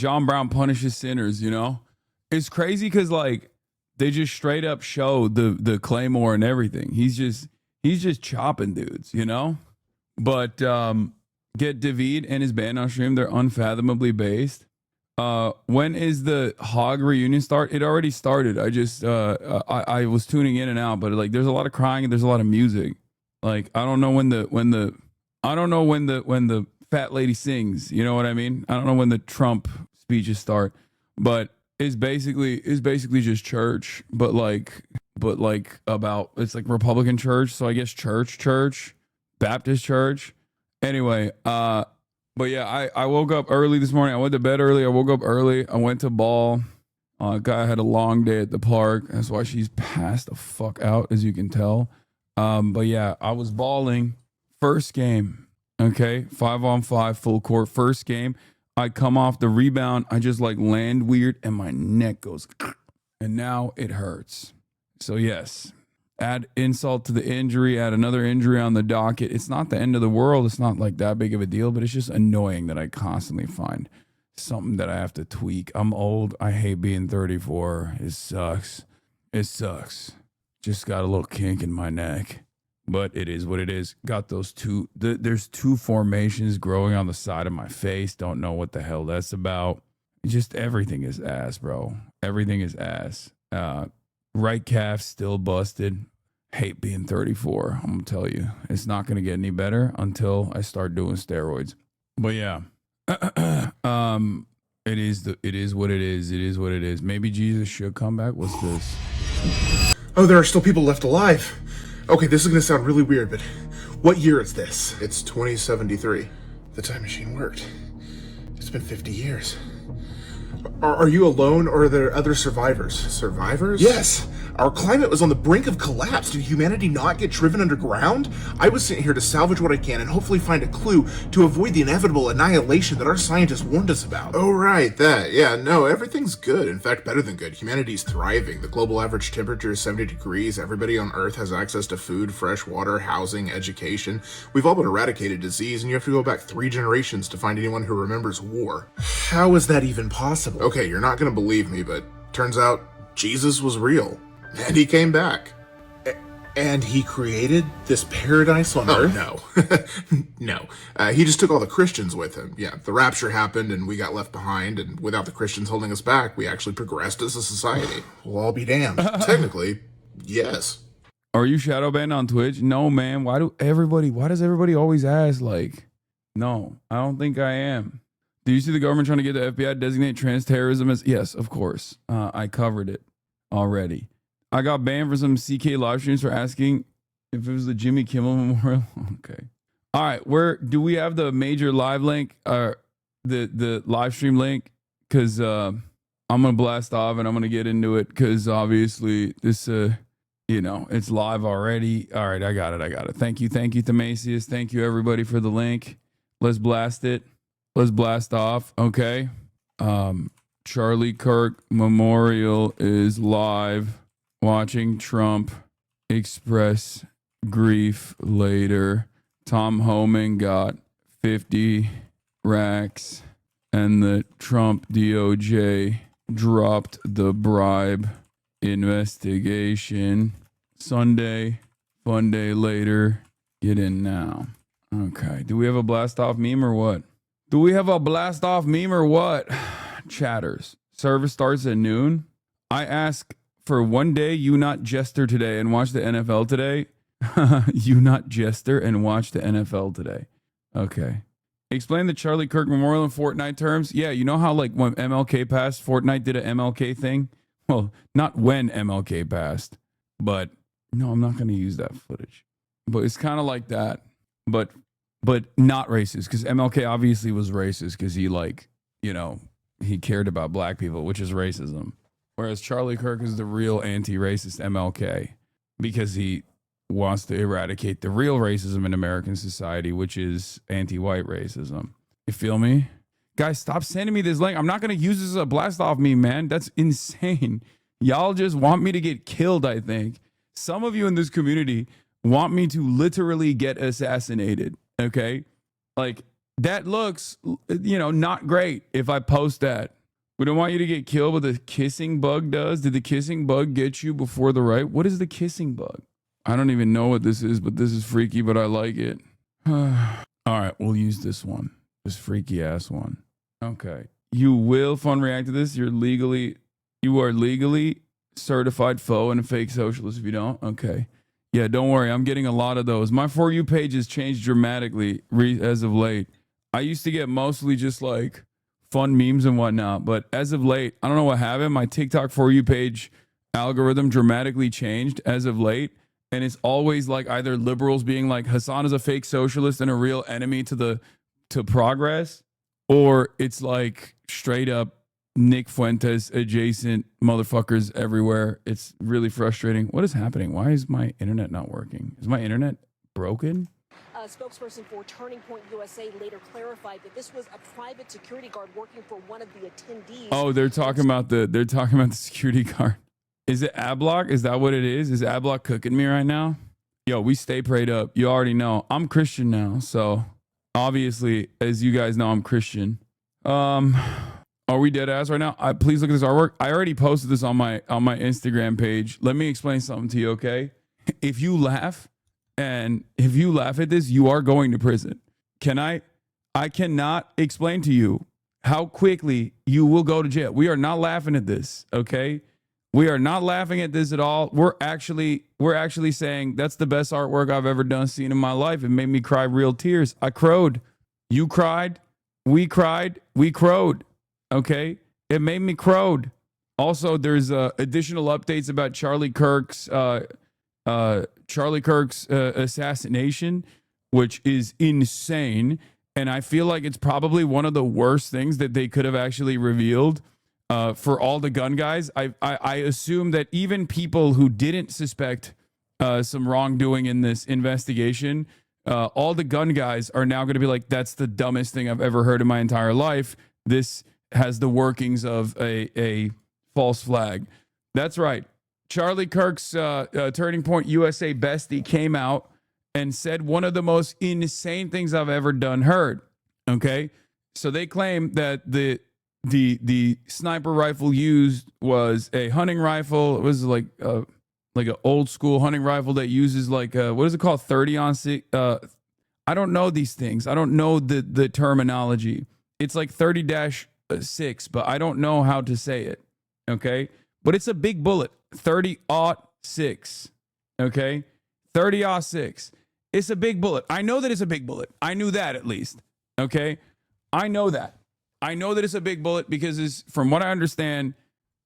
John Brown punishes sinners, you know? It's crazy because like they just straight up show the Claymore and everything. He's just chopping dudes, you know? But get David and his band on stream. They're unfathomably based. When is the Hog reunion start? It already started. I just I was tuning in and out, but like there's a lot of crying and there's a lot of music. Like I don't know when the fat lady sings. You know what I mean? I don't know when the Trump speeches start, but it's basically just church, but like about it's like Republican church. So I guess church, Baptist church. Anyway, but yeah, I woke up early this morning. I went to bed early. I woke up early. I went to ball. Guy had a long day at the park. That's why she's passed the fuck out, as you can tell. But yeah, I was balling. First game, okay, 5-on-5, full court. First game, I come off the rebound. I just like land weird, and my neck goes, and now it hurts. So yes. Add insult to the injury, add another injury on the docket. It's not the end of the world. It's not like that big of a deal, but it's just annoying that I constantly find something that I have to tweak. I'm old. I hate being 34. It sucks. It sucks. Just got a little kink in my neck, but it is what it is. Got those two. There's two formations growing on the side of my face. Don't know what the hell that's about. Just everything is ass, bro. Everything is ass. Right calf still busted. Hate being 34. I'm gonna tell you, it's not gonna get any better until I start doing steroids. But yeah, it is what it is. It is what it is. Maybe Jesus should come back. What's this? Oh, there are still people left alive. Okay, this is gonna sound really weird, but what year is this? It's 2073. The time machine worked. It's been 50 years. Are you alone, or are there other survivors? Survivors? Yes. Our climate was on the brink of collapse. Did humanity not get driven underground? I was sent here to salvage what I can and hopefully find a clue to avoid the inevitable annihilation that our scientists warned us about. Oh, right, that. Yeah, no, everything's good. In fact, better than good. Humanity's thriving. The global average temperature is 70 degrees. Everybody on Earth has access to food, fresh water, housing, education. We've all but eradicated disease, and you have to go back 3 generations to find anyone who remembers war. How is that even possible? Okay, you're not gonna believe me, but turns out Jesus was real. And he came back. And he created this paradise on Earth? No. No. He just took all the Christians with him. Yeah, the rapture happened and we got left behind, and without the Christians holding us back, we actually progressed as a society. We'll all be damned. Technically, yes. Are you shadow banned on Twitch? No, man. Why does everybody always ask? Like, no, I don't think I am. Do you see the government trying to get the FBI to designate trans terrorism as? Yes, of course. I covered it already. I got banned for some CK live streams for asking if it was the Jimmy Kimmel Memorial. Okay. All right. Where do we have the major live link or the live stream link? Because I'm gonna blast off and I'm gonna get into it because obviously this it's live already. All right, I got it. Thank you, Themasius. Thank you everybody for the link. Let's blast it. Let's blast off. Okay. Charlie Kirk Memorial is live. Watching Trump express grief later. Tom Homan got 50 racks and the Trump DOJ dropped the bribe investigation. Sunday, fun day later. Get in now. Okay. Do we have a blast off meme or what? Chatters. Service starts at noon. I ask for one day, you not jester today and watch the NFL today. You not jester and watch the NFL today. Okay. Explain the Charlie Kirk Memorial in Fortnite terms. Yeah, you know how like when MLK passed, Fortnite did an MLK thing? Well, not when MLK passed, but no, I'm not going to use that footage. But it's kind of like that, but not racist, because MLK obviously was racist because he he cared about black people, which is racism. Whereas Charlie Kirk is the real anti-racist MLK because he wants to eradicate the real racism in American society, which is anti-white racism. You feel me? Guys, stop sending me this link. I'm not going to use this as a blast off me, man. That's insane. Y'all just want me to get killed, I think. Some of you in this community want me to literally get assassinated, okay? Like, that looks, not great if I post that. We don't want you to get killed, but the kissing bug does. Did the kissing bug get you before the right? What is the kissing bug? I don't even know what this is, but this is freaky, but I like it. All right, we'll use this one. This freaky ass one. Okay. You will fun react to this. You are legally certified foe and a fake socialist if you don't. Okay. Yeah, don't worry. I'm getting a lot of those. My For You page has changed dramatically as of late. I used to get mostly just like fun memes and whatnot, but as of late, I don't know what happened. My TikTok For You page algorithm dramatically changed as of late. And it's always like either liberals being like Hassan is a fake socialist and a real enemy to progress, or it's like straight up Nick Fuentes adjacent motherfuckers everywhere. It's really frustrating. What is happening? Why is my internet not working? Is my internet broken? A spokesperson for Turning Point USA later clarified that this was a private security guard working for one of the attendees. Oh, they're talking about the security guard. Is it Adblock? Is that what it is? Is Adblock cooking me right now? Yo, we stay prayed up. You already know. I'm Christian now, so obviously, as you guys know, I'm Christian. Are we dead ass right now? Please look at this artwork. I already posted this on my Instagram page. Let me explain something to you, okay? If you laugh at this, you are going to prison. I cannot explain to you how quickly you will go to jail. We are not laughing at this, okay? We are not laughing at this at all. We're actually saying that's the best artwork I've ever seen in my life. It made me cry real tears. I crowed. You cried. We cried. We crowed. Okay? It made me crowed. Also, there's additional updates about Charlie Kirk's assassination, which is insane. And I feel like it's probably one of the worst things that they could have actually revealed. For all the gun guys, I assume that even people who didn't suspect some wrongdoing in this investigation, all the gun guys are now going to be like, that's the dumbest thing I've ever heard in my entire life. This has the workings of a false flag. That's right. Charlie Kirk's Turning Point USA bestie came out and said one of the most insane things I've ever heard. Okay. So they claim that the sniper rifle used was a hunting rifle. It was like an old school hunting rifle that uses like what is it called? 30 on 6. I don't know these things. I don't know the terminology. It's like 30-6, but I don't know how to say it. Okay, but it's a big bullet. 30-06. Okay, 30-06. It's a big bullet. I know that it's a big bullet. I knew that at least. Okay, I know that. I know that it's a big bullet because from what I understand,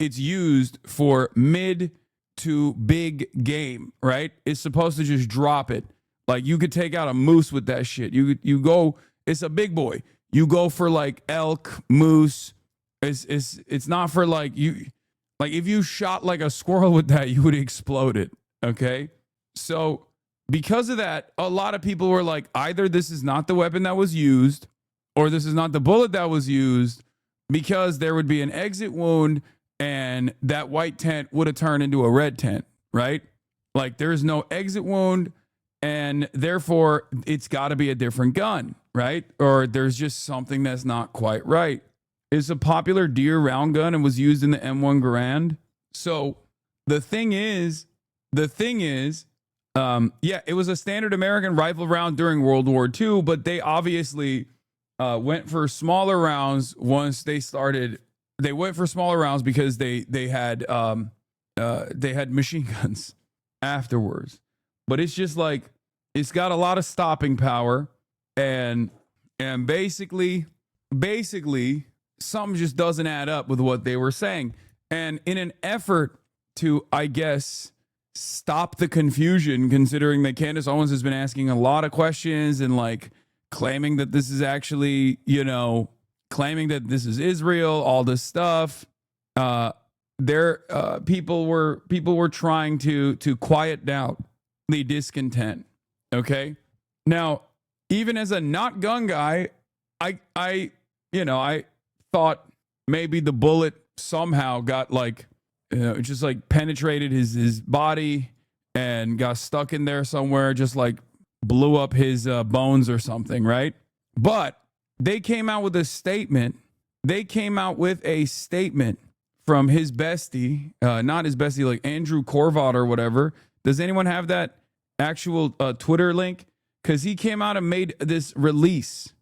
it's used for mid to big game, right? It's supposed to just drop it. Like you could take out a moose with that shit. You go, it's a big boy. You go for like elk, moose. It's not for like you, like if you shot like a squirrel with that, you would explode it. Okay. So because of that, a lot of people were like, either this is not the weapon that was used, or this is not the bullet that was used, because there would be an exit wound and that white tent would have turned into a red tent, right? Like there's no exit wound and therefore it's got to be a different gun, right? Or there's just something that's not quite right. It's a popular deer round gun and was used in the M1 Garand. So the thing is, yeah, it was a standard American rifle round during World War II, but they obviously went for smaller rounds once they started. They went for smaller rounds because they had machine guns afterwards. But it's just like it's got a lot of stopping power, and basically something just doesn't add up with what they were saying. And in an effort to, I guess, stop the confusion, considering that Candace Owens has been asking a lot of questions and like claiming that this is actually, claiming that this is Israel, all this stuff. People were trying to quiet down the discontent. Okay. Now, even as a not gun guy, I thought maybe the bullet somehow got like, just like penetrated his body and got stuck in there somewhere, just like blew up his bones or something, right? But they came out with a statement. They came out with a statement from his bestie, not his bestie, like Andrew Korvat or whatever. Does anyone have that actual Twitter link? Because he came out and made this release.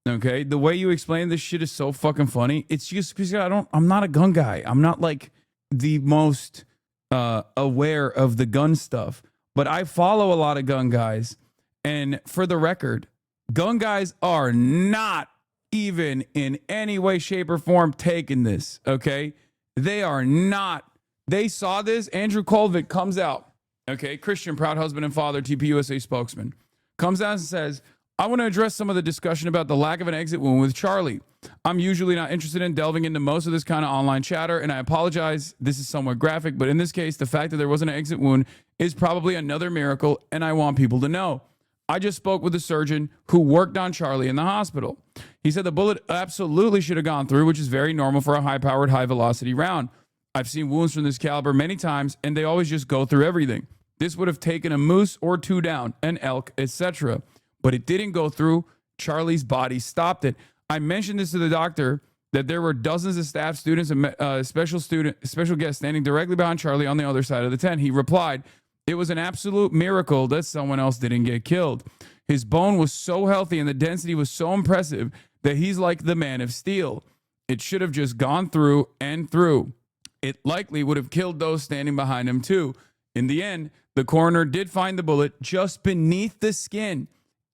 Okay, the way you explain this shit is so fucking funny. It's just because I'm not a gun guy. I'm not like the most aware of the gun stuff, but I follow a lot of gun guys. And for the record, gun guys are not even in any way, shape, or form taking this. Okay, they are not. They saw this. Andrew Colvin comes out. Okay, Christian, proud husband and father, TPUSA spokesman, comes out and says, I want to address some of the discussion about the lack of an exit wound with Charlie. I'm usually not interested in delving into most of this kind of online chatter, and I apologize. This is somewhat graphic, but in this case, the fact that there wasn't an exit wound is probably another miracle, and I want people to know. I just spoke with a surgeon who worked on Charlie in the hospital. He said the bullet absolutely should have gone through, which is very normal for a high-powered, high-velocity round. I've seen wounds from this caliber many times, and they always just go through everything. This would have taken a moose or two down, an elk, etc., but it didn't go through. Charlie's body stopped it. I mentioned this to the doctor that there were dozens of staff, students, and special guests standing directly behind Charlie on the other side of the tent. He replied, it was an absolute miracle that someone else didn't get killed. His bone was so healthy and the density was so impressive that he's like the man of steel. It should have just gone through and through. It likely would have killed those standing behind him too. In the end, the coroner did find the bullet just beneath the skin.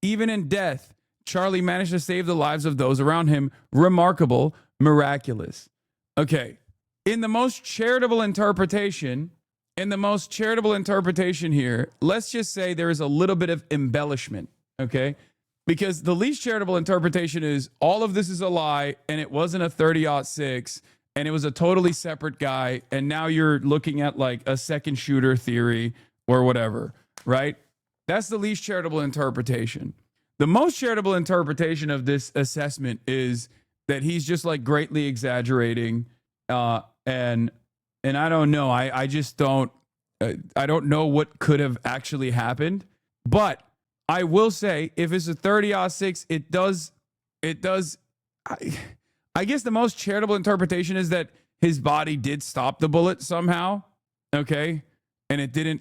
Even in death, Charlie managed to save the lives of those around him. Remarkable, miraculous. Okay, in the most charitable interpretation here, let's just say there is a little bit of embellishment, okay? Because the least charitable interpretation is all of this is a lie and it wasn't a 30-06 and it was a totally separate guy and now you're looking at like a second shooter theory or whatever, right? That's the least charitable interpretation. The most charitable interpretation of this assessment is that he's just like greatly exaggerating. And I don't know. I just don't. I don't know what could have actually happened. But I will say, if it's a 30-06, it does. I guess the most charitable interpretation is that his body did stop the bullet somehow. Okay, and it didn't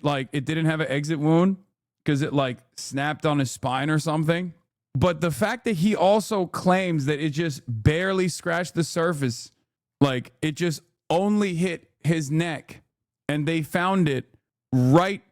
have an exit wound, because it like snapped on his spine or something. But the fact that he also claims that it just barely scratched the surface, like it just only hit his neck and they found it right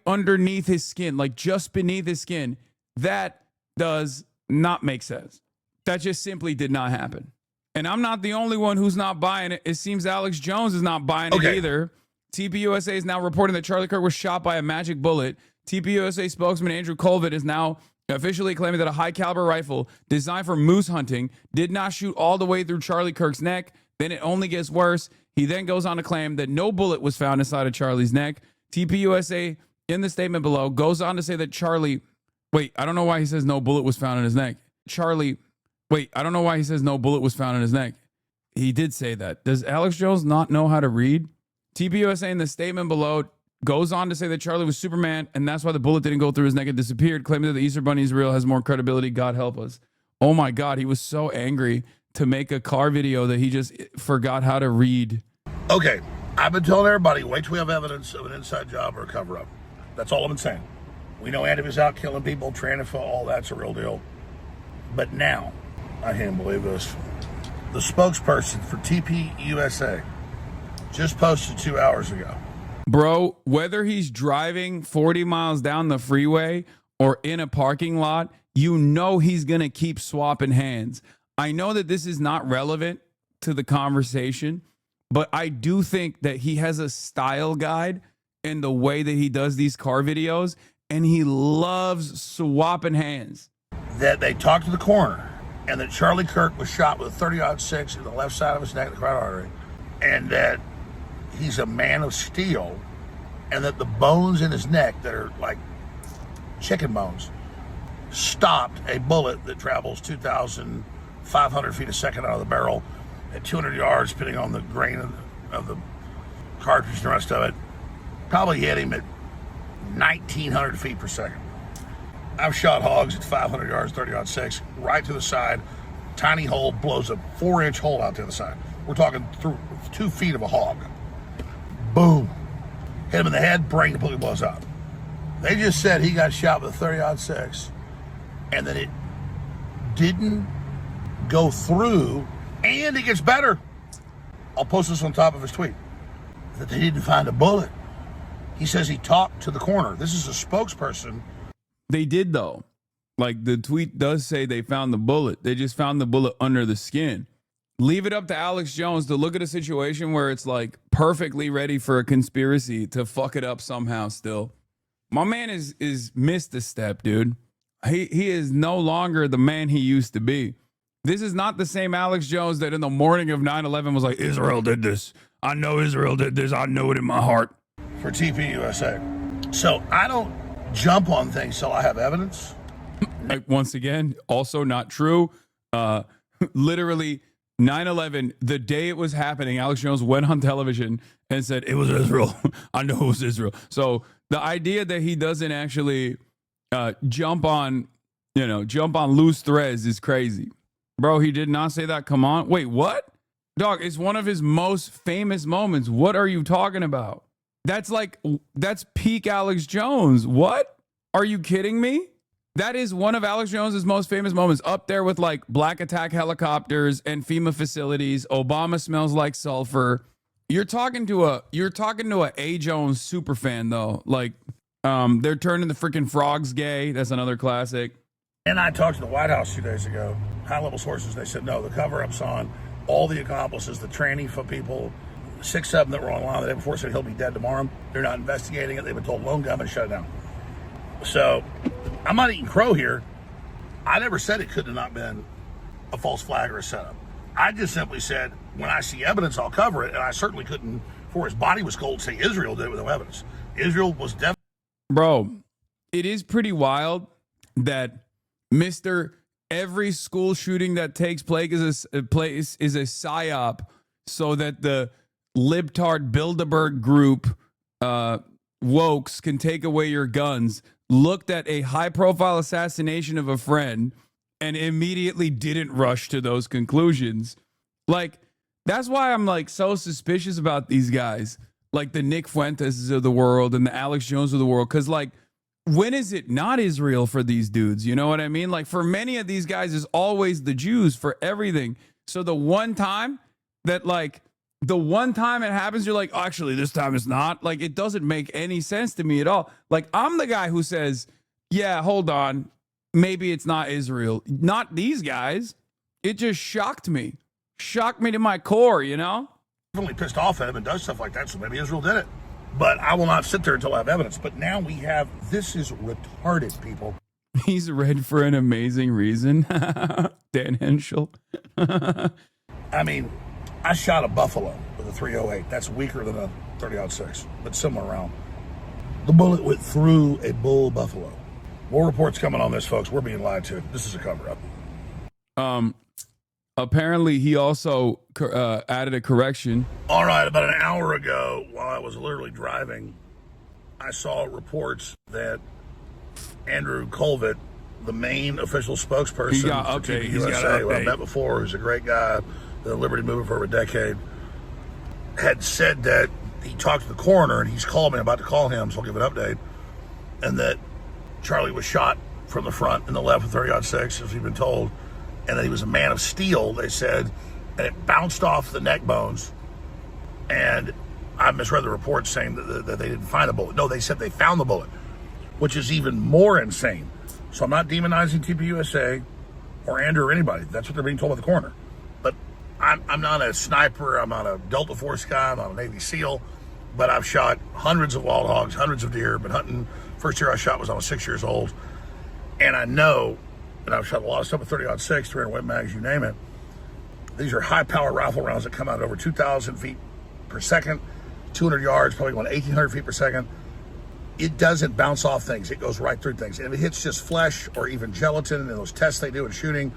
underneath his skin, like just beneath his skin, that does not make sense. That just simply did not happen. And I'm not the only one who's not buying it. It seems Alex Jones is not buying it either. TPUSA is now reporting that Charlie Kirk was shot by a magic bullet. TPUSA spokesman Andrew Colvin is now officially claiming that a high caliber rifle designed for moose hunting did not shoot all the way through Charlie Kirk's neck. Then it only gets worse. He then goes on to claim that no bullet was found inside of Charlie's neck. TPUSA in the statement below goes on to say that I don't know why he says no bullet was found in his neck. I don't know why he says no bullet was found in his neck. He did say that. Does Alex Jones not know how to read? TPUSA in the statement below goes on to say that Charlie was Superman, and that's why the bullet didn't go through his neck and disappeared, claiming that the Easter Bunny is real, has more credibility. God help us. Oh my God, he was so angry to make a car video that he just forgot how to read. Okay, I've been telling everybody, wait till we have evidence of an inside job or a cover-up. That's all I've been saying. We know Andy was out killing people, Tranifa, all that's a real deal. But now, I can't believe this. The spokesperson for TPUSA just posted 2 hours ago. Bro, whether he's driving 40 miles down the freeway or in a parking lot, you know he's going to keep swapping hands. I know that this is not relevant to the conversation, but I do think that he has a style guide in the way that he does these car videos, and he loves swapping hands. That they talked to the coroner, and that Charlie Kirk was shot with a 30-06 in the left side of his neck, the carotid artery, and that he's a man of steel, and that the bones in his neck that are like chicken bones stopped a bullet that travels 2,500 feet a second out of the barrel at 200 yards, depending on the grain of the cartridge and the rest of it. Probably hit him at 1,900 feet per second. I've shot hogs at 500 yards, 30-06, right to the side, tiny hole, blows a 4-inch hole out the other side. We're talking through 2 feet of a hog. Boom. Hit him in the head, brain completely blows up. They just said he got shot with a 30-06 and that it didn't go through, and it gets better. I'll post this on top of his tweet. That they didn't find a bullet. He says he talked to the coroner. This is a spokesperson. They did, though. Like, the tweet does say they found the bullet. They just found the bullet under the skin. Leave it up to Alex Jones to look at a situation where it's like perfectly ready for a conspiracy to fuck it up somehow still. My man is missed a step, dude. He is no longer the man he used to be. This is not the same Alex Jones that in the morning of 9/11 was like, Israel did this. I know Israel did this. I know it in my heart. For TPUSA. So I don't jump on things till I have evidence. Like, once again, also not true. Literally 9/11, the day it was happening, Alex Jones went on television and said, it was Israel. I know it was Israel. So the idea that he doesn't actually jump on loose threads is crazy. Bro, he did not say that. Come on. Wait, what? Dog, it's one of his most famous moments. What are you talking about? That's peak Alex Jones. What? Are you kidding me? That is one of Alex Jones's most famous moments, up there with like black attack helicopters and FEMA facilities. Obama smells like sulfur. You're talking to a A. Jones super fan though. Like, they're turning the freaking frogs gay. That's another classic. And I talked to the White House 2 days ago. High-level sources, they said, no, the cover-up's on. All the accomplices, the training for people, 6 of them that were online the day before said he'll be dead tomorrow. They're not investigating it. They've been told lone gunman shut it down. So I'm not eating crow here. I never said it could have not been a false flag or a setup. I just simply said, when I see evidence, I'll cover it. And I certainly couldn't, before his body was cold, say Israel did it with no evidence. Israel was definitely... Bro, it is pretty wild that Mr. Every school shooting that takes place is a psyop so that the libtard Bilderberg group wokes can take away your guns, looked at a high-profile assassination of a friend and immediately didn't rush to those conclusions. Like, that's why I'm like so suspicious about these guys, like the Nick Fuentes of the world and the Alex Jones of the world, because like, when is it not Israel for these dudes? You know what I mean? Like, for many of these guys, is always the Jews for everything. So the one time it happens, you're like, oh, actually, this time it's not. Like, it doesn't make any sense to me at all. Like, I'm the guy who says, yeah, hold on, maybe it's not Israel. Not these guys. It just shocked me to my core, you know? Definitely pissed off at him and does stuff like that, so maybe Israel did it. But I will not sit there until I have evidence. But now we have, this is retarded, people. He's red for an amazing reason. Dan Henschel. I mean, I shot a buffalo with a .308. That's weaker than a 30-06, but somewhere around. The bullet went through a bull buffalo. More reports coming on this, folks. We're being lied to. This is a cover-up. Apparently, he also added a correction. All right, about an hour ago, while I was literally driving, I saw reports that Andrew Colvett, the main official spokesperson for TPUSA, who I've met before, who's a great guy, the Liberty Movement for over a decade, had said that he talked to the coroner, and he's called me. I'm about to call him, so I'll give an update, and that Charlie was shot from the front and the left with 30-06, as we've been told, and that he was a man of steel, they said, and it bounced off the neck bones. And I misread the report saying that they didn't find a bullet. No, they said they found the bullet, which is even more insane. So I'm not demonizing TPUSA or Andrew or anybody. That's what they're being told by the coroner. But I'm not a sniper. I'm not a Delta Force guy. I'm not a Navy SEAL. But I've shot hundreds of wild hogs, hundreds of deer. Been hunting. First year I shot was I was 6 years old. And I know, and I've shot a lot of stuff with 30-06, 300 Wet mags, you name it. These are high-power rifle rounds that come out at over 2,000 feet per second, 200 yards, probably going 1,800 feet per second. It doesn't bounce off things. It goes right through things. And if it hits just flesh or even gelatin in those tests they do in shooting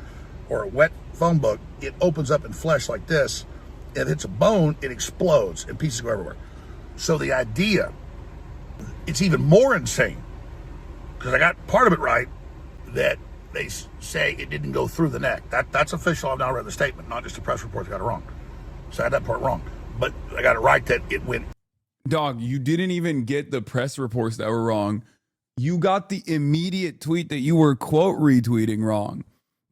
or a wet phone book, it opens up in flesh like this. If it hits a bone, it explodes and pieces go everywhere. So the idea, it's even more insane, because I got part of it right, that they say it didn't go through the neck. That's official. I've now read the statement, not just a press report that got it wrong. So I had that part wrong. But I got it right that it went. Dog, you didn't even get the press reports that were wrong. You got the immediate tweet that you were quote retweeting wrong.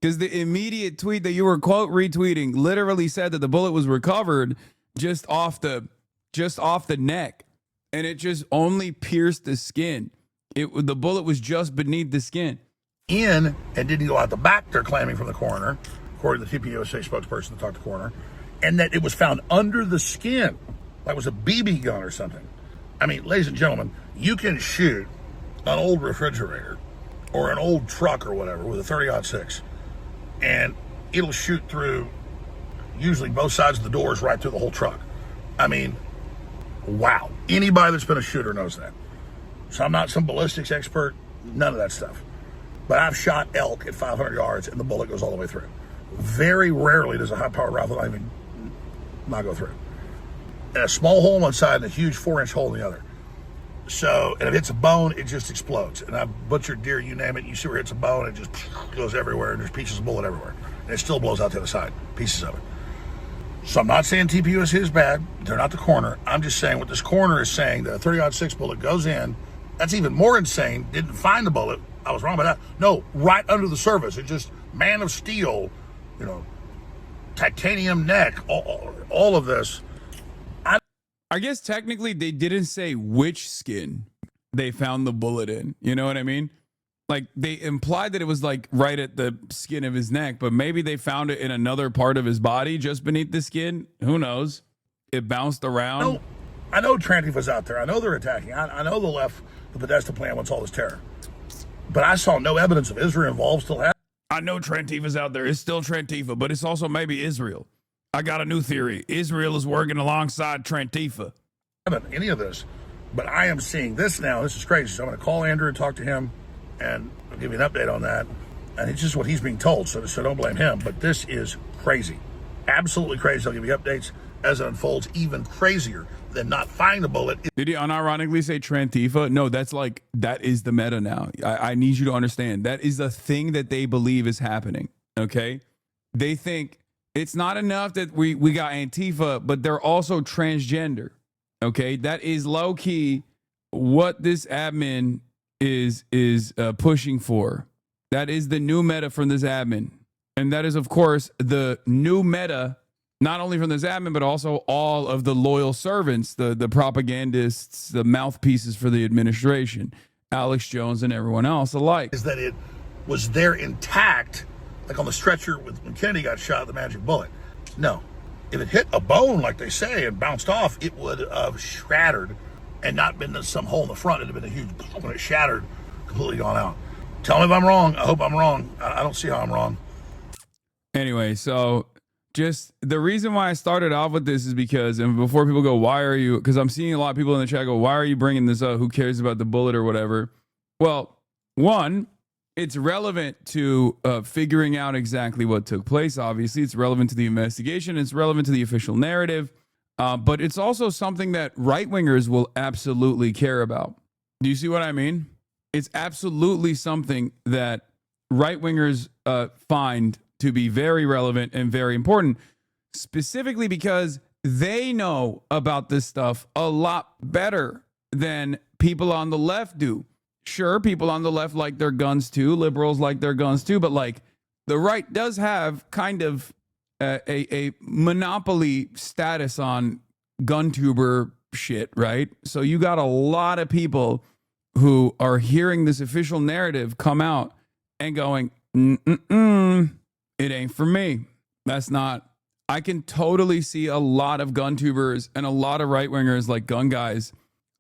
Because the immediate tweet that you were quote retweeting literally said that the bullet was recovered just off the neck, and it just only pierced the skin. The bullet was just beneath the skin. In and didn't go out the back, they're claiming from the coroner, according to the TPUSA spokesperson that talked to the coroner, and that it was found under the skin, like it was a BB gun or something. I mean, ladies and gentlemen, you can shoot an old refrigerator or an old truck or whatever with a 30-06, and it'll shoot through usually both sides of the doors right through the whole truck. I mean, wow. Anybody that's been a shooter knows that. So I'm not some ballistics expert, none of that stuff. But I've shot elk at 500 yards and the bullet goes all the way through. Very rarely does a high-powered rifle not go through. And a small hole on one side and a huge 4-inch hole in the other. So, and if it's a bone, it just explodes. And I've butchered deer, you name it, you see where it's a bone, it just goes everywhere, and there's pieces of bullet everywhere. And it still blows out the other side, pieces of it. So I'm not saying TPUSA is bad. They're not the coroner. I'm just saying what this coroner is saying, that a 30-06 bullet goes in. That's even more insane. Didn't find the bullet. I was wrong about that. No, right under the surface. It just, man of steel, titanium neck, all of this. I guess technically they didn't say which skin they found the bullet in. You know what I mean? Like, they implied that it was like right at the skin of his neck, but maybe they found it in another part of his body just beneath the skin. Who knows? It bounced around. No, I know Trantifa's out there. I know they're attacking. I know the left, the Podesta plan wants all this terror. But I saw no evidence of Israel involved still happening. I know Trantifa's out there. It's still Trantifa, but it's also maybe Israel. I got a new theory. Israel is working alongside Trantifa. Any of this. But I am seeing this now. This is crazy. So I'm going to call Andrew and talk to him, and I'll give you an update on that. And it's just what he's being told, so don't blame him. But this is crazy. Absolutely crazy. I'll give you updates as it unfolds. Even crazier than not finding a bullet. Did he unironically say Trantifa? No, that is the meta now. I need you to understand. That is the thing that they believe is happening, okay? They think it's not enough that we got Antifa, but they're also transgender, okay? That is low-key what this admin is pushing for. That is the new meta from this admin. And that is, of course, the new meta, not only from this admin, but also all of the loyal servants, the propagandists, the mouthpieces for the administration, Alex Jones and everyone else alike. Is that it was there intact, like on the stretcher when Kennedy got shot, the magic bullet. No. If it hit a bone, like they say, and bounced off, it would have shattered and not been some hole in the front. It would have been a huge, when it shattered, completely gone out. Tell me if I'm wrong. I hope I'm wrong. I don't see how I'm wrong. Anyway, so just the reason why I started off with this is because, and before people go, why are you, because I'm seeing a lot of people in the chat go, why are you bringing this up? Who cares about the bullet or whatever? Well, one, it's relevant to figuring out exactly what took place. Obviously, it's relevant to the investigation. It's relevant to the official narrative. But it's also something that right-wingers will absolutely care about. Do you see what I mean? It's absolutely something that right-wingers find to be very relevant and very important, specifically because they know about this stuff a lot better than people on the left do. Sure, people on the left like their guns too, liberals like their guns too, but like the right does have kind of a monopoly status on gun tuber shit, right? So you got a lot of people who are hearing this official narrative come out and going, it ain't for me. That's not. I can totally see a lot of gun tubers and a lot of right wingers, like gun guys,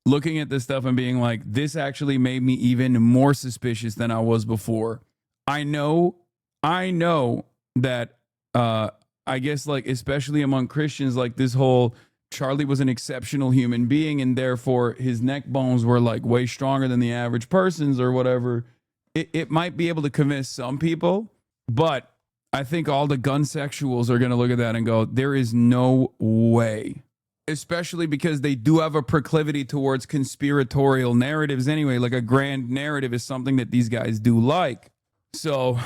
looking at this stuff and being like, this actually made me even more suspicious than I was before. I know that I guess, like, especially among Christians, like this whole Charlie was an exceptional human being and therefore his neck bones were like way stronger than the average person's or whatever. It might be able to convince some people, but I think all the gun sexuals are going to look at that and go, there is no way. Especially because they do have a proclivity towards conspiratorial narratives anyway. Like a grand narrative is something that these guys do like. So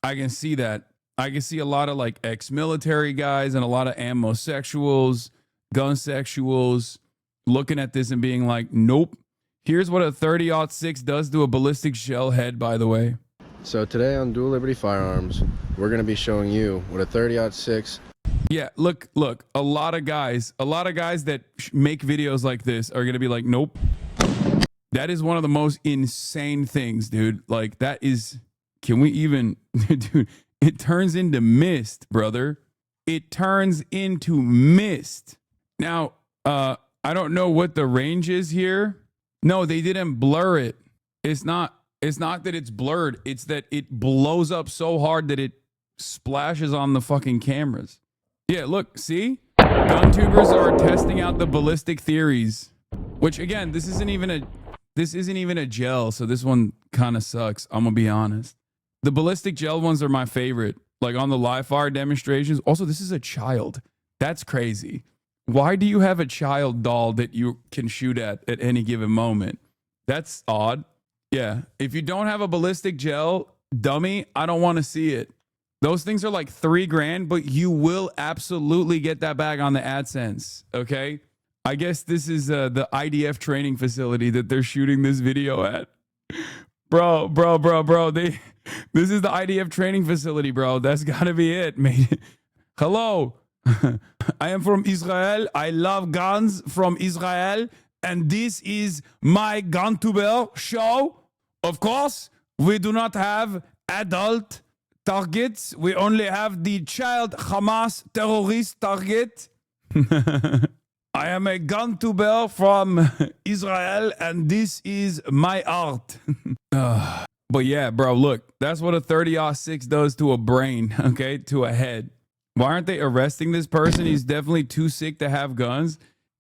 I can see that. I can see a lot of like ex-military guys and a lot of ammosexuals, gun sexuals looking at this and being like, nope. Here's what a 30-06 does to a ballistic shell head, by the way. So today on Dual Liberty Firearms, we're going to be showing you what a 30-06. Yeah, look, a lot of guys that make videos like this are going to be like, nope. That is one of the most insane things, dude. Like that is, can we even, dude, it turns into mist, brother. It turns into mist. Now, I don't know what the range is here. No, they didn't blur it. It's not that it's blurred. It's that it blows up so hard that it splashes on the fucking cameras. Yeah, look, see? Gun tubers are testing out the ballistic theories, which again, this isn't even a gel, so this one kind of sucks. I'm gonna be honest. The ballistic gel ones are my favorite, like on the live fire demonstrations. Also, this is a child. That's crazy. Why do you have a child doll that you can shoot at any given moment? That's odd. Yeah. If you don't have a ballistic gel dummy, I don't want to see it. Those things are like $3,000, but you will absolutely get that back on the AdSense. Okay. I guess this is the IDF training facility that they're shooting this video at. Bro. This is the IDF training facility, bro. That's gotta be it, mate. Hello. I am from Israel. I love guns from Israel. And this is my gun tuber show. Of course, we do not have adult targets. We only have the child Hamas terrorist target. I am a gun tuber from Israel, and this is my art. But yeah, bro, look, that's what a 30-06 does to a brain, okay, to a head. Why aren't they arresting this person? He's definitely too sick to have guns.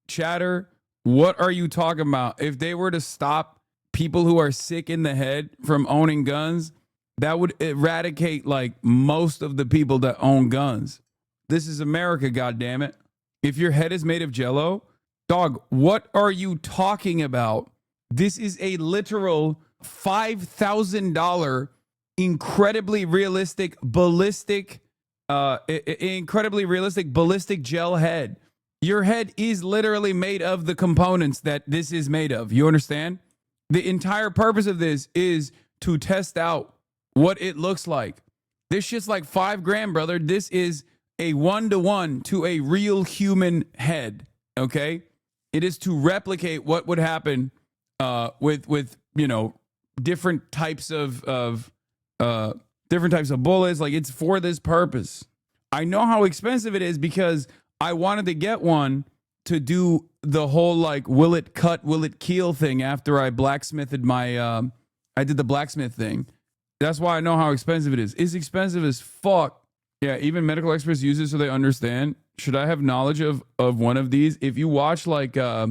Chatter, what are you talking about? If they were to stop people who are sick in the head from owning guns, that would eradicate like most of the people that own guns. This is America, goddammit. If your head is made of jello, dog, what are you talking about? This is a literal $5,000 incredibly realistic ballistic gel head. Your head is literally made of the components that this is made of. You understand? The entire purpose of this is to test out what it looks like. This shit's like $5,000, brother. This is a 1-to-1 to a real human head. Okay? It is to replicate what would happen with you know, different types of bullets. Like, it's for this purpose. I know how expensive it is because I wanted to get one to do the whole like will it cut, will it kill thing after I blacksmithed my I did the blacksmith thing. That's why I know how expensive it is. It's expensive as fuck. Yeah, even medical experts use it so they understand. Should I have knowledge of one of these? If you watch like I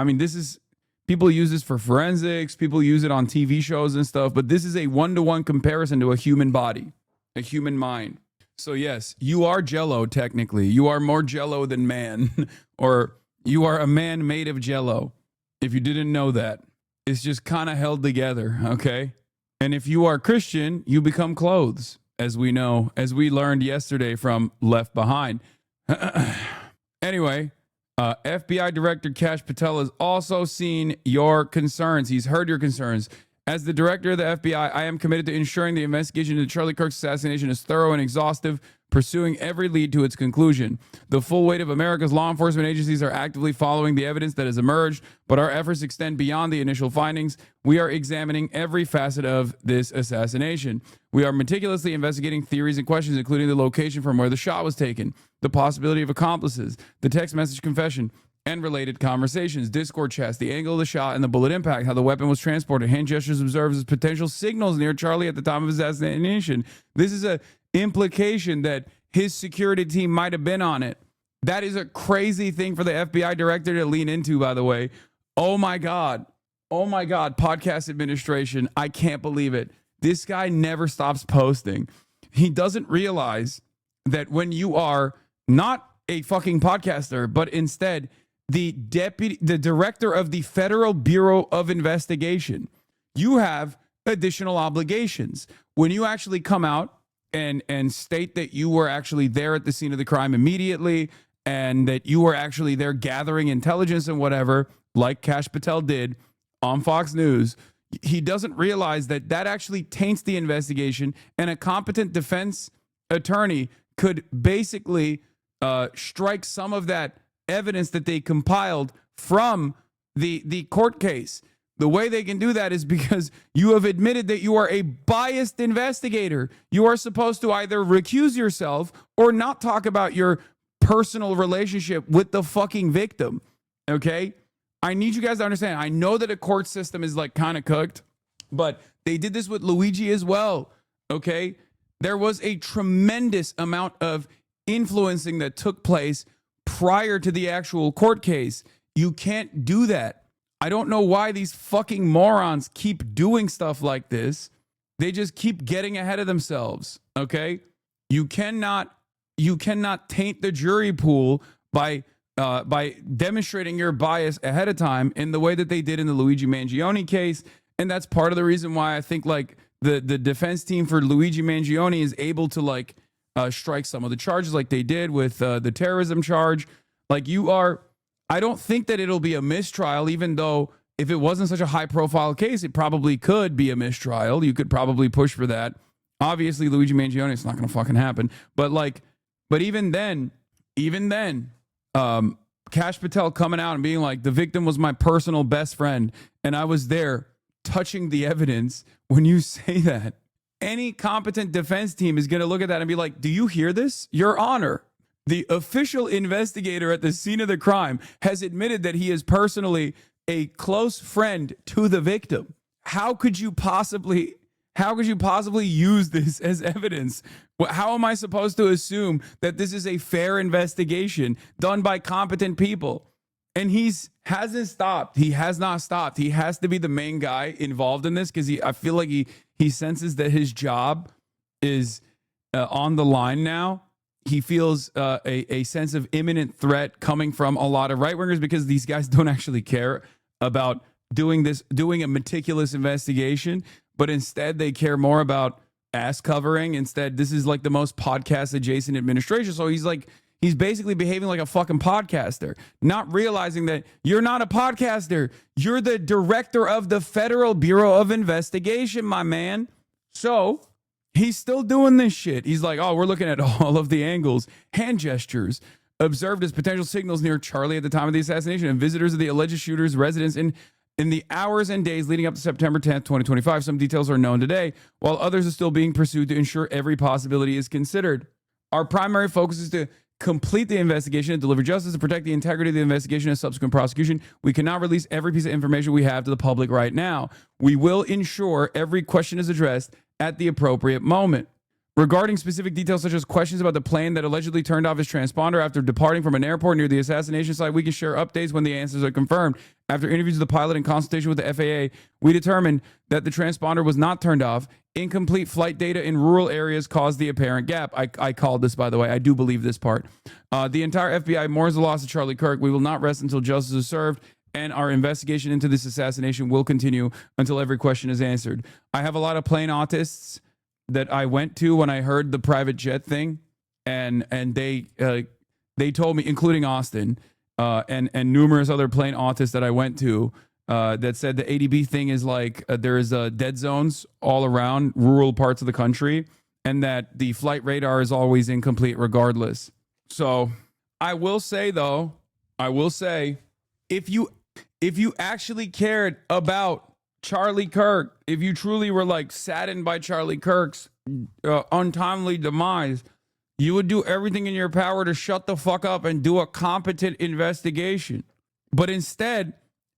mean, this is, people use this for forensics, people use it on TV shows and stuff, but this is a 1-to-1 comparison to a human body, a human mind. So yes, you are jello technically. You are more jello than man, or you are a man made of jello. If you didn't know that, it's just kind of held together, okay? And if you are Christian, you become clothes, as we know, as we learned yesterday from Left Behind. Anyway, FBI Director Kash Patel has also seen your concerns. He's heard your concerns. As the director of the FBI, I am committed to ensuring the investigation into Charlie Kirk's assassination is thorough and exhaustive, pursuing every lead to its conclusion. The full weight of America's law enforcement agencies are actively following the evidence that has emerged, but our efforts extend beyond the initial findings. We are examining every facet of this assassination. We are meticulously investigating theories and questions, including the location from where the shot was taken, the possibility of accomplices, the text message confession, and related conversations, Discord chats, the angle of the shot and the bullet impact, how the weapon was transported, hand gestures observed as potential signals near Charlie at the time of his assassination. This is an implication that his security team might have been on it. That is a crazy thing for the FBI director to lean into, by the way. Oh my God. Oh my God. Podcast administration. I can't believe it. This guy never stops posting. He doesn't realize that when you are not a fucking podcaster, but instead the director of the Federal Bureau of Investigation, you have additional obligations. When you actually come out and state that you were actually there at the scene of the crime immediately and that you were actually there gathering intelligence and whatever, like Kash Patel did on Fox News, he doesn't realize that that actually taints the investigation, and a competent defense attorney could basically strike some of that evidence that they compiled from the court case. The way they can do that is because you have admitted that you are a biased investigator. You are supposed to either recuse yourself or not talk about your personal relationship with the fucking victim. Okay? I need you guys to understand. I know that a court system is like kind of cooked, but they did this with Luigi as well. Okay? There was a tremendous amount of influencing that took place prior to the actual court case. You can't do that. I don't know why these fucking morons keep doing stuff like this. They just keep getting ahead of themselves. Okay? You cannot taint the jury pool by demonstrating your bias ahead of time in the way that they did in the Luigi Mangione case. And that's part of the reason why I think like the defense team for Luigi Mangione is able to like strike some of the charges like they did with the terrorism charge. Like I don't think that it'll be a mistrial, even though if it wasn't such a high profile case, it probably could be a mistrial. You could probably push for that. Obviously, Luigi Mangione, it's not going to fucking happen. But even then, Kash Patel coming out and being like, the victim was my personal best friend, and I was there touching the evidence. When you say that, any competent defense team is going to look at that and be like, do you hear this? Your Honor, the official investigator at the scene of the crime has admitted that he is personally a close friend to the victim. How could you possibly use this as evidence? How am I supposed to assume that this is a fair investigation done by competent people? And he hasn't stopped. He has not stopped. He has to be the main guy involved in this because I feel like he senses that his job is on the line now. He feels a sense of imminent threat coming from a lot of right-wingers because these guys don't actually care about doing a meticulous investigation, but instead they care more about ass covering. Instead, this is like the most podcast adjacent administration. So he's basically behaving like a fucking podcaster, not realizing that you're not a podcaster. You're the director of the Federal Bureau of Investigation, my man. So he's still doing this shit. He's like, oh, we're looking at all of the angles, hand gestures observed as potential signals near Charlie at the time of the assassination and visitors of the alleged shooter's residence in the hours and days leading up to September 10th, 2025. Some details are known today, while others are still being pursued to ensure every possibility is considered. Our primary focus is to complete the investigation and deliver justice and protect the integrity of the investigation and subsequent prosecution. We cannot release every piece of information we have to the public right now. We will ensure every question is addressed at the appropriate moment. Regarding specific details such as questions about the plane that allegedly turned off its transponder after departing from an airport near the assassination site, we can share updates when the answers are confirmed. After interviews with the pilot and consultation with the FAA, we determined that the transponder was not turned off. Incomplete flight data in rural areas caused the apparent gap. I called this, by the way. I do believe this part. The entire FBI mourns the loss of Charlie Kirk. We will not rest until justice is served, and our investigation into this assassination will continue until every question is answered. I have a lot of plane autists that I went to when I heard the private jet thing, and they told me, including Austin, and numerous other plane autists that I went to, that said the ADB thing is like there is dead zones all around rural parts of the country, and that the flight radar is always incomplete regardless. So I will say, if you actually cared about Charlie Kirk, if you truly were like saddened by Charlie Kirk's untimely demise, you would do everything in your power to shut the fuck up and do a competent investigation. But instead,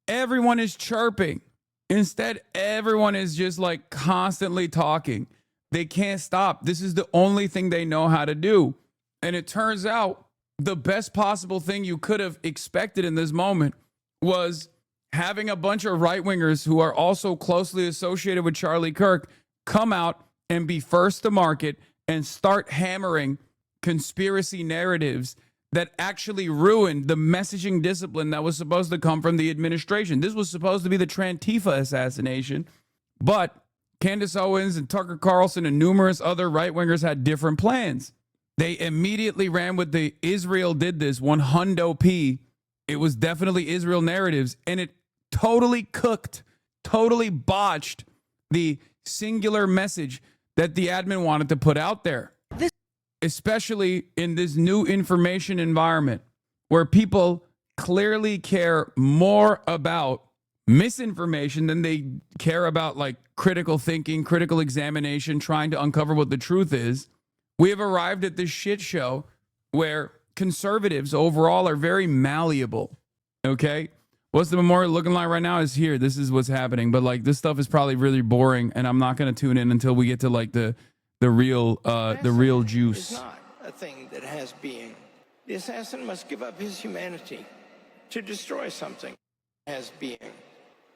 everyone is chirping. Instead, everyone is just like constantly talking. They can't stop. This is the only thing they know how to do. And it turns out the best possible thing you could have expected in this moment was having a bunch of right-wingers who are also closely associated with Charlie Kirk come out and be first to market and start hammering conspiracy narratives that actually ruined the messaging discipline that was supposed to come from the administration. This was supposed to be the Trantifa assassination, but Candace Owens and Tucker Carlson and numerous other right-wingers had different plans. They immediately ran with the Israel did this 100p. It was definitely Israel narratives, and it totally cooked, totally botched the singular message that the admin wanted to put out there. Especially in this new information environment where people clearly care more about misinformation than they care about like critical thinking, critical examination, trying to uncover what the truth is. We have arrived at this shit show where conservatives overall are very malleable. Okay? What's the memorial looking like right now is here. This is what's happening. But like this stuff is probably really boring, and I'm not going to tune in until we get to like the real juice. It's not a thing that has being. The assassin must give up his humanity to destroy something that has being.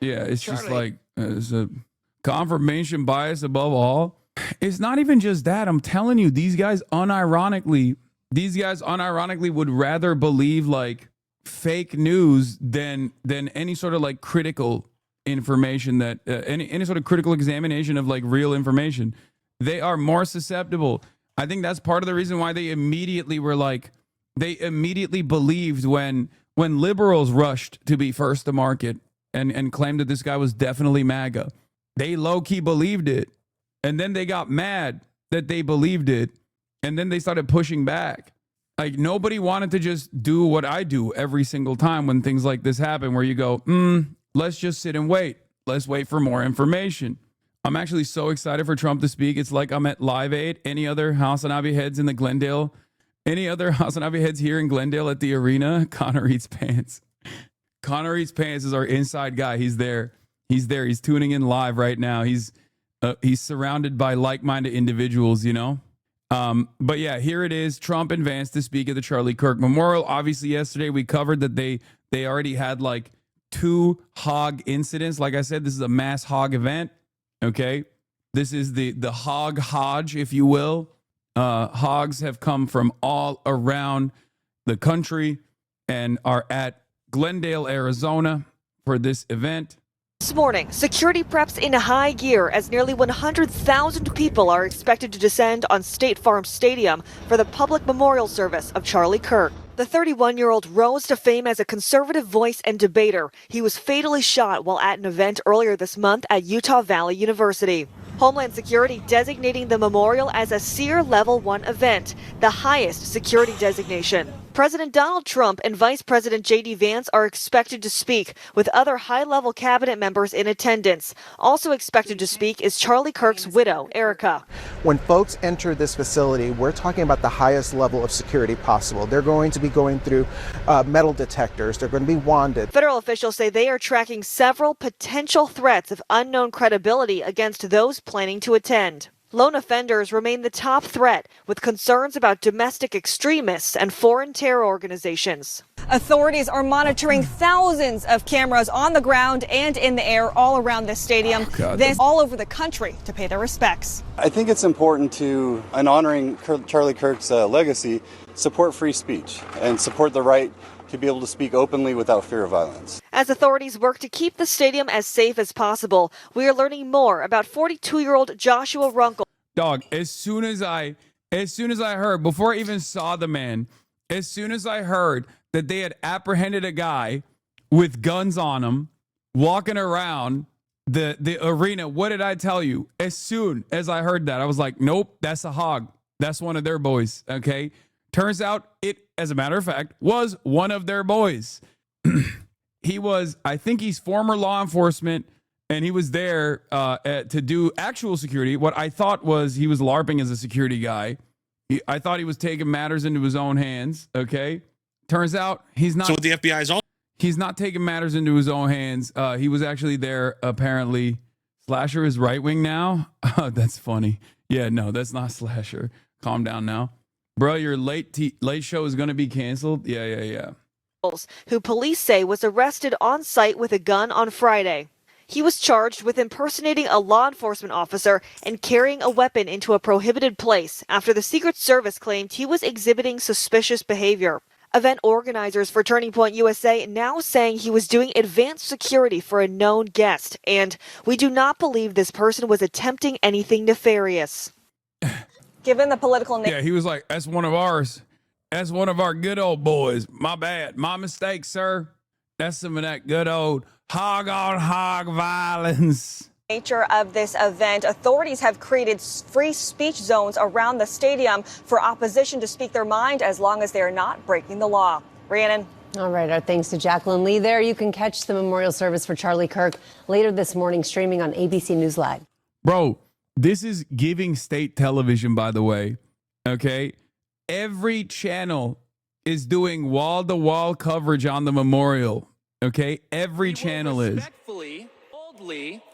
Yeah, it's just like it's a confirmation bias above all. It's not even just that. I'm telling you, these guys unironically would rather believe like fake news than any sort of like critical information that any sort of critical examination of like real information. They are more susceptible. I think that's part of the reason why they immediately believed when liberals rushed to be first to market and claimed that this guy was definitely MAGA. They low-key believed it. And then they got mad that they believed it. And then they started pushing back. Like nobody wanted to just do what I do every single time when things like this happen, where you go, let's just sit and wait. Let's wait for more information. I'm actually so excited for Trump to speak. It's like I'm at Live Aid. Any other Hasanabi heads in the Glendale? Any other Hasanabi heads here in Glendale at the arena? Connor Eats Pants. Connor Eats Pants is our inside guy. He's there. He's there. He's tuning in live right now. He's surrounded by like-minded individuals, you know? But yeah, here it is. Trump and Vance to speak at the Charlie Kirk Memorial. Obviously, yesterday we covered that they already had like 2 hog incidents. Like I said, this is a mass hog event. Okay, this is the hog hodge, if you will. Hogs have come from all around the country and are at Glendale, Arizona for this event. This morning, security preps in high gear as nearly 100,000 people are expected to descend on State Farm Stadium for the public memorial service of Charlie Kirk. The 31-year-old rose to fame as a conservative voice and debater. He was fatally shot while at an event earlier this month at Utah Valley University. Homeland Security designating the memorial as a SEER Level 1 event, the highest security designation. President Donald Trump and Vice President J.D. Vance are expected to speak, with other high-level cabinet members in attendance. Also expected to speak is Charlie Kirk's widow, Erica. When folks enter this facility, we're talking about the highest level of security possible. They're going to be going through metal detectors. They're going to be wanded. Federal officials say they are tracking several potential threats of unknown credibility against those planning to attend. Lone offenders remain the top threat, with concerns about domestic extremists and foreign terror organizations. Authorities are monitoring thousands of cameras on the ground and in the air all around the stadium, all over the country to pay their respects. I think it's important to, in honoring Charlie Kirk's legacy, support free speech and support the right to be able to speak openly without fear of violence. As authorities work to keep the stadium as safe as possible, we are learning more about 42-year-old Joshua Runkle. Dog, as soon as I heard, before I even saw the man, as soon as I heard that they had apprehended a guy with guns on him, walking around the arena, what did I tell you? As soon as I heard that, I was like, nope, that's a hog. That's one of their boys, okay? Turns out it, as a matter of fact, was one of their boys. He was, I think he's former law enforcement, and he was there to do actual security. What I thought was he was LARPing as a security guy. I thought he was taking matters into his own hands, okay? Turns out he's not. So the FBI's all. He's not taking matters into his own hands. He was actually there, apparently. Slasher is right wing now? That's funny. Yeah, no, that's not Slasher. Calm down now. Bro, your late show is going to be canceled? Yeah. Who police say was arrested on site with a gun on Friday. He was charged with impersonating a law enforcement officer and carrying a weapon into a prohibited place after the Secret Service claimed he was exhibiting suspicious behavior. Event organizers for Turning Point USA now saying he was doing advanced security for a known guest, and we do not believe this person was attempting anything nefarious. Given the political Yeah, he was like, that's one of ours. That's one of our good old boys. My bad. My mistake, sir. That's some of that good old hog on hog violence. Nature of this event, authorities have created free speech zones around the stadium for opposition to speak their mind as long as they are not breaking the law. Rhiannon. All right, our thanks to Jacqueline Lee there. You can catch the memorial service for Charlie Kirk later this morning, streaming on ABC News Live. Bro, this is giving state television, by the way. Okay? Every channel is doing wall-to-wall coverage on the memorial. Okay? Every channel is.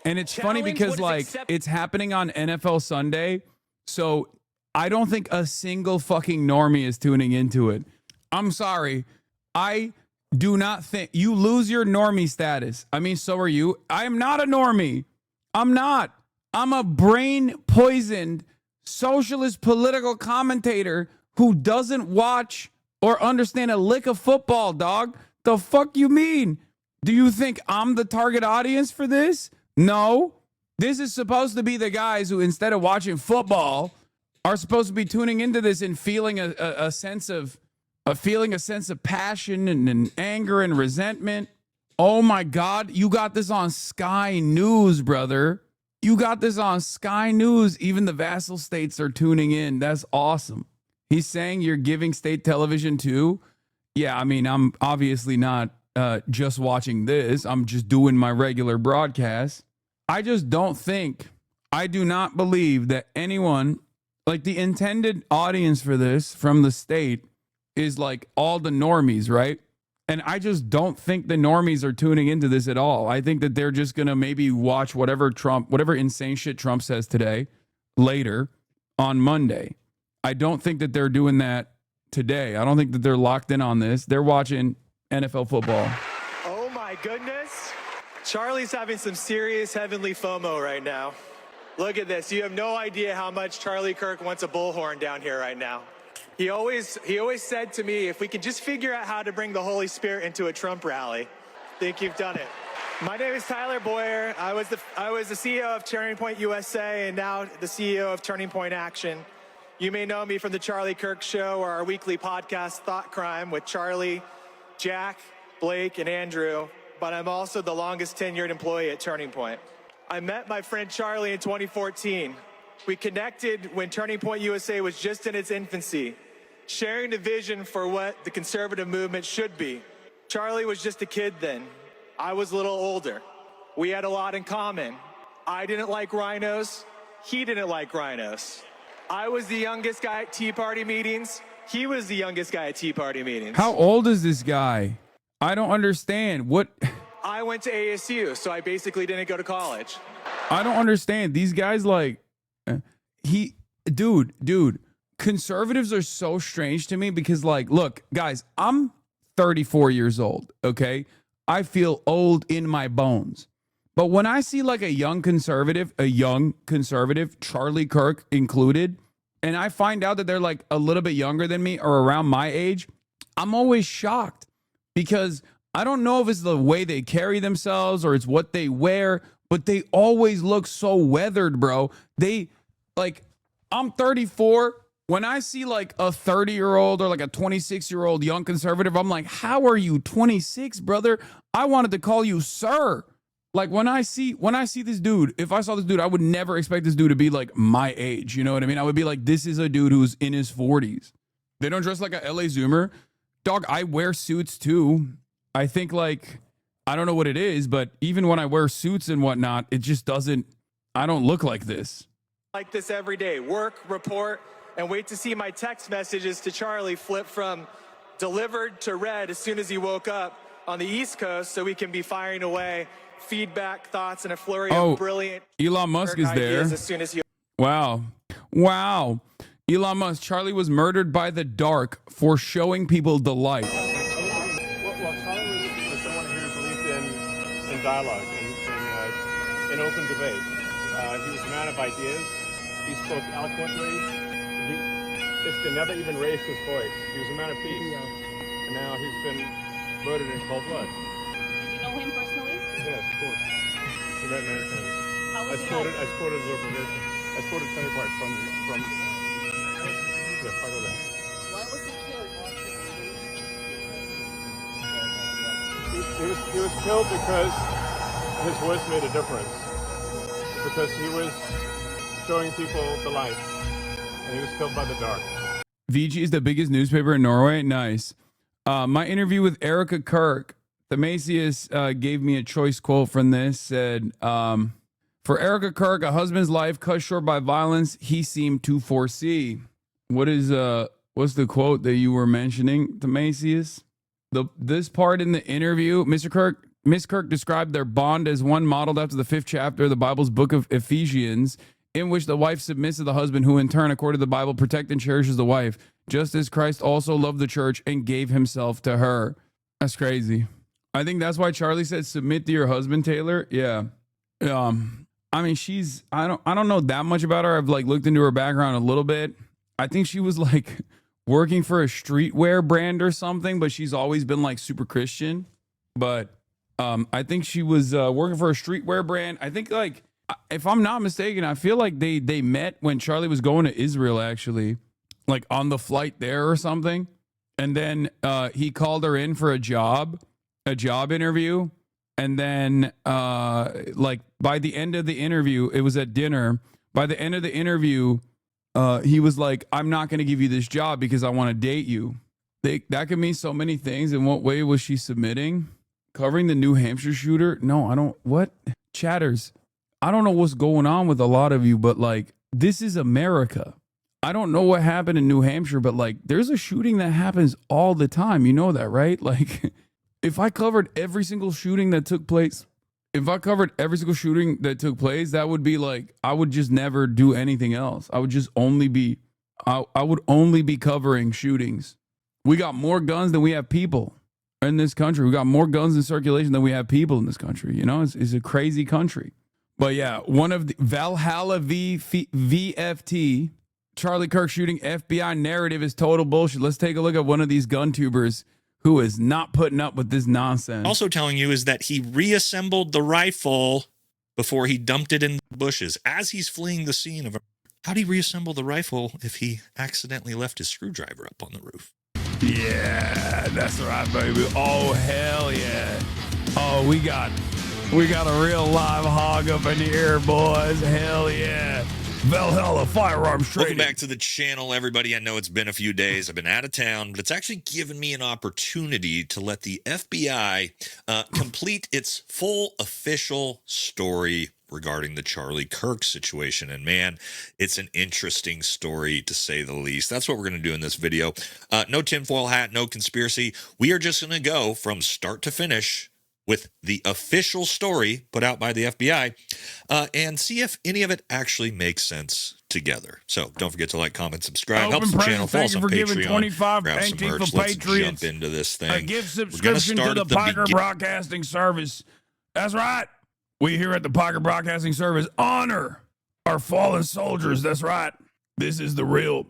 And it's funny because, like, it's happening on NFL Sunday, so I don't think a single fucking normie is tuning into it. I'm sorry. I do not think you lose your normie status. I mean, so are you. I am not a normie. I'm not. I'm a brain-poisoned socialist political commentator who doesn't watch or understand a lick of football, dog. The fuck you mean? Do you think I'm the target audience for this? No. This is supposed to be the guys who, instead of watching football, are supposed to be tuning into this and feeling a sense of passion and anger and resentment. Oh my God, you got this on Sky News, brother. You got this on Sky News. Even the vassal states are tuning in. That's awesome. He's saying you're giving state television too. Yeah, I mean, I'm obviously not just watching this. I'm just doing my regular broadcast. I just don't think, I do not believe that anyone, like the intended audience for this from the state is like all the normies, right? And I just don't think the normies are tuning into this at all. I think that they're just going to maybe watch whatever insane shit Trump says today later on Monday. I don't think that they're doing that today. I don't think that they're locked in on this. They're watching NFL football. Oh my goodness. Charlie's having some serious heavenly FOMO right now. Look at this. You have no idea how much Charlie Kirk wants a bullhorn down here right now. He always said to me, if we could just figure out how to bring the Holy Spirit into a Trump rally, I think you've done it. My name is Tyler Boyer. I was the CEO of Turning Point USA and now the CEO of Turning Point Action. You may know me from the Charlie Kirk Show or our weekly podcast, Thought Crime, with Charlie, Jack, Blake, and Andrew, but I'm also the longest tenured employee at Turning Point. I met my friend Charlie in 2014. We connected when Turning Point USA was just in its infancy, sharing the vision for what the conservative movement should be. Charlie was just a kid then. I was a little older. We had a lot in common. I didn't like rhinos. He didn't like rhinos. I was the youngest guy at Tea Party meetings. He was the youngest guy at Tea Party meetings. How old is this guy? I don't understand. What? I went to ASU, so I basically didn't go to college. I don't understand. These guys like, dude, conservatives are so strange to me because like, look, guys, I'm 34 years old, okay? I feel old in my bones. But when I see like a young conservative, Charlie Kirk included, and I find out that they're like a little bit younger than me or around my age, I'm always shocked because I don't know if it's the way they carry themselves or it's what they wear, but they always look so weathered, bro. They like, I'm 34. When I see like a 30-year-old or like a 26-year-old young conservative, I'm like, how are you 26, brother? I wanted to call you sir. Like when I see this dude, if I saw this dude, I would never expect this dude to be like my age. You know what I mean? I would be like, this is a dude who's in his 40s. They don't dress like a LA Zoomer. Dog, I wear suits too. I think like, I don't know what it is, but even when I wear suits and whatnot, it just doesn't, I don't look like this. Like this every day, work, report, and wait to see my text messages to Charlie flip from delivered to read as soon as he woke up on the East Coast so we can be firing away feedback, thoughts, and a flurry of brilliant Elon Musk is there. as soon as he... Wow. Elon Musk, Charlie was murdered by the dark for showing people delight. Well, Charlie was someone who believed in dialogue, in open debate. He was a man of ideas. He spoke eloquently. He never even raised his voice. He was a man of peace. and now he's been murdered in cold blood. Did you know him personally? Yes, of course. We met many times. How I was he supported like? his organization. I supported Tony Park from. Yeah, part of that. Why was he killed? He was killed because his voice made a difference. Because he was showing people the light, and he was killed by the dark. VG is the biggest newspaper in Norway. Nice. My interview with Erica Kirk. Themasius gave me a choice quote from this. Said, for Erica Kirk, a husband's life cut short by violence he seemed to foresee. What's the quote that you were mentioning, Themasius? This part in the interview, Miss Kirk described their bond as one modeled after the 5th chapter of the Bible's book of Ephesians, in which the wife submits to the husband, who in turn, according to the Bible, protects and cherishes the wife, just as Christ also loved the church and gave himself to her. That's crazy. I think that's why Charlie said, submit to your husband, Taylor. Yeah. I mean, I don't know that much about her. I've like looked into her background a little bit. I think she was like working for a streetwear brand or something, but she's always been like super Christian. But I think she was working for a streetwear brand. I think, like, if I'm not mistaken, I feel like they met when Charlie was going to Israel, actually, like on the flight there or something. And then he called her in for a job interview. And then like by the end of the interview, it was at dinner. By the end of the interview, he was like, I'm not going to give you this job because I want to date you. That could mean so many things. In what way was she submitting? Covering the New Hampshire shooter? No, I don't. What? Chatters. I don't know what's going on with a lot of you, but like, this is America. I don't know what happened in New Hampshire, but like, there's a shooting that happens all the time. You know that, right? Like, if I covered every single shooting that took place, that would be like, I would just never do anything else. I would just only be, I would only be covering shootings. We got more guns than we have people in this country. We got more guns in circulation than we have people in this country. You know, it's a crazy country. But yeah, one of the Valhalla VFT, Charlie Kirk shooting, FBI narrative is total bullshit. Let's take a look at one of these gun tubers who is not putting up with this nonsense. Also telling you is that he reassembled the rifle before he dumped it in the bushes as he's fleeing the scene of a... How'd he reassemble the rifle if he accidentally left his screwdriver up on the roof? Yeah, that's right, baby. Oh, hell yeah. Oh, we got a real live hog up in the air, boys. Hell yeah. Valhalla Firearms Trading. Welcome back to the channel, everybody. I know it's been a few days. I've been out of town, but it's actually given me an opportunity to let the FBI complete its full official story regarding the Charlie Kirk situation. And man, it's an interesting story to say the least. That's what we're going to do in this video. No tinfoil hat, no conspiracy. We are just going to go from start to finish with the official story put out by the FBI and see if any of it actually makes sense together. So don't forget to like, comment, subscribe, help the channel, follow us on Patreon, grab some merch. Let's jump into this thing. A gift subscription to the Parker Broadcasting Service. That's right. We here at the Parker Broadcasting Service honor our fallen soldiers. That's right. This is a real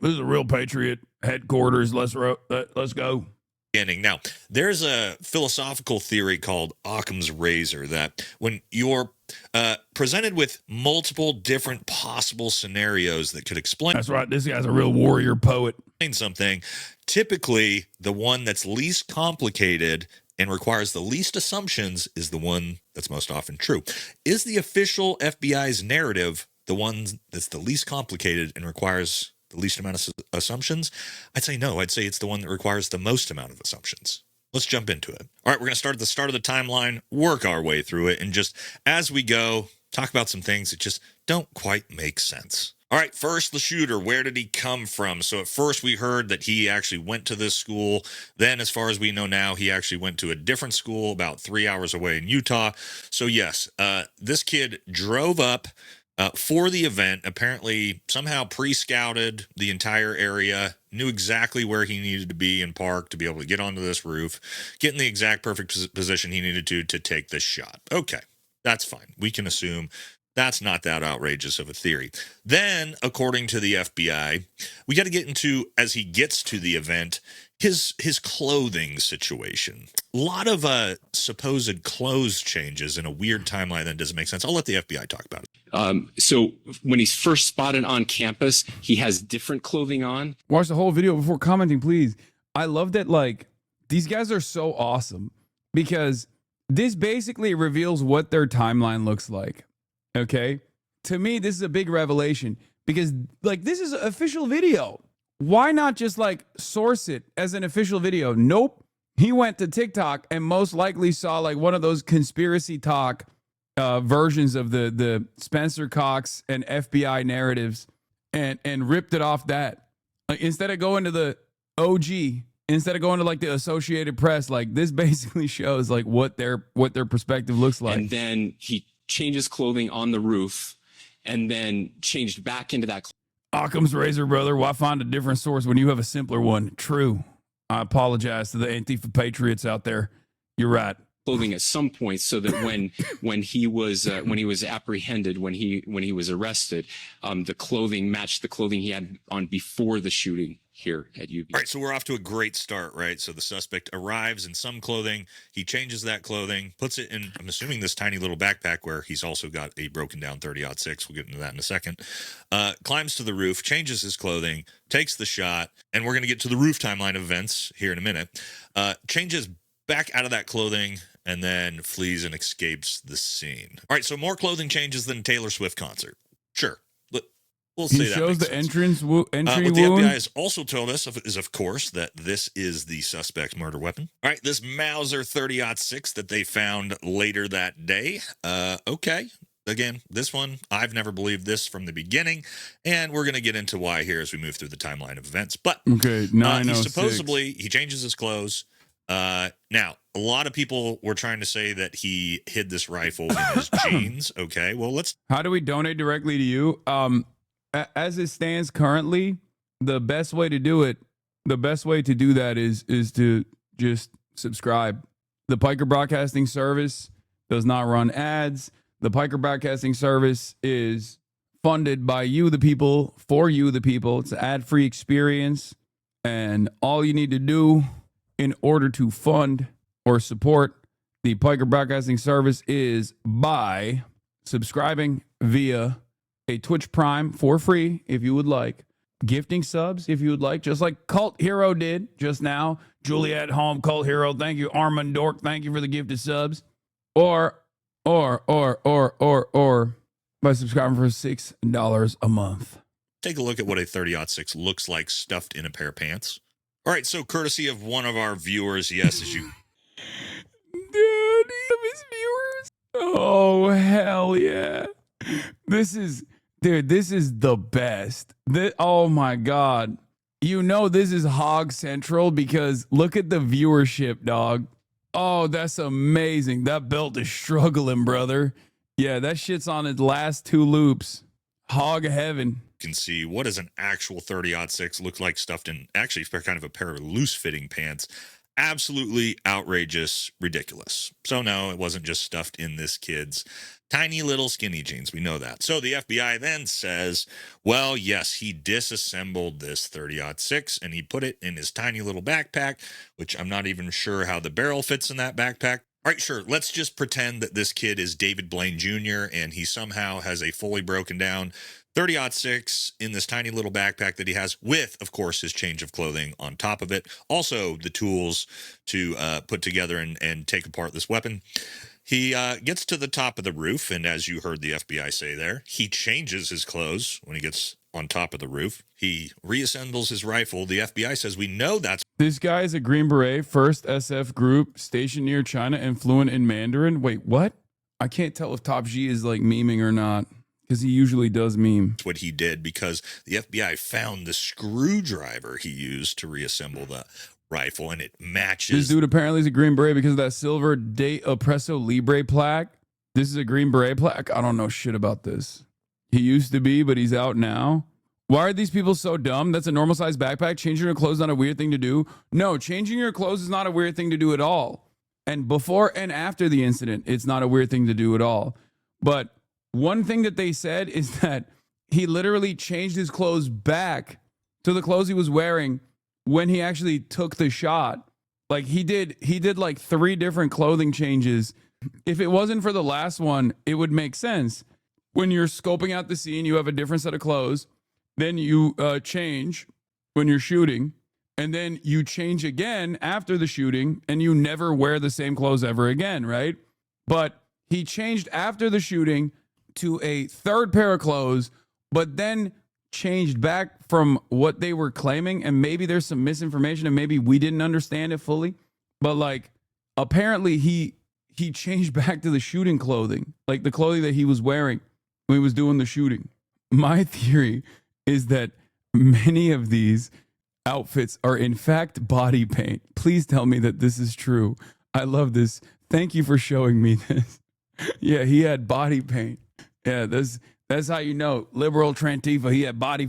Patriot headquarters. Let's go. Now, there's a philosophical theory called Occam's razor that when you're presented with multiple different possible scenarios that could explain... That's right. This guy's a real warrior poet. ...something, typically the one that's least complicated and requires the least assumptions is the one that's most often true. Is the official FBI's narrative the one that's the least complicated and requires the least amount of assumptions? I'd say no. I'd say it's the one that requires the most amount of assumptions. Let's jump into it. All right, we're going to start at the start of the timeline, work our way through it, and just as we go, talk about some things that just don't quite make sense. All right, first, the shooter. Where did he come from? So at first we heard that he actually went to this school. Then, as far as we know now, he actually went to a different school about 3 hours away in Utah. So yes, this kid drove up for the event, apparently somehow pre-scouted the entire area, knew exactly where he needed to be and park to be able to get onto this roof, get in the exact perfect position he needed to take this shot. Okay, that's fine. We can assume that's not that outrageous of a theory. Then, according to the FBI, we got to get into, as he gets to the event, his clothing situation. A lot of supposed clothes changes in a weird timeline that doesn't make sense. I'll let the FBI talk about it. So when he's first spotted on campus, he has different clothing on. Watch the whole video before commenting, please. I love that, like, these guys are so awesome because this basically reveals what their timeline looks like. Okay? To me, this is a big revelation because, like, this is an official video. Why not just, like, source it as an official video? Nope. He went to TikTok and most likely saw, like, one of those conspiracy talk versions of the Spencer Cox and FBI narratives and ripped it off that. Like, instead of going to the OG, instead of going to, like, the Associated Press, like, this basically shows, like, what their perspective looks like. And then he changes clothing on the roof and then changed back into that. Occam's razor, brother. Why find a different source when you have a simpler one? True. I apologize to the Antifa patriots out there. You're right. Clothing at some point, so that when he was apprehended, when he was arrested, the clothing matched the clothing he had on before the shooting here at UB. All right, so we're off to a great start, right? So the suspect arrives in some clothing. He changes that clothing, puts it in, I'm assuming, this tiny little backpack where he's also got a broken down 30-06. We'll get into that in a second. Climbs to the roof, changes his clothing, takes the shot, and we're going to get to the roof timeline of events here in a minute. Changes back out of that clothing and then flees and escapes the scene. All right, so more clothing changes than Taylor Swift concert. Sure. We'll say he that shows the sense. entry What the wound. FBI has also told us is, of course, that this is the suspect's murder weapon. All right, this Mauser 30-06 that they found later that day. Okay. Again, this one, I've never believed this from the beginning, and we're going to get into why here as we move through the timeline of events. But okay, 906. he changes his clothes. Now, a lot of people were trying to say that he hid this rifle in his jeans. Okay, well, How do we donate directly to you? As it stands currently, the best way to do that is to just subscribe. The Piker Broadcasting Service does not run ads. The Piker Broadcasting Service is funded by you, the people, for you, the people. It's an ad-free experience. And all you need to do in order to fund or support the Piker Broadcasting Service is by subscribing via a Twitch Prime for free, if you would like. Gifting subs, if you would like, just like Cult Hero did just now. Juliet Home, Cult Hero, thank you. Armand Dork, thank you for the gifted subs. Or by subscribing for $6 a month. take a look at what a 30-06 looks like stuffed in a pair of pants. All right, so courtesy of one of our viewers, yes, as you... Dude, his viewers. Oh, hell yeah. This is the best. Oh my God. You know this is Hog Central because look at the viewership, dog. Oh, that's amazing. That belt is struggling, brother. Yeah, that shit's on its last two loops. Hog heaven. Can see what does an actual 30-06 look like stuffed in actually kind of a pair of loose-fitting pants. Absolutely outrageous, ridiculous. So no, it wasn't just stuffed in this kid's tiny little skinny jeans. We know that. So the FBI then says, well, yes, he disassembled this 30-06 and he put it in his tiny little backpack, which I'm not even sure how the barrel fits in that backpack. All right, sure. Let's just pretend that this kid is David Blaine Jr. and he somehow has a fully broken down 30-06 in this tiny little backpack that he has with, of course, his change of clothing on top of it. Also, the tools to put together and take apart this weapon. He gets to the top of the roof, and as you heard the FBI say there, he changes his clothes when he gets on top of the roof. He reassembles his rifle. The FBI says we know that's... This guy is a Green Beret, 1st SF group, stationed near China and fluent in Mandarin. Wait, what? I can't tell if Top G is like memeing or not. Because he usually does meme. That's what he did because the FBI found the screwdriver he used to reassemble the rifle, and it matches. This dude apparently is a Green Beret because of that silver De Oppresso Libre plaque. This is a Green Beret plaque? I don't know shit about this. He used to be, but he's out now. Why are these people so dumb? That's a normal size backpack. Changing your clothes is not a weird thing to do. No, changing your clothes is not a weird thing to do at all. And before and after the incident, it's not a weird thing to do at all. But one thing that they said is that he literally changed his clothes back to the clothes he was wearing when he actually took the shot, like he did like 3 different clothing changes. If it wasn't for the last one, it would make sense. When you're scoping out the scene, you have a different set of clothes. Then you change when you're shooting. And then you change again after the shooting, and you never wear the same clothes ever again, right? But he changed after the shooting to a 3rd pair of clothes, but then changed back from what they were claiming. And maybe there's some misinformation and maybe we didn't understand it fully. But like, apparently he changed back to the shooting clothing, like the clothing that he was wearing when he was doing the shooting. My theory is that many of these outfits are in fact body paint. Please tell me that this is true. I love this. Thank you for showing me this. Yeah, he had body paint. Yeah, that's how you know. Liberal Trantifa, he had body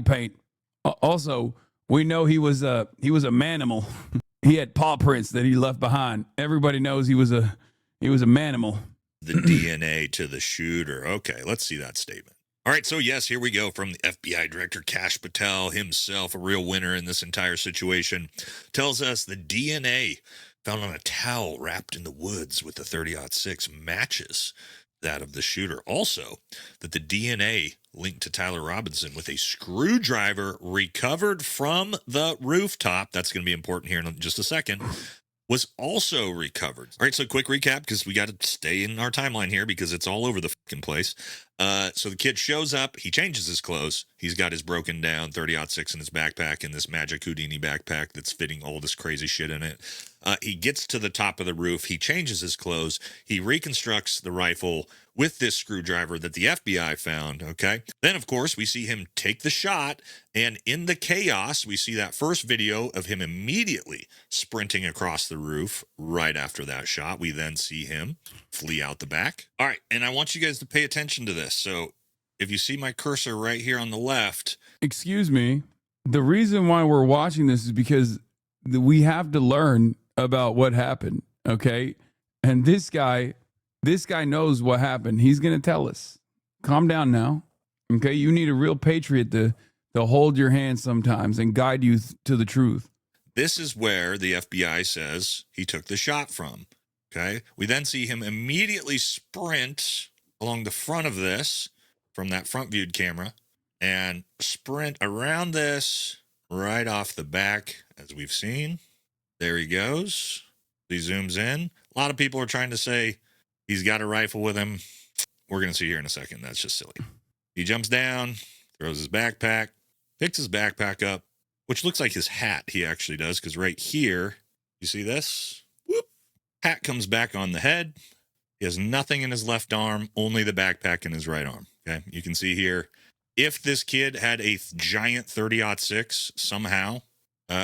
paint. Also, we know he was a manimal. He had paw prints that he left behind. Everybody knows he was a manimal. The DNA to the shooter. Okay, let's see that statement. All right, so yes, here we go from the FBI Director Kash Patel himself, a real winner in this entire situation, tells us the DNA found on a towel wrapped in the woods with the 30-06 matches that of the shooter. Also, that the DNA linked to Tyler Robinson with a screwdriver recovered from the rooftop, that's going to be important here in just a second, was also recovered. All right, so quick recap, because we got to stay in our timeline here because it's all over the fucking place. So the kid shows up, he changes his clothes, he's got his broken down 30-06 in his backpack and this Magic Houdini backpack that's fitting all this crazy shit in it. He gets to the top of the roof, he changes his clothes, he reconstructs the rifle with this screwdriver that the FBI found, okay? Then, of course, we see him take the shot, and in the chaos, we see that first video of him immediately sprinting across the roof right after that shot. We then see him flee out the back. All right, and I want you guys to pay attention to this. So if you see my cursor right here on the left. Excuse me. The reason why we're watching this is because we have to learn about what happened, okay? And this guy knows what happened. He's going to tell us. Calm down now, okay? You need a real patriot to hold your hand sometimes and guide you to the truth. This is where the FBI says he took the shot from, okay? We then see him immediately sprint along the front of this from that front viewed camera and sprint around this right off the back, as we've seen. There he goes. He zooms in. A lot of people are trying to say he's got a rifle with him. We're going to see here in a second. That's just silly. He jumps down, throws his backpack, picks his backpack up, which looks like his hat. He actually does, because right here, you see this? Whoop. Hat comes back on the head. He has nothing in his left arm, only the backpack in his right arm. Okay, you can see here, if this kid had a giant 30-06 somehow,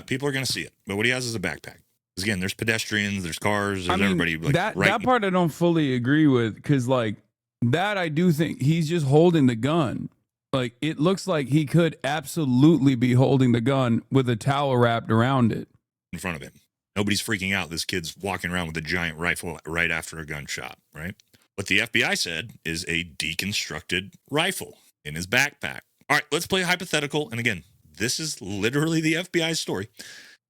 people are going to see it. But what he has is a backpack. Because again, there's pedestrians, there's cars, there's everybody. Like, that part I don't fully agree with, because like that I do think he's just holding the gun. Like it looks like he could absolutely be holding the gun with a towel wrapped around it in front of him. Nobody's freaking out. This kid's walking around with a giant rifle right after a gunshot, right? What the FBI said is a deconstructed rifle in his backpack. All right, let's play a hypothetical. And again, this is literally the FBI's story.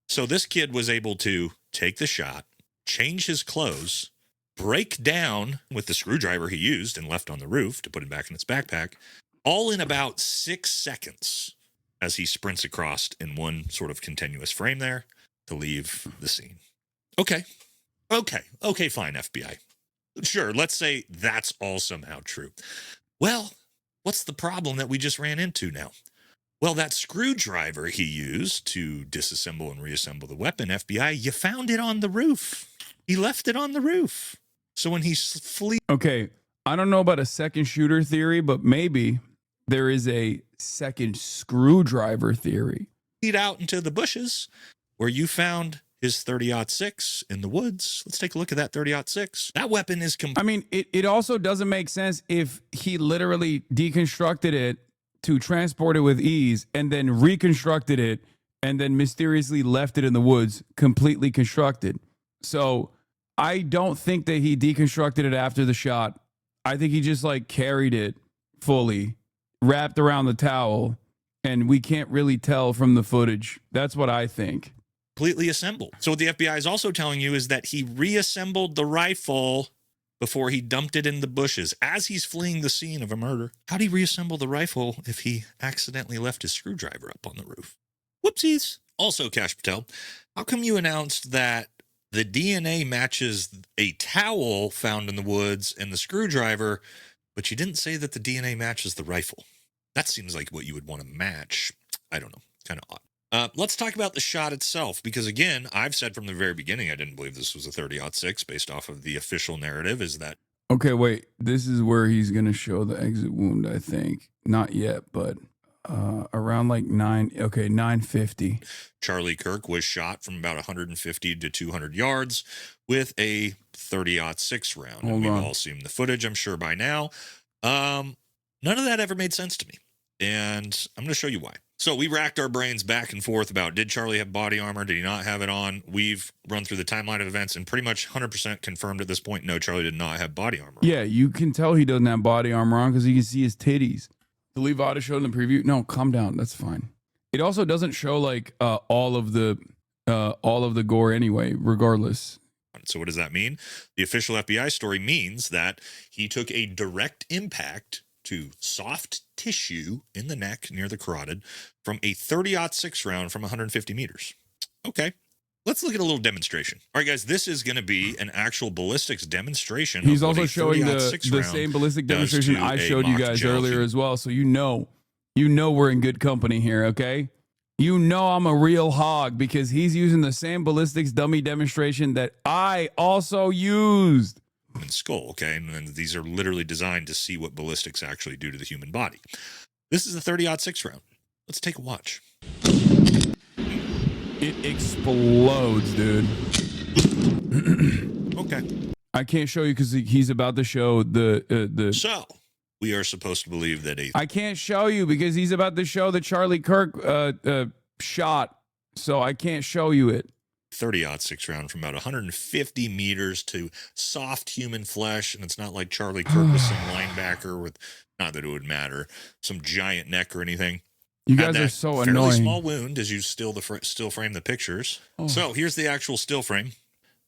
So this kid was able to take the shot, change his clothes, break down with the screwdriver he used and left on the roof to put it back in his backpack, all in about 6 seconds as he sprints across in one sort of continuous frame there to leave the scene. Okay, fine, FBI. Sure, let's say that's all somehow true. Well, what's the problem that we just ran into now? Well, that screwdriver he used to disassemble and reassemble the weapon, FBI, you found it on the roof. He left it on the roof. So when he flees... Okay, I don't know about a second shooter theory, but maybe there is a second screwdriver theory. Out into the bushes where you found his 30-06 in the woods. Let's take a look at that 30-06. That weapon is... I mean, it also doesn't make sense if he literally deconstructed it to transport it with ease and then reconstructed it and then mysteriously left it in the woods completely constructed. So I don't think that he deconstructed it after the shot. I think he just like carried it fully, wrapped around the towel, and we can't really tell from the footage. That's what I think. Completely assembled. So what the FBI is also telling you is that he reassembled the rifle before he dumped it in the bushes as he's fleeing the scene of a murder. How'd he reassemble the rifle if he accidentally left his screwdriver up on the roof? Whoopsies. Also, Kash Patel, how come you announced that the DNA matches a towel found in the woods and the screwdriver, but you didn't say that the DNA matches the rifle? That seems like what you would want to match. I don't know. Kind of odd. Let's talk about the shot itself, because again, I've said from the very beginning I didn't believe this was a 30-06 based off of the official narrative. Is that Okay, wait. This is where he's going to show the exit wound, I think. Not yet, but around like 950. Charlie Kirk was shot from about 150 to 200 yards with a 30-06 round. Hold and we've on. all seen the footage, I'm sure, by now. None of that ever made sense to me, and I'm going to show you why. So we racked our brains back and forth about, did Charlie have body armor? Did he not have it on? We've run through the timeline of events and pretty much 100% confirmed at this point, no, Charlie did not have body armor. Yeah, you can tell he doesn't have body armor on because you can see his titties. The Levada showed in the preview. No, calm down. That's fine. It also doesn't show like all of the gore anyway, regardless. So what does that mean? The official FBI story means that he took a direct impact to soft tissue in the neck near the carotid from a 30-06 round from 150 meters. Okay, let's look at a little demonstration. All right, guys, this is going to be an actual ballistics demonstration. He's of what also a showing 30-06 the round same ballistic does demonstration to I a showed you mock guys gel earlier human. as well. So you know we're in good company here, okay? You know I'm a real hog because he's using the same ballistics dummy demonstration that I also used. Human skull, okay? And these are literally designed to see what ballistics actually do to the human body. This is a 30-06 round. Let's take a watch. It explodes, dude. Okay. I can't show you because he's about to show the. So we are supposed to believe that a I can't show you because he's about to show the Charlie Kirk shot, so I can't show you it. 30-06 round from about 150 meters to soft human flesh, and it's not like Charlie Kirk was some linebacker with, not that it would matter, some giant neck or anything. You Had guys are that so fairly annoying. small wound as you still frame the pictures. Oh. So here's the actual still frame.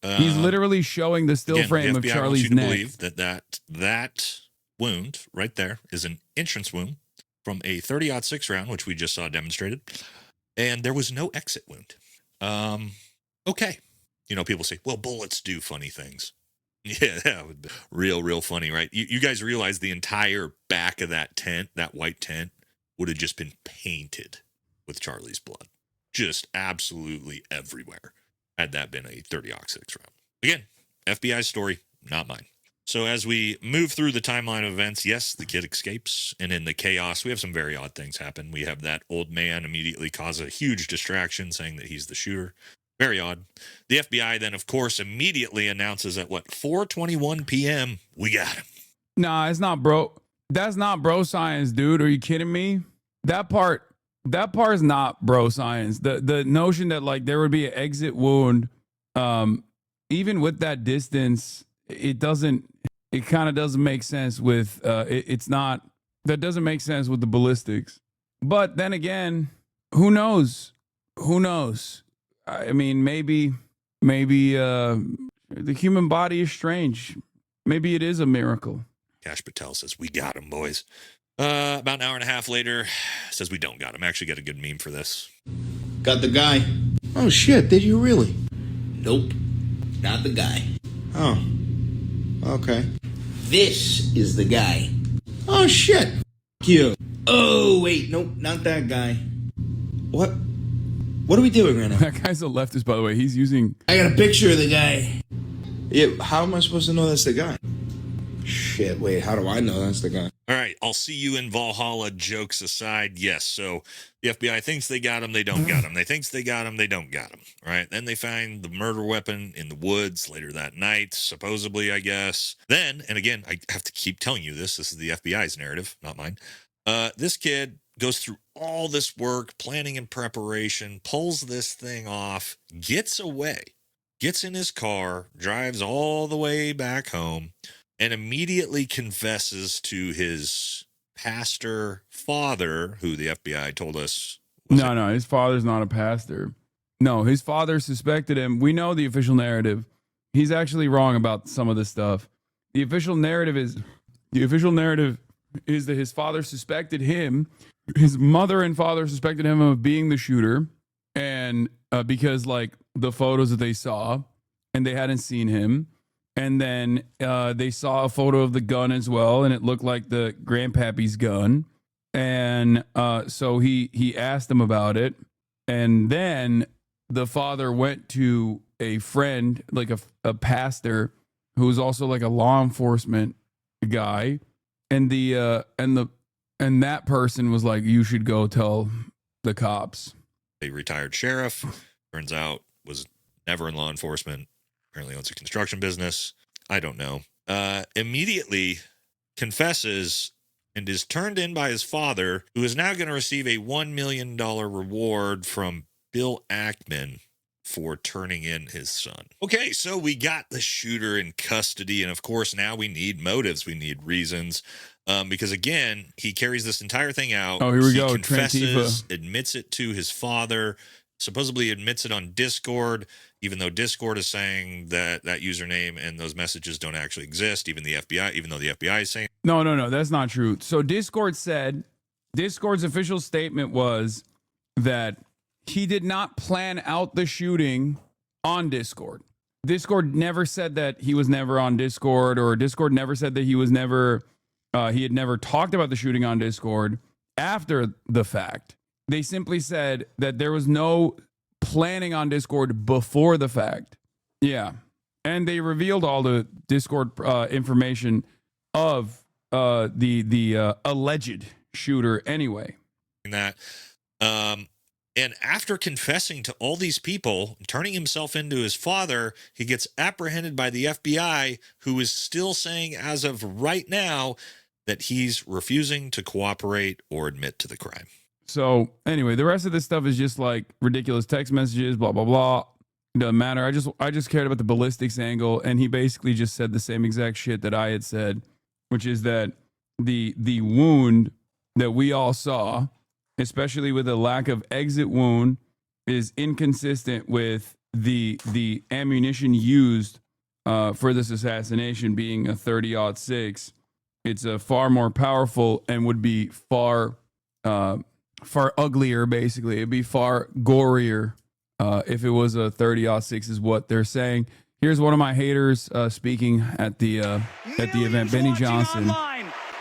He's literally showing the still Again, frame the of FBI Charlie's wants you to neck. believe that wound right there is an entrance wound from a 30-06 round, which we just saw demonstrated, and there was no exit wound. Okay. You know, people say, well, bullets do funny things. Yeah, that would be real funny, right? You guys realize the entire back of that tent, that white tent, would have just been painted with Charlie's blood. Just absolutely everywhere, had that been a 30-06 round. Again, FBI story, not mine. So as we move through the timeline of events, yes, the kid escapes, and in the chaos, we have some very odd things happen. We have that old man immediately cause a huge distraction, saying that he's the shooter. Very odd. The FBI then, of course, immediately announces at 4:21 p.m., we got him. Nah, it's not bro. That's not bro science, dude. Are you kidding me? That part is not bro science. The notion that like there would be an exit wound, even with that distance, it kind of doesn't make sense with that doesn't make sense with the ballistics. But then again, who knows? I mean, maybe the human body is strange. Maybe it is a miracle. Kash Patel says, we got him, boys. About an hour and a half later, says we don't got him. Actually got a good meme for this. Got the guy. Oh shit, did you really? Nope, not the guy. Oh, okay. This is the guy. Oh shit. You. Oh, wait, nope, not that guy. What are we doing right now? That guy's a leftist, by the way. He's using... I got a picture of the guy. Yeah, how am I supposed to know that's the guy? Shit, wait, how do I know that's the guy? All right, I'll see you in Valhalla, jokes aside. Yes, so the FBI thinks they got him, they don't got him. They thinks they got him, they don't got him. All right, then they find the murder weapon in the woods later that night, supposedly, I guess. Then, and again, I have to keep telling you this is the FBI's narrative, not mine. This kid goes through all this work, planning and preparation, pulls this thing off, gets away, gets in his car, drives all the way back home, and immediately confesses to his pastor father, who the FBI told us. No, his father's not a pastor. No, his father suspected him. We know the official narrative. He's actually wrong about some of this stuff. The official narrative is that his father suspected him. His mother and father suspected him of being the shooter, and because like the photos that they saw, and they hadn't seen him, and then they saw a photo of the gun as well, and it looked like the grandpappy's gun, and so he asked him about it, and then the father went to a friend, like a pastor, who was also like a law enforcement guy, and that person was like, you should go tell the cops. A retired sheriff, turns out, was never in law enforcement. Apparently owns a construction business. I don't know. Immediately confesses and is turned in by his father, who is now going to receive a $1 million reward from Bill Ackman for turning in his son. Okay, so we got the shooter in custody, and of course now we need motives, we need reasons, because again, he carries this entire thing out. Oh, here we go. He confesses, Trantifa. admits it to his father, supposedly admits it on Discord, even though Discord is saying that that username and those messages don't actually exist, even though the FBI is saying. No, that's not true. So Discord's official statement was that he did not plan out the shooting on Discord. Discord never said that he was never on Discord, or Discord never said that he had never talked about the shooting on Discord after the fact. They simply said that there was no planning on Discord before the fact. Yeah. And they revealed all the Discord information of the alleged shooter anyway. That and after confessing to all these people, turning himself into his father, he gets apprehended by the FBI, who is still saying as of right now that he's refusing to cooperate or admit to the crime. So anyway, the rest of this stuff is just like ridiculous text messages, blah, blah, blah. It doesn't matter. I just cared about the ballistics angle, and he basically just said the same exact shit that I had said, which is that the wound that we all saw, especially with a lack of exit wound, is inconsistent with the ammunition used for this assassination being a 30-06. It's a far more powerful and would be far uglier, basically. It'd be far gorier if it was a 30-06 is what they're saying. Here's one of my haters speaking at the event, Benny Johnson.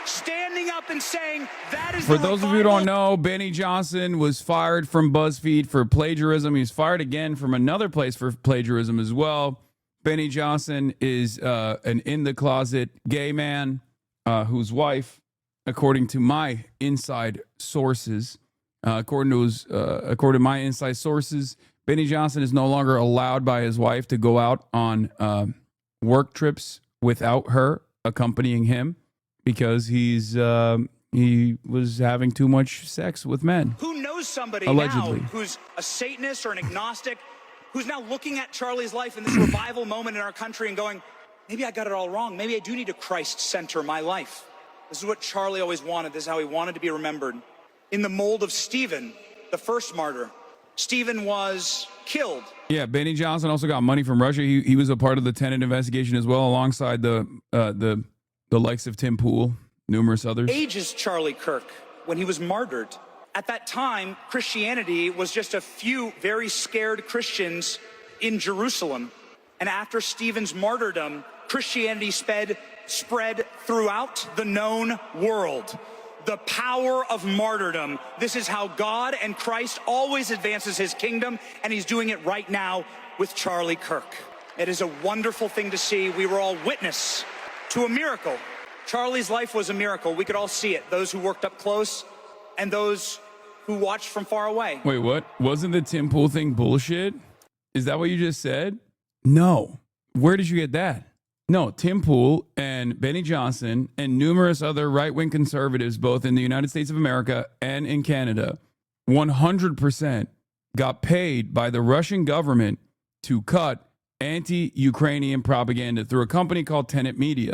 Standing up and saying that is For those of you who don't know, Benny Johnson was fired from BuzzFeed for plagiarism. He was fired again from another place for plagiarism as well. Benny Johnson is an in-the-closet gay man whose wife, according to my inside sources, according to my inside sources, Benny Johnson is no longer allowed by his wife to go out on work trips without her accompanying him, because he was having too much sex with men. Who knows somebody allegedly now who's a Satanist or an agnostic, who's now looking at Charlie's life in this revival moment in our country and going, maybe I got it all wrong. Maybe I do need to Christ center my life. This is what Charlie always wanted. This is how he wanted to be remembered. In the mold of Stephen, the first martyr, Stephen was killed. Yeah, Benny Johnson also got money from Russia. He was a part of the Tenet investigation as well, alongside the likes of Tim Pool, numerous others. Ages Charlie Kirk when he was martyred. At that time, Christianity was just a few very scared Christians in Jerusalem. And after Stephen's martyrdom, Christianity spread throughout the known world. The power of martyrdom. This is how God and Christ always advances his kingdom, and he's doing it right now with Charlie Kirk. It is a wonderful thing to see. We were all witness to a miracle. Charlie's life was a miracle. We could all see it. Those who worked up close and those who watched from far away. Wait, what? Wasn't the Tim Pool thing bullshit? Is that what you just said? No. Where did you get that? No, Tim Pool and Benny Johnson and numerous other right-wing conservatives, both in the United States of America and in Canada, 100% got paid by the Russian government to cut anti-Ukrainian propaganda through a company called Tenet Media.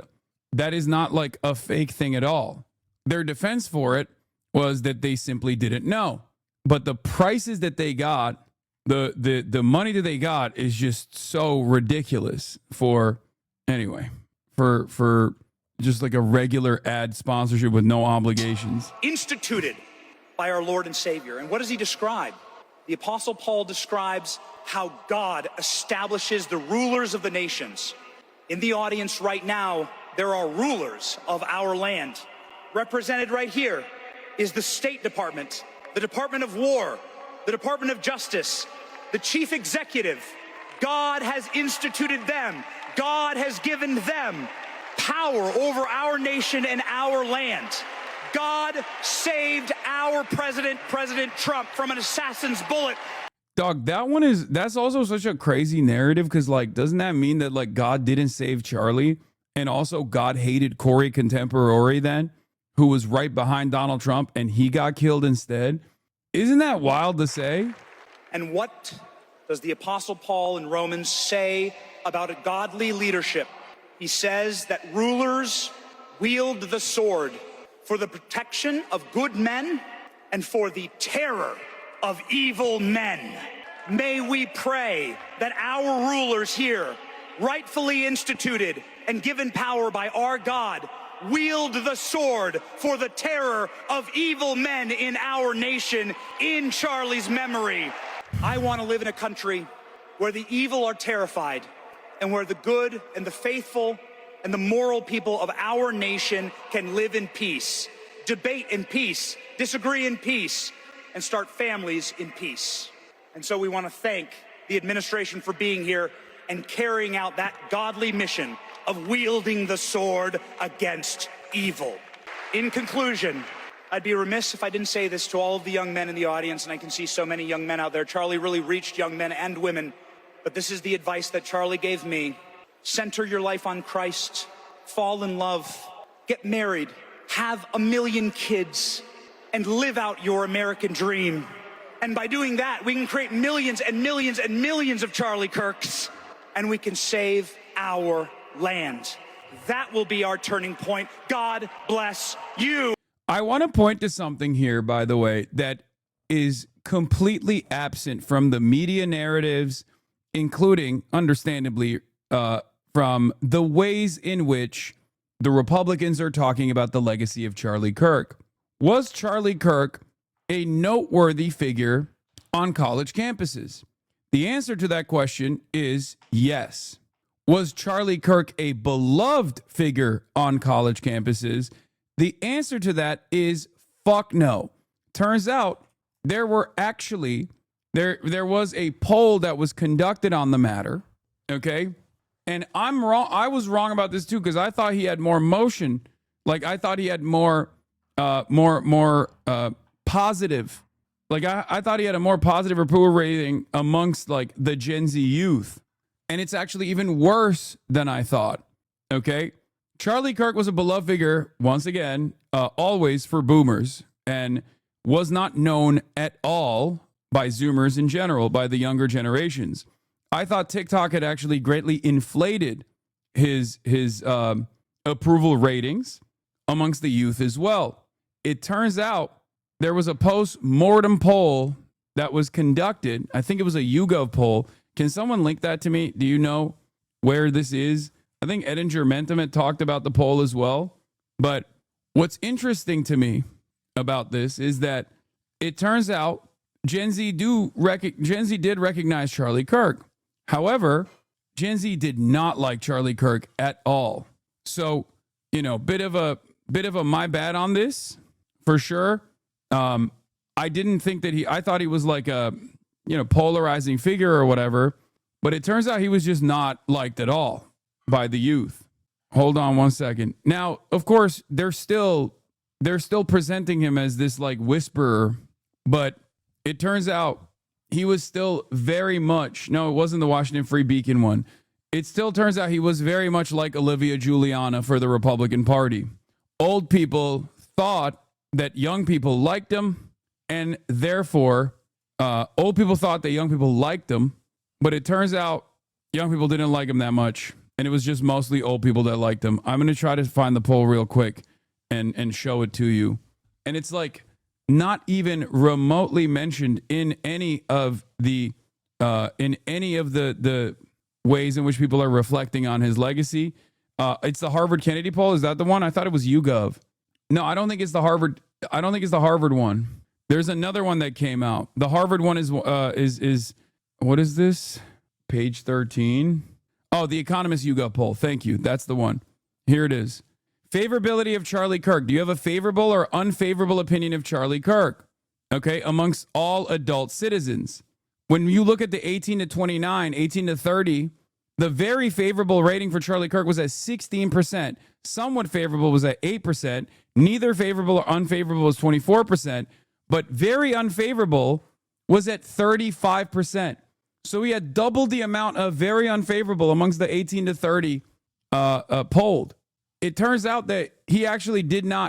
That is not like a fake thing at all. their defense for it was that they simply didn't know. But the prices that they got, the money that they got is just so ridiculous for just like a regular ad sponsorship with no obligations. Instituted by our Lord and Savior. And what does he describe? The Apostle Paul describes how God establishes the rulers of the nations. In the audience right now, there are rulers of our land. Represented right here is the State Department, the Department of War, the Department of Justice, the Chief Executive. God has instituted them. God has given them power over our nation and our land. God saved our president, President Trump, from an assassin's bullet. Dog, that's also such a crazy narrative, because like, doesn't that mean that like God didn't save Charlie, and also God hated Corey Contemporary then, who was right behind Donald Trump, and he got killed instead? Isn't that wild to say? And what does the Apostle Paul in Romans say about a godly leadership? He says that rulers wield the sword for the protection of good men and for the terror of evil men. May we pray that our rulers here, rightfully instituted and given power by our God, wield the sword for the terror of evil men in our nation, in Charlie's memory. I want to live in a country where the evil are terrified and where the good and the faithful and the moral people of our nation can live in peace, debate in peace, disagree in peace, and start families in peace. And so we want to thank the administration for being here and carrying out that godly mission of wielding the sword against evil. In conclusion, I'd be remiss if I didn't say this to all of the young men in the audience, and I can see so many young men out there. Charlie really reached young men and women, but this is the advice that Charlie gave me. Center your life on Christ, fall in love, get married, have 1 million kids, and live out your American dream. And by doing that, we can create millions and millions and millions of Charlie Kirks, and we can save our land. That will be our turning point. God bless you. I want to point to something here, by the way, that is completely absent from the media narratives, including, understandably, from the ways in which the Republicans are talking about the legacy of Charlie Kirk. Was Charlie Kirk a noteworthy figure on college campuses? The answer to that question is yes. Was Charlie Kirk a beloved figure on college campuses? The answer to that is fuck no. Turns out there were actually, there was a poll that was conducted on the matter, okay? And I'm wrong. I was wrong about this too, because I thought he had more motion. Like, I thought he had more positive. Like, I thought he had a more positive approval rating amongst like the Gen Z youth. And it's actually even worse than I thought. Okay. Charlie Kirk was a beloved figure, once again, always for boomers, and was not known at all by Zoomers in general, by the younger generations. I thought TikTok had actually greatly inflated his approval ratings amongst the youth as well. It turns out there was a post-mortem poll that was conducted. I think it was a YouGov poll. Can someone link that to me? Do you know where this is? I think Edinger Mentum had talked about the poll as well. But what's interesting to me about this is that it turns out Gen Z did recognize Charlie Kirk. However, Gen Z did not like Charlie Kirk at all. So, bit of a my bad on this for sure. I didn't think that I thought he was like a, polarizing figure or whatever, but it turns out he was just not liked at all by the youth. Hold on one second. Now, of course, they're still presenting him as this like whisperer, but it turns out he was still very much, no, it wasn't the Washington Free Beacon one. It still turns out he was very much like Olivia Giuliana for the Republican Party. Old people thought that young people liked him, and therefore, old people thought that young people liked him, but it turns out young people didn't like him that much, and it was just mostly old people that liked him. I'm going to try to find the poll real quick and show it to you. And it's like not even remotely mentioned in any of the ways in which people are reflecting on his legacy. It's the Harvard Kennedy poll. Is that the one? I thought it was YouGov. No, I don't think it's the Harvard. I don't think it's the Harvard one. There's another one that came out. The Harvard one is what is this? Page 13. Oh, the Economist YouGov poll. Thank you. That's the one. Here it is. Favorability of Charlie Kirk. Do you have a favorable or unfavorable opinion of Charlie Kirk? Okay, amongst all adult citizens. When you look at the 18 to 29, 18 to 30, the very favorable rating for Charlie Kirk was at 16%. Somewhat favorable was at 8%. Neither favorable or unfavorable was 24%. But very unfavorable was at 35%. So we had double the amount of very unfavorable amongst the 18 to 30 polled. It turns out that he actually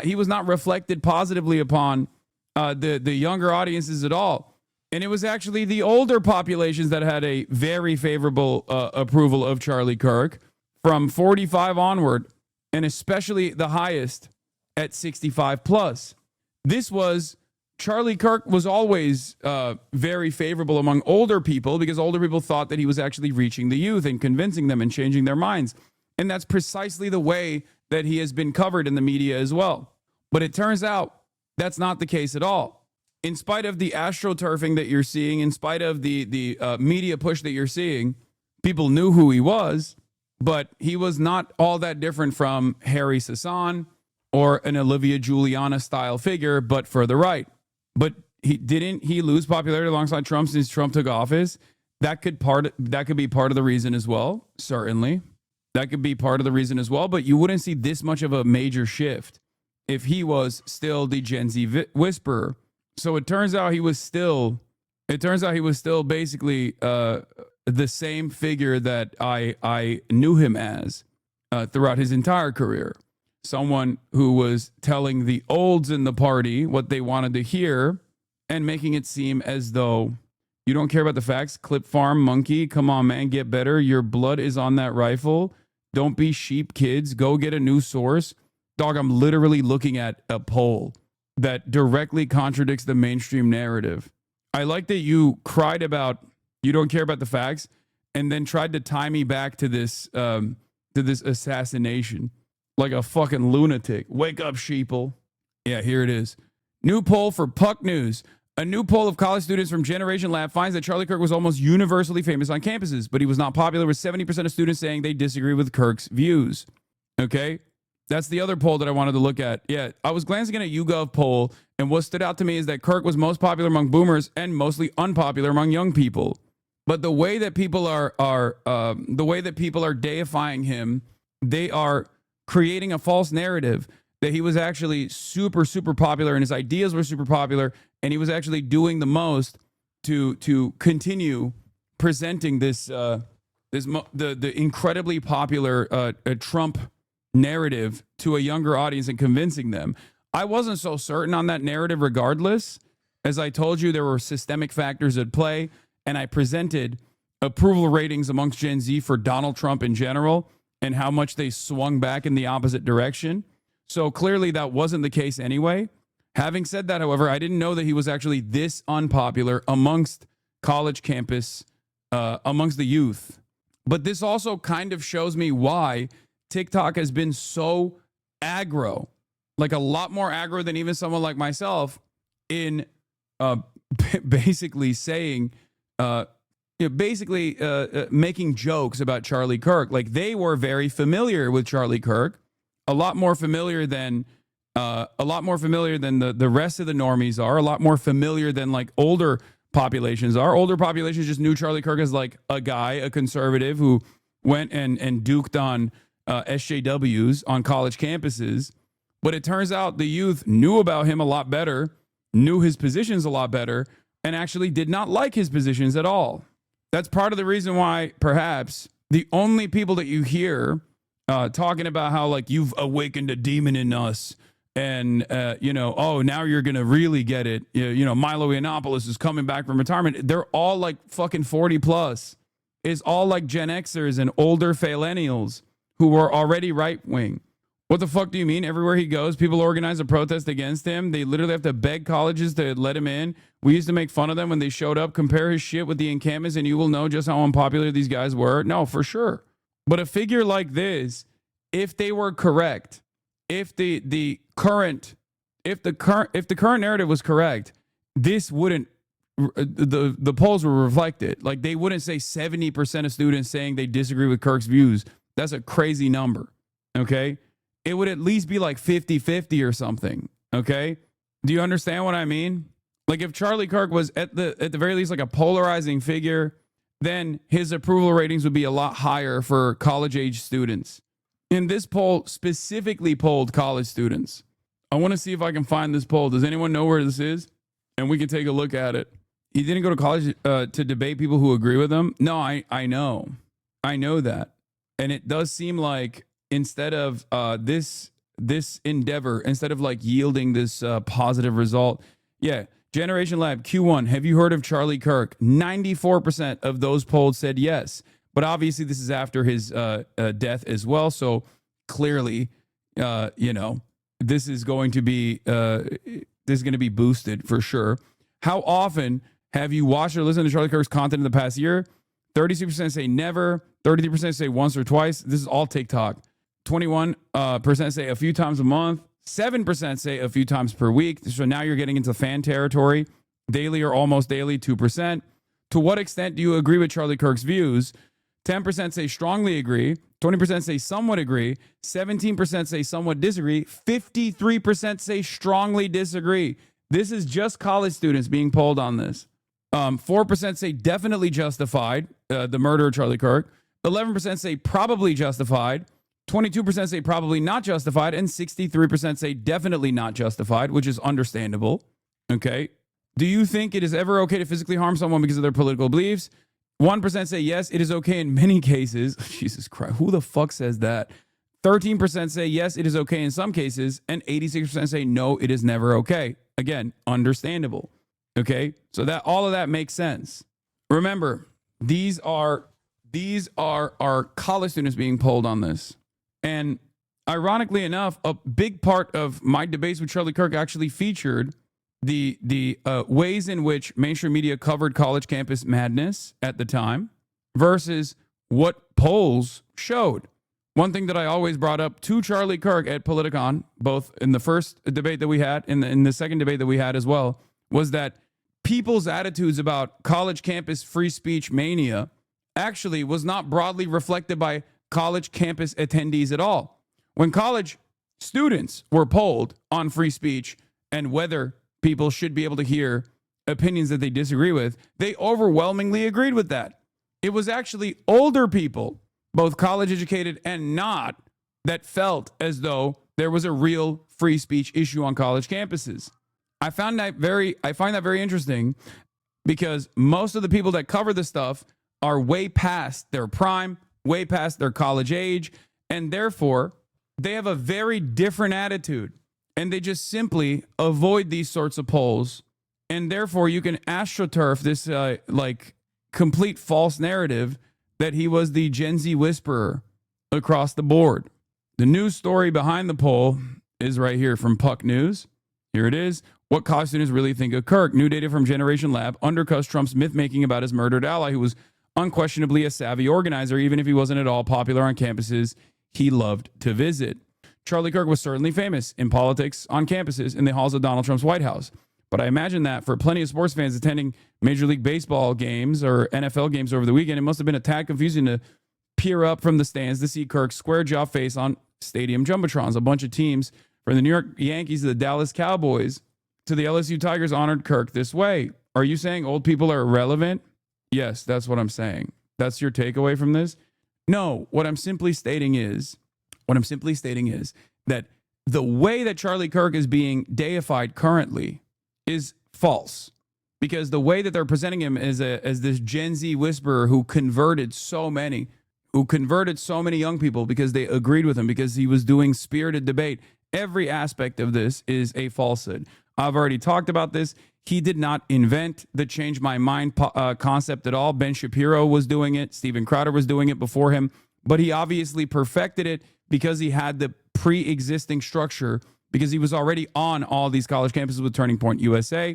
he was not reflected positively upon the younger audiences at all. And it was actually the older populations that had a very favorable approval of Charlie Kirk from 45 onward, and especially the highest at 65 plus. Charlie Kirk was always very favorable among older people because older people thought that he was actually reaching the youth and convincing them and changing their minds. And that's precisely the way that he has been covered in the media as well. But it turns out that's not the case at all. In spite of the astroturfing that you're seeing, in spite of the media push that you're seeing, people knew who he was, but he was not all that different from Harry Sasson or an Olivia Giuliana style figure, but further right. But didn't he lose popularity alongside Trump since Trump took office? That could be part of the reason as well. Certainly, that could be part of the reason as well. But you wouldn't see this much of a major shift if he was still the Gen Z whisperer. So it turns out he was still basically the same figure that I knew him as throughout his entire career. Someone who was telling the olds in the party what they wanted to hear and making it seem as though you don't care about the facts. Clip farm monkey. Come on, man, get better. Your blood is on that rifle. Don't be sheep, kids. Go get a new source. Dog, I'm literally looking at a poll that directly contradicts the mainstream narrative. I like that you cried about you don't care about the facts and then tried to tie me back to this assassination. Like a fucking lunatic. Wake up, sheeple. Yeah, here it is. New poll for Puck News. A new poll of college students from Generation Lab finds that Charlie Kirk was almost universally famous on campuses, but he was not popular, with 70% of students saying they disagree with Kirk's views. Okay? That's the other poll that I wanted to look at. Yeah, I was glancing at a YouGov poll, and what stood out to me is that Kirk was most popular among boomers and mostly unpopular among young people. But the way that people are deifying him, they are creating a false narrative that he was actually super, super popular and his ideas were super popular, and he was actually doing the most to continue presenting the incredibly popular Trump narrative to a younger audience and convincing them. I wasn't so certain on that narrative regardless. As I told you, there were systemic factors at play, and I presented approval ratings amongst Gen Z for Donald Trump in general and how much they swung back in the opposite direction. So clearly that wasn't the case anyway. Having said that, however, I didn't know that he was actually this unpopular amongst college campus, amongst the youth. But this also kind of shows me why TikTok has been so aggro, like a lot more aggro than even someone like myself in basically saying, making jokes about Charlie Kirk. Like, they were very familiar with Charlie Kirk, a lot more familiar than the rest of the normies are, a lot more familiar than like older populations are. Older populations just knew Charlie Kirk as like a guy, a conservative who went and duked on SJWs on college campuses. But it turns out the youth knew about him a lot better, knew his positions a lot better, and actually did not like his positions at all. That's part of the reason why perhaps the only people that you hear talking about how like you've awakened a demon in us and, oh, now you're going to really get it. Milo Yiannopoulos is coming back from retirement. They're all like fucking 40 plus. It's all like Gen Xers and older millennials who were already right wing What the fuck do you mean? Everywhere he goes, people organize a protest against him. They literally have to beg colleges to let him in. We used to make fun of them when they showed up. Compare his shit with the encampments and you will know just how unpopular these guys were. No, for sure. But a figure like this, if they were correct, if the current narrative was correct, this wouldn't, the polls were reflected. Like, they wouldn't say 70% of students saying they disagree with Kirk's views. That's a crazy number. Okay. It would at least be like 50-50 or something. Okay. Do you understand what I mean? Like, if Charlie Kirk was at the very least like a polarizing figure, then his approval ratings would be a lot higher for college age students. And this poll specifically polled college students. I want to see if I can find this poll. Does anyone know where this is? And we can take a look at it. He didn't go to college to debate people who agree with him. No, I know. I know that. And it does seem like instead of this endeavor, instead of like yielding this positive result, yeah, Generation Lab Q1, have you heard of Charlie Kirk? 94% of those polled said yes. But obviously this is after his death as well. So clearly, this is going to be boosted for sure. How often have you watched or listened to Charlie Kirk's content in the past year? 36% say never. 33% say once or twice. This is all TikTok. 21% say a few times a month. 7% say a few times per week. So now you're getting into fan territory. Daily or almost daily, 2%. To what extent do you agree with Charlie Kirk's views? 10% say strongly agree. 20% say somewhat agree. 17% say somewhat disagree. 53% say strongly disagree. This is just college students being polled on this. 4% say definitely justified, the murder of Charlie Kirk. 11% say probably justified. 22% say probably not justified, and 63% say definitely not justified, which is understandable. Okay. Do you think it is ever okay to physically harm someone because of their political beliefs? 1% say yes, it is okay in many cases. Jesus Christ, who the fuck says that? 13% say yes, it is okay in some cases, and 86% say no, it is never okay. Again, understandable. Okay, so that all of that makes sense. Remember, these are our college students being polled on this. And ironically enough, a big part of my debates with Charlie Kirk actually featured the ways in which mainstream media covered college campus madness at the time versus what polls showed. One thing that I always brought up to Charlie Kirk at Politicon, both in the first debate that we had, in the second debate that we had as well, was that people's attitudes about college campus free speech mania actually was not broadly reflected by college campus attendees at all. When college students were polled on free speech and whether people should be able to hear opinions that they disagree with, they overwhelmingly agreed with that. It was actually older people, both college educated and not, that felt as though there was a real free speech issue on college campuses. I find that very interesting because most of the people that cover this stuff are way past their prime, way past their college age, and therefore they have a very different attitude, and they just simply avoid these sorts of polls, and therefore you can astroturf this complete false narrative that he was the Gen Z whisperer across the board. The news story behind the poll is right here from Puck News. Here it is. What college students really think of Kirk. New data from Generation Lab undercuts Trump's myth-making about his murdered ally, who was unquestionably a savvy organizer, even if he wasn't at all popular on campuses he loved to visit. Charlie Kirk was certainly famous in politics on campuses in the halls of Donald Trump's White House. But I imagine that for plenty of sports fans attending Major League Baseball games or NFL games over the weekend, it must have been a tad confusing to peer up from the stands to see Kirk's square jaw face on stadium jumbotrons. A bunch of teams from the New York Yankees to the Dallas Cowboys to the LSU Tigers honored Kirk this way. Are you saying old people are irrelevant? Yes, that's what I'm saying. That's your takeaway from this? No, what I'm simply stating is that the way that Charlie Kirk is being deified currently is false, because the way that they're presenting him as this Gen Z whisperer who converted so many young people because they agreed with him, because he was doing spirited debate. Every aspect of this is a falsehood. I've already talked about this. He did not invent the change my mind concept at all. Ben Shapiro was doing it. Steven Crowder was doing it before him. But he obviously perfected it because he had the pre-existing structure because he was already on all these college campuses with Turning Point USA.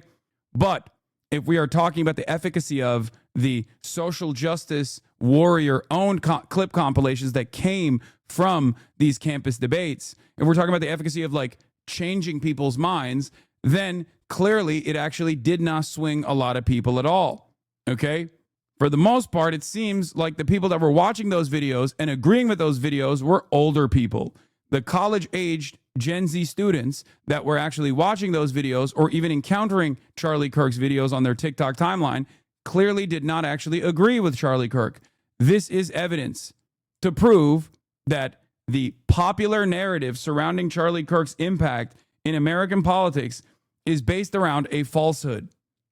But if we are talking about the efficacy of the social justice warrior owned clip compilations that came from these campus debates, and we're talking about the efficacy of like changing people's minds, then clearly it actually did not swing a lot of people at all. Okay? For the most part, it seems like the people that were watching those videos and agreeing with those videos were older people. The college-aged Gen Z students that were actually watching those videos or even encountering Charlie Kirk's videos on their TikTok timeline clearly did not actually agree with Charlie Kirk. This is evidence to prove that the popular narrative surrounding Charlie Kirk's impact in American politics is based around a falsehood.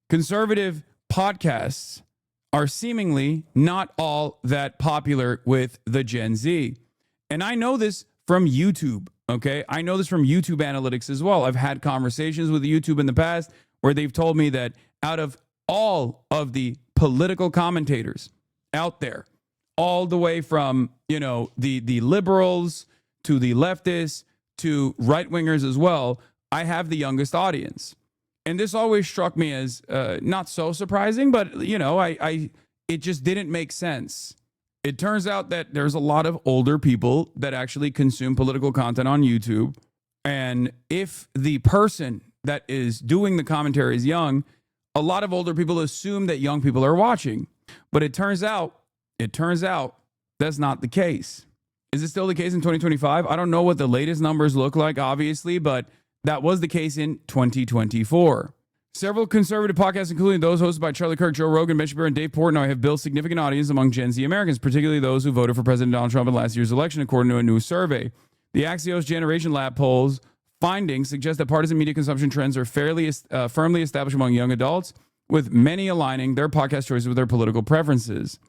Conservative podcasts are seemingly not all that popular with the Gen Z. And I know this from YouTube, okay? I know this from YouTube analytics as well. I've had conversations with YouTube in the past where they've told me that out of all of the political commentators out there, all the way from, you know, the liberals to the leftists to right-wingers as well, I have the youngest audience. And this always struck me as not so surprising, but, you know, it just didn't make sense. It turns out that there's a lot of older people that actually consume political content on YouTube. And if the person that is doing the commentary is young, a lot of older people assume that young people are watching. But it turns out that's not the case. Is it still the case in 2025? I don't know what the latest numbers look like, obviously, but that was the case in 2024. Several conservative podcasts, including those hosted by Charlie Kirk, Joe Rogan, Ben Shapiro, and Dave Portnoy, have built significant audience among Gen Z Americans, particularly those who voted for President Donald Trump in last year's election, according to a new survey. The Axios Generation Lab polls findings suggest that partisan media consumption trends are firmly established among young adults, with many aligning their podcast choices with their political preferences.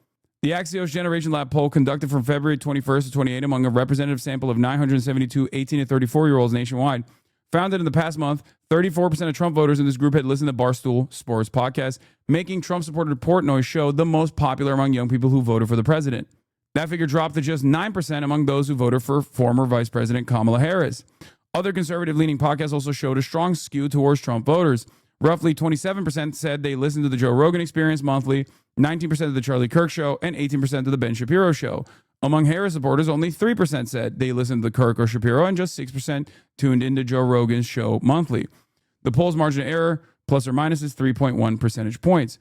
The Axios Generation Lab poll, conducted from February 21st to 28 among a representative sample of 972 18 to 34-year-olds nationwide, found that in the past month, 34% of Trump voters in this group had listened to Barstool Sports podcast, making Trump-supported Portnoy's show the most popular among young people who voted for the president. That figure dropped to just 9% among those who voted for former Vice President Kamala Harris. Other conservative-leaning podcasts also showed a strong skew towards Trump voters. Roughly 27% said they listened to the Joe Rogan Experience monthly, 19% of the Charlie Kirk Show, and 18% of the Ben Shapiro Show. Among Harris supporters, only 3% said they listened to the Kirk or Shapiro, and just 6% tuned into Joe Rogan's show monthly. The poll's margin of error, plus or minus, is 3.1 percentage points.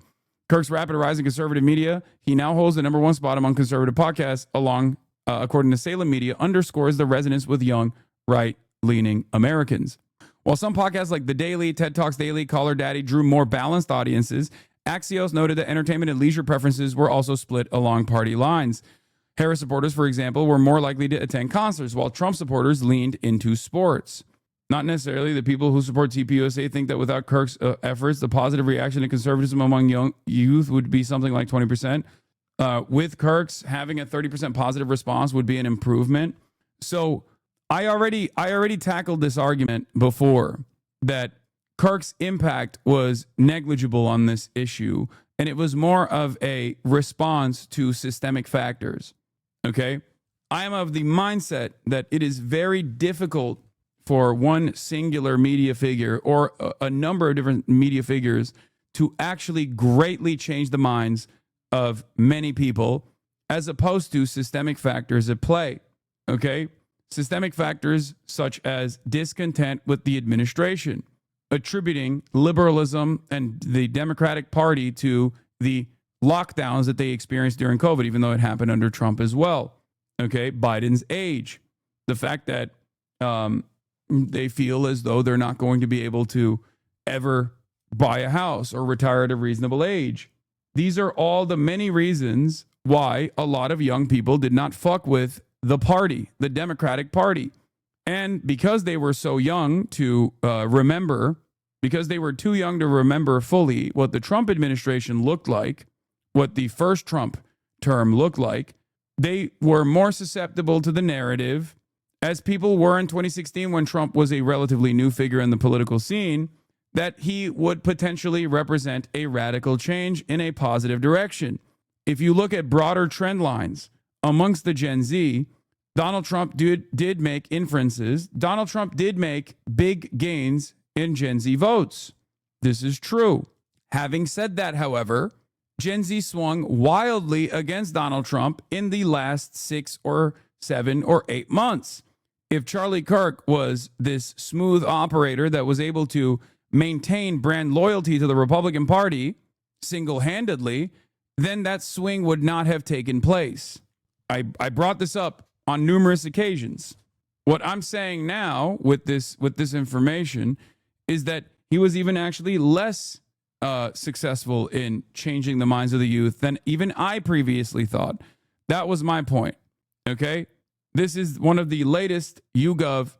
Kirk's rapid rise in conservative media, he now holds the number one spot among conservative podcasts, according to Salem Media, underscores the resonance with young, right-leaning Americans. While some podcasts like The Daily, TED Talks Daily, Call Her Daddy drew more balanced audiences, Axios noted that entertainment and leisure preferences were also split along party lines. Harris supporters, for example, were more likely to attend concerts, while Trump supporters leaned into sports. Not necessarily. The people who support TPUSA think that without Kirk's efforts, the positive reaction to conservatism among young youth would be something like 20%. With Kirk's, having a 30% positive response would be an improvement. So I already tackled this argument before that Kirk's impact was negligible on this issue, and it was more of a response to systemic factors. Okay? I am of the mindset that it is very difficult for one singular media figure or a number of different media figures to actually greatly change the minds of many people, as opposed to systemic factors at play. Okay? Systemic factors such as discontent with the administration, attributing liberalism and the Democratic Party to the lockdowns that they experienced during COVID, even though it happened under Trump as well. Okay, Biden's age, the fact that they feel as though they're not going to be able to ever buy a house or retire at a reasonable age. These are all the many reasons why a lot of young people did not fuck with the party, the Democratic Party. And because they were so young to remember, because they were too young to remember fully what the Trump administration looked like, what the first Trump term looked like, they were more susceptible to the narrative, as people were in 2016 when Trump was a relatively new figure in the political scene, that he would potentially represent a radical change in a positive direction. If you look at broader trend lines amongst the Gen Z, Donald Trump did make inferences. Donald Trump did make big gains in Gen Z votes. This is true. Having said that, however, Gen Z swung wildly against Donald Trump in the last 6 or 7 or 8 months. If Charlie Kirk was this smooth operator that was able to maintain brand loyalty to the Republican Party single-handedly, then that swing would not have taken place. I brought this up on numerous occasions. What I'm saying now with this information is that he was even actually less successful in changing the minds of the youth than even I previously thought. That was my point. Okay? This is one of the latest YouGov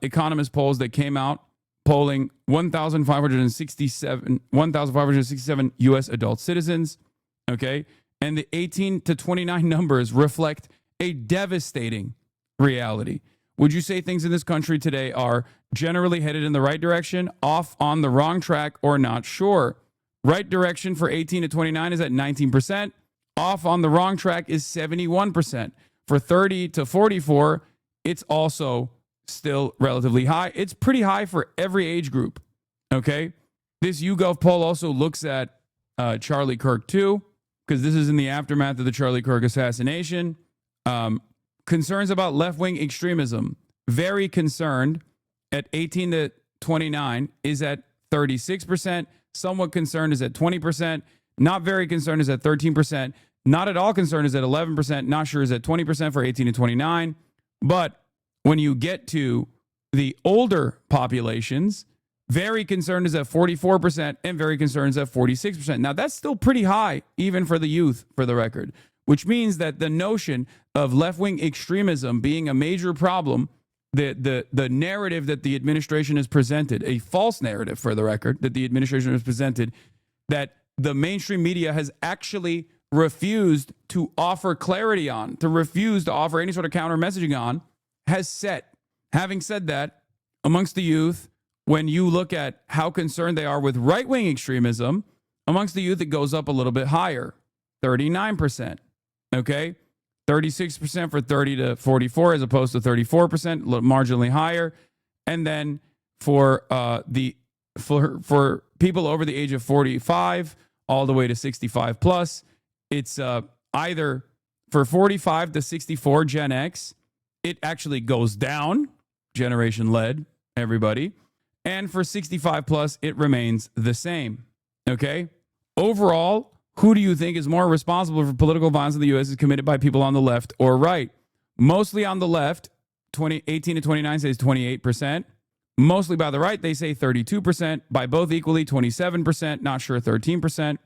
economist polls that came out, polling 1,567 U.S. adult citizens. Okay? And the 18 to 29 numbers reflect a devastating reality. Would you say things in this country today are generally headed in the right direction, off on the wrong track, or not sure? Right direction for 18 to 29 is at 19%. Off on the wrong track is 71%. For 30 to 44, it's also still relatively high. It's pretty high for every age group. Okay? This YouGov poll also looks at Charlie Kirk too, because this is in the aftermath of the Charlie Kirk assassination. Concerns about left-wing extremism, very concerned at 18 to 29 is at 36%. Somewhat concerned is at 20%. Not very concerned is at 13%. Not at all concerned is at 11%. Not sure is at 20% for 18 to 29. But when you get to the older populations, very concerned is at 44% and very concerned is at 46%. Now, that's still pretty high, even for the youth, for the record, which means that the notion of left-wing extremism being a major problem, the narrative that the administration has presented, a false narrative for the record, that the administration has presented, that the mainstream media has actually refused to offer clarity on, to refuse to offer any sort of counter messaging on, has set. Having said that, amongst the youth, when you look at how concerned they are with right-wing extremism, amongst the youth, it goes up a little bit higher, 39%. Okay? 36% for 30 to 44 as opposed to 34%, marginally higher. And then for for people over the age of 45 all the way to 65 plus, it's either for 45 to 64 Gen X, it actually goes down, generation led, everybody. And for 65 plus, it remains the same. Okay? Overall, who do you think is more responsible for political violence in the U.S. is committed by people on the left or right? Mostly on the left, 18 to 29 says 28%. Mostly by the right, they say 32%. By both equally, 27%. Not sure, 13%.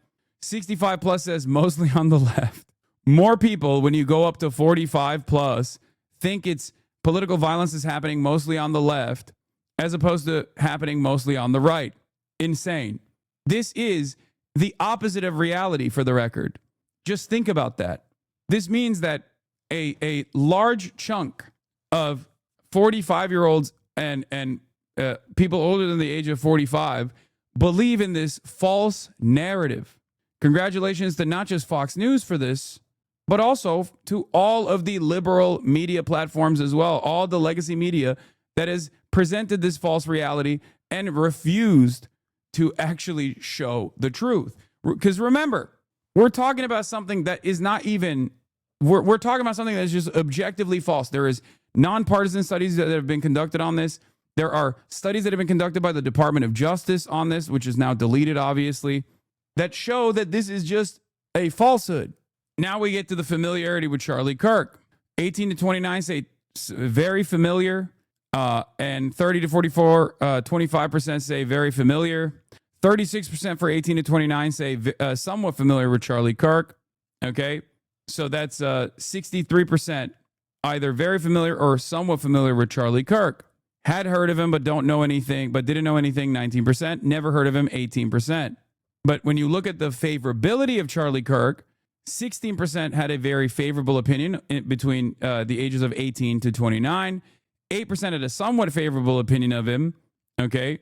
65 plus says mostly on the left. More people, when you go up to 45 plus, think it's political violence is happening mostly on the left as opposed to happening mostly on the right. Insane. This is the opposite of reality, for the record. Just think about that. This means that a large chunk of 45-year-olds and people older than the age of 45 believe in this false narrative. Congratulations to not just Fox News for this, but also to all of the liberal media platforms as well, all the legacy media that has presented this false reality and refused to actually show the truth. Because remember, we're talking about something that is not even, we're talking about something that's just objectively false. There is nonpartisan studies that have been conducted on this. There are studies that have been conducted by the Department of Justice on this, which is now deleted, obviously, that show that this is just a falsehood. Now we get to the familiarity with Charlie Kirk. 18 to 29 say very familiar. And 30 to 44, 25% say very familiar. 36% for 18 to 29 say somewhat familiar with Charlie Kirk. Okay. So that's 63% either very familiar or somewhat familiar with Charlie Kirk. Had heard of him, but don't know anything, but didn't know anything, 19%. Never heard of him, 18%. But when you look at the favorability of Charlie Kirk, 16% had a very favorable opinion between the ages of 18 to 29. 8% had a somewhat favorable opinion of him. Okay.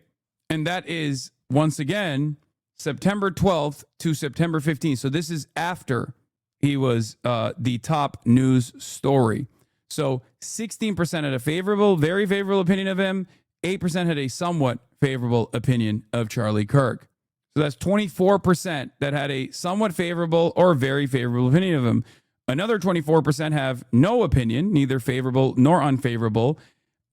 And that is, once again, September 12th to September 15th. So this is after he was the top news story. So 16% had a favorable, very favorable opinion of him. 8% had a somewhat favorable opinion of Charlie Kirk. So that's 24% that had a somewhat favorable or very favorable opinion of him. Another 24% have no opinion, neither favorable nor unfavorable.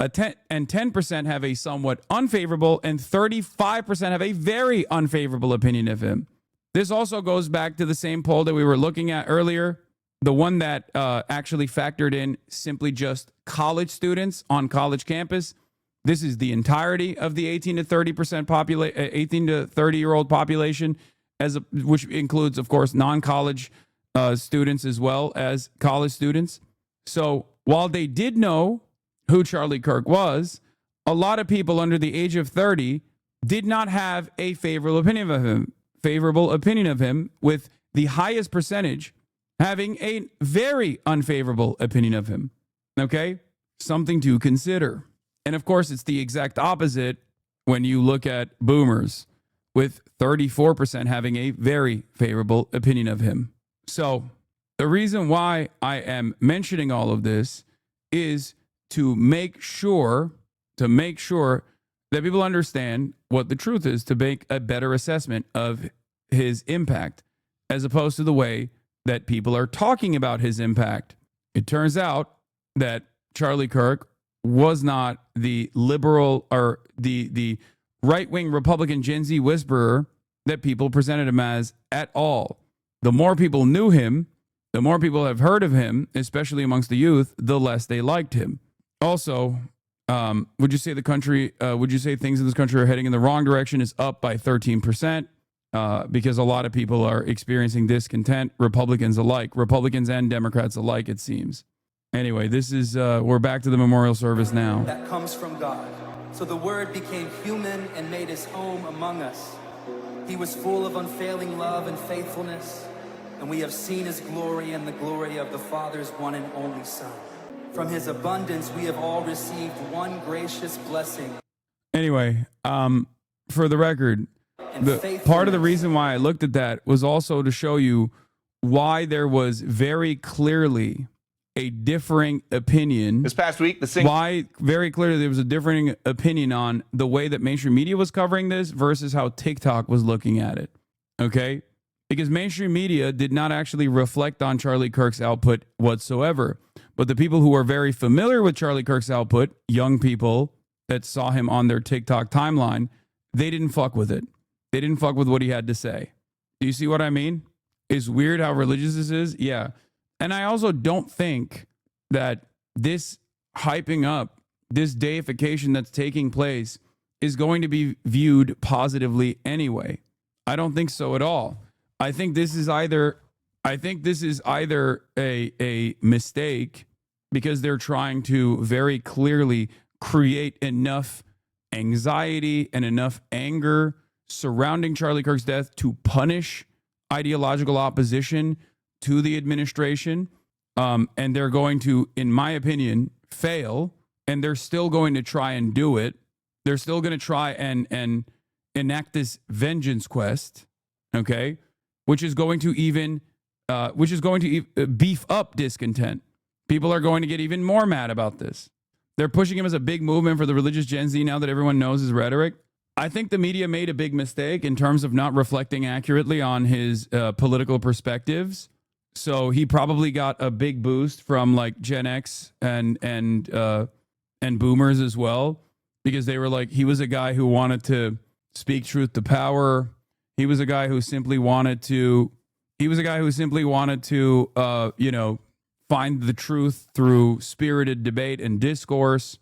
And 10% have a somewhat unfavorable, and 35% have a very unfavorable opinion of him. This also goes back to the same poll that we were looking at earlier, the one that actually factored in simply just college students on college campus. This is the entirety of the 18 to 30-year-old population, which includes, of course, non-college students as well as college students. So while they did know who Charlie Kirk was, a lot of people under the age of 30 did not have a favorable opinion of him, with the highest percentage having a very unfavorable opinion of him. Okay? Something to consider. And of course, it's the exact opposite when you look at boomers, with 34% having a very favorable opinion of him. So the reason why I am mentioning all of this is to make sure that people understand what the truth is, to make a better assessment of his impact, as opposed to the way that people are talking about his impact. It turns out that Charlie Kirk was not the liberal or the right-wing Republican Gen Z whisperer that people presented him as at all. The more people knew him, the more people have heard of him, especially amongst the youth, the less they liked him. Also, would you say things in this country are heading in the wrong direction? Is up by 13%, because a lot of people are experiencing discontent, Republicans and Democrats alike, it seems. Anyway, this is, we're back to the memorial service now. That comes from God. So the Word became human and made his home among us. He was full of unfailing love and faithfulness, and we have seen his glory and the glory of the Father's one and only Son. From his abundance, we have all received one gracious blessing. Anyway, for the record, the part of the reason why I looked at that was also to show you why there was very clearly a differing opinion. This past week, why very clearly there was a differing opinion on the way that mainstream media was covering this versus how TikTok was looking at it. Okay? Because mainstream media did not actually reflect on Charlie Kirk's output whatsoever. But the people who are very familiar with Charlie Kirk's output, young people that saw him on their TikTok timeline, they didn't fuck with it. They didn't fuck with what he had to say. Do you see what I mean? It's weird how religious this is. Yeah. And I also don't think that this hyping up, this deification that's taking place is going to be viewed positively anyway. I don't think so at all. I think this is either a mistake, because they're trying to very clearly create enough anxiety and enough anger surrounding Charlie Kirk's death to punish ideological opposition to the administration. And they're going to, in my opinion, fail. And they're still going to try and do it. They're still going to try and enact this vengeance quest. Okay. Which is going to beef up discontent. People are going to get even more mad about this. They're pushing him as a big movement for the religious Gen Z now that everyone knows his rhetoric. I think the media made a big mistake in terms of not reflecting accurately on his political perspectives. So he probably got a big boost from like Gen X and boomers as well, because they were like, he was a guy who wanted to speak truth to power. He was a guy who simply wanted to, find the truth through spirited debate and discourse.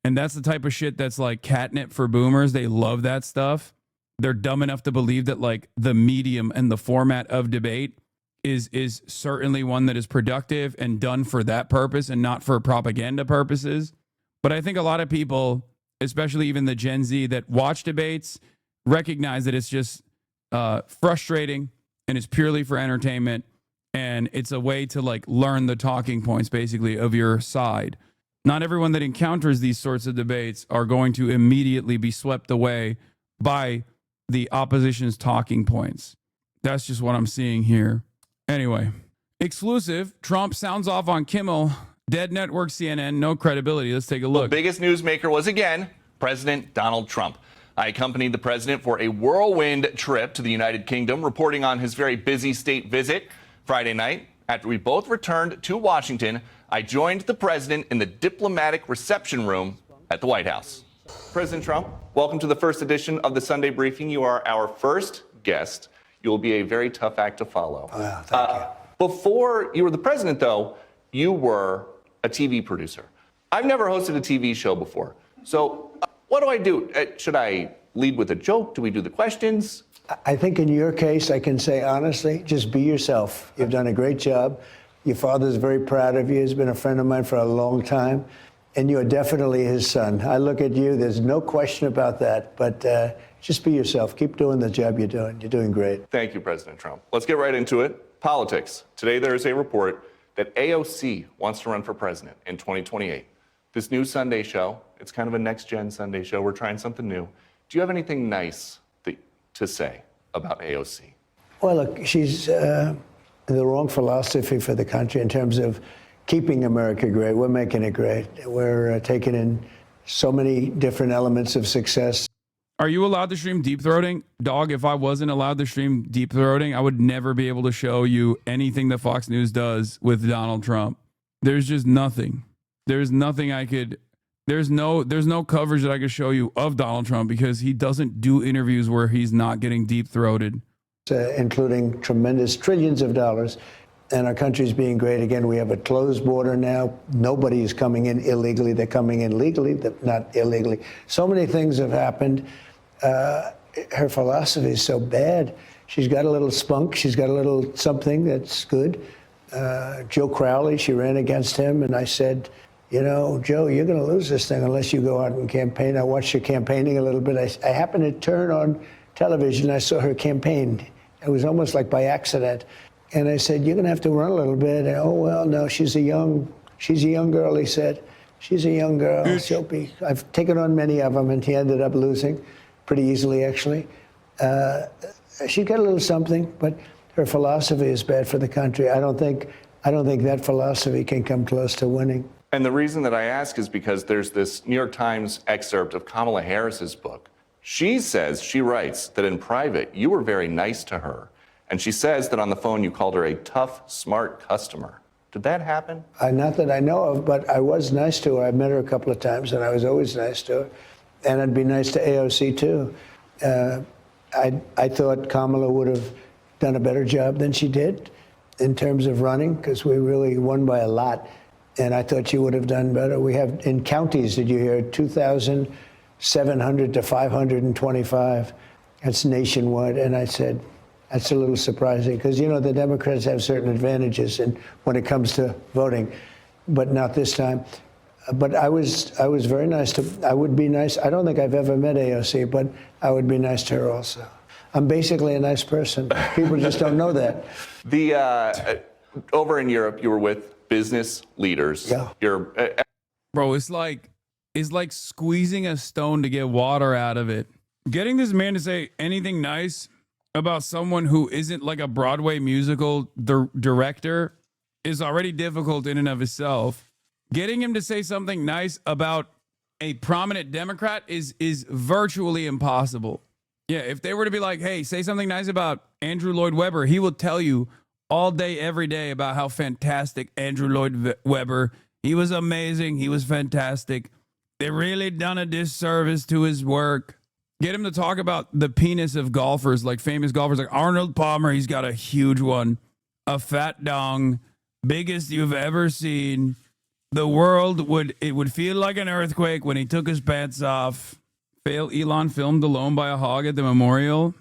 And that's the type of shit that's like catnip for boomers. They love that stuff. They're dumb enough to believe that like the medium and the format of debate is certainly one that is productive and done for that purpose and not for propaganda purposes. But I think a lot of people, especially even the Gen Z that watch debates, recognize that it's just frustrating and it's purely for entertainment. And it's a way to like learn the talking points basically of your side. Not everyone that encounters these sorts of debates are going to immediately be swept away by the opposition's talking points. That's just what I'm seeing here. Anyway, exclusive. Trump sounds off on Kimmel Dead network CNN, no credibility. Let's take a look. The biggest newsmaker was again President Donald Trump. I accompanied the president for a whirlwind trip to the United Kingdom, reporting on his very busy state visit. Friday night, after we both returned to Washington, I joined the president in the diplomatic reception room at the White House. President Trump, welcome to the first edition of the Sunday Briefing. You are our first guest. You will be a very tough act to follow. Thank you. Before you were the president, though, you were a TV producer. I've never hosted a TV show before. So what do I do? Should I lead with a joke? Do we do the questions? I think in your case, I can say honestly, just be yourself. You've done a great job. Your father's very proud of you. He's been a friend of mine for a long time. And you're definitely his son. I look at you, there's no question about that. But just be yourself. Keep doing the job you're doing. You're doing great. Thank you, President Trump. Let's get right into it. Politics. Today there is a report that AOC wants to run for president in 2028. This new Sunday show, it's kind of a next-gen Sunday show. We're trying something new. Do you have anything nice to say about AOC? Well, look, she's the wrong philosophy for the country in terms of keeping America great. We're making it great. We're taking in so many different elements of success. Are you allowed to stream deep throating? Dog, if I wasn't allowed to stream deep throating, I would never be able to show you anything that Fox News does with Donald Trump. There's just nothing. There's nothing I could, there's no coverage that I could show you of Donald Trump because he doesn't do interviews where he's not getting deep throated. Including tremendous trillions of dollars. And our country's being great. Again, we have a closed border now. Nobody is coming in illegally. They're coming in legally, not illegally. So many things have happened. Her philosophy is so bad. She's got a little spunk. She's got a little something that's good. Joe Crowley, she ran against him. And I said, you know, Joe, you're going to lose this thing unless you go out and campaign. I watched her campaigning a little bit. I happened to turn on television. I saw her campaign. It was almost like by accident. And I said, you're going to have to run a little bit. And, oh, well, no, she's a young girl, he said. She's a young girl. She'll be. I've taken on many of them, and he ended up losing pretty easily, actually. She's got a little something, but her philosophy is bad for the country. I don't think that philosophy can come close to winning. And the reason that I ask is because there's this New York Times excerpt of Kamala Harris's book. She says, she writes, that in private, you were very nice to her. And she says that on the phone you called her a tough, smart customer. Did that happen? Not that I know of, but I was nice to her. I met her a couple of times, and I was always nice to her. And I'd be nice to AOC, too. I thought Kamala would have done a better job than she did in terms of running, because we really won by a lot. And I thought she would have done better. We have, in counties, did you hear, 2,700 to 525. That's nationwide. And I said, that's a little surprising because, you know, the Democrats have certain advantages when it comes to voting, but not this time. But I was very nice I would be nice. I don't think I've ever met AOC, but I would be nice to her also. I'm basically a nice person. People just don't know that. Over in Europe, you were with business leaders. Yeah. Bro, it's like squeezing a stone to get water out of it. Getting this man to say anything nice about someone who isn't like a Broadway musical director is already difficult in and of itself. Getting him to say something nice about a prominent Democrat is virtually impossible. Yeah, if they were to be like, hey, say something nice about Andrew Lloyd Webber, he will tell you all day, every day about how fantastic Andrew Lloyd Webber, he was amazing, he was fantastic. They really done a disservice to his work. Get him to talk about the penis of golfers, like famous golfers, like Arnold Palmer. He's got a huge one, a fat dong, biggest you've ever seen. The world would feel like an earthquake when he took his pants off. Elon filmed alone by a hog at the memorial.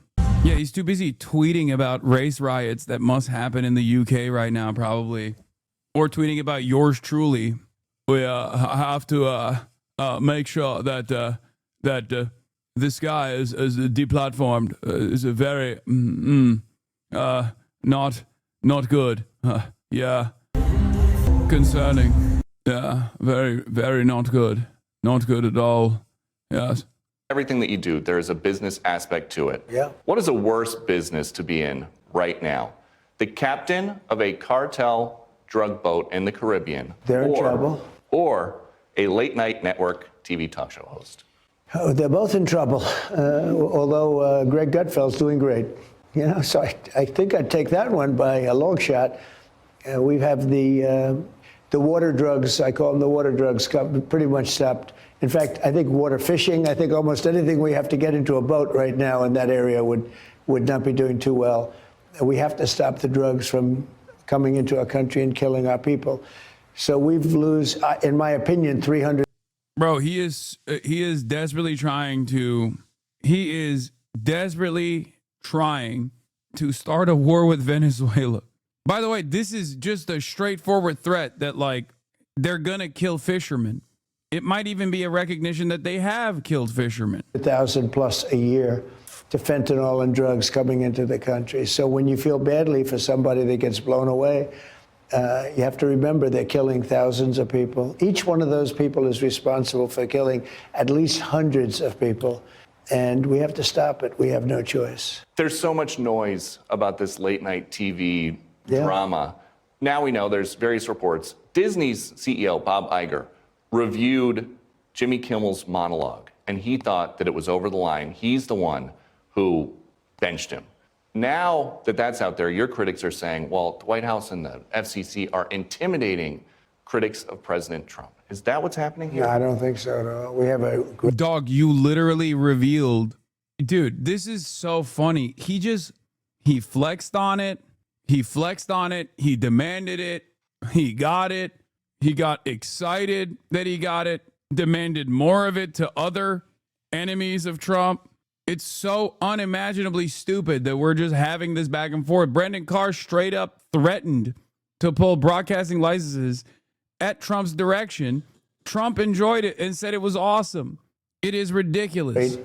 Yeah, he's too busy tweeting about race riots that must happen in the UK right now, probably, or tweeting about yours truly. We have to make sure that this guy is deplatformed, is a very not good. Yeah, concerning. Yeah, very, very not good. Not good at all. Yes. Everything that you do, there is a business aspect to it. Yeah. What is a worse business to be in right now? The captain of a cartel drug boat in the Caribbean. They're in trouble. Or a late night network TV talk show host. Oh, they're both in trouble, although Greg Gutfeld's doing great. You know, so I think I'd take that one by a long shot. We have the water drugs, I call them the water drugs, pretty much stopped. In fact, I think water fishing, I think almost anything we have to get into a boat right now in that area would not be doing too well. We have to stop the drugs from coming into our country and killing our people. So we've lose, in my opinion, 300. Bro, he is desperately trying to start a war with Venezuela. By the way, this is just a straightforward threat that, like, they're gonna kill fishermen. It might even be a recognition that they have killed fishermen. 1,000 plus a year to fentanyl and drugs coming into the country. So when you feel badly for somebody that gets blown away, you have to remember they're killing thousands of people. Each one of those people is responsible for killing at least hundreds of people. And we have to stop it. We have no choice. There's so much noise about this late night TV drama. Now we know there's various reports. Disney's CEO, Bob Iger, reviewed Jimmy Kimmel's monologue, and he thought that it was over the line. He's the one who benched him. Now that that's out there, your critics are saying, well, the White House and the FCC are intimidating critics of President Trump. Is that what's happening here? No, I don't think so at all. We have a... Dog, you literally revealed... Dude, this is so funny. He flexed on it. He flexed on it. He demanded it. He got it. He got excited that he got it. Demanded more of it to other enemies of Trump. It's so unimaginably stupid that we're just having this back and forth. Brendan Carr straight up threatened to pull broadcasting licenses at Trump's direction. Trump enjoyed it and said it was awesome. It is ridiculous.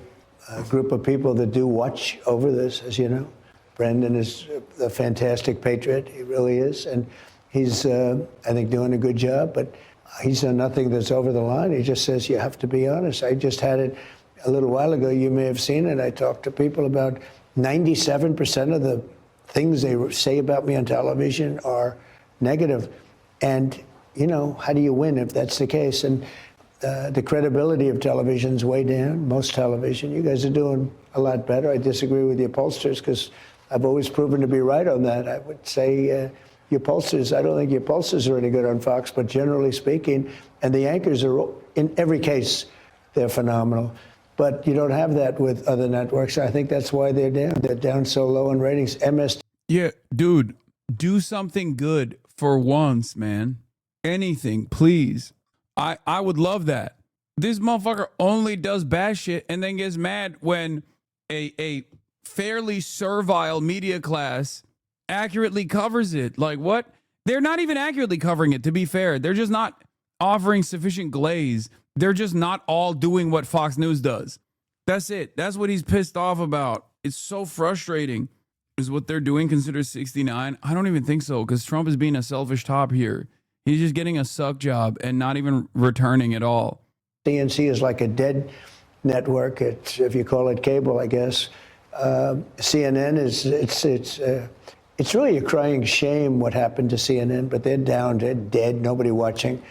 A group of people that do watch over this, as you know. Brendan is a fantastic patriot. He really is. And he's, I think, doing a good job. But he's done nothing that's over the line. He just says you have to be honest. I just had it a little while ago. You may have seen it. I talked to people about 97% of the things they say about me on television are negative. And, you know, how do you win if that's the case? And the credibility of television's way down, most television. You guys are doing a lot better. I disagree with your pollsters because I've always proven to be right on that. I would say your pollsters, I don't think your pollsters are any good on Fox, but generally speaking, and the anchors are, in every case, they're phenomenal. But you don't have that with other networks. I think that's why they're down. They're down so low in ratings. Yeah, dude, do something good for once, man. Anything, please. I would love that. This motherfucker only does bad shit and then gets mad when a fairly servile media class accurately covers it. Like, what? They're not even accurately covering it, to be fair. They're just not offering sufficient glaze. They're just not all doing what Fox News does. That's it. That's what he's pissed off about. It's so frustrating. Is what they're doing considered 69? I don't even think so, because Trump is being a selfish top here. He's just getting a suck job and not even returning at all. CNC is like a dead network. It's, if you call it cable, I guess. CNN is, it's really a crying shame what happened to CNN, but they're down, they're dead, nobody watching.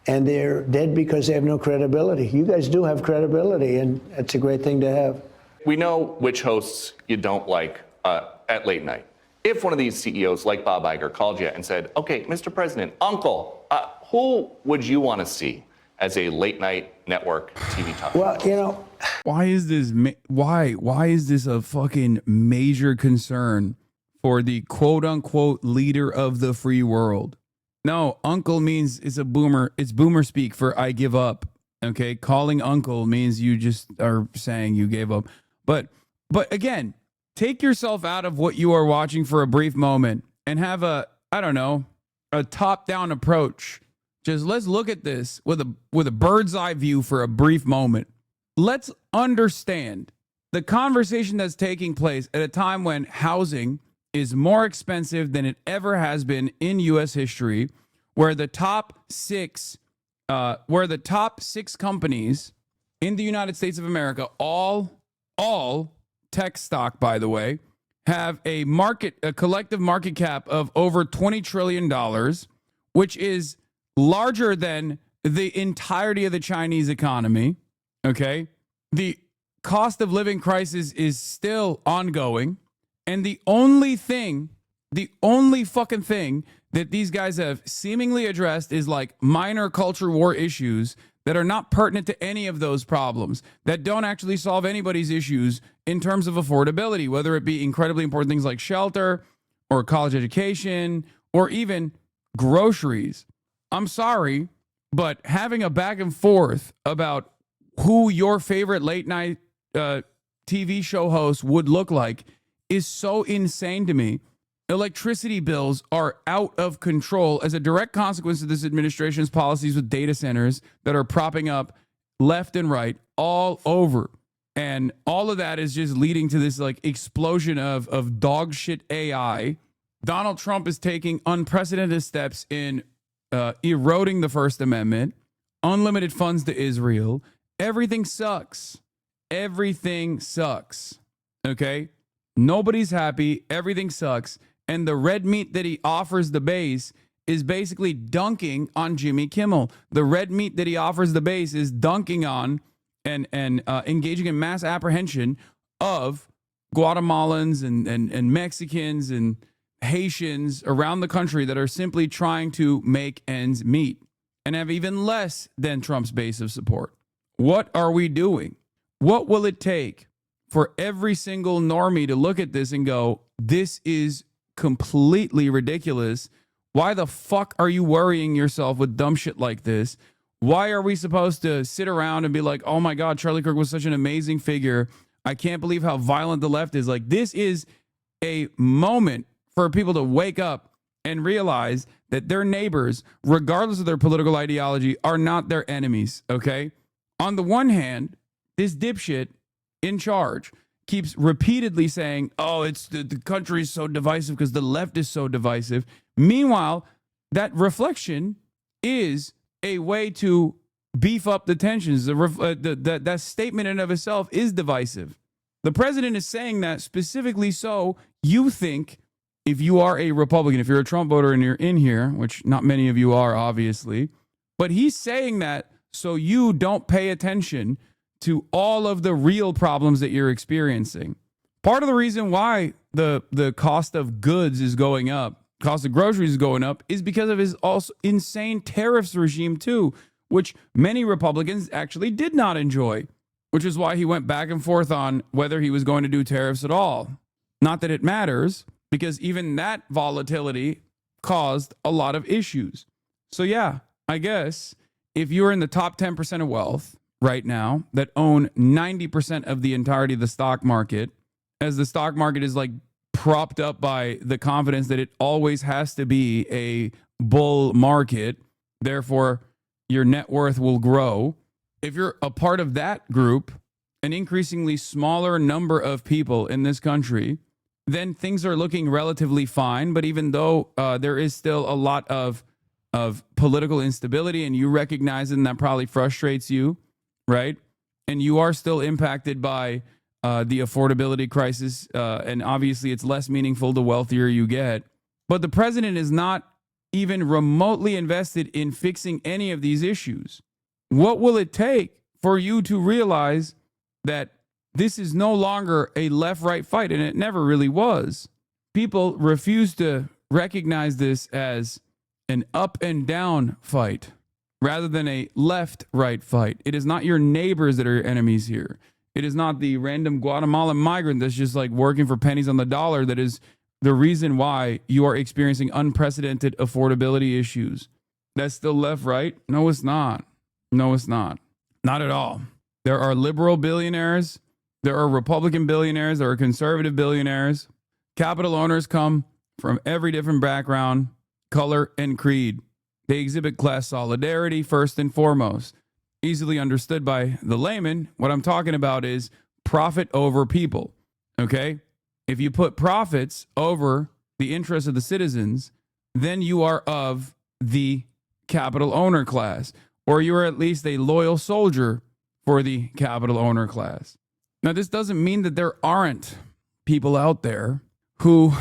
And they're dead because they have no credibility. You guys do have credibility, and it's a great thing to have. We know which hosts you don't like at late night. If one of these CEOs, like Bob Iger, called you and said, okay, Mr. President, Uncle, who would you want to see as a late night network TV talk? Well, you know, why is this a fucking major concern for the quote unquote leader of the free world? No, uncle means it's boomer speak for I give up. Okay, calling uncle means you just are saying you gave up. But again, take yourself out of what you are watching for a brief moment and have a top-down approach. Just let's look at this with a bird's eye view for a brief moment. Let's understand the conversation that's taking place at a time when housing is more expensive than it ever has been in U.S. history, where the top six companies in the United States of America, all tech stock, by the way, have a collective market cap of over $20 trillion, which is larger than the entirety of the Chinese economy. Okay. The cost of living crisis is still ongoing. And the only fucking thing that these guys have seemingly addressed is like minor culture war issues that are not pertinent to any of those problems, that don't actually solve anybody's issues in terms of affordability, whether it be incredibly important things like shelter or college education or even groceries. I'm sorry, but having a back and forth about who your favorite late night TV show host would look like is so insane to me. Electricity bills are out of control as a direct consequence of this administration's policies with data centers that are propping up left and right all over. And all of that is just leading to this like explosion of dog shit AI. Donald Trump is taking unprecedented steps in eroding the First Amendment, unlimited funds to Israel. Everything sucks. Everything sucks. Okay? Nobody's happy. Everything sucks. And the red meat that he offers the base is basically dunking on Jimmy Kimmel. The red meat that he offers the base is dunking on and engaging in mass apprehension of Guatemalans and Mexicans and Haitians around the country that are simply trying to make ends meet and have even less than Trump's base of support. What are we doing? What will it take for every single normie to look at this and go, this is completely ridiculous? Why the fuck are you worrying yourself with dumb shit like this? Why are we supposed to sit around and be like, oh my God, Charlie Kirk was such an amazing figure. I can't believe how violent the left is. Like, this is a moment for people to wake up and realize that their neighbors, regardless of their political ideology, are not their enemies, okay? On the one hand, this dipshit in charge keeps repeatedly saying, oh, it's the country is so divisive because the left is so divisive. Meanwhile, that reflection is a way to beef up the tensions. That statement in and of itself is divisive. The president is saying that specifically so you think, if you are a Republican, if you're a Trump voter and you're in here, which not many of you are, obviously, but he's saying that so you don't pay attention to all of the real problems that you're experiencing. Part of the reason why the cost of goods is going up, cost of groceries is going up, is because of his also insane tariffs regime too, which many Republicans actually did not enjoy, which is why he went back and forth on whether he was going to do tariffs at all. Not that it matters, because even that volatility caused a lot of issues. So yeah, I guess if you're in the top 10% of wealth right now that own 90% of the entirety of the stock market, as the stock market is like propped up by the confidence that it always has to be a bull market, therefore your net worth will grow. If you're a part of that group, an increasingly smaller number of people in this country, then things are looking relatively fine. But even though there is still a lot of political instability, and you recognize it, and that probably frustrates you, right? And you are still impacted by the affordability crisis, and obviously it's less meaningful the wealthier you get. But the president is not even remotely invested in fixing any of these issues. What will it take for you to realize that this is no longer a left-right fight, and it never really was? People refuse to recognize this as an up and down fight rather than a left-right fight. It is not your neighbors that are your enemies here. It is not the random Guatemalan migrant that's just like working for pennies on the dollar that is the reason why you are experiencing unprecedented affordability issues. That's still left-right? No, it's not. No, it's not. Not at all. There are liberal billionaires. There are Republican billionaires. There are conservative billionaires. Capital owners come from every different background, color, and creed. They exhibit class solidarity first and foremost. Easily understood by the layman, what I'm talking about is profit over people, okay? If you put profits over the interests of the citizens, then you are of the capital owner class, or you are at least a loyal soldier for the capital owner class. Now, this doesn't mean that there aren't people out there who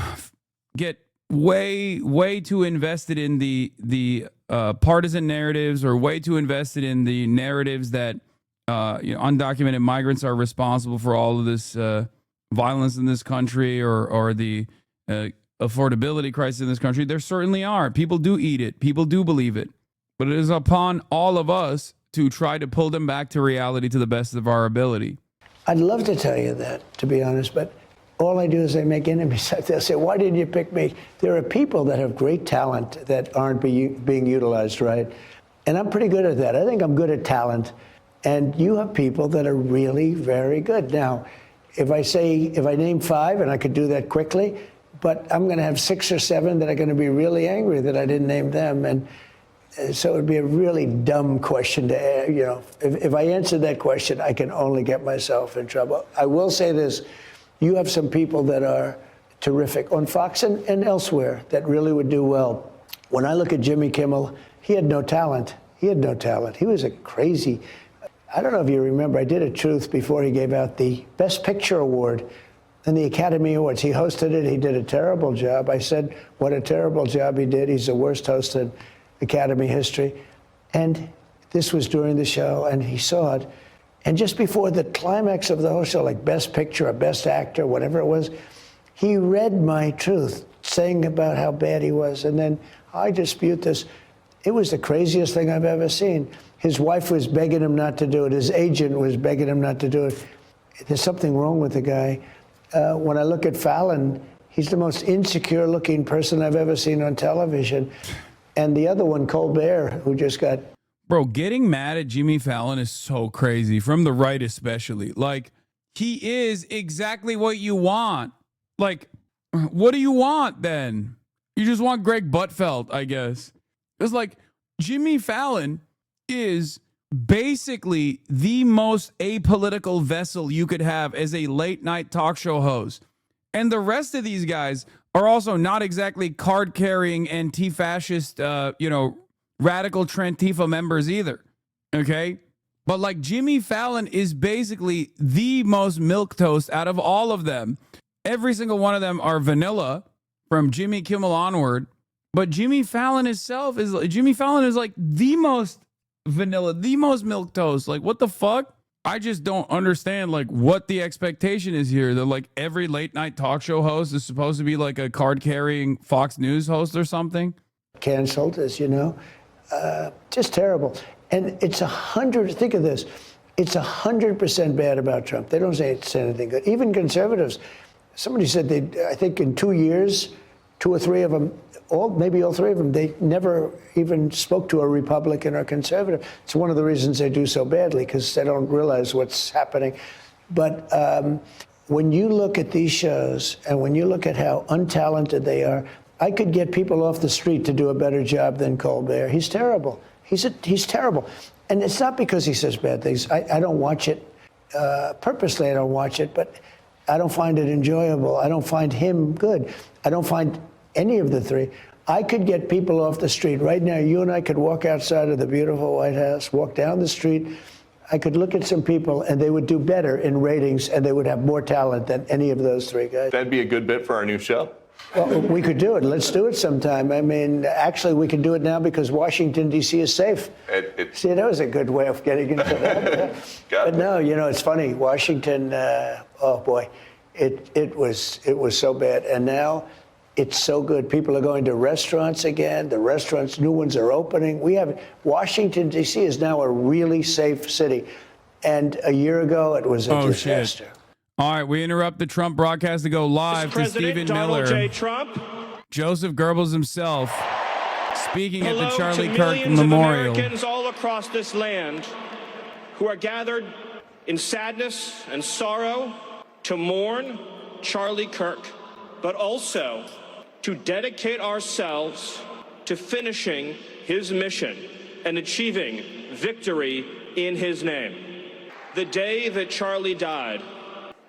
get way too invested in the partisan narratives, or way too invested in the narratives that undocumented migrants are responsible for all of this violence in this country, or the affordability crisis in this country. There certainly are. People do eat it. People do believe it. But it is upon all of us to try to pull them back to reality to the best of our ability. I'd love to tell you that, to be honest, but all I do is I make enemies. They'll say, why didn't you pick me? There are people that have great talent that aren't being utilized right. And I'm pretty good at that. I think I'm good at talent. And you have people that are really very good. Now, if I name 5, and I could do that quickly, but I'm going to have 6 or 7 that are going to be really angry that I didn't name them. And so it would be a really dumb question to ask. If I answered that question, I can only get myself in trouble. I will say this. You have some people that are terrific on Fox and elsewhere that really would do well. When I look at Jimmy Kimmel, he had no talent. He was a crazy. I don't know if you remember, I did a truth before he gave out the Best Picture Award in the Academy Awards. He hosted it. He did a terrible job. I said, what a terrible job he did. He's the worst host in Academy history. And this was during the show, and he saw it. And just before the climax of the whole show, like Best Picture or Best Actor, whatever it was, he read my truth, saying about how bad he was. And then I dispute this. It was the craziest thing I've ever seen. His wife was begging him not to do it. His agent was begging him not to do it. There's something wrong with the guy. When I look at Fallon, he's the most insecure-looking person I've ever seen on television. And the other one, Colbert, who just got... Bro, getting mad at Jimmy Fallon is so crazy, from the right especially. Like, he is exactly what you want. Like, what do you want then? You just want Greg Buttfeld, I guess. It's like, Jimmy Fallon is basically the most apolitical vessel you could have as a late-night talk show host. And the rest of these guys are also not exactly card-carrying anti-fascist, radical Trantifa members either, okay? But like, Jimmy Fallon is basically the most milquetoast out of all of them. Every single one of them are vanilla from Jimmy Kimmel onward, but Jimmy Fallon is like the most vanilla, the most milquetoast. Like, what the fuck? I just don't understand like what the expectation is here. That like every late night talk show host is supposed to be like a card-carrying Fox News host or something. Canceled, as you know. Just terrible. And it's 100, think of this, it's 100% bad about Trump. They don't say anything good. Even conservatives, somebody said I think in 2 years, 2 or 3 of them, maybe all 3 of them, they never even spoke to a Republican or conservative. It's one of the reasons they do so badly, because they don't realize what's happening. But when you look at these shows, and when you look at how untalented they are, I could get people off the street to do a better job than Colbert. He's terrible. He's terrible. And it's not because he says bad things. I don't watch it. Purposely, I don't watch it, but I don't find it enjoyable. I don't find him good. I don't find any of the 3. I could get people off the street. Right now, you and I could walk outside of the beautiful White House, walk down the street. I could look at some people, and they would do better in ratings, and they would have more talent than any of those 3 guys. That'd be a good bit for our new show. Well, we could do it. Let's do it sometime. I mean, actually, we can do it now because Washington, D.C. is safe. See, that was a good way of getting into that. But no, it's funny. Washington, oh boy, it was so bad. And now it's so good. People are going to restaurants again. The restaurants, new ones are opening. Washington, D.C. is now a really safe city. And a year ago, it was a disaster. Shit. All right, we interrupt the Trump broadcast to go live to Stephen Miller. J. Trump. Joseph Goebbels himself speaking at the Charlie to Kirk millions Memorial. Of Americans all across this land who are gathered in sadness and sorrow to mourn Charlie Kirk, but also to dedicate ourselves to finishing his mission and achieving victory in his name. The day that Charlie died,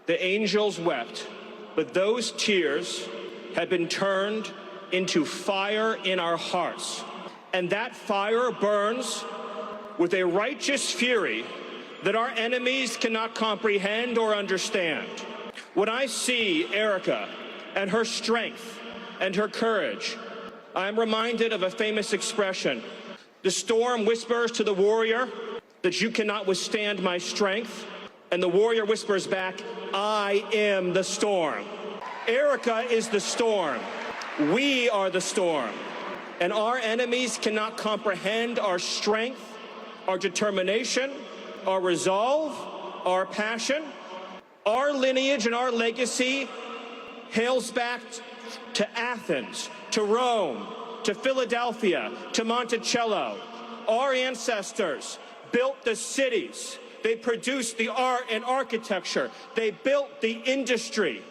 the angels wept, but those tears have been turned into fire in our hearts. And that fire burns with a righteous fury that our enemies cannot comprehend or understand. When I see Erica and her strength and her courage. I am reminded of a famous expression. The storm whispers to the warrior that you cannot withstand my strength, and the warrior whispers back, I am the storm. Erica is the storm. We are the storm. And our enemies cannot comprehend our strength, our determination, our resolve, our passion. Our lineage and our legacy hails back to Athens, to Rome, to Philadelphia, to Monticello. Our ancestors built the cities. They produced the art and architecture. They built the industry.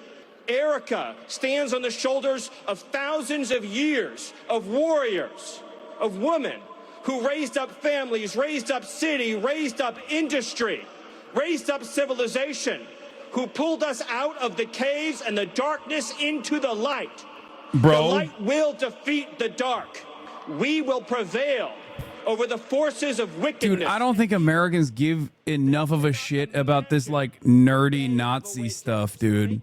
Erica stands on the shoulders of thousands of years of warriors, of women who raised up families, raised up city, raised up industry, raised up civilization, who pulled us out of the caves and the darkness into the light. Bro. The light will defeat the dark. We will prevail over the forces of wickedness. Dude, I don't think Americans give enough of a shit about this like nerdy Nazi stuff, dude.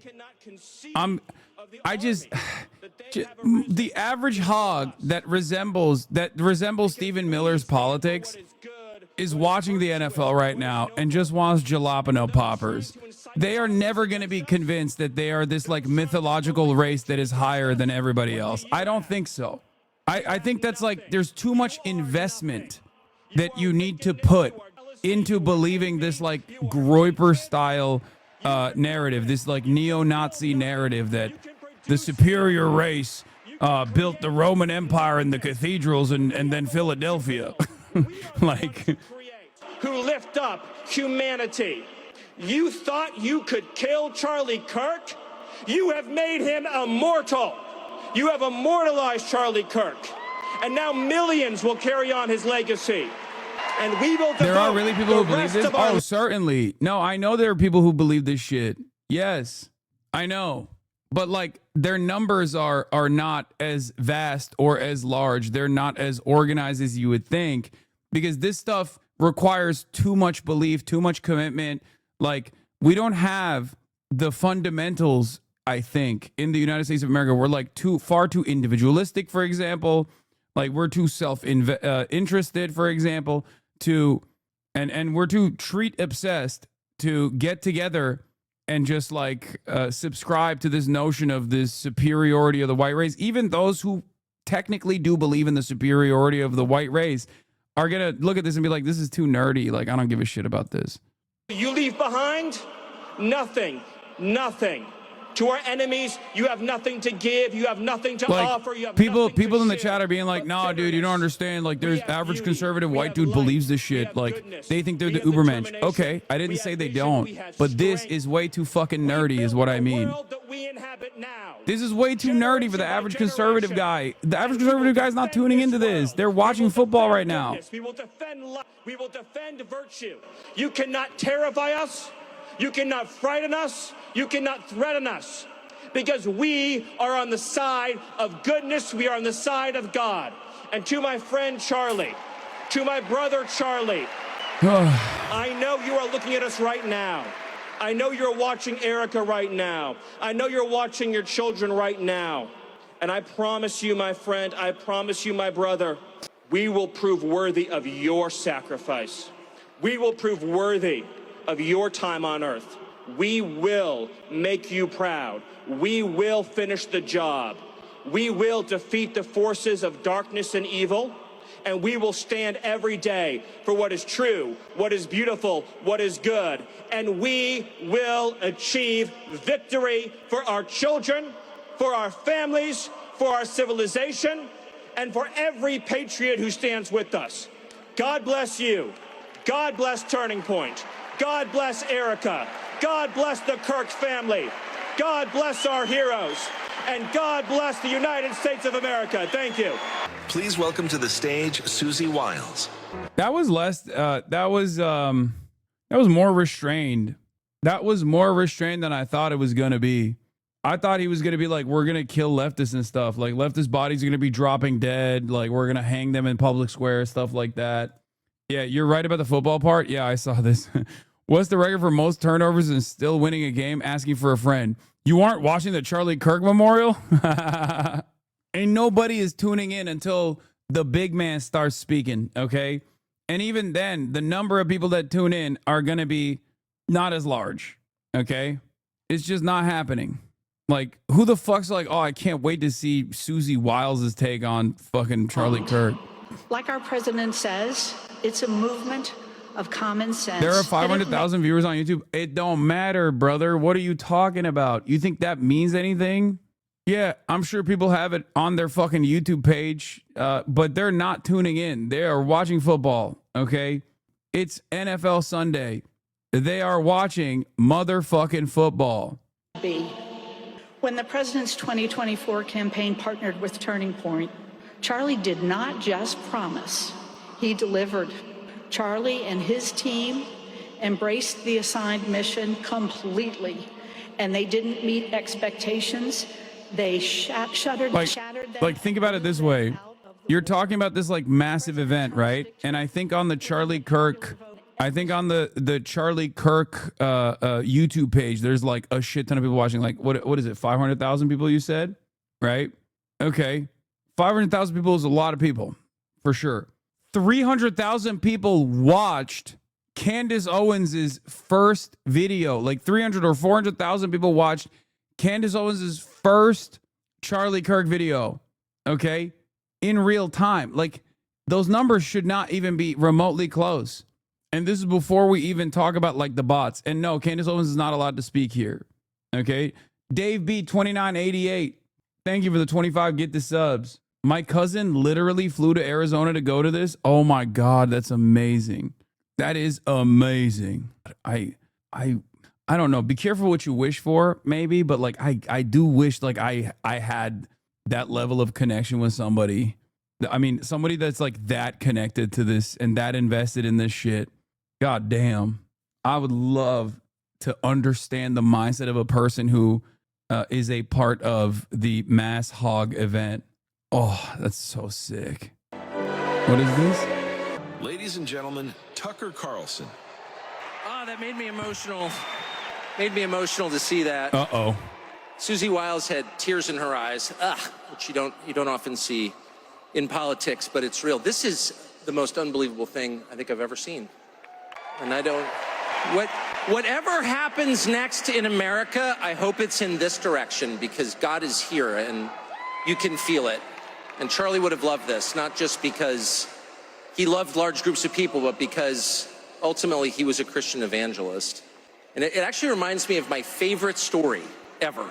The average hog that resembles Stephen Miller's politics is watching the NFL right now and just wants jalapeno poppers. They are never going to be convinced that they are this like mythological race that is higher than everybody else. I don't think so. I think that's like there's too much investment that you need to put into believing this like Groyper style narrative, this like neo-Nazi narrative that the superior race built the Roman Empire and the cathedrals and then Philadelphia. Like, who lift up humanity. You thought you could kill Charlie Kirk? You have made him immortal. You have immortalized Charlie Kirk. And now millions will carry on his legacy. And we will there are really people who believe this? Oh, certainly. No, I know there are people who believe this shit. Yes, I know. But like their numbers are not as vast or as large. They're not as organized as you would think because this stuff requires too much belief, too much commitment. Like we don't have the fundamentals, I think, in the United States of America. We're like far too individualistic, for example. Like we're too self-interested, for example, and we're too treat obsessed to get together and just like subscribe to this notion of this superiority of the white race. Even those who technically do believe in the superiority of the white race are going to look at this and be like, this is too nerdy. Like, I don't give a shit about this. You leave behind nothing. To our enemies, you have nothing to give. You have nothing to offer. You have people in the chat are being like, nah, dude, you don't understand. Like, there's average conservative white dude believes this shit. Like, they think they're the Ubermensch. Okay, I didn't say they don't, but this is way too fucking nerdy is what I mean. This is way too nerdy for the average conservative guy. The average conservative guy's not tuning into this. They're watching football right now. We will defend life. We will defend virtue. You cannot terrify us. You cannot frighten us. You cannot threaten us. Because we are on the side of goodness. We are on the side of God. And to my friend Charlie, to my brother Charlie, I know you are looking at us right now. I know you're watching Erica right now. I know you're watching your children right now. And I promise you, my friend, I promise you, my brother, we will prove worthy of your sacrifice. We will prove worthy of your time on earth. We will make you proud. We will finish the job. We will defeat the forces of darkness and evil. And we will stand every day for what is true, what is beautiful, what is good. And we will achieve victory for our children, for our families, for our civilization, and for every patriot who stands with us. God bless you. God bless Turning Point. God bless Erica. God bless the Kirk family. God bless our heroes. And God bless the United States of America. Thank you. Please welcome to the stage Susie Wiles. That was less. That was more restrained. That was more restrained than I thought it was gonna be. I thought he was gonna be like, we're gonna kill leftists and stuff. Like leftist bodies are gonna be dropping dead. Like we're gonna hang them in public square, stuff like that. Yeah, you're right about the football part. Yeah, I saw this. What's the record for most turnovers and still winning a game? Asking for a friend. You aren't watching the Charlie Kirk memorial? And nobody is tuning in until the big man starts speaking, okay? And even then, the number of people that tune in are going to be not as large, okay? It's just not happening. Like, who the fuck's like, oh, I can't wait to see Susie Wiles' take on fucking Charlie Kirk. Like our president says, it's a movement of common sense. There are 500,000 viewers on YouTube. It don't matter, brother. What are you talking about? You think that means anything? Yeah, I'm sure people have it on their fucking YouTube page, but they're not tuning in. They are watching football, okay? It's NFL Sunday. They are watching motherfucking football. When the president's 2024 campaign partnered with Turning Point, Charlie did not just promise, he delivered. Charlie and his team embraced the assigned mission completely, and they didn't meet expectations. They shattered them. Like, think about it this way. You're talking about this like massive event, right? And I think on the Charlie Kirk, YouTube page, there's like a shit ton of people watching. Like, what is it? 500,000 people, you said, right? Okay. 500,000 people is a lot of people, for sure. 300,000 people watched Candace Owens' first video. Like 300 or 400,000 people watched Candace Owens' first Charlie Kirk video, okay, in real time. Like, those numbers should not even be remotely close. And this is before we even talk about, like, the bots. And no, Candace Owens is not allowed to speak here, okay? Dave B, 2988, thank you for the 25 get the subs. My cousin literally flew to Arizona to go to this. Oh, my God, that's amazing. That is amazing. I don't know. Be careful what you wish for, maybe, but like I do wish like I had that level of connection with somebody. I mean, somebody that's like that connected to this and that invested in this shit. God damn. I would love to understand the mindset of a person who is a part of the Mass Hog event. Oh, that's so sick. What is this? Ladies and gentlemen, Tucker Carlson. Oh, that made me emotional. Made me emotional to see that. Uh-oh. Susie Wiles had tears in her eyes, which you don't often see in politics, but it's real. This is the most unbelievable thing I think I've ever seen. And whatever happens next in America, I hope it's in this direction, because God is here and you can feel it. And Charlie would have loved this, not just because he loved large groups of people, but because ultimately he was a Christian evangelist. And it actually reminds me of my favorite story ever.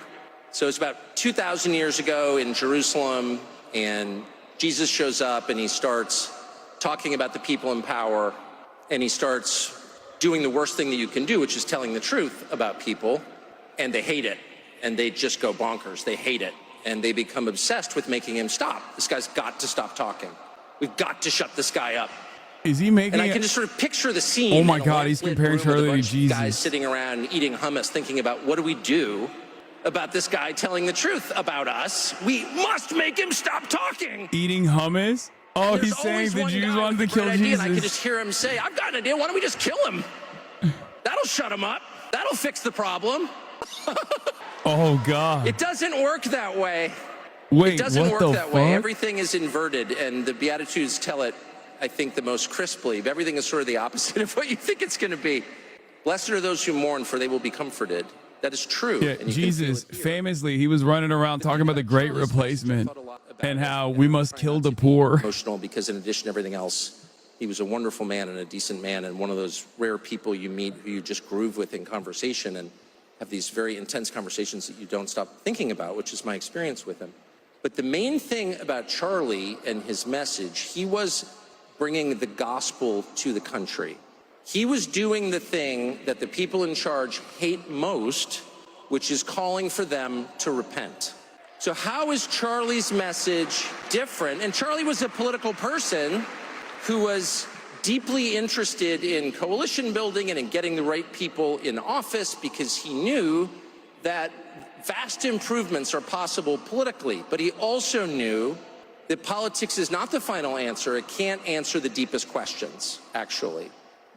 So it's about 2,000 years ago in Jerusalem, and Jesus shows up and he starts talking about the people in power, and he starts doing the worst thing that you can do, which is telling the truth about people, and they hate it, and they just go bonkers. They hate it, and they become obsessed with making him stop. This guy's got to stop talking. We've got to shut this guy up. Is he making And I can just sort of picture the scene. Oh my God, he's comparing Charlie to Jesus. Guys sitting around eating hummus, thinking about what do we do about this guy telling the truth about us? We must make him stop talking. Eating hummus? Oh, he's saying the Jews wanted to kill Jesus. And I can just hear him say, I've got an idea. Why don't we just kill him? That'll shut him up. That'll fix the problem. Oh, God. It doesn't work that way. Wait, it doesn't what work the that fuck? way. Everything is inverted, and the Beatitudes tell it, I think, the most crisply. Everything is sort of the opposite of what you think it's going to be. Blessed are those who mourn, for they will be comforted. That is true. Yeah, Jesus, famously, he was running around talking about the Great Replacement and how we must kill the poor. Emotional, because in addition to everything else, he was a wonderful man and a decent man, and one of those rare people you meet who you just groove with in conversation and have these very intense conversations that you don't stop thinking about, which is my experience with him. But the main thing about Charlie and his message, he was bringing the gospel to the country. He was doing the thing that the people in charge hate most, which is calling for them to repent. So how is Charlie's message different? And Charlie was a political person who was deeply interested in coalition building and in getting the right people in office, because he knew that vast improvements are possible politically. But he also knew that politics is not the final answer. It can't answer the deepest questions, actually.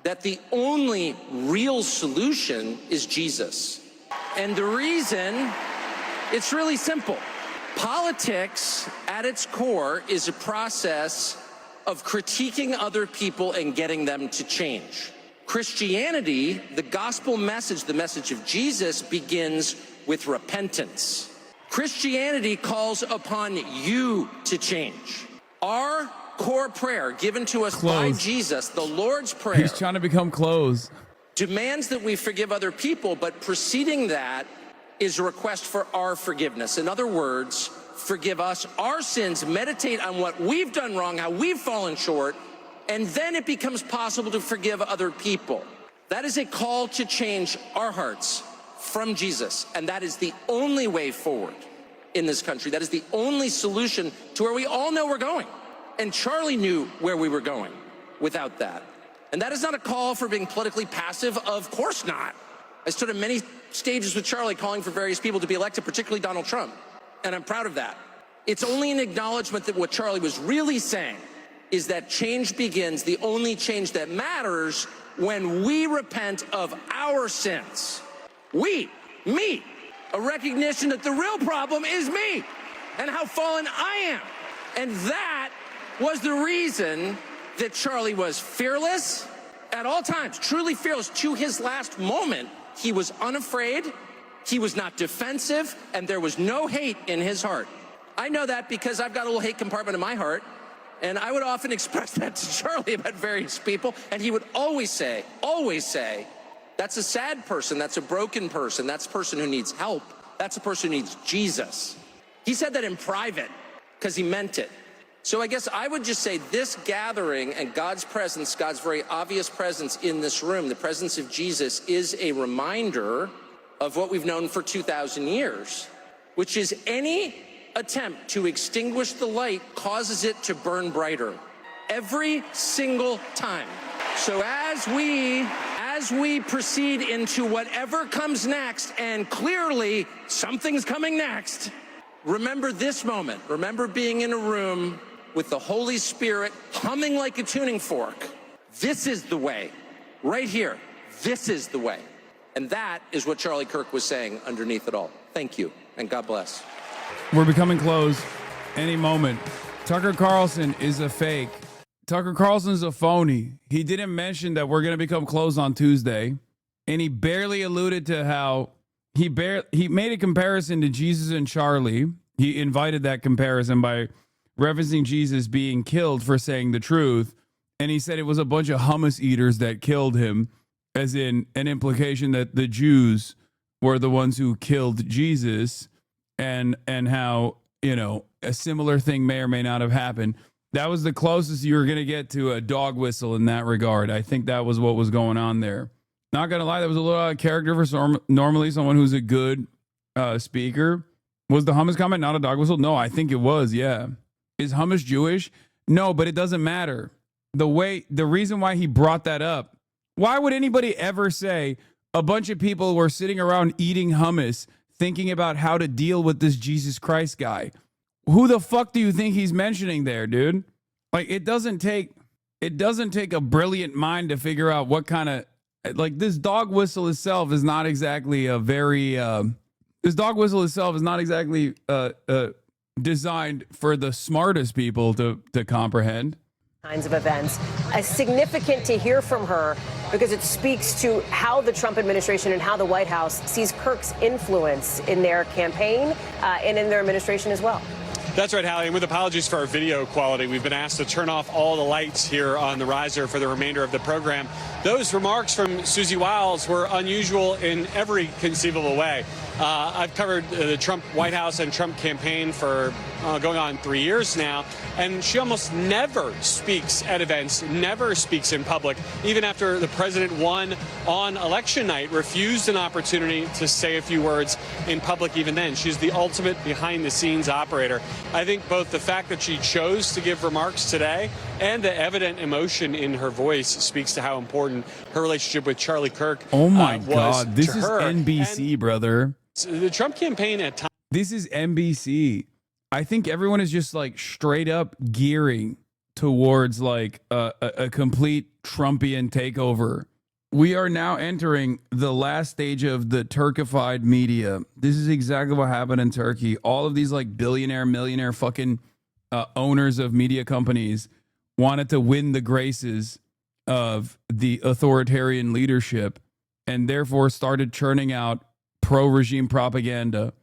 That the only real solution is Jesus. And the reason, it's really simple. Politics, at its core, is a process of critiquing other people and getting them to change. Christianity, the gospel message, the message of Jesus, begins with repentance. Christianity calls upon you to change. Our core prayer given to us by Jesus, the Lord's Prayer, He's trying to become close. demands that we forgive other people, but preceding that is a request for our forgiveness. In other words, forgive us our sins, meditate on what we've done wrong, how we've fallen short, and then it becomes possible to forgive other people. That is a call to change our hearts from Jesus, and that is the only way forward in this country. That is the only solution to where we all know we're going. And Charlie knew where we were going without that. And that is not a call for being politically passive. Of course not. I stood on many stages with Charlie calling for various people to be elected, particularly Donald Trump. And I'm proud of that. It's only an acknowledgement that what Charlie was really saying is that change begins, the only change that matters, when we repent of our sins. We, me, a recognition that the real problem is me and how fallen I am. And that was the reason that Charlie was fearless at all times, truly fearless to his last moment. He was unafraid, he was not defensive, and there was no hate in his heart. I know that because I've got a little hate compartment in my heart, and I would often express that to Charlie about various people, and he would always say, that's a sad person, that's a broken person, that's a person who needs help, that's a person who needs Jesus. He said that in private because he meant it. So I guess I would just say this gathering and God's presence, God's very obvious presence in this room, the presence of Jesus, is a reminder of what we've known for 2,000 years, which is any attempt to extinguish the light causes it to burn brighter every single time. So as we proceed into whatever comes next, and clearly something's coming next, remember this moment. Remember being in a room with the Holy Spirit humming like a tuning fork. This is the way. Right here. This is the way. And that is what Charlie Kirk was saying underneath it all. Thank you, and God bless. We're becoming close any moment. Tucker Carlson is a fake. Tucker Carlson's a phony. He didn't mention that we're going to become close on Tuesday, and he barely alluded to how he made a comparison to Jesus and Charlie. He invited that comparison by referencing Jesus being killed for saying the truth, and he said it was a bunch of hummus eaters that killed him, as in an implication that the Jews were the ones who killed Jesus, and how, you know, a similar thing may or may not have happened. That was the closest you were going to get to a dog whistle in that regard. I think that was what was going on there. Not going to lie, that was a little out of character for normally someone who's a good speaker. Was the hummus comment not a dog whistle? No, I think it was, yeah. Is hummus Jewish? No, but it doesn't matter. The reason why he brought that up, why would anybody ever say a bunch of people were sitting around eating hummus thinking about how to deal with this Jesus Christ guy? Who the fuck do you think he's mentioning there, dude? Like, it doesn't take a brilliant mind to figure out what kind of, like, this dog whistle itself is not exactly a very designed for the smartest people to comprehend. Kinds of events. Significant to hear from her because it speaks to how the Trump administration and how the White House sees Kirk's influence in their campaign and in their administration as well. That's right, Hallie. And with apologies for our video quality, we've been asked to turn off all the lights here on the riser for the remainder of the program. Those remarks from Susie Wiles were unusual in every conceivable way. I've covered the Trump White House and Trump campaign for going on 3 years now, and she almost never speaks at events, never speaks in public. Even after the president won on election night, refused an opportunity to say a few words in public even then. She's the ultimate behind-the-scenes operator. I think both the fact that she chose to give remarks today and the evident emotion in her voice speaks to how important her relationship with Charlie Kirk Oh my was God, this to is her. NBC, brother. The Trump campaign at times. This is NBC. I think everyone is just like straight up gearing towards like a complete Trumpian takeover we are now entering the last stage of the Turkified media. This is exactly what happened in Turkey. All of these like billionaire, millionaire fucking owners of media companies wanted to win the graces of the authoritarian leadership and therefore started churning out pro-regime propaganda.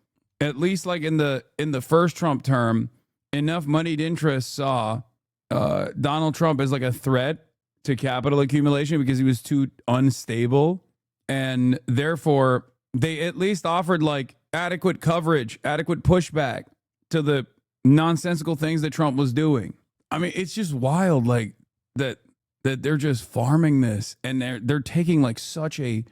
At least like in the first Trump term, enough moneyed interests saw Donald Trump as like a threat to capital accumulation because he was too unstable. And therefore, they at least offered like adequate coverage, adequate pushback to the nonsensical things that Trump was doing. I mean, it's just wild like that they're just farming this and they're taking like such a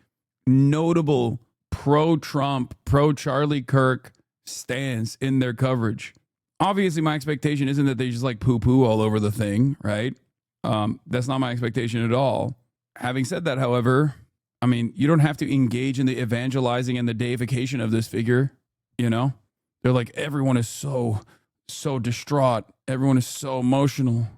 notable pro-Trump, pro-Charlie Kirk stance in their coverage. Obviously, my expectation isn't that they just like poo-poo all over the thing, right? That's not my expectation at all. Having said that, however, I mean, you don't have to engage in the evangelizing and the deification of this figure, you know? They're like, everyone is so distraught. Everyone is so emotional.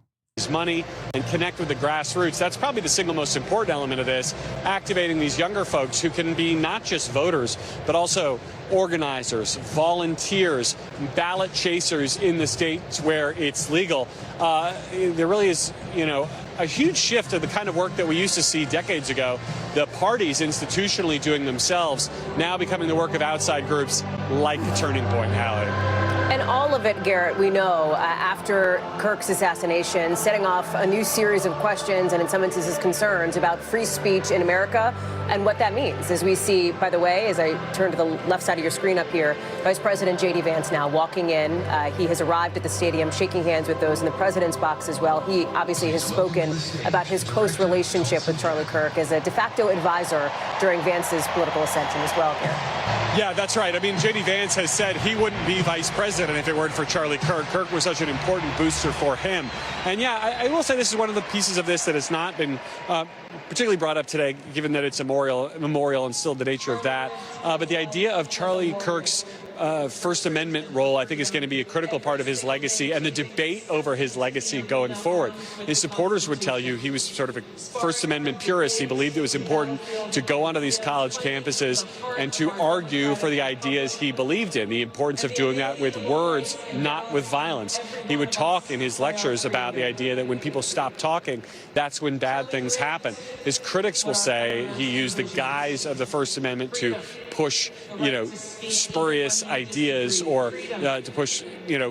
Money and connect with the grassroots. That's probably the single most important element of this, activating these younger folks who can be not just voters, but also organizers, volunteers, ballot chasers in the states where it's legal. There really is, a huge shift of the kind of work that we used to see decades ago. The parties institutionally doing themselves, now becoming the work of outside groups like Turning Point, Hallie. And all of it, Garrett, we know, after Kirk's assassination, setting off a new series of questions and in some instances concerns about free speech in America and what that means. As we see, by the way, as I turn to the left side of your screen up here, Vice President J.D. Vance now walking in. He has arrived at the stadium, shaking hands with those in the president's box as well. He obviously has spoken about his close relationship with Charlie Kirk as a de facto advisor during Vance's political ascension as well, Garrett. Yeah, that's right. I mean, J.D. Vance has said he wouldn't be vice president if it weren't for Charlie Kirk. Kirk was such an important booster for him. And yeah, I will say this is one of the pieces of this that has not been particularly brought up today, given that it's a memorial and still the nature of that. But the idea of Charlie Kirk's First Amendment role, I think, is going to be a critical part of his legacy and the debate over his legacy going forward. His supporters would tell you he was sort of a First Amendment purist. He believed it was important to go onto these college campuses and to argue for the ideas he believed in, the importance of doing that with words, not with violence. He would talk in his lectures about the idea that when people stop talking, that's when bad things happen. His critics will say he used the guise of the First Amendment to push, spurious ideas or to push,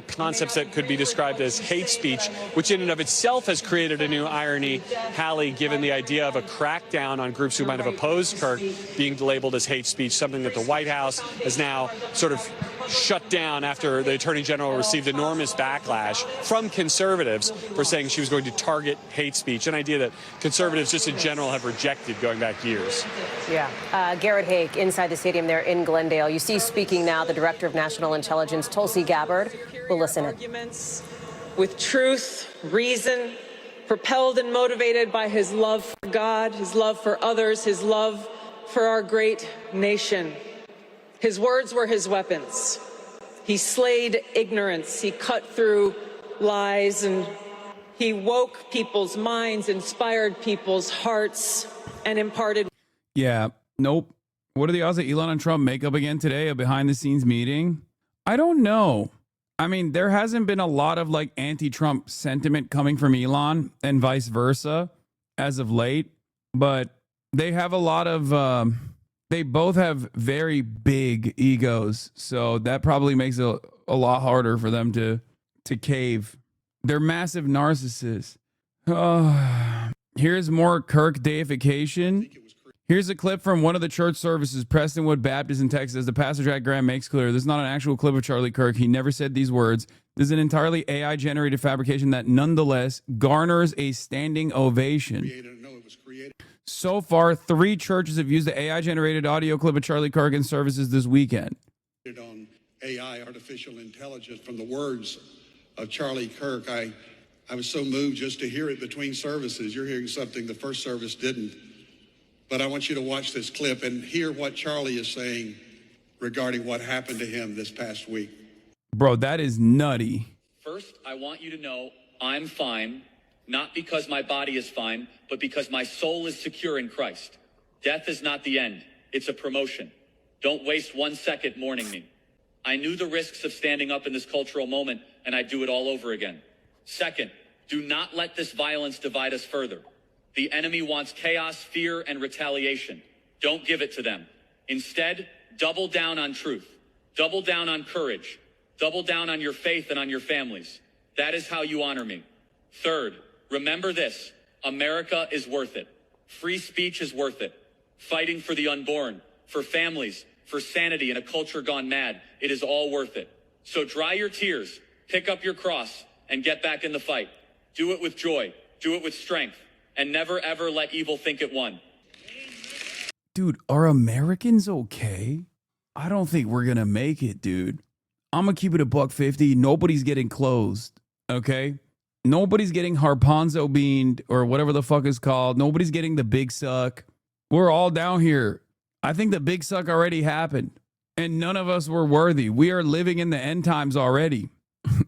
concepts that could be described as hate speech, which in and of itself has created a new irony, Hallie, given the idea of a crackdown on groups who might have opposed Kirk being labeled as hate speech, something that the White House has now sort of shut down after the Attorney General received enormous backlash from conservatives for saying she was going to target hate speech, an idea that conservatives just in general have rejected going back years. Yeah. Garrett Haake inside the stadium there in Glendale. You see speaking now the Director of National Intelligence, Tulsi Gabbard. We'll listen in. Arguments with truth, reason, propelled and motivated by his love for God, his love for others, his love for our great nation. His words were his weapons. He slayed ignorance. He cut through lies, and he woke people's minds, inspired people's hearts, and imparted. Yeah, nope. What are the odds that Elon and Trump make up again today, a behind-the-scenes meeting? I don't know. I mean, there hasn't been a lot of like anti-Trump sentiment coming from Elon and vice versa as of late, but they have a lot of... They both have very big egos, so that probably makes it a lot harder for them to cave. They're massive narcissists. Here's more Kirk deification. Here's a clip from one of the church services, Prestonwood Baptist in Texas. The pastor Jack Graham makes clear this is not an actual clip of Charlie Kirk. He never said these words. This is an entirely AI-generated fabrication that nonetheless garners a standing ovation. So far, 3 churches have used the AI-generated audio clip of Charlie Kirk in services this weekend. On AI, artificial intelligence, from the words of Charlie Kirk, I was so moved just to hear it between services. You're hearing something the first service didn't. But I want you to watch this clip and hear what Charlie is saying regarding what happened to him this past week. Bro, that is nutty. First, I want you to know I'm fine, not because my body is fine, but because my soul is secure in Christ. Death is not the end. It's a promotion. Don't waste 1 second mourning me. I knew the risks of standing up in this cultural moment, and I'd do it all over again. Second, do not let this violence divide us further. The enemy wants chaos, fear, and retaliation. Don't give it to them. Instead, double down on truth. Double down on courage. Double down on your faith and on your families. That is how you honor me. Third, remember this. America is worth it. Free speech is worth it. Fighting for the unborn, for families, for sanity in a culture gone mad, it is all worth it. So dry your tears, pick up your cross, and get back in the fight. Do it with joy. Do it with strength. And never ever let evil think it won. Dude, are Americans okay? I don't think we're gonna make it, dude. I'm gonna keep it $1.50. Nobody's getting closed, okay? Nobody's getting Harponzo beaned or whatever the fuck is called. Nobody's getting the big suck. We're all down here. I think the big suck already happened, and none of us were worthy. We are living in the end times already,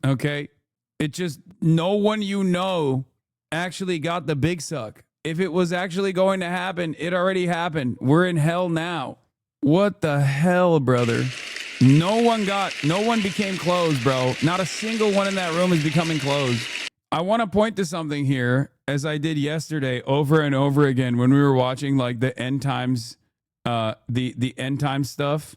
okay? It just, no one you know actually got the big suck. If it was actually going to happen, it already happened. We're in hell now. What the hell, brother? No one became closed, bro. Not a single one in that room is becoming closed. I want to point to something here, as I did yesterday over and over again when we were watching like the end times, the end time stuff.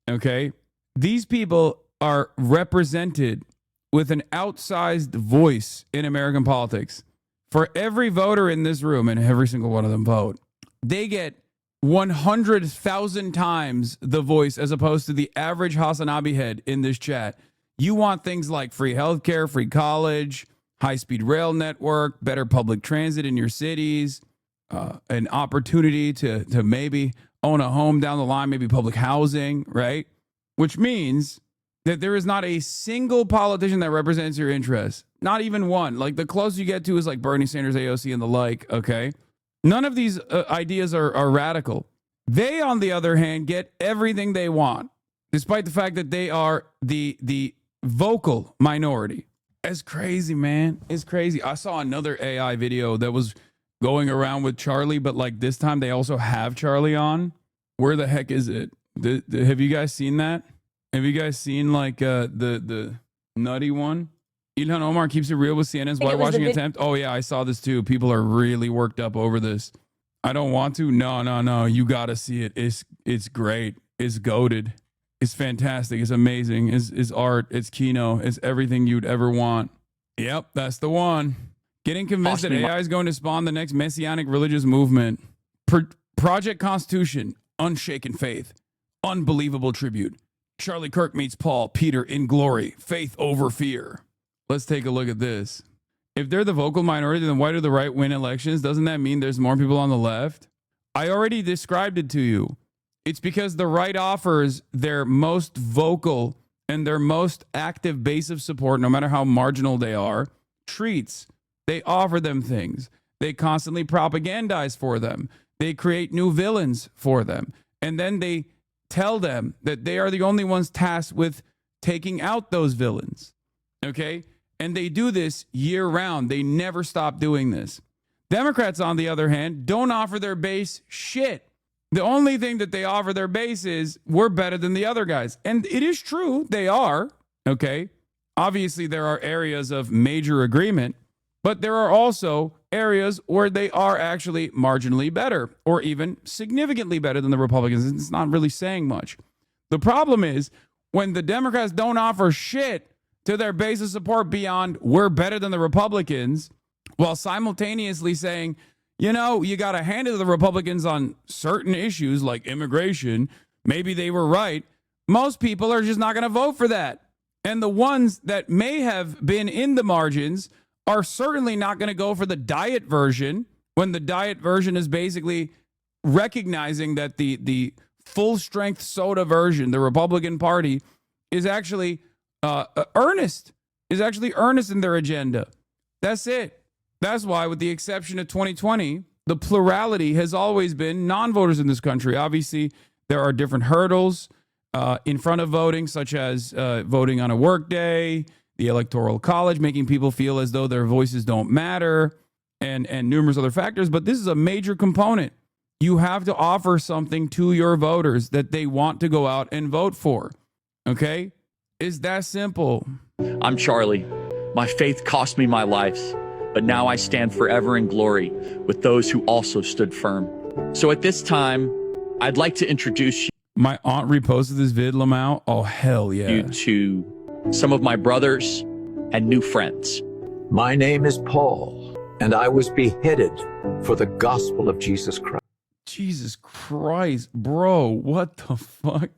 Okay. These people are represented with an outsized voice in American politics. For every voter in this room, and every single one of them vote, they get 100,000 times the voice as opposed to the average Hasanabi head in this chat. You want things like free healthcare, free college, high-speed rail network, better public transit in your cities, an opportunity to maybe own a home down the line, maybe public housing, right? Which means that there is not a single politician that represents your interests. Not even one. Like the closest you get to is like Bernie Sanders, AOC, and the like, okay? None of these ideas are radical. They, on the other hand, get everything they want, despite the fact that they are the vocal minority. It's crazy, man. It's crazy. I saw another AI video that was going around with Charlie, but like this time they also have Charlie on. Where the heck is it? Have you guys seen that? Have you guys seen like the nutty one? Ilhan Omar keeps it real with CNN's whitewashing attempt. Oh yeah, I saw this too. People are really worked up over this. I don't want to. No. You gotta see it. It's great. It's goated. It's fantastic. It's amazing. It's art. It's Kino. It's everything you'd ever want. Yep, that's the one. Getting convinced that AI is going to spawn the next messianic religious movement. Project Constitution. Unshaken faith. Unbelievable tribute. Charlie Kirk meets Paul Peter in glory. Faith over fear. Let's take a look at this. If they're the vocal minority, then why do the right win elections? Doesn't that mean there's more people on the left? I already described it to you. It's because the right offers their most vocal and their most active base of support, no matter how marginal they are, treats. They offer them things. They constantly propagandize for them. They create new villains for them. And then they tell them that they are the only ones tasked with taking out those villains. Okay? And they do this year round. They never stop doing this. Democrats, on the other hand, don't offer their base shit. The only thing that they offer their base is we're better than the other guys. And it is true. They are. Okay? Obviously, there are areas of major agreement, but there are also areas where they are actually marginally better or even significantly better than the Republicans. It's not really saying much. The problem is when the Democrats don't offer shit to their base of support beyond we're better than the Republicans, while simultaneously saying, you know, you got to hand it to the Republicans on certain issues like immigration. Maybe they were right. Most people are just not going to vote for that. And the ones that may have been in the margins are certainly not going to go for the diet version, when the diet version is basically recognizing that the full strength soda version, the Republican Party, is actually earnest in their agenda. That's it. That's why, with the exception of 2020, the plurality has always been non-voters in this country. Obviously, there are different hurdles in front of voting, such as voting on a work day, the Electoral College, making people feel as though their voices don't matter, and numerous other factors. But this is a major component You have to offer something to your voters that they want to go out and vote for. Okay? It's that simple. I'm Charlie. My faith cost me my life, but now I stand forever in glory with those who also stood firm. So at this time, I'd like to introduce My aunt reposted this vid, Lamau. Oh, hell yeah. you to some of my brothers and new friends. My name is Paul, and I was beheaded for the gospel of Jesus Christ. Jesus Christ, bro. What the fuck?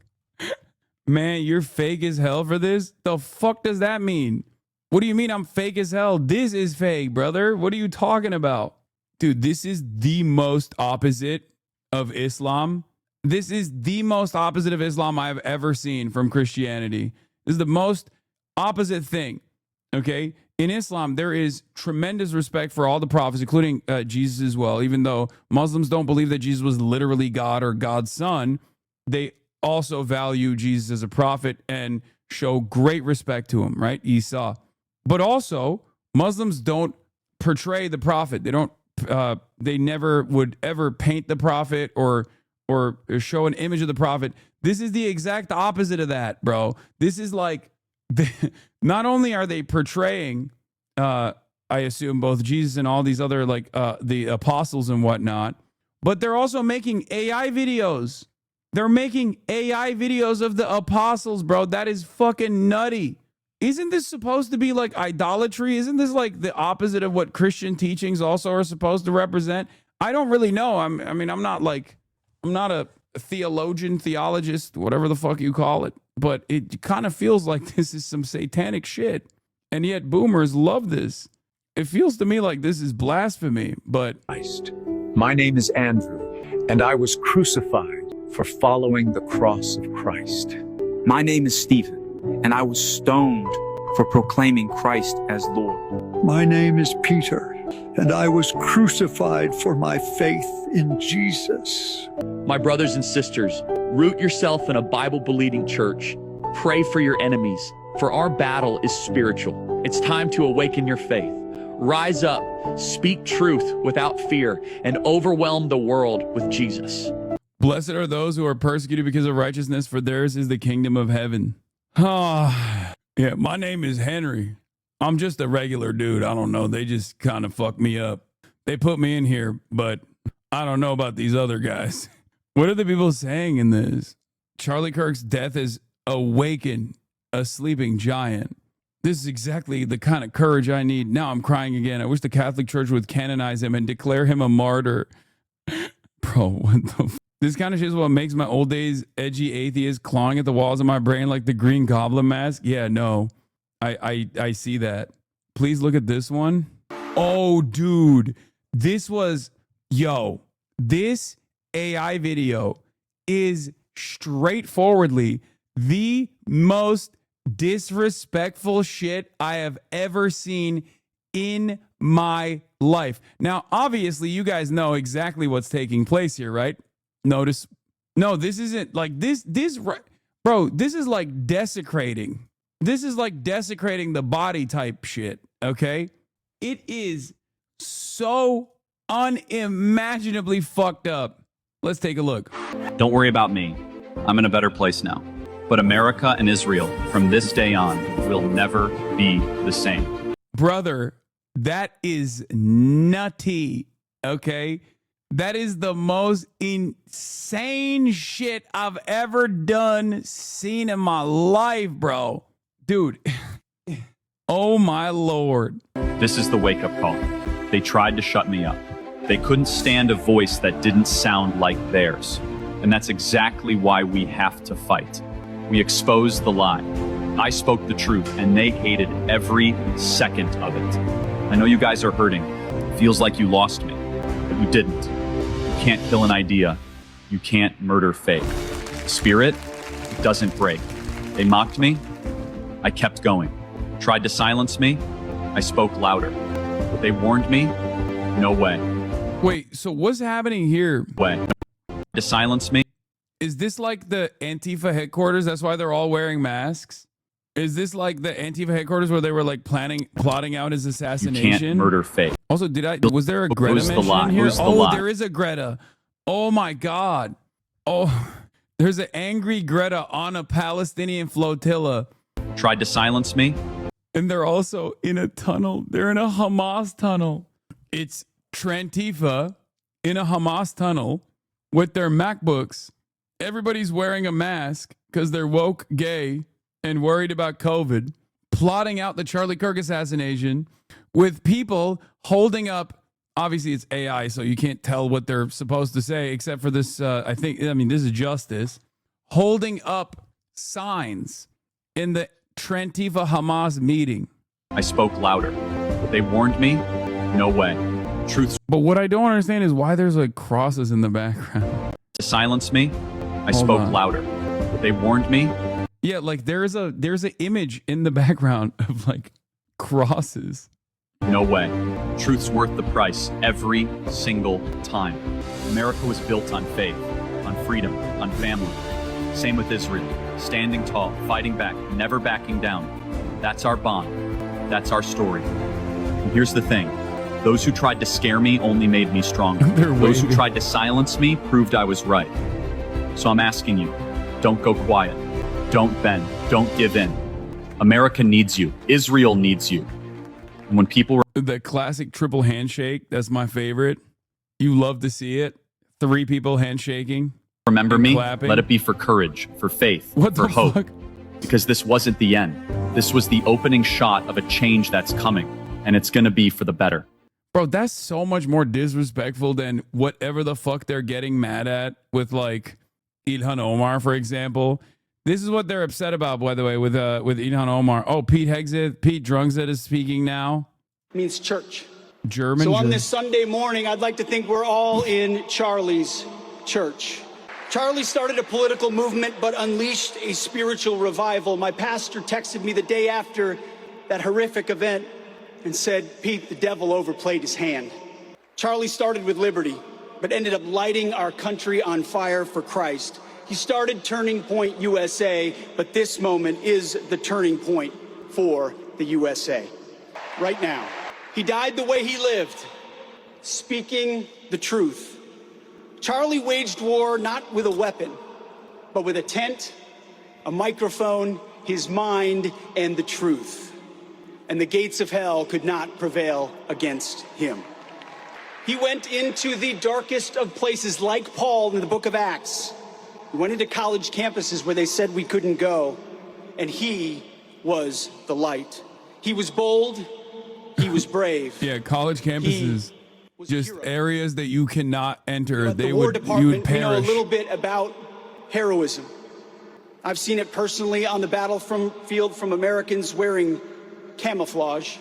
Man, you're fake as hell for this? The fuck does that mean? What do you mean I'm fake as hell? This is fake, brother. What are you talking about? Dude, this is the most opposite of Islam. This is the most opposite of Islam I've ever seen from Christianity. This is the most opposite thing. Okay? In Islam, there is tremendous respect for all the prophets, including Jesus as well. Even though Muslims don't believe that Jesus was literally God or God's son, they also value Jesus as a prophet and show great respect to him, right? Isa. But also, Muslims don't portray the prophet. They don't. They never would ever paint the prophet or show an image of the prophet. This is the exact opposite of that, bro. This is like, not only are they portraying, I assume, both Jesus and all these other, like, the apostles and whatnot, but they're also making AI videos. They're making AI videos of the apostles, bro. That is fucking nutty. Isn't this supposed to be like idolatry? Isn't this like the opposite of what Christian teachings also are supposed to represent? I don't really know. I'm not a theologian, theologist, whatever the fuck you call it, but it kind of feels like this is some satanic shit. And yet boomers love this. It feels to me like this is blasphemy, but My name is Andrew, and I was crucified for following the cross of Christ. My name is Stephen, and I was stoned for proclaiming Christ as Lord. My name is Peter, and I was crucified for my faith in Jesus. My brothers and sisters, root yourself in a Bible-believing church. Pray for your enemies, for our battle is spiritual. It's time to awaken your faith. Rise up, speak truth without fear, and overwhelm the world with Jesus. blessed are those who are persecuted because of righteousness, for theirs is the kingdom of heaven. Yeah, my name is Henry. I'm just a regular dude. I don't know. They just kind of fucked me up. They put me in here, but I don't know about these other guys. What are the people saying in this? Charlie Kirk's death has awakened a sleeping giant. This is exactly the kind of courage I need. Now I'm crying again. I wish the Catholic Church would canonize him and declare him a martyr. Bro, what the f? This kind of shit is what makes my old days edgy atheist clawing at the walls of my brain like the Green Goblin mask. Yeah, no. I see that. Please look at this one. Oh, dude. This was, this AI video is straightforwardly the most disrespectful shit I have ever seen in my life. Now, obviously, you guys know exactly what's taking place here, right? Notice, no, this isn't like this, bro, this is like desecrating. This is like desecrating the body type shit, okay? It is so unimaginably fucked up. Let's take a look. Don't worry about me. I'm in a better place now. But America and Israel, from this day on, will never be the same. Brother, that is nutty, okay? That is the most insane shit I've ever seen in my life, bro. Dude, oh my Lord. This is the wake-up call. They tried to shut me up. They couldn't stand a voice that didn't sound like theirs. And that's exactly why we have to fight. We exposed the lie. I spoke the truth, and they hated every second of it. I know you guys are hurting. It feels like you lost me, but you didn't. You can't kill an idea. You can't murder faith. Spirit, it doesn't break. They mocked me. I kept going. Tried to silence me. I spoke louder. But they warned me. No way. Wait, so what's happening here? Way. To silence me. Is this like the Antifa headquarters? That's why they're all wearing masks? Is this like the Antifa headquarters where they were like plotting out his assassination? You can't murder faith. Also, was there a Greta mention in here? Oh, there is a Greta. Oh my God. Oh, there's an angry Greta on a Palestinian flotilla. Tried to silence me. And they're also in a tunnel. They're in a Hamas tunnel. It's Trantifa in a Hamas tunnel with their MacBooks. Everybody's wearing a mask because they're woke, gay, and worried about COVID, plotting out the Charlie Kirk assassination with people holding up. Obviously, it's AI, so you can't tell what they're supposed to say, except for this. This is Justice holding up signs in the Trantifa Hamas meeting. I spoke louder. They warned me. No way. Truth. But what I don't understand is why there's like crosses in the background. To silence me, I spoke louder. They warned me. Yeah, like there's an image in the background of like crosses. No way. Truth's worth the price every single time. America was built on faith, on freedom, on family. Same with Israel. Standing tall, fighting back, never backing down. That's our bond. That's our story. And here's the thing. Those who tried to scare me only made me stronger. Those who tried to silence me proved I was right. So I'm asking you, don't go quiet. Don't bend. Don't give in. America needs you. Israel needs you. And when people the classic triple handshake, that's my favorite. You love to see it. 3 people handshaking. remember me, clapping. let it be for courage, for faith, What for the hope. fuck? Because this wasn't the end. This was the opening shot of a change that's coming, and it's going to be for the better. Bro, that's so much more disrespectful than whatever the fuck they're getting mad at with like Ilhan Omar, for example. This is what they're upset about, by the way, with Ilhan Omar. Oh, Pete Drungzit is speaking now. Means church. German. So on this Sunday morning, I'd like to think we're all in Charlie's church. Charlie started a political movement, but unleashed a spiritual revival. My pastor texted me the day after that horrific event and said, Pete, the devil overplayed his hand. Charlie started with liberty, but ended up lighting our country on fire for Christ. He started Turning Point USA, but this moment is the turning point for the USA. Right now. He died the way he lived, speaking the truth. Charlie waged war not with a weapon, but with a tent, a microphone, his mind, and the truth. And the gates of hell could not prevail against him. He went into the darkest of places, like Paul in the book of Acts. He went into college campuses where they said we couldn't go, and he was the light. He was bold, he was brave. Yeah, college campuses, just areas that you cannot enter. But They the War would, you Department, would we know a perish. little bit about heroism. I've seen it personally on the battlefield from Americans wearing camouflage,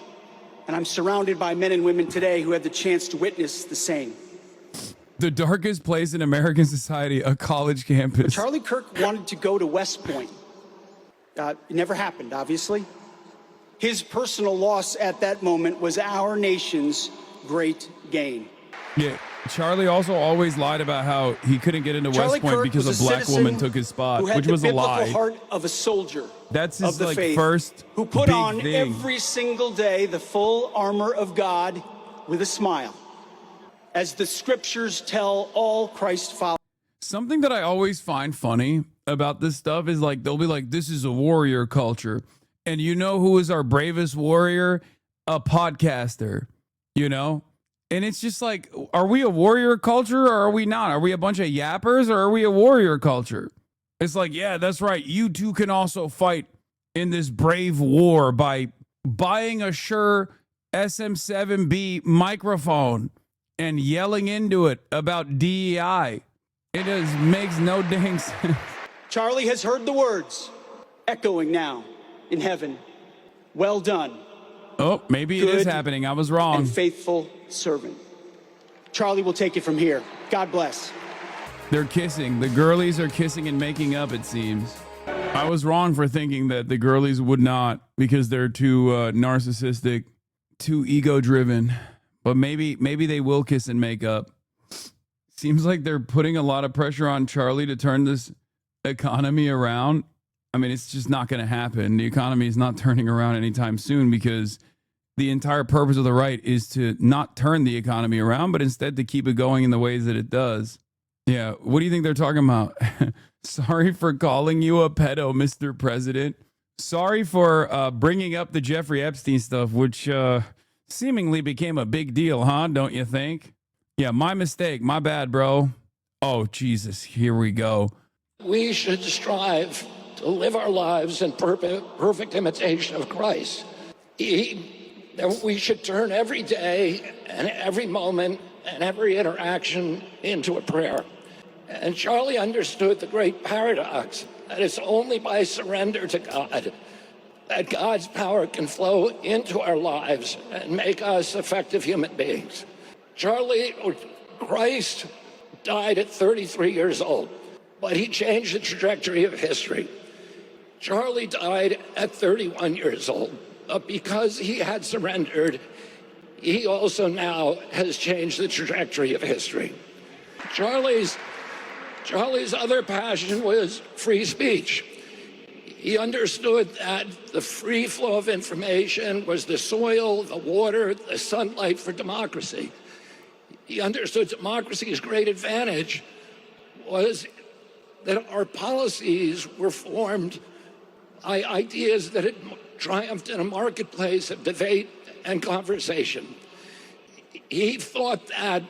and I'm surrounded by men and women today who had the chance to witness the same. The darkest place in American society, a college campus. Charlie Kirk wanted to go to West Point. It never happened, obviously. His personal loss at that moment was our nation's great gain. Yeah, Charlie also always lied about how he couldn't get into Charlie West Point Kirk because was a a black citizen woman took his spot, who had which the was a biblical lie. heart of a soldier. That's of his the like faith, first who put big on thing. every single day the full armor of God with a smile. As the scriptures tell all Christ followers. Something that I always find funny about this stuff is like they'll be like, this is a warrior culture. And you know who is our bravest warrior? A podcaster, you know? And it's just like, are we a warrior culture or are we not? Are we a bunch of yappers or are we a warrior culture? It's like, yeah, that's right. You too can also fight in this brave war by buying a Shure SM7B microphone and yelling into it about DEI. It just makes no dang sense. Charlie has heard the words echoing now in heaven. Well done. Oh, maybe it is Good happening. I was wrong. And faithful servant. Charlie will take it from here. God bless. They're kissing. The girlies are kissing and making up, it seems. I was wrong for thinking that the girlies would not because they're too narcissistic, too ego-driven. But maybe they will kiss and make up. Seems like they're putting a lot of pressure on Charlie to turn this economy around. I mean, it's just not going to happen. The economy is not turning around anytime soon because the entire purpose of the right is to not turn the economy around, but instead to keep it going in the ways that it does. Yeah. What do you think they're talking about? Sorry for calling you a pedo, Mr. President. Sorry for bringing up the Jeffrey Epstein stuff, which seemingly became a big deal, huh? Don't you think? Yeah, my mistake. My bad, bro. Oh, Jesus. Here we go. We should strive to live our lives in perfect imitation of Christ. We should turn every day and every moment and every interaction into a prayer. And Charlie understood the great paradox that it's only by surrender to God that God's power can flow into our lives and make us effective human beings. Christ died at 33 years old, but he changed the trajectory of history. Charlie died at 31 years old, but because he had surrendered, he also now has changed the trajectory of history. Charlie's other passion was free speech. He understood that the free flow of information was the soil, the water, the sunlight for democracy. He understood democracy's great advantage was that our policies were formed by ideas that had triumphed in a marketplace of debate and conversation. He thought that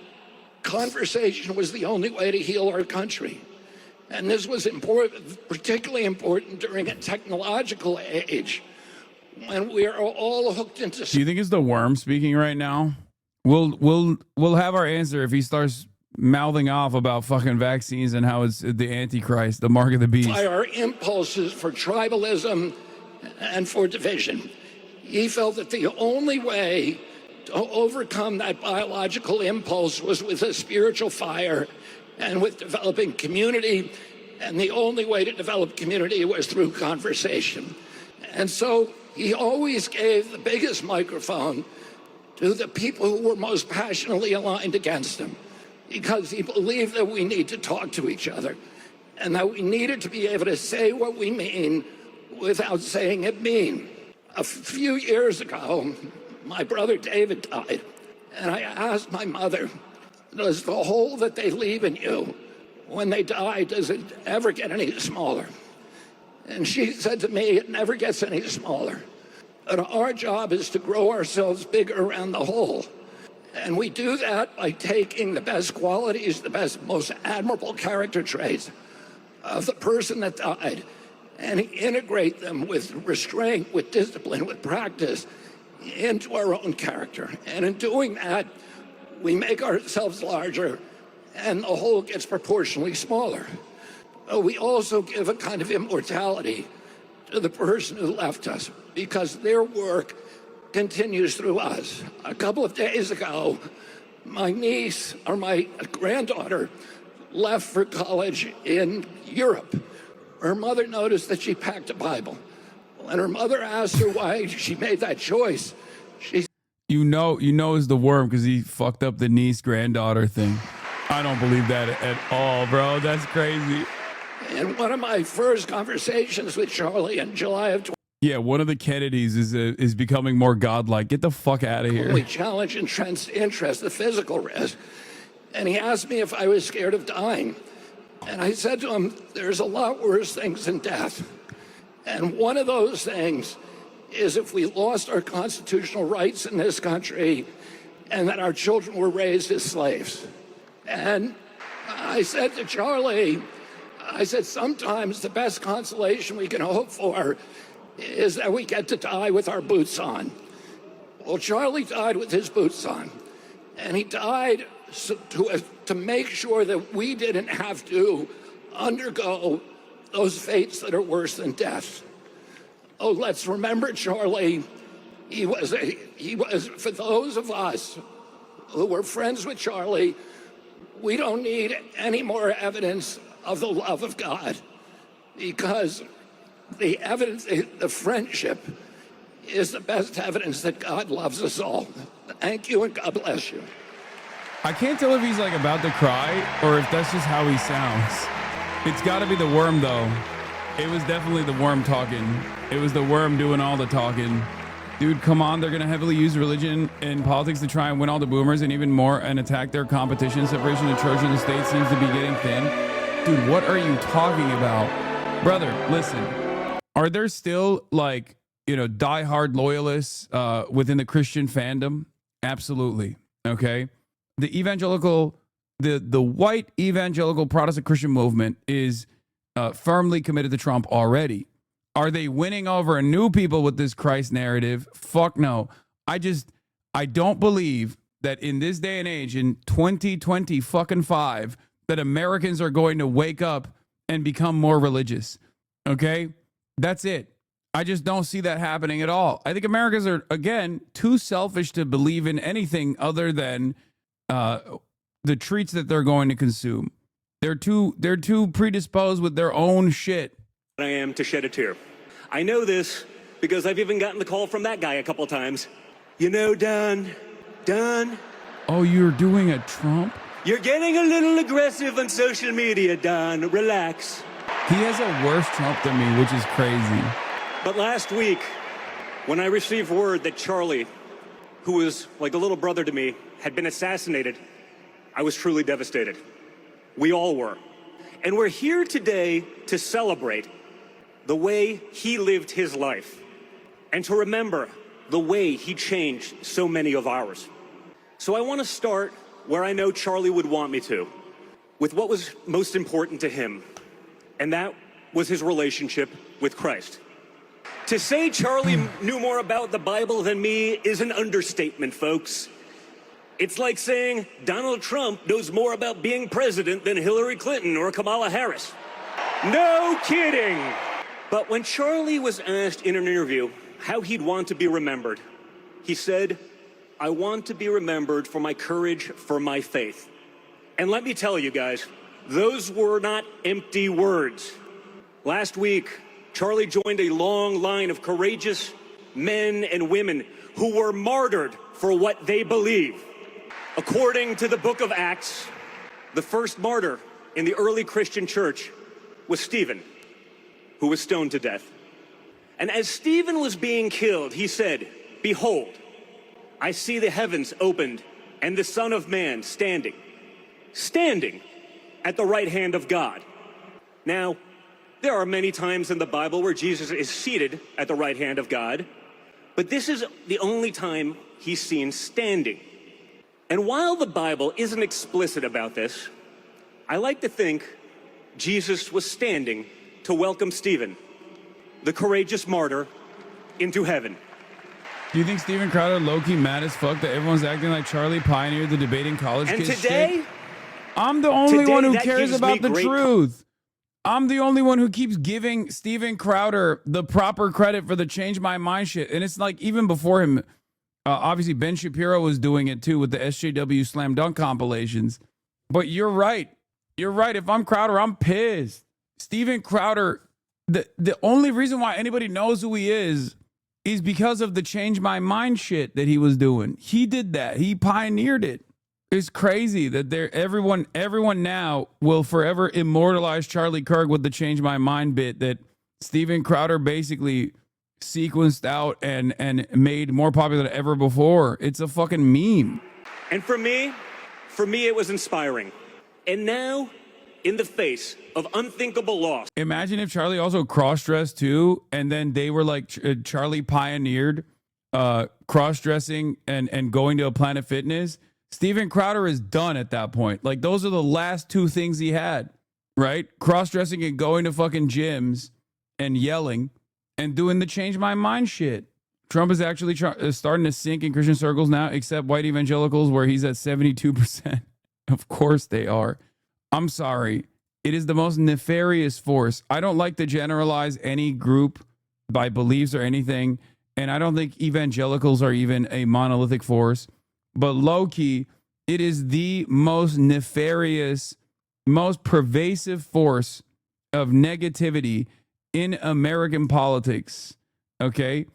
conversation was the only way to heal our country. And this was important, particularly important during a technological age when we are all hooked into. Do you think it's the worm speaking right now? We'll have our answer if he starts mouthing off about fucking vaccines and how it's the Antichrist, the mark of the beast. By our impulses for tribalism and for division. He felt that the only way to overcome that biological impulse was with a spiritual fire and with developing community. And the only way to develop community was through conversation. And so he always gave the biggest microphone to the people who were most passionately aligned against him, because he believed that we need to talk to each other and that we needed to be able to say what we mean without saying it mean. A few years ago, my brother David died, and I asked my mother, does the hole that they leave in you when they die, does it ever get any smaller? And she said to me, it never gets any smaller. But our job is to grow ourselves bigger around the hole. And we do that by taking the best qualities, the best, most admirable character traits of the person that died and integrate them with restraint, with discipline, with practice into our own character. And in doing that, we make ourselves larger and the whole gets proportionally smaller. But we also give a kind of immortality to the person who left us because their work continues through us. A couple of days ago, my niece or my granddaughter left for college in Europe. Her mother noticed that she packed a Bible. When her mother asked her why she made that choice, she You know it's the worm because he fucked up the niece granddaughter thing. I don't believe that at all, bro. That's crazy. In one of my first conversations with Charlie in July of Yeah, one of the Kennedys is becoming more godlike. Get the fuck out of here. we challenged and interest the physical risk. And he asked me if I was scared of dying. And I said to him, there's a lot worse things than death. And one of those things is if we lost our constitutional rights in this country and that our children were raised as slaves. And I said to Charlie, I said, sometimes the best consolation we can hope for is that we get to die with our boots on. Well, Charlie died with his boots on. And he died to make sure that we didn't have to undergo those fates that are worse than death. Oh, let's remember Charlie. He was, for those of us who were friends with Charlie, we don't need any more evidence of the love of God, because the evidence, the friendship is the best evidence that God loves us all. Thank you and God bless you. I can't tell if he's like about to cry or if that's just how he sounds. It's got to be the worm though. It was definitely the worm talking. It was the worm doing all the talking. Dude, come on. They're going to heavily use religion in politics to try and win all the boomers and even more and attack their competition. Separation of the church and the state seems to be getting thin. Dude, what are you talking about? Brother, listen. Are there still, like, you know, diehard loyalists within the Christian fandom? Absolutely. Okay. The evangelical, the white evangelical Protestant Christian movement is firmly committed to Trump already. Are they winning over new people with this Christ narrative? Fuck no. I don't believe that in this day and age, in 2025, that Americans are going to wake up and become more religious. Okay? That's it. I just don't see that happening at all. I think Americans are, again, too selfish to believe in anything other than the treats that they're going to consume. They're too predisposed with their own shit. I am to shed a tear. I know this because I've even gotten the call from that guy a couple times. You know, Don. Oh, you're doing a Trump? You're getting a little aggressive on social media, Don. Relax. He has a worse Trump than me, which is crazy. But last week, when I received word that Charlie, who was like a little brother to me, had been assassinated, I was truly devastated. We all were. And we're here today to celebrate the way he lived his life and to remember the way he changed so many of ours. So I want to start where I know Charlie would want me to, with what was most important to him, and that was his relationship with Christ. To say Charlie knew more about the Bible than me is an understatement, folks. It's like saying Donald Trump knows more about being president than Hillary Clinton or Kamala Harris. No kidding! But when Charlie was asked in an interview how he'd want to be remembered, he said, "I want to be remembered for my courage, for my faith." And let me tell you guys, those were not empty words. Last week, Charlie joined a long line of courageous men and women who were martyred for what they believe. According to the book of Acts, the first martyr in the early Christian church was Stephen, who was stoned to death. And as Stephen was being killed, he said, "Behold, I see the heavens opened and the Son of Man standing at the right hand of God." Now, there are many times in the Bible where Jesus is seated at the right hand of God, but this is the only time he's seen standing. And while the Bible isn't explicit about this, I like to think Jesus was standing to welcome Stephen, the courageous martyr, into heaven. Do you think Steven Crowder low-key mad as fuck that everyone's acting like Charlie pioneered the debating college And kids today, shit? I'm the only one who that cares gives about me the great truth. I'm the only one who keeps giving Steven Crowder the proper credit for the change my mind shit. And it's like even before him, obviously Ben Shapiro was doing it too with the SJW slam dunk compilations. But you're right. You're right. If I'm Crowder, I'm pissed. Steven Crowder, the only reason why anybody knows who he is because of the change my mind shit that he was doing. He did that. He pioneered it. It's crazy that everyone now will forever immortalize Charlie Kirk with the change my mind bit that Steven Crowder basically sequenced out and made more popular than ever before. It's a fucking meme. And for me, it was inspiring. And now, in the face of unthinkable loss. Imagine if Charlie also cross-dressed too, and then they were like, Charlie pioneered cross-dressing and going to a Planet Fitness. Steven Crowder is done at that point. Like, those are the last two things he had, right? Cross-dressing and going to fucking gyms and yelling and doing the change my mind shit. Trump is actually starting to sink in Christian circles now, except white evangelicals, where he's at 72%. Of course they are. I'm sorry. It is the most nefarious force. I don't like to generalize any group by beliefs or anything, and I don't think evangelicals are even a monolithic force. But low-key, it is the most nefarious, most pervasive force of negativity in American politics. Okay?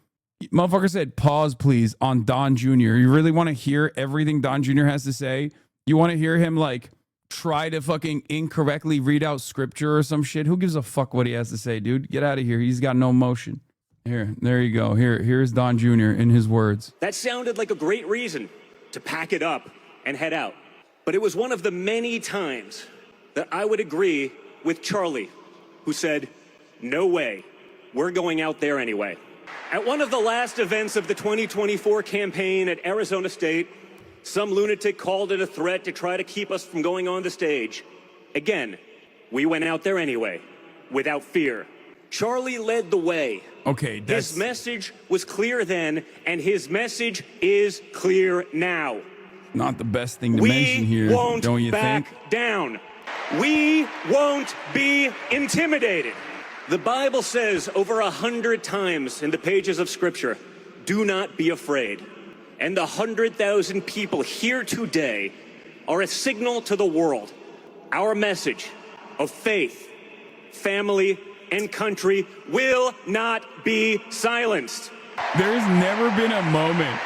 Motherfucker said, pause, please, on Don Jr. You really want to hear everything Don Jr. has to say? You want to hear him, like, try to fucking incorrectly read out scripture or some shit? Who gives a fuck what he has to say, dude? Get out of here. He's got no emotion. Here, there you go. Here's Don Jr. in his words. That sounded like a great reason to pack it up and head out. But it was one of the many times that I would agree with Charlie, who said, no way, we're going out there anyway. At one of the last events of the 2024 campaign at Arizona State, some lunatic called it a threat to try to keep us from going on the stage. Again, we went out there anyway, without fear. Charlie led the way. Okay, his message was clear then, and his message is clear now. Not the best thing to mention here, won't don't you back think? down. We won't be intimidated. The Bible says over 100 times in the pages of Scripture, do not be afraid. And the 100,000 people here today are a signal to the world. Our message of faith, family, and country will not be silenced. There's never been a moment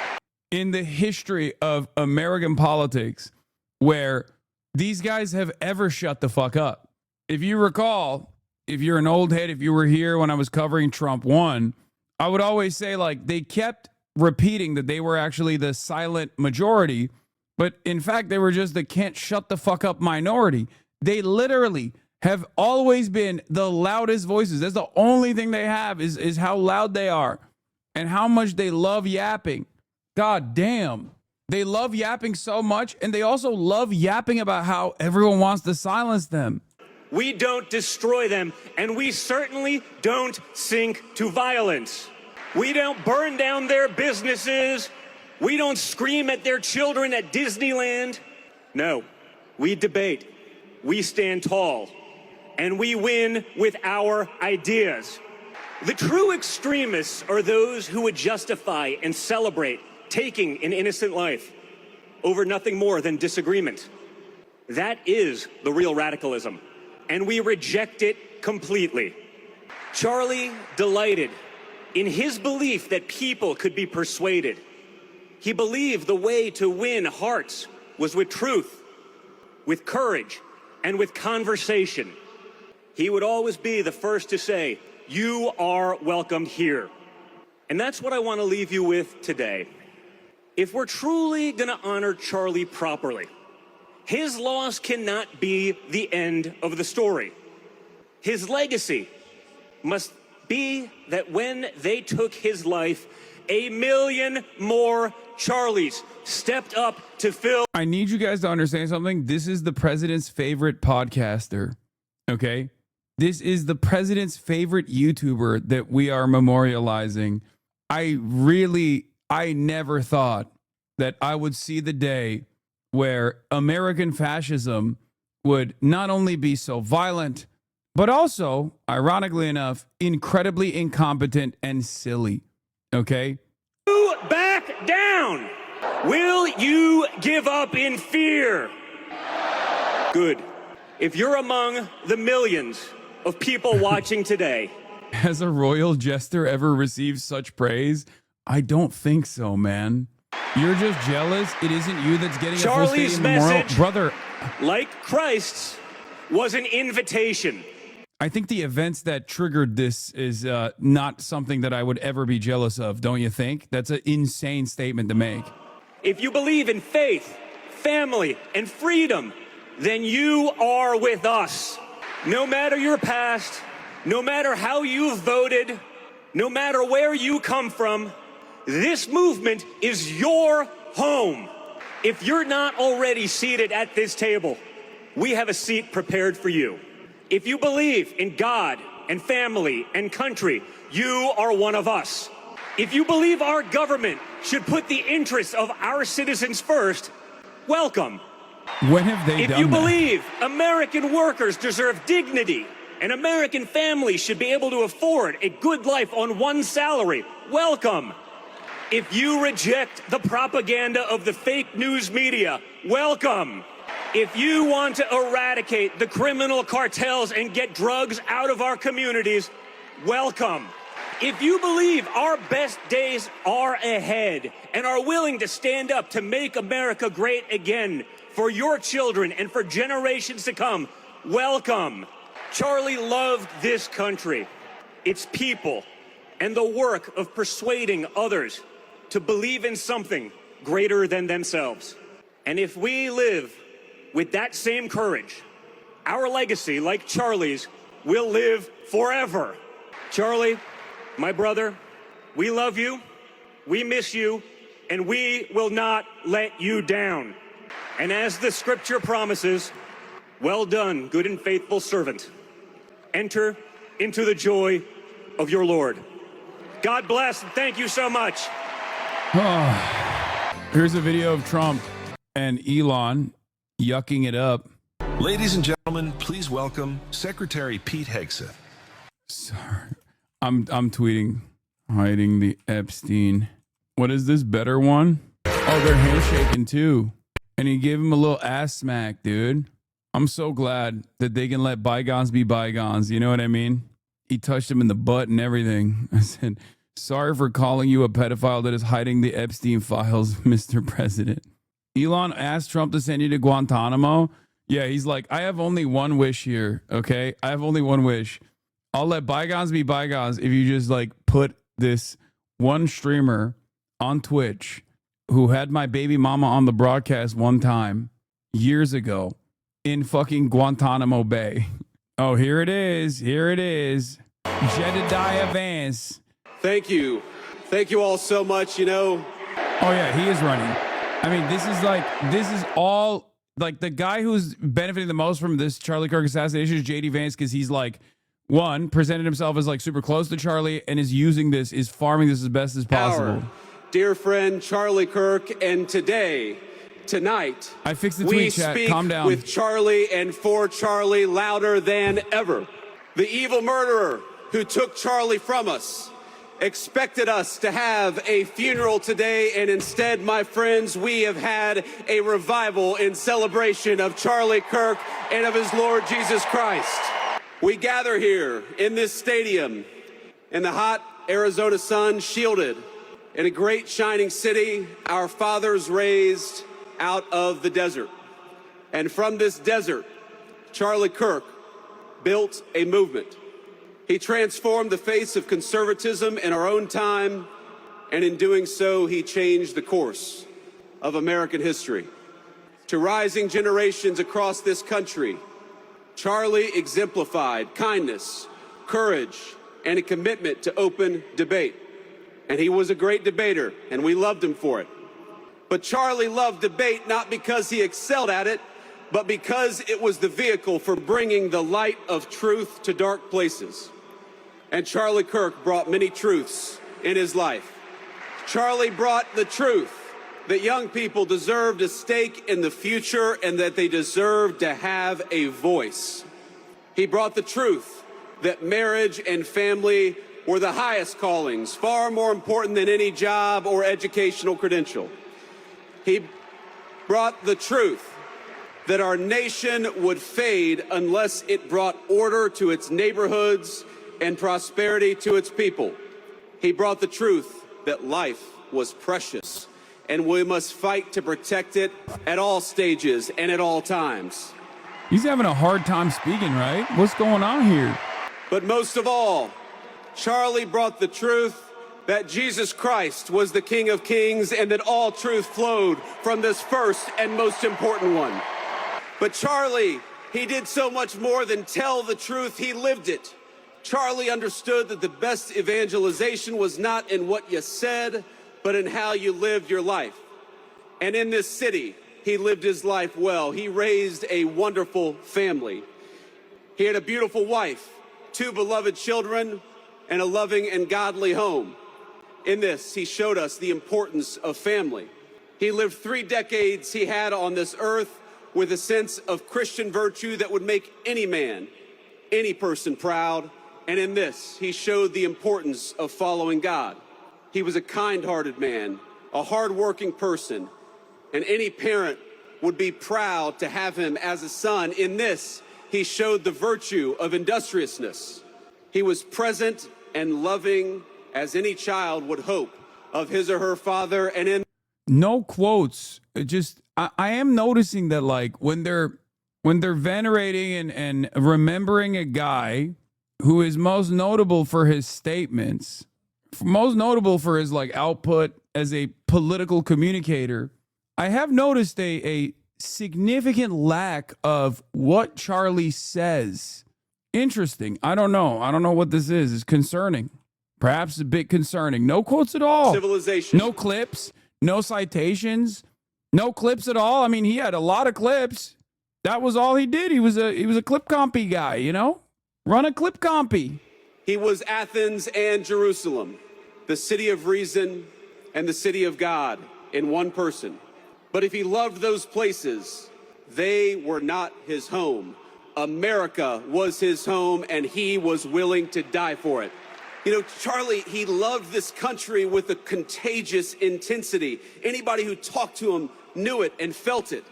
in the history of American politics where these guys have ever shut the fuck up. If you recall, if you're an old head, if you were here when I was covering Trump 1, I would always say, like, they kept repeating that they were actually the silent majority, but in fact, they were just the can't shut the fuck up minority. They literally have always been the loudest voices. That's the only thing they have is how loud they are and how much they love yapping. God damn. They love yapping so much, and they also love yapping about how everyone wants to silence them. We don't destroy them, and we certainly don't sink to violence. We don't burn down their businesses. We don't scream at their children at Disneyland. No, we debate. We stand tall. And we win with our ideas. The true extremists are those who would justify and celebrate taking an innocent life over nothing more than disagreement. That is the real radicalism, and we reject it completely. Charlie delighted in his belief that people could be persuaded. He believed the way to win hearts was with truth, with courage, and with conversation. He would always be the first to say, you are welcome here. And that's what I want to leave you with today. If we're truly going to honor Charlie properly, his loss cannot be the end of the story. His legacy must be that when they took his life, 1 million more Charlies stepped up to fill. I need you guys to understand something. This is the president's favorite podcaster, okay? This is the president's favorite YouTuber that we are memorializing. I never thought that I would see the day where American fascism would not only be so violent, but also, ironically enough, incredibly incompetent and silly, okay? You back down. Will you give up in fear? Good. If you're among the millions of people watching today. Has a royal jester ever received such praise? I don't think so, man. You're just jealous. It isn't you that's getting Charlie's a full stadium message, brother. Like Christ's, was an invitation. I think the events that triggered this is not something that I would ever be jealous of, don't you think? That's an insane statement to make. If you believe in faith, family, and freedom, then you are with us. No matter your past, no matter how you've voted, no matter where you come from, this movement is your home. If you're not already seated at this table, we have a seat prepared for you. If you believe in God and family and country, you are one of us. If you believe our government should put the interests of our citizens first, welcome. When have they done that? If you believe American workers deserve dignity and American families should be able to afford a good life on one salary, welcome. If you reject the propaganda of the fake news media, welcome. If you want to eradicate the criminal cartels and get drugs out of our communities, welcome. If you believe our best days are ahead and are willing to stand up to make America great again for your children and for generations to come, welcome. Charlie loved this country, its people, and the work of persuading others to believe in something greater than themselves. And if we live with that same courage, our legacy, like Charlie's, will live forever. Charlie, my brother, we love you, we miss you, and we will not let you down. And as the scripture promises, well done, good and faithful servant. Enter into the joy of your Lord. God bless, and thank you so much. Here's a video of Trump and Elon yucking it up. Ladies and gentlemen, please welcome Secretary Pete Hegseth. Sorry. I'm tweeting, hiding the Epstein. What is this, better one? Oh, they're handshaking too. And he gave him a little ass smack, dude. I'm so glad that they can let bygones be bygones. You know what I mean? He touched him in the butt and everything. I said, sorry for calling you a pedophile that is hiding the Epstein files, Mr. President. Elon asked Trump to send you to Guantanamo. Yeah, he's like, I have only one wish here, okay? I have only one wish. I'll let bygones be bygones if you just like put this one streamer on Twitch who had my baby mama on the broadcast one time years ago in fucking Guantanamo Bay. Oh, here it is. Here it is. Jedediah Vance. Thank you. Thank you all so much. You know. Oh, yeah, he is running. I mean, this is all like the guy who's benefiting the most from this Charlie Kirk assassination is JD Vance, because he's like, one, presented himself as like super close to Charlie and is using this, is farming this as best as possible. Our dear friend Charlie Kirk, and tonight, I fixed the tweet chat. Calm down. With Charlie and for Charlie louder than ever. The evil murderer who took Charlie from us expected us to have a funeral today, and instead, my friends, we have had a revival in celebration of Charlie Kirk and of his Lord Jesus Christ. We gather here in this stadium in the hot Arizona sun, shielded in a great shining city our fathers raised out of the desert. And from this desert, Charlie Kirk built a movement. He transformed the face of conservatism in our own time, and in doing so, he changed the course of American history. To rising generations across this country, Charlie exemplified kindness, courage, and a commitment to open debate. And he was a great debater, and we loved him for it. But Charlie loved debate not because he excelled at it, but because it was the vehicle for bringing the light of truth to dark places. And Charlie Kirk brought many truths in his life. Charlie brought the truth that young people deserved a stake in the future and that they deserved to have a voice. He brought the truth that marriage and family were the highest callings, far more important than any job or educational credential. He brought the truth that our nation would fade unless it brought order to its neighborhoods and prosperity to its people. He brought the truth that life was precious and we must fight to protect it at all stages and at all times. He's having a hard time speaking, right? What's going on here? But most of all, Charlie brought the truth that Jesus Christ was the King of Kings and that all truth flowed from this first and most important one. But Charlie, he did so much more than tell the truth, he lived it. Charlie understood that the best evangelization was not in what you said, but in how you lived your life. And in this city, he lived his life well. He raised a wonderful family. He had a beautiful wife, 2 beloved children, and a loving and godly home. In this, he showed us the importance of family. He lived 3 decades he had on this earth with a sense of Christian virtue that would make any man, any person proud. And in this, he showed the importance of following God. He was a kind-hearted man, a hard-working person, and any parent would be proud to have him as a son. In this, he showed the virtue of industriousness. He was present and loving as any child would hope of his or her father. And in no quotes, just I am noticing that like when they're venerating and remembering a guy who is most notable for his statements, most notable for his like output as a political communicator, I have noticed a significant lack of what Charlie says. Interesting. I don't know. I don't know what this is. It's concerning. Perhaps a bit concerning. No quotes at all. Civilization. No clips. No citations. No clips at all. I mean, he had a lot of clips. That was all he did. He was a clip compy guy, you know? Run a clip compy. He was Athens and Jerusalem, the city of reason and the city of God in one person. But if he loved those places, they were not his home. America was his home, and he was willing to die for it. You know, Charlie, he loved this country with a contagious intensity. Anybody who talked to him knew it and felt it.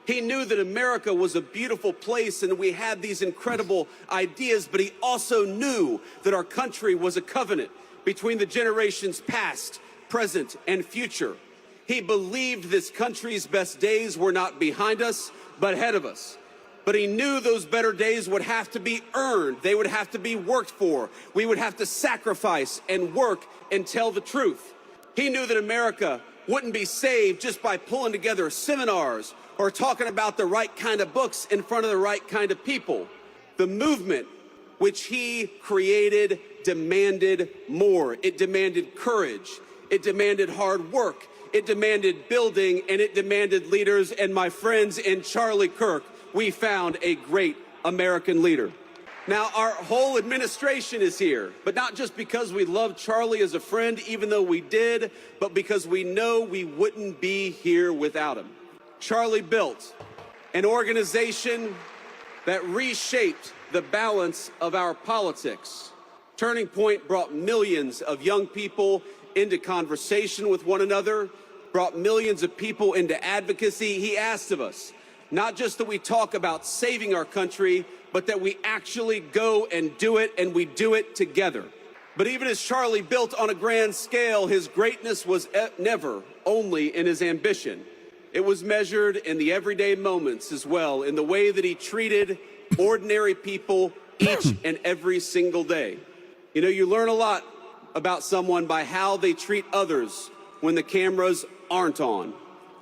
He knew that America was a beautiful place and we had these incredible ideas, but he also knew that our country was a covenant between the generations past, present, and future. He believed this country's best days were not behind us, but ahead of us. But he knew those better days would have to be earned. They would have to be worked for. We would have to sacrifice and work and tell the truth. He knew that America wouldn't be saved just by pulling together seminars or talking about the right kind of books in front of the right kind of people. The movement which he created demanded more. It demanded courage. It demanded hard work. It demanded building, and it demanded leaders. And my friends, in Charlie Kirk, we found a great American leader. Now, our whole administration is here, but not just because we love Charlie as a friend, even though we did, but because we know we wouldn't be here without him. Charlie built an organization that reshaped the balance of our politics. Turning Point brought millions of young people into conversation with one another, brought millions of people into advocacy. He asked of us, not just that we talk about saving our country, but that we actually go and do it, and we do it together. But even as Charlie built on a grand scale, his greatness was never only in his ambition. It was measured in the everyday moments as well, in the way that he treated ordinary people each and every single day. You know, you learn a lot about someone by how they treat others when the cameras aren't on.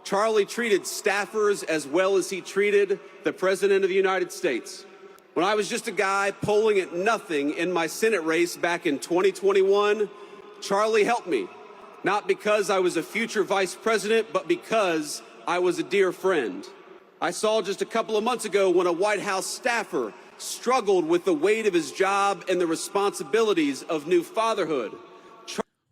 Charlie treated staffers as well as he treated the President of the United States. When I was just a guy polling at nothing in my Senate race back in 2021, Charlie helped me, not because I was a future vice president, but because I was a dear friend. I saw just a couple of months ago when a White House staffer struggled with the weight of his job and the responsibilities of new fatherhood.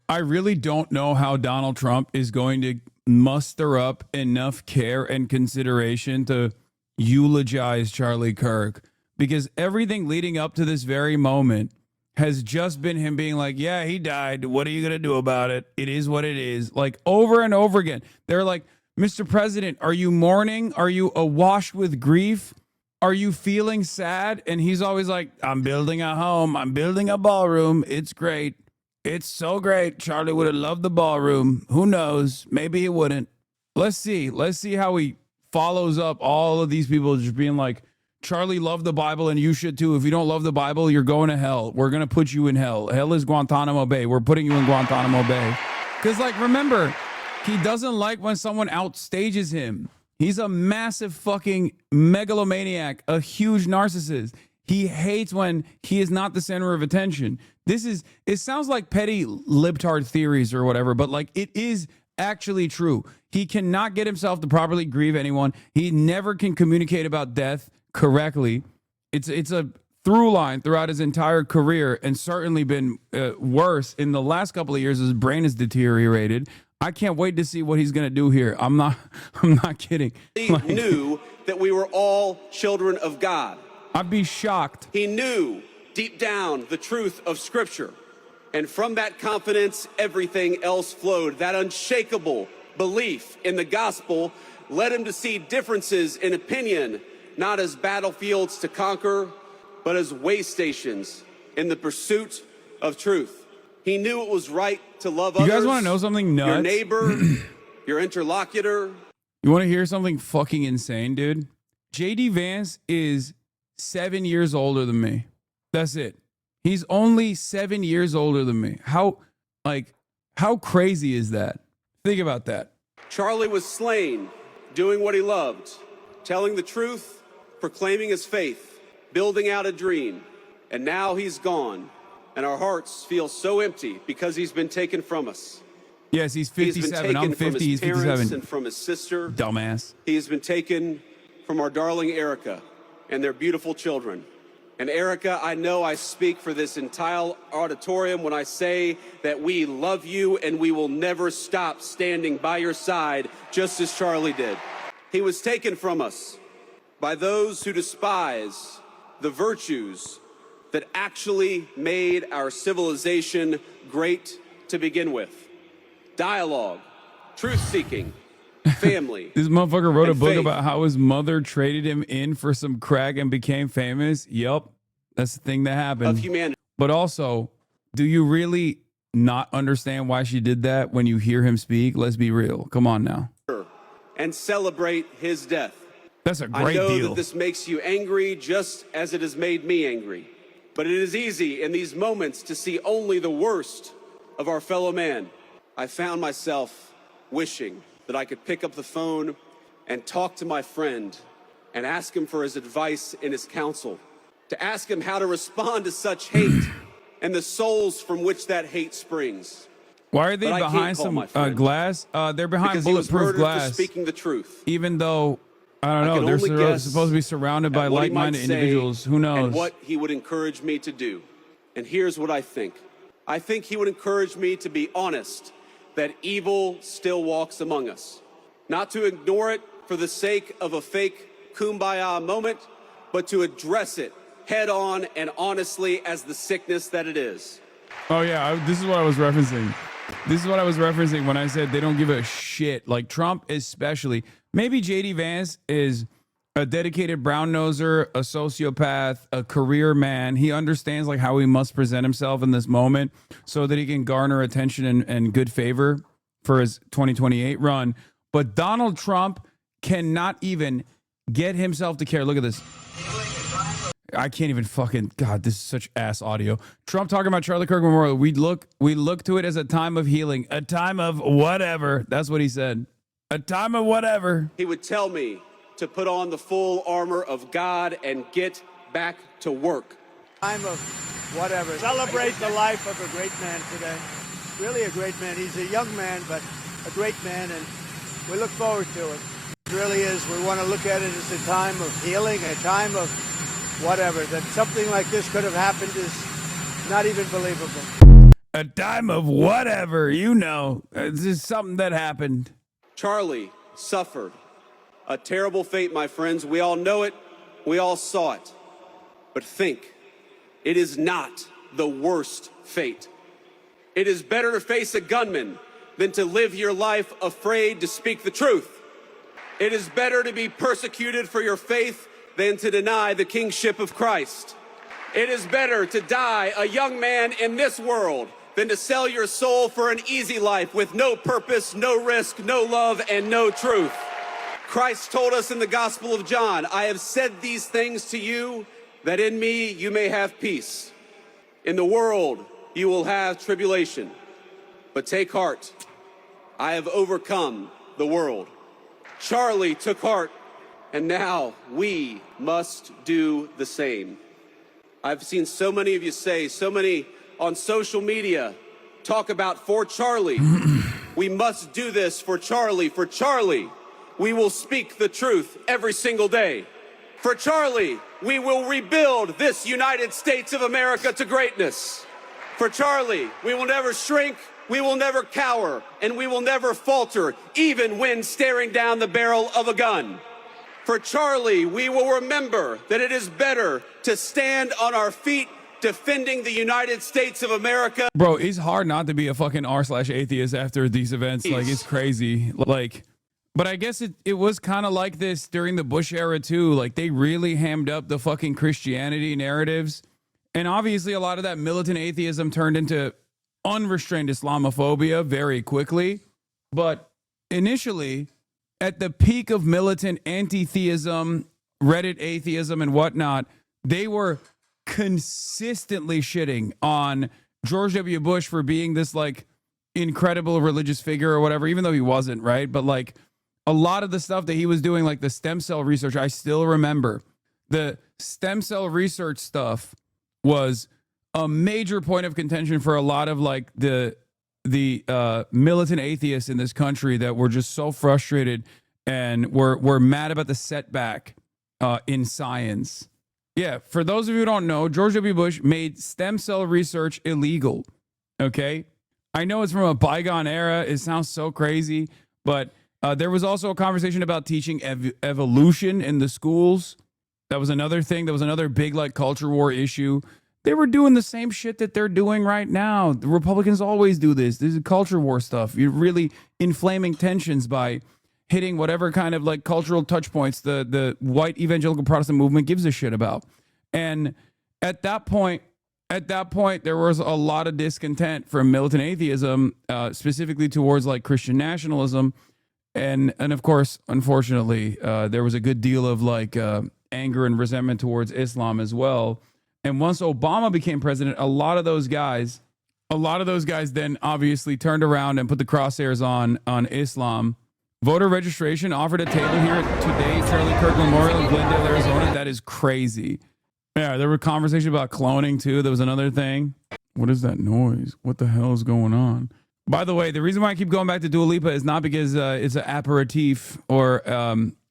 I really don't know how Donald Trump is going to muster up enough care and consideration to eulogize Charlie Kirk, because everything leading up to this very moment has just been him being like, yeah, he died. What are you going to do about it? It is what it is. Like over and over again. They're like, Mr. President, are you mourning? Are you awash with grief? Are you feeling sad? And he's always like, I'm building a home. I'm building a ballroom. It's great. It's so great. Charlie would have loved the ballroom. Who knows? Maybe he wouldn't. Let's see. Let's see how he follows up all of these people just being like, Charlie loved the Bible and you should too. If you don't love the Bible, you're going to hell. We're going to put you in hell. Hell is Guantanamo Bay. We're putting you in Guantanamo Bay. Because, like, remember, he doesn't like when someone outstages him. He's a massive fucking megalomaniac, a huge narcissist. He hates when he is not the center of attention. It sounds like petty libtard theories or whatever, but like it is actually true. He cannot get himself to properly grieve anyone. He never can communicate about death correctly. It's a through line throughout his entire career, and certainly been worse in the last couple of years. His brain has deteriorated. I can't wait to see what he's going to do here. I'm not kidding. He knew that we were all children of God. I'd be shocked. He knew deep down the truth of Scripture. And from that confidence, everything else flowed. That unshakable belief in the gospel led him to see differences in opinion, not as battlefields to conquer, but as way stations in the pursuit of truth. He knew it was right to love others. You guys want to know something nuts? Your neighbor, your interlocutor. You want to hear something fucking insane, dude? JD Vance is 7 years older than me. That's it. He's only 7 years older than me. How Like, how crazy is that? Think about that. Charlie was slain, doing what he loved, telling the truth, proclaiming his faith, building out a dream. And now he's gone, and our hearts feel so empty because he's been taken from us. Yes, he's He's been 57. taken I'm from 50. his He's parents 57. and from his sister. Dumbass. He has been taken from our darling Erica and their beautiful children. And Erica, I know I speak for this entire auditorium when I say that we love you and we will never stop standing by your side, just as Charlie did. He was taken from us by those who despise the virtues that actually made our civilization great to begin with. Dialogue, truth-seeking, family. This motherfucker wrote a and book faith. about how his mother traded him in for some crack and became famous. Yup, that's the thing that happened. Of humanity. But also, do you really not understand why she did that when you hear him speak? Let's be real. Come on now. And celebrate his death. That's a I great know deal. that this makes you angry just as it has made me angry. But it is easy in these moments to see only the worst of our fellow man. I found myself wishing that I could pick up the phone and talk to my friend and ask him for his advice and his counsel, to ask him how to respond to such hate and the souls from which that hate springs. Why are they But I can't behind call some my friend glass? They're behind because he was bulletproof murdered glass. for speaking the truth. Even though, I I don't know, can they're only guess supposed to be surrounded by at what he might like-minded say individuals. Who knows? And what he would encourage me to do. And here's what I think. I think he would encourage me to be honest that evil still walks among us. Not to ignore it for the sake of a fake kumbaya moment, but to address it head on and honestly as the sickness that it is. Oh yeah, this is what I was referencing. This is what I was referencing when I said they don't give a shit. Like Trump especially. Maybe JD Vance is a dedicated brown noser, a sociopath, a career man. He understands like how he must present himself in this moment so that he can garner attention and good favor for his 2028 run. But Donald Trump cannot even get himself to care. Look at this. I can't even fucking, God, this is such ass audio. Trump talking about Charlie Kirk Memorial. We look to it as a time of healing, a time of whatever. That's what he said. A time of whatever. He would tell me to put on the full armor of God and get back to work. Time of whatever. Celebrate the life of a great man today. Really a great man. He's a young man, but a great man, and we look forward to it. It really is. We want to look at it as a time of healing, a time of whatever. That something like this could have happened is not even believable. A time of whatever, you know. This is something that happened. Charlie suffered a terrible fate, my friends. We all know it. We all saw it. But think, it is not the worst fate. It is better to face a gunman than to live your life afraid to speak the truth. It is better to be persecuted for your faith than to deny the kingship of Christ. It is better to die a young man in this world than to sell your soul for an easy life with no purpose, no risk, no love, and no truth. Christ told us in the Gospel of John, I have said these things to you, that in me you may have peace. In the world you will have tribulation, but take heart. I have overcome the world. Charlie took heart, and now we must do the same. I've seen so many of you say, so many on social media talk about for Charlie. We must do this for Charlie. For Charlie, we will speak the truth every single day. For Charlie, we will rebuild this United States of America to greatness. For Charlie, we will never shrink, we will never cower, and we will never falter, even when staring down the barrel of a gun. For Charlie, we will remember that it is better to stand on our feet defending the United States of America. Bro, it's hard not to be a fucking r/atheist after these events. Like, it's crazy. Like, but I guess it was kind of like this during the Bush era too. Like, they really hammed up the fucking Christianity narratives. And obviously a lot of that militant atheism turned into unrestrained Islamophobia very quickly. But initially, at the peak of militant anti-theism, Reddit atheism and whatnot, they were consistently shitting on George W. Bush for being this like incredible religious figure or whatever, even though he wasn't, right? But like a lot of the stuff that he was doing, like the stem cell research, I still remember the stem cell research stuff was a major point of contention for a lot of like the militant atheists in this country that were just so frustrated and were mad about the setback in science. Yeah, for those of you who don't know, George W. Bush made stem cell research illegal. Okay, I know it's from a bygone era. It sounds so crazy, but there was also a conversation about teaching evolution in the schools. That was another thing. That was another big like culture war issue. They were doing the same shit that they're doing right now. The Republicans always do this. This is culture war stuff. You're really inflaming tensions by hitting whatever kind of like cultural touch points the white evangelical Protestant movement gives a shit about. And at that point, there was a lot of discontent from militant atheism, specifically towards like Christian nationalism. And of course, unfortunately, there was a good deal of like anger and resentment towards Islam as well. And once Obama became president, a lot of those guys then obviously turned around and put the crosshairs on Islam. Voter registration offered at table here today, Charlie Kirk Memorial in Glendale, Arizona. That is crazy. Yeah, there were conversations about cloning too. There was another thing. What is that noise? What the hell is going on? By the way, the reason why I keep going back to Dua Lipa is not because it's an aperitif or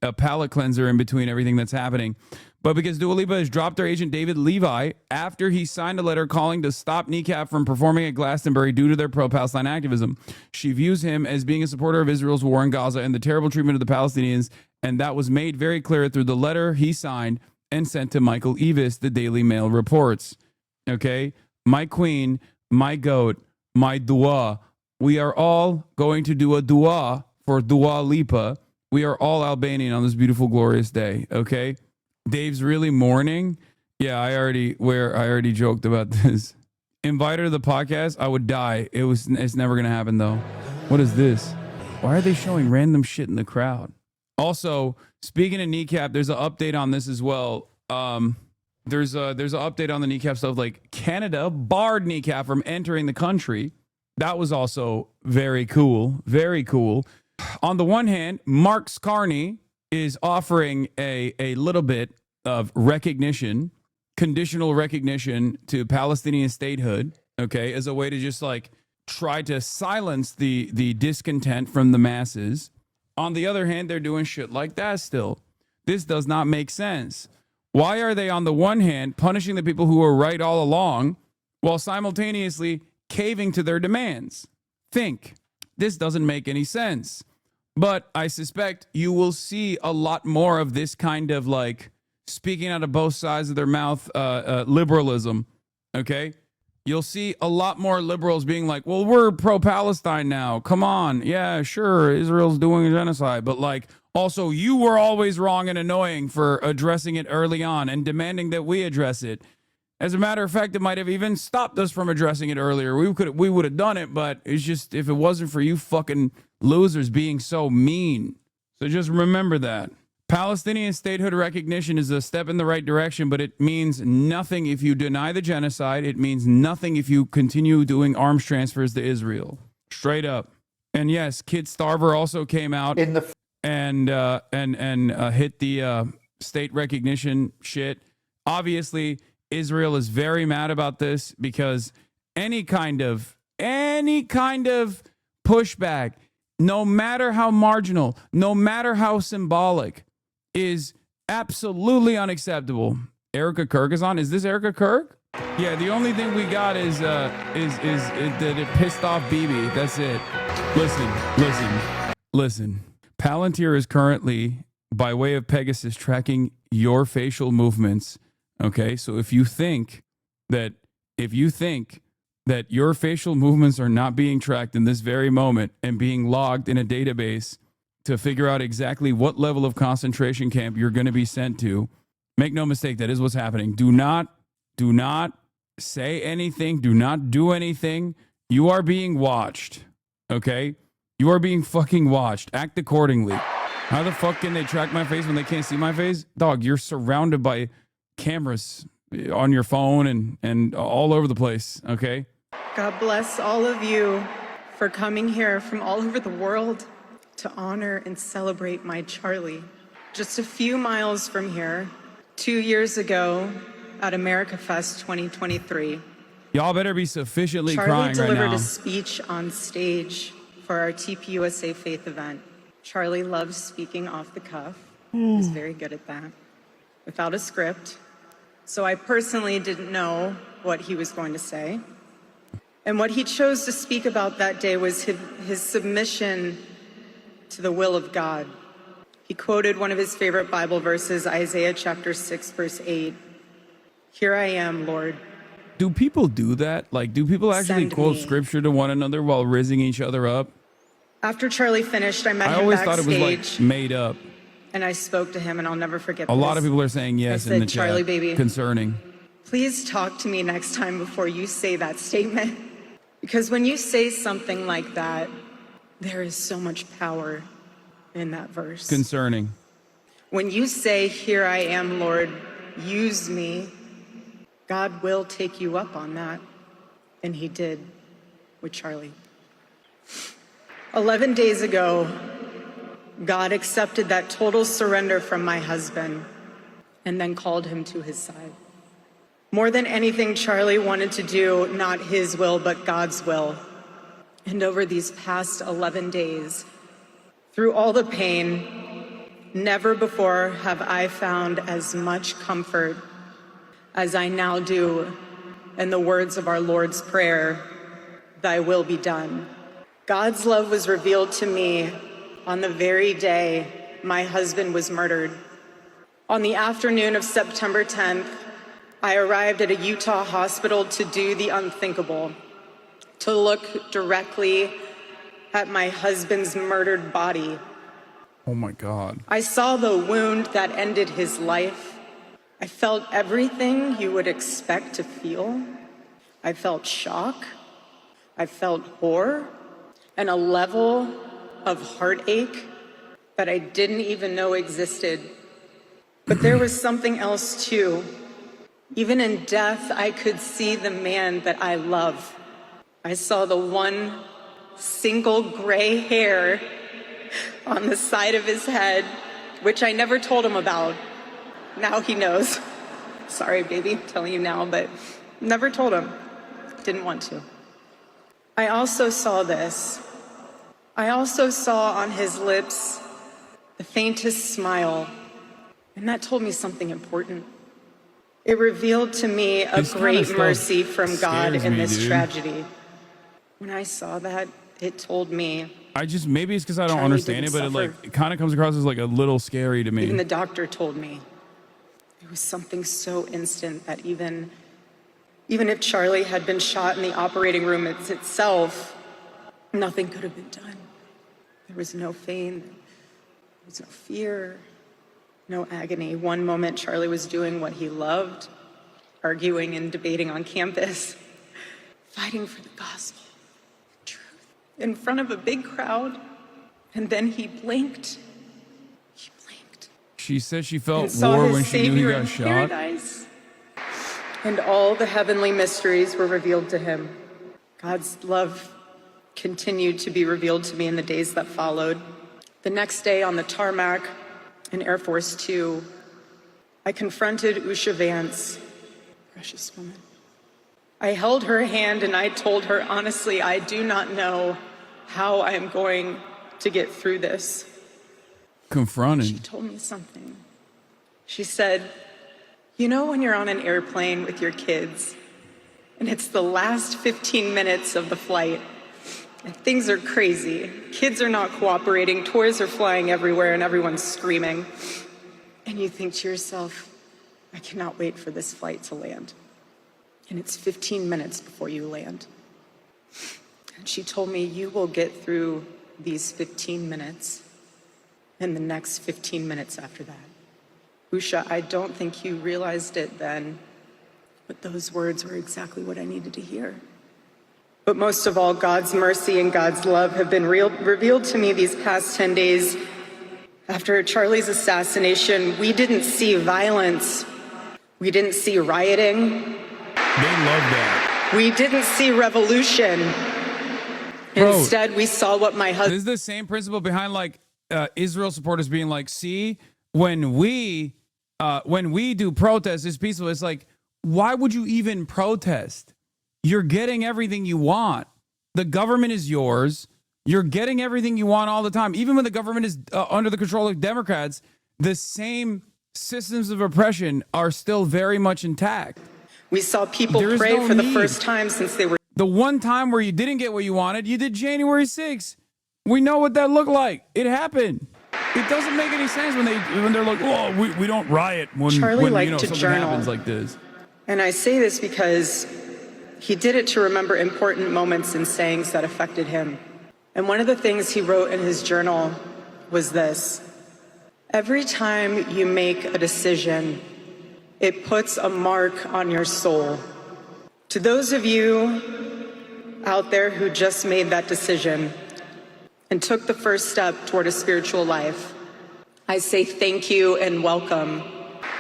a palate cleanser in between everything that's happening, but because Dua Lipa has dropped her agent David Levi after he signed a letter calling to stop Kneecap from performing at Glastonbury due to their pro-Palestine activism. She views him as being a supporter of Israel's war in Gaza and the terrible treatment of the Palestinians, and that was made very clear through the letter he signed and sent to Michael Eavis, the Daily Mail reports. Okay? My queen, my goat, my dua. We are all going to do a dua for Dua Lipa. We are all Albanian on this beautiful, glorious day. Okay? Dave's really mourning. Yeah, I already joked about this. Invite her to the podcast. I would die. It's never gonna happen though. What is this? Why are they showing random shit in the crowd? Also, speaking of Kneecap, there's an update on this as well. There's an update on the Kneecap stuff. Like Canada barred Kneecap from entering the country. That was also very cool. Very cool. On the one hand, Mark Scarney is offering a little bit of recognition, conditional recognition to Palestinian statehood, okay, as a way to just like try to silence the discontent from the masses. On the other hand, they're doing shit like that still. This does not make sense. Why are they on the one hand punishing the people who were right all along while simultaneously caving to their demands? Think. This doesn't make any sense. But I suspect you will see a lot more of this kind of like speaking out of both sides of their mouth liberalism, okay? You'll see a lot more liberals being like, well, we're pro-Palestine now. Come on. Yeah, sure, Israel's doing a genocide. But like, also, you were always wrong and annoying for addressing it early on and demanding that we address it. As a matter of fact, it might have even stopped us from addressing it earlier. We would have done it, but it's just if it wasn't for you fucking losers being so mean. So just remember that. Palestinian statehood recognition is a step in the right direction, but it means nothing if you deny the genocide. It means nothing if you continue doing arms transfers to Israel. Straight up. And yes, Kid Starver also came out and hit the state recognition shit. Obviously, Israel is very mad about this because any kind of pushback, no matter how marginal, no matter how symbolic, is absolutely unacceptable. Erica Kirk is on. Is this Erica Kirk? Yeah, the only thing we got is that it pissed off Bibi. That's it. Listen. Palantir is currently, by way of Pegasus, tracking your facial movements. Okay, so if you think that your facial movements are not being tracked in this very moment and being logged in a database to figure out exactly what level of concentration camp you're going to be sent to, make no mistake, that is what's happening. Do not say anything. Do not do anything. You are being watched. Okay? You are being fucking watched. Act accordingly. How the fuck can they track my face when they can't see my face? Dog, you're surrounded by cameras on your phone and all over the place, okay? God bless all of you for coming here from all over the world to honor and celebrate my Charlie. Just a few miles from here, 2 years ago at America Fest 2023, Y'all better be sufficiently Charlie crying right delivered now. a speech on stage for our TPUSA Faith event. Charlie loves speaking off the cuff. He's very good at that, without a script. So I personally didn't know what he was going to say. And what he chose to speak about that day was his submission to the will of God. He quoted one of his favorite Bible verses, Isaiah chapter 6, verse 8. Here I am, Lord. Do people do that? Like, do people actually Send quote me. scripture to one another while rizzing each other up? After Charlie finished, I met I him always backstage, thought it was like made up. and I spoke to him, and I'll never forget A this. lot of people are saying yes I in the said, chat. Charlie, baby, Concerning. please talk to me next time before you say that statement. Because when you say something like that, there is so much power in that verse. Concerning. When you say, here I am, Lord, use me, God will take you up on that. And he did with Charlie. 11 days ago, God accepted that total surrender from my husband and then called him to his side. More than anything, Charlie wanted to do not his will, but God's will. And over these past 11 days, through all the pain, never before have I found as much comfort as I now do in the words of our Lord's Prayer, thy will be done. God's love was revealed to me on the very day my husband was murdered. On the afternoon of September 10th, I arrived at a Utah hospital to do the unthinkable, to look directly at my husband's murdered body. Oh my God. I saw the wound that ended his life. I felt everything you would expect to feel. I felt shock. I felt horror and a level of heartache that I didn't even know existed. But there was something else too. Even in death, I could see the man that I love. I saw the one single gray hair on the side of his head, which I never told him about. Now he knows. Sorry, baby, I'm telling you now, but never told him. Didn't want to. I also saw this. I also saw on his lips the faintest smile, and that told me something important. It revealed to me a This kind of great stuff mercy from God scares in me, this dude. tragedy. When I saw that, it told me, Maybe it's because I don't Charlie understand it, didn't but suffer. it kind of comes across as like a little scary to me. even the doctor told me, it was something so instant that even if Charlie had been shot in the operating room itself, nothing could have been done. There was no pain, there was no fear, no agony. One moment, Charlie was doing what he loved, arguing and debating on campus, fighting for the gospel, truth, in front of a big crowd. And then he blinked. She said she felt And saw war his when she knew he Savior got in shot. paradise. And all the heavenly mysteries were revealed to him. God's love continued to be revealed to me in the days that followed. The next day on the tarmac in Air Force Two, I confronted Usha Vance, precious woman. I held her hand and I told her, honestly, I do not know how I am going to get through this. Confronted. She told me something. She said, you know when you're on an airplane with your kids and it's the last 15 minutes of the flight and things are crazy, kids are not cooperating, toys are flying everywhere and everyone's screaming, and you think to yourself, I cannot wait for this flight to land. And it's 15 minutes before you land. And she told me, you will get through these 15 minutes and the next 15 minutes after that. Usha, I don't think you realized it then, but those words were exactly what I needed to hear. But most of all, God's mercy and God's love have been revealed to me these past 10 days. After Charlie's assassination, we didn't see violence. We didn't see rioting. They love that. We didn't see revolution. Bro, Instead, we saw what my husband... This is the same principle behind like Israel supporters being like, see, when we do protests, it's peaceful. It's like, why would you even protest? You're getting everything you want. The government is yours. You're getting everything you want all the time. Even when the government is under the control of Democrats, the same systems of oppression are still very much intact. We saw people pray for the first time since they were... The one time where you didn't get what you wanted, you did January 6th. We know what that looked like. It happened. It doesn't make any sense when they're like, oh, we don't riot when Charlie liked to something journal. happens like this. And I say this because he did it to remember important moments and sayings that affected him. And one of the things he wrote in his journal was this: every time you make a decision, it puts a mark on your soul. To those of you out there who just made that decision and took the first step toward a spiritual life, I say thank you and welcome.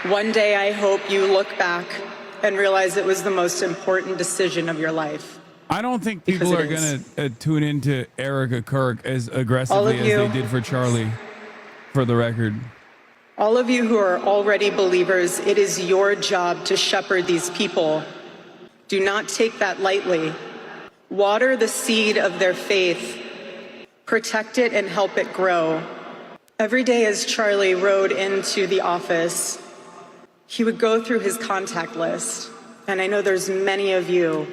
One day I hope you look back and realize it was the most important decision of your life. I don't think people are going to tune into Erica Kirk as aggressively as they did for Charlie, for the record. All of you who are already believers, it is your job to shepherd these people. Do not take that lightly. Water the seed of their faith. Protect it and help it grow. Every day as Charlie rode into the office, he would go through his contact list. And I know there's many of you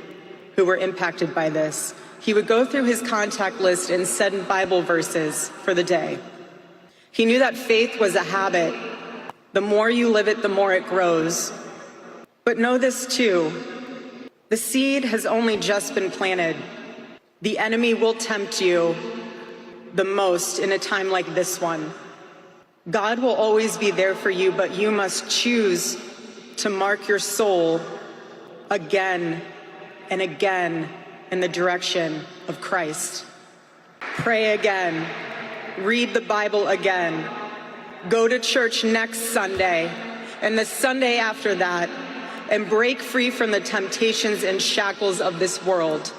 who were impacted by this. He would go through his contact list and send Bible verses for the day. He knew that faith was a habit. The more you live it, the more it grows. But know this too, the seed has only just been planted. The enemy will tempt you the most in a time like this one. God will always be there for you, but you must choose to mark your soul again and again in the direction of Christ. Pray again. Read the Bible again. Go to church next Sunday and the Sunday after that, and break free from the temptations and shackles of this world.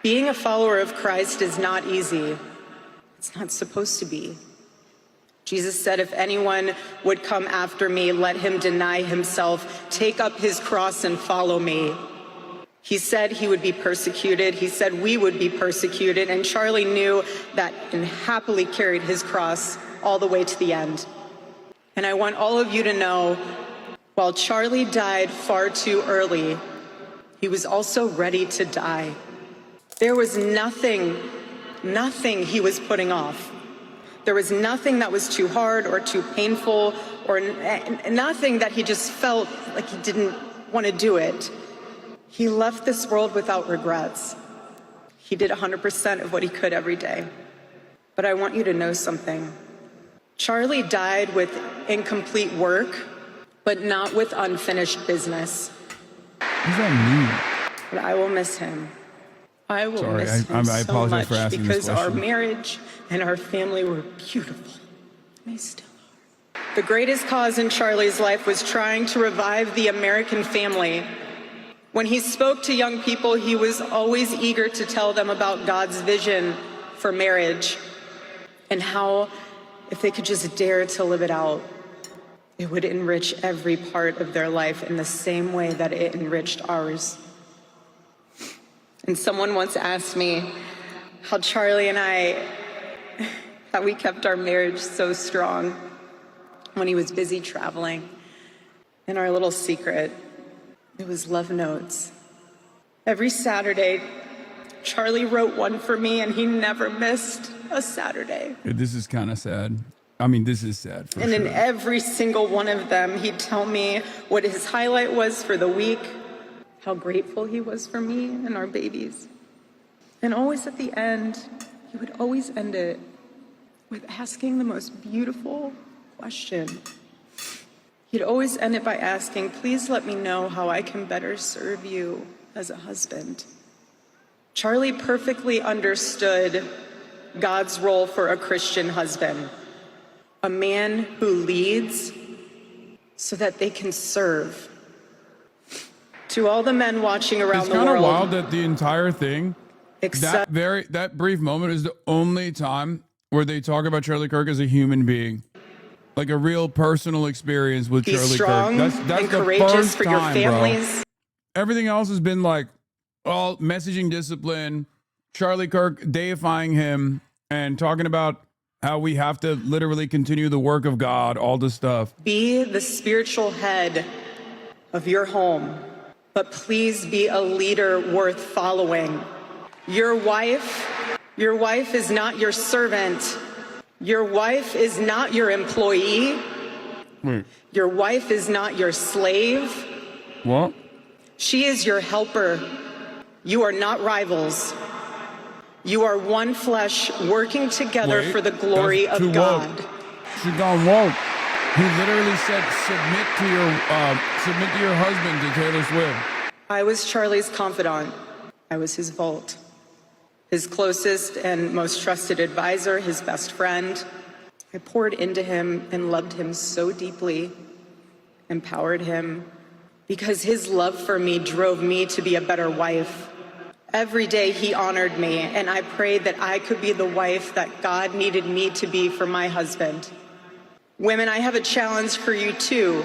Being a follower of Christ is not easy. It's not supposed to be. Jesus said, if anyone would come after me, let him deny himself, take up his cross and follow me. He said he would be persecuted. He said we would be persecuted. And Charlie knew that and happily carried his cross all the way to the end. And I want all of you to know, while Charlie died far too early, he was also ready to die. There was nothing he was putting off. There was nothing that was too hard or too painful, or nothing that he just felt like he didn't want to do it. He left this world without regrets. He did 100% of what he could every day. But I want you to know something. Charlie died with incomplete work, but not with unfinished business. What does that mean? But I will miss him. I will miss him I so apologize much for asking this because our question. marriage and our family were beautiful. They still are. The greatest cause in Charlie's life was trying to revive the American family. When he spoke to young people, he was always eager to tell them about God's vision for marriage and how, if they could just dare to live it out, it would enrich every part of their life in the same way that it enriched ours. And someone once asked me how Charlie and how we kept our marriage so strong when he was busy traveling. And our little secret, it was love notes. Every Saturday, Charlie wrote one for me, and he never missed a Saturday. This is kind of sad. I mean, this is sad for And sure. in every single one of them, he'd tell me what his highlight was for the week, how grateful he was for me and our babies. And always at the end, he would always end it with asking the most beautiful question. He'd always end it by asking, please let me know how I can better serve you as a husband. Charlie perfectly understood God's role for a Christian husband, a man who leads so that they can serve. To all the men watching around It's the kind of world, wild that the entire thing, Except- that brief moment is the only time where they talk about Charlie Kirk as a human being. Like a real personal experience with be Charlie strong Kirk. That's and the courageous first for your time, families. Bro. Everything else has been like all messaging discipline, Charlie Kirk deifying him and talking about how we have to literally continue the work of God, all this stuff. Be the spiritual head of your home, but please be a leader worth following. Your wife is not your servant. Your wife is not your employee. Wait, Your wife is not your slave. what? She is your helper. You are not rivals. You are one flesh working together Wait, for the glory that's of too God. woke. She gone woke. He literally said, submit to your husband, to Taylor Swift. I was Charlie's confidant. I was his vault, his closest and most trusted advisor, his best friend. I poured into him and loved him so deeply, empowered him, because his love for me drove me to be a better wife. Every day he honored me, and I prayed that I could be the wife that God needed me to be for my husband. Women, I have a challenge for you too.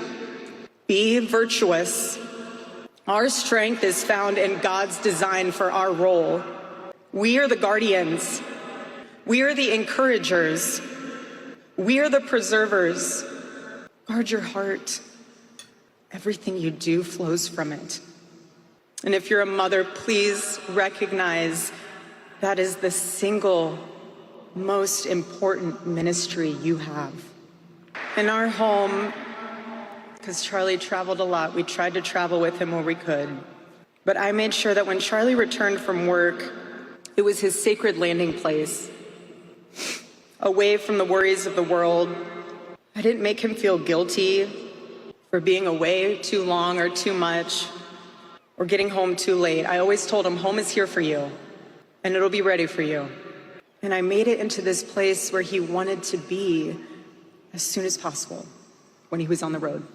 Be virtuous. Our strength is found in God's design for our role. We are the guardians. We are the encouragers. We are the preservers. Guard your heart. Everything you do flows from it. And if you're a mother, please recognize that is the single most important ministry you have. In our home, because Charlie traveled a lot, we tried to travel with him where we could. But I made sure that when Charlie returned from work, it was his sacred landing place, away from the worries of the world. I didn't make him feel guilty for being away too long or too much, or getting home too late. I always told him, home is here for you, and it'll be ready for you. And I made it into this place where he wanted to be as soon as possible when he was on the road.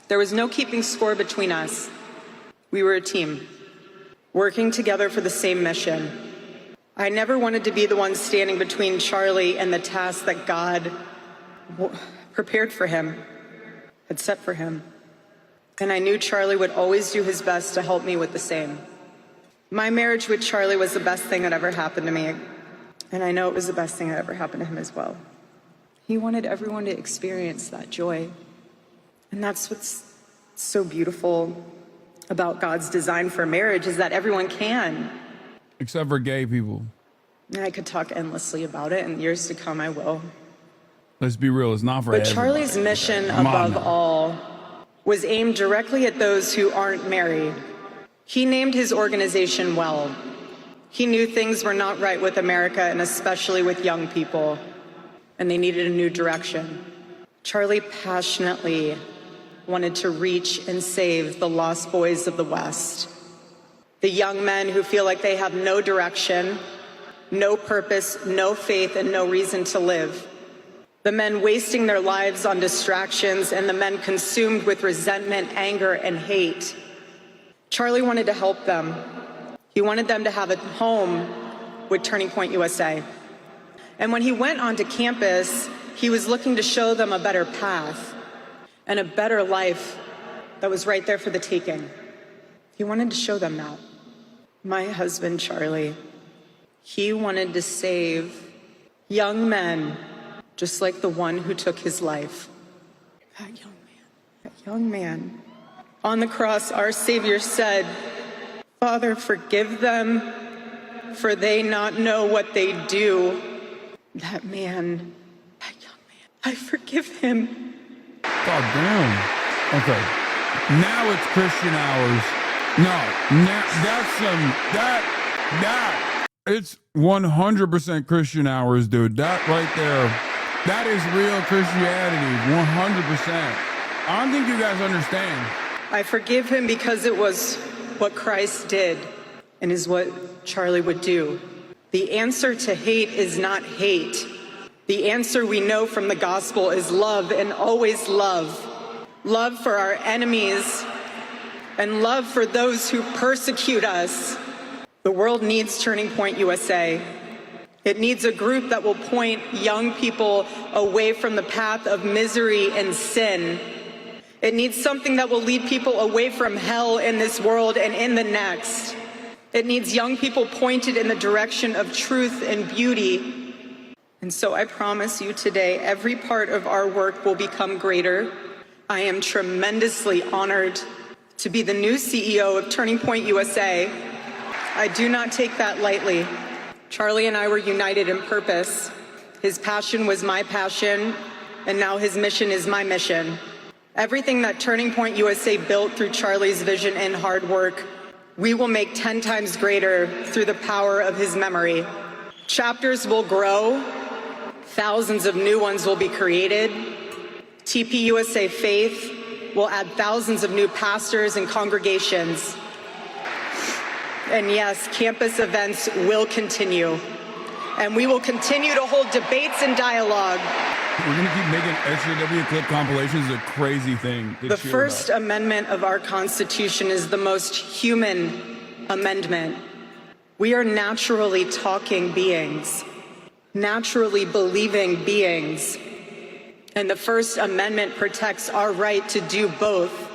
There was no keeping score between us. We were a team, working together for the same mission. I never wanted to be the one standing between Charlie and the task that God prepared for him, had set for him. And I knew Charlie would always do his best to help me with the same. My marriage with Charlie was the best thing that ever happened to me. And I know it was the best thing that ever happened to him as well. He wanted everyone to experience that joy. And that's what's so beautiful about God's design for marriage, is that everyone can. Except for gay people. And I could talk endlessly about it, and years to come I will. Let's be real, it's not for But everybody. Charlie's mission Come on above now. all was aimed directly at those who aren't married. He named his organization well. He knew things were not right with America, and especially with young people, and they needed a new direction. Charlie passionately wanted to reach and save the lost boys of the West, the young men who feel like they have no direction, no purpose, no faith, and no reason to live. The men wasting their lives on distractions, and the men consumed with resentment, anger, and hate. Charlie wanted to help them. He wanted them to have a home with Turning Point USA. And when he went onto campus, he was looking to show them a better path and a better life that was right there for the taking. He wanted to show them that. My husband, Charlie, he wanted to save young men just like the one who took his life. That young man. On the cross, our Savior said, "Father, forgive them, for they not know what they do." That young man, I forgive him. God damn. Okay. Now it's Christian hours. No, it's 100% Christian hours, dude. That right there, that is real Christianity, 100%. I don't think you guys understand. I forgive him because it was what Christ did and is what Charlie would do. The answer to hate is not hate. The answer we know from the gospel is love, and always love. Love for our enemies, and love for those who persecute us. The world needs Turning Point USA. It needs a group that will point young people away from the path of misery and sin. It needs something that will lead people away from hell in this world and in the next. It needs young people pointed in the direction of truth and beauty. And so I promise you today, every part of our work will become greater. I am tremendously honored to be the new CEO of Turning Point USA. I do not take that lightly. Charlie and I were united in purpose. His passion was my passion, and now his mission is my mission. Everything that Turning Point USA built through Charlie's vision and hard work, we will make 10 times greater through the power of his memory. Chapters will grow, thousands of new ones will be created. TPUSA Faith will add thousands of new pastors and congregations. And yes, campus events will continue. And we will continue to hold debates and dialogue. We're going to keep making SJW clip compilations. It's a crazy thing. The First Amendment of our Constitution is the most human amendment. We are naturally talking beings, naturally believing beings. And the First Amendment protects our right to do both.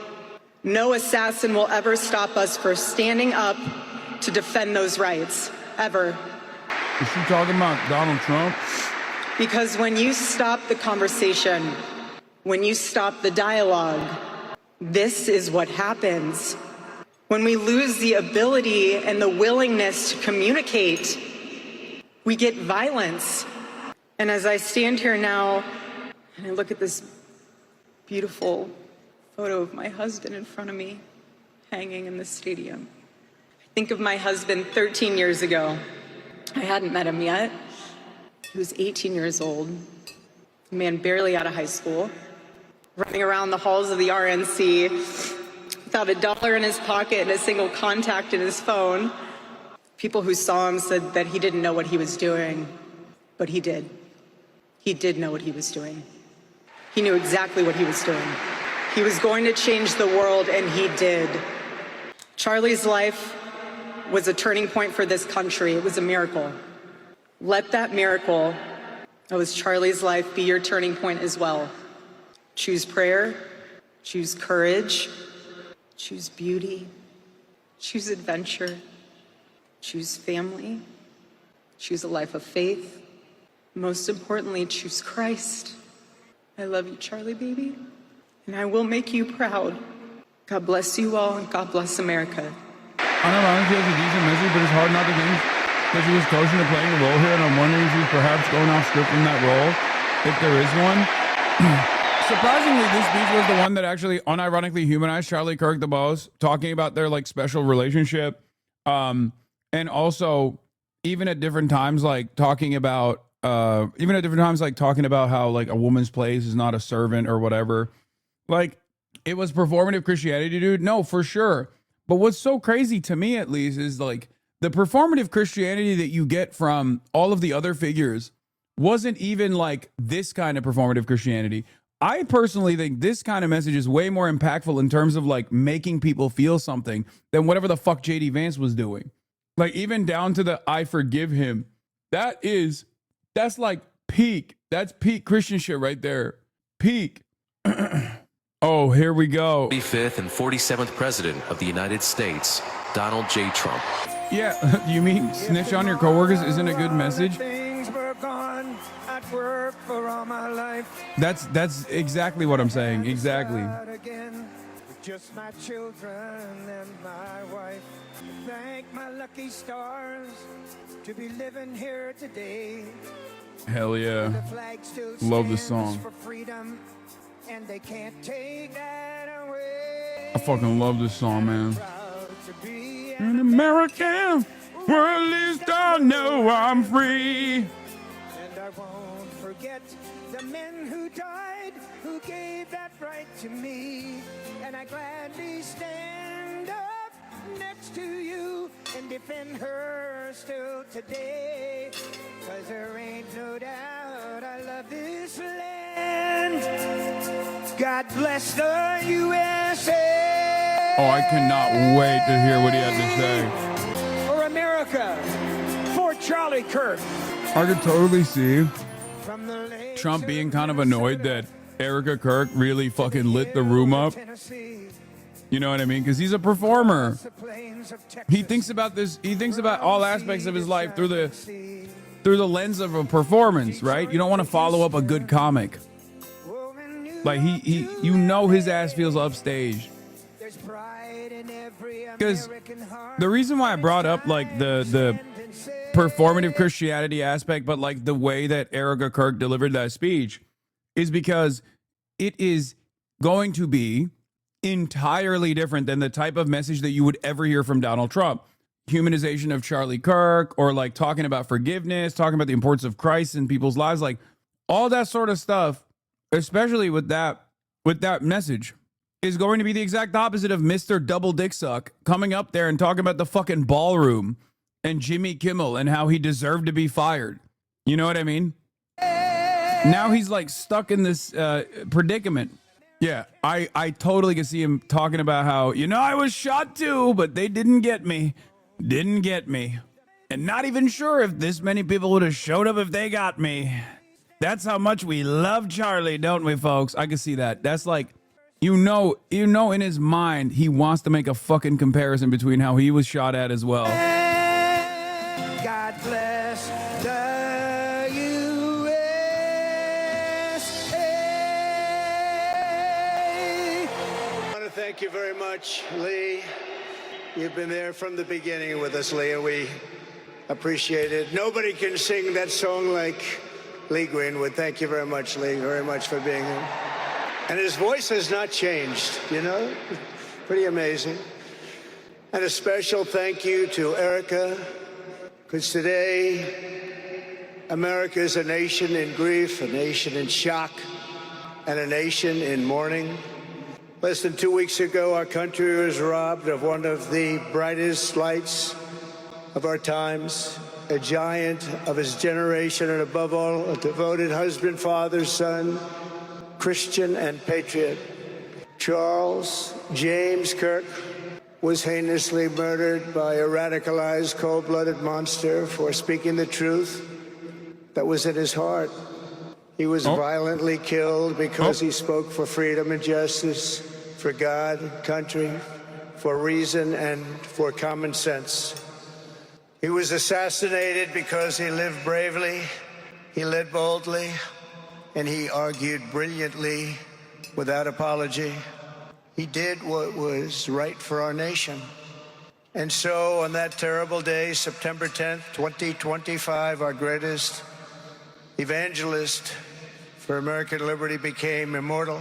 No assassin will ever stop us from standing up to defend those rights, ever. Is she talking about Donald Trump? Because when you stop the conversation, when you stop the dialogue, this is what happens. When we lose the ability and the willingness to communicate, we get violence. And as I stand here now, and I look at this beautiful photo of my husband in front of me, hanging in the stadium, I think of my husband 13 years ago. I hadn't met him yet. He was 18 years old, a man barely out of high school, running around the halls of the RNC without $1 in his pocket and a single contact in his phone. People who saw him said that he didn't know what he was doing, but he did. He did know what he was doing. He knew exactly what he was doing. He was going to change the world, and he did. Charlie's life was a turning point for this country. It was a miracle. Let that miracle, that was Charlie's life, be your turning point as well. Choose prayer, choose courage, choose beauty, choose adventure, choose family, choose a life of faith. Most importantly, choose Christ. I love you, Charlie, baby, and I will make you proud. God bless you all, and God bless America. Unironically, has a decent message, but it's hard not to think that she was coaching and playing a role here, and I'm wondering if she's perhaps going off script in that role, if there is one. Surprisingly, this speech was the one that actually unironically humanized Charlie Kirk the most, talking about their like special relationship, and also even at different times like talking about how like a woman's place is not a servant or whatever. Like, it was performative Christianity, dude. No, for sure. But what's so crazy to me, at least, is like the performative Christianity that you get from all of the other figures wasn't even like this kind of performative Christianity. I personally think this kind of message is way more impactful in terms of like making people feel something than whatever the fuck JD Vance was doing. Like, even down to the I forgive him. That's like peak. That's peak Christian shit right there. Peak. Oh, here we go. 45th and 47th President of the United States, Donald J. Trump. Yeah, you mean snitch on your coworkers isn't a good message? That's exactly what I'm saying. Exactly. Just my children and my wife. Thank my lucky stars to be living here today. Hell yeah. Love this song. And they can't take that away. I fucking love this song, man. An American, where at least I know I'm free. And I won't forget the men who died, who gave that right to me. And I gladly stand up next to you and defend her still today. 'Cause there ain't no doubt I love this land. God bless the USA. Oh, I cannot wait to hear what he had to say. For America, for Charlie Kirk. I could totally see Trump being kind of annoyed that Erica Kirk really fucking lit the room up. You know what I mean? Because he's a performer. He thinks about this. He thinks about all aspects of his life through the lens of a performance, right? You don't want to follow up a good comic. Like you know his ass feels upstaged. Because the reason why I brought up like the performative Christianity aspect, but like the way that Erica Kirk delivered that speech, is because it is going to be entirely different than the type of message that you would ever hear from Donald Trump. Humanization of Charlie Kirk, or like talking about forgiveness, talking about the importance of Christ in people's lives, like all that sort of stuff, especially with that message, is going to be the exact opposite of Mr. Double Dick Suck coming up there and talking about the fucking ballroom and Jimmy Kimmel and how he deserved to be fired. You know what I mean? Now he's like stuck in this predicament. Yeah, I totally can see him talking about how, I was shot too, but they didn't get me. Didn't get me. And not even sure if this many people would have showed up if they got me. That's how much we love Charlie, don't we, folks? I can see that. That's like, you know in his mind, he wants to make a fucking comparison between how he was shot at as well. God bless the USA. I want to thank you very much, Lee. You've been there from the beginning with us, Lee, and we appreciate it. Nobody can sing that song like Lee Greenwood. Thank you very much, Lee, very much for being here. And his voice has not changed, Pretty amazing. And a special thank you to Erica, because today, America is a nation in grief, a nation in shock, and a nation in mourning. Less than 2 weeks ago, our country was robbed of one of the brightest lights of our times, a giant of his generation, and above all, a devoted husband, father, son, Christian, and patriot. Charles James Kirk was heinously murdered by a radicalized, cold-blooded monster for speaking the truth that was in his heart. He was violently killed because he spoke for freedom and justice, for God, country, for reason, and for common sense. He was assassinated because he lived bravely, he led boldly, and he argued brilliantly without apology. He did what was right for our nation. And so on that terrible day, September 10th, 2025, our greatest evangelist for American liberty became immortal.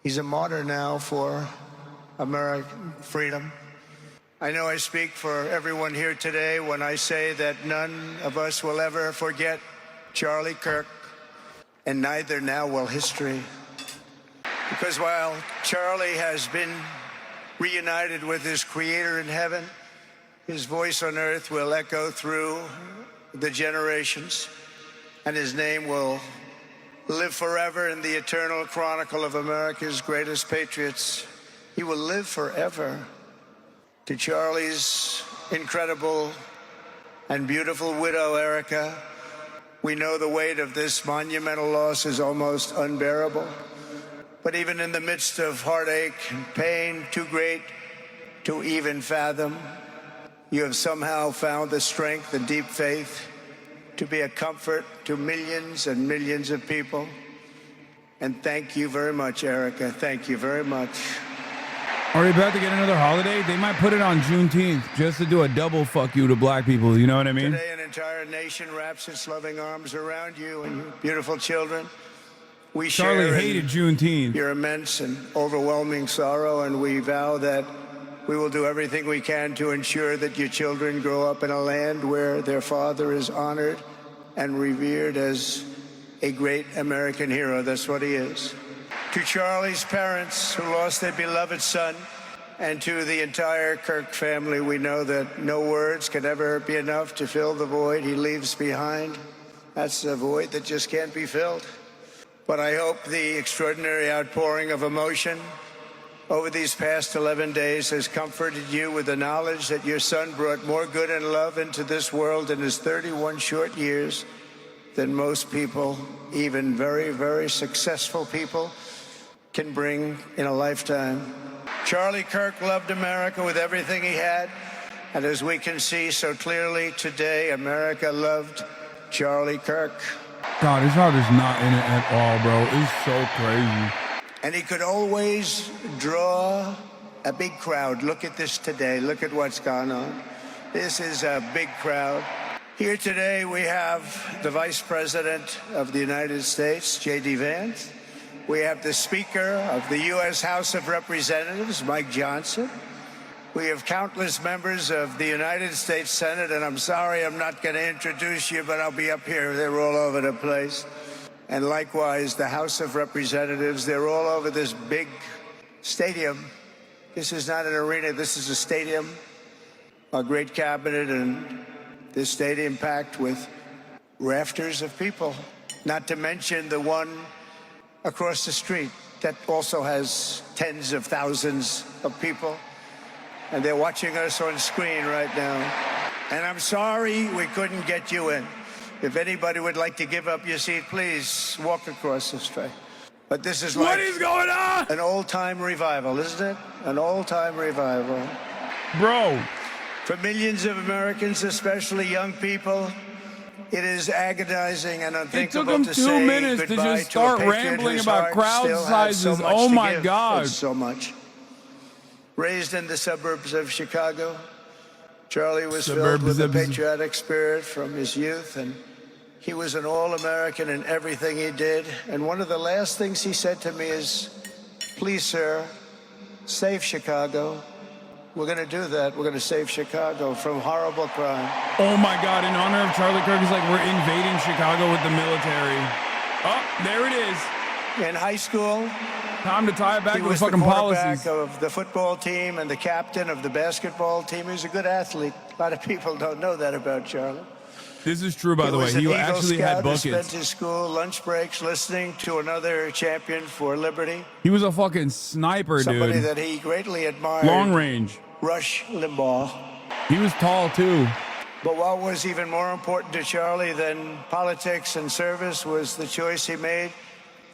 He's a martyr now for American freedom. I know I speak for everyone here today when I say that none of us will ever forget Charlie Kirk, and neither now will history. Because while Charlie has been reunited with his Creator in heaven, his voice on earth will echo through the generations, and his name will live forever in the eternal chronicle of America's greatest patriots. He will live forever. To Charlie's incredible and beautiful widow, Erica, we know the weight of this monumental loss is almost unbearable. But even in the midst of heartache and pain too great to even fathom, you have somehow found the strength and deep faith to be a comfort to millions and millions of people. And thank you very much, Erica. Thank you very much. Are we about to get another holiday? They might put it on Juneteenth just to do a double fuck you to black people. You know what I mean? Today, an entire nation wraps its loving arms around you and your beautiful children. We Charlie share hated Juneteenth. Your immense and overwhelming sorrow, and we vow that we will do everything we can to ensure that your children grow up in a land where their father is honored and revered as a great American hero. That's what he is. To Charlie's parents who lost their beloved son, and to the entire Kirk family, we know that no words can ever be enough to fill the void he leaves behind. That's a void that just can't be filled. But I hope the extraordinary outpouring of emotion over these past 11 days has comforted you with the knowledge that your son brought more good and love into this world in his 31 short years than most people, even very, very successful people, can bring in a lifetime. Charlie Kirk loved America with everything he had, and as we can see so clearly today, America loved Charlie Kirk. God, his heart is not in it at all, bro. It's so crazy. And he could always draw a big crowd. Look at this today. Look at what's gone on. This is a big crowd. Here today we have the Vice President of the United States, J.D. Vance. We have the Speaker of the U.S. House of Representatives, Mike Johnson. We have countless members of the United States Senate, and I'm sorry I'm not going to introduce you, but I'll be up here. They're all over the place. And likewise, the House of Representatives, they're all over this big stadium. This is not an arena, this is a stadium. Our great cabinet and this stadium packed with rafters of people, not to mention the one across the street that also has tens of thousands of people. And they're watching us on screen right now. And I'm sorry we couldn't get you in. If anybody would like to give up your seat, please walk across this way. But this is like what is going on? An old-time revival, isn't it? An old-time revival. Bro. For millions of Americans, especially young people, it is agonizing and unthinkable it to took him 2 say minutes to goodbye just to a start patriot rambling whose about heart crowd still has so sizes. much Oh to my give. God. It's so much. Raised in the suburbs of Chicago, Charlie was filled with a patriotic spirit from his youth, and he was an all-American in everything he did. And one of the last things he said to me is, please, sir, save Chicago. We're going to do that. We're going to save Chicago from horrible crime. Oh my God, in honor of Charlie Kirk, it's like we're invading Chicago with the military. Oh, there it is. In high school, time to tie it back he with was fucking the quarterback policies. of the football team and the captain of the basketball team. He was a good athlete. A lot of people don't know that about Charlie. This is true, by the way. was an He Eagle actually Scout had who buckets. spent his school lunch breaks listening to another champion for liberty. He was a fucking sniper, Somebody dude. that he greatly admired. Long range. Rush Limbaugh. He was tall, too. But what was even more important to Charlie than politics and service was the choice he made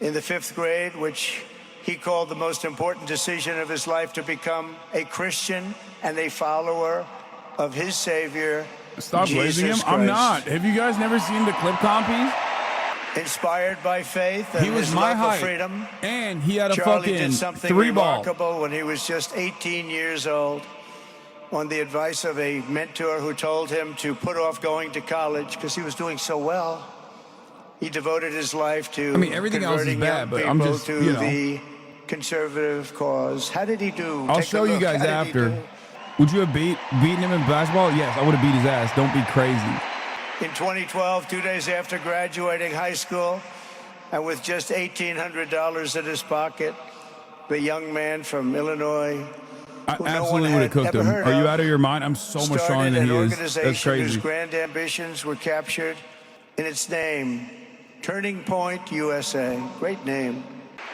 in the 5th grade, which he called the most important decision of his life, to become a Christian and a follower of his Savior, Stop Jesus blazing him. Christ. I'm not. Have you guys never seen the clip compies? Inspired by faith and He was his my love height. of freedom, And he had a Charlie fucking did something 3-ball. remarkable when he was just 18 years old. On the advice of a mentor who told him to put off going to college because he was doing so well, he devoted his life to everything else is converting bad, young but people I'm just, to the conservative cause. How did he do? I'll Take a show you look. guys How did he after. do? Would you have beaten him in basketball? Yes, I would have beat his ass. Don't be crazy. In 2012, 2 days after graduating high school, and with just $1,800 in his pocket, the young man from Illinois, I absolutely would have cooked him. Are you out of your mind? I'm so much stronger than he is. That's organization whose crazy. grand ambitions were captured in its name, Turning Point USA. Great name.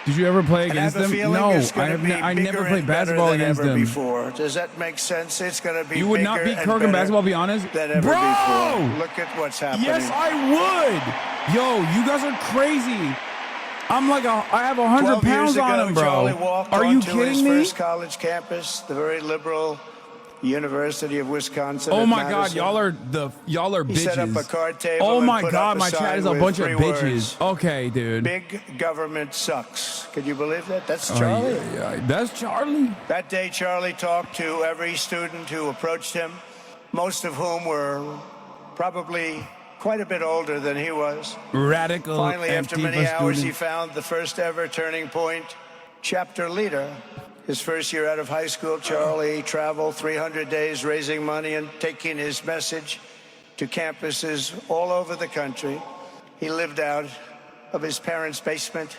Did you ever play And I against have a them? feeling No, it's gonna be I bigger never played and better basketball than against ever them. before. Does that make sense? It's going to be You would not bigger beat and Kirk in better basketball, be honest? than ever Bro! before. Look at what's happening. Yes, I would. Yo, you guys are crazy. I have 100 12 years pounds on ago, him, bro. Charlie walked Are you onto his kidding me? first college campus, the very liberal University of Wisconsin. Oh at my God, Madison. y'all are bitches. He set up a card table Oh and my put God, up my chat sign is a with bunch of 3 bitches. words. Okay, dude. Big government sucks. Can you believe that? That's Oh, Charlie. yeah. That's Charlie. That day, Charlie talked to every student who approached him, most of whom were probably quite a bit older than he was. Radical Finally, after many Antifa hours, he student. found the first ever Turning Point chapter leader. His first year out of high school, Charlie traveled 300 days raising money and taking his message to campuses all over the country. He lived out of his parents' basement,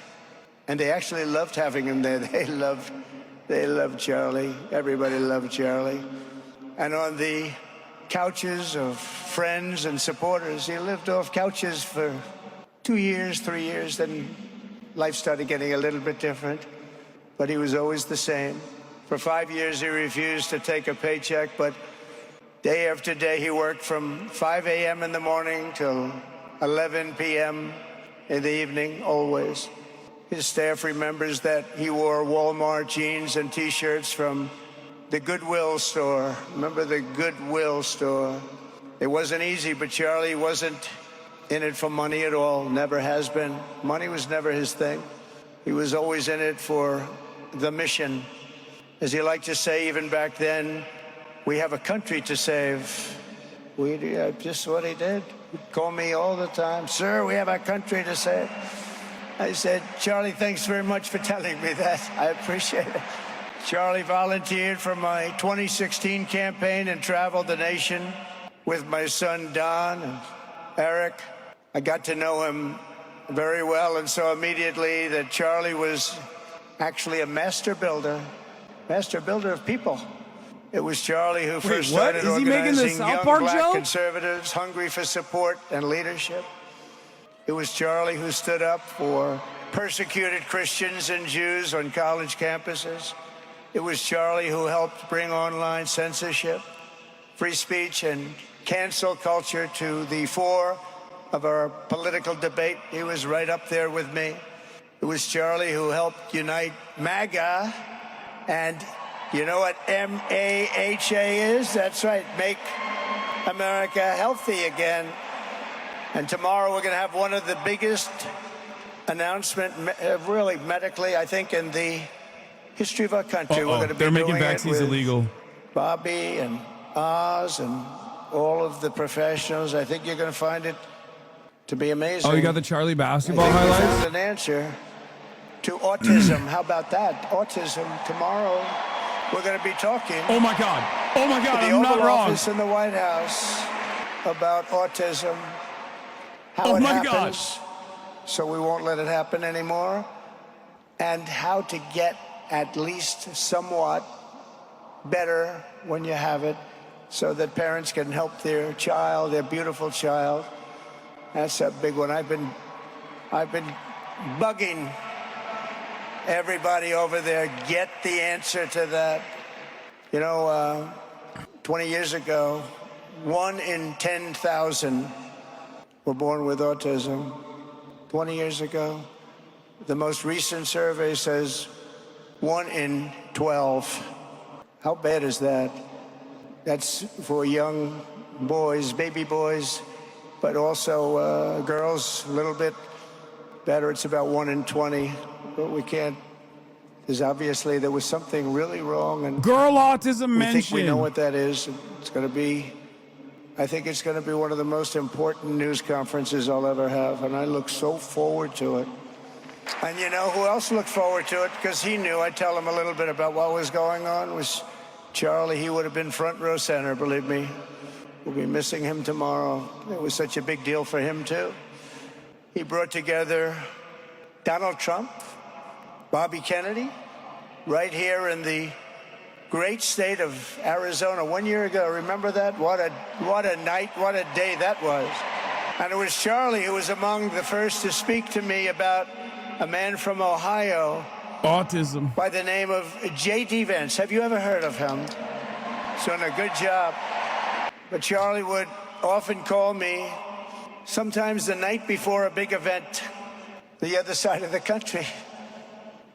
and they actually loved having him there. They loved Charlie. Everybody loved Charlie. And on the couches of friends and supporters, he lived off couches for 2 years, 3 years, then life started getting a little bit different. but he was always the same. For 5 years, he refused to take a paycheck, but day after day, he worked from 5 a.m. in the morning till 11 p.m. in the evening, always. His staff remembers that he wore Walmart jeans and T-shirts from the Goodwill store. Remember the Goodwill store? It wasn't easy, but Charlie wasn't in it for money at all, never has been. Money was never his thing. He was always in it for the mission. As he liked to say even back then, we have a country to save. Just what he did. He'd call me all the time, sir, we have a country to save. I said, Charlie, thanks very much for telling me that. I appreciate it. Charlie volunteered for my 2016 campaign and traveled the nation with my son, Don and Eric. I got to know him very well and saw immediately that Charlie was actually a master builder of people. It was Charlie who first started organizing young black conservatives hungry for support and leadership. It was Charlie who stood up for persecuted Christians and Jews on college campuses. It was Charlie who helped bring online censorship, free speech, and cancel culture to the fore of our political debate. He was right up there with me. It was Charlie who helped unite MAGA, and you know what MAHA is? That's right, Make America Healthy Again. And tomorrow we're going to have one of the biggest announcements, really medically, I think, in the history of our country. We're going to be making vaccines illegal. Bobby and Oz and all of the professionals. I think you're going to find it to be amazing. Oh, you got the Charlie basketball I think we highlights? found an answer to autism. How about that? Autism. Tomorrow we're going to be talking. Oh my God! Oh my God! The I'm not Oval wrong. Office in the White House about autism. How Oh it my happens, so we won't let it happen anymore, and how to get at least somewhat better when you have it, so that parents can help their child, their beautiful child. That's a big one. I've been bugging everybody over there. Get the answer to that. You know, 20 years ago, 1 in 10,000 were born with autism. 20 years ago. The most recent survey says 1 in 12. How bad is that? That's for young boys, baby boys, but also girls, a little bit better. It's about 1 in 20, but we can't. Because obviously there was something really wrong. And girl autism we think we know mentioned. what that is. It's going to be, I think it's going to be one of the most important news conferences I'll ever have, and I look so forward to it. And you know who else looked forward to it? Because he knew. I tell him a little bit about what was going on. It was Charlie. He would have been front row center, believe me. We'll be missing him tomorrow. It was such a big deal for him, too. He brought together Donald Trump, Bobby Kennedy, right here in the great state of Arizona 1 year ago. Remember that? What a night, what a day that was. And it was Charlie who was among the first to speak to me about a man from Ohio. Autism. By the name of J.D. Vance. Have you ever heard of him? He's done a good job. But Charlie would often call me, sometimes the night before a big event, the other side of the country.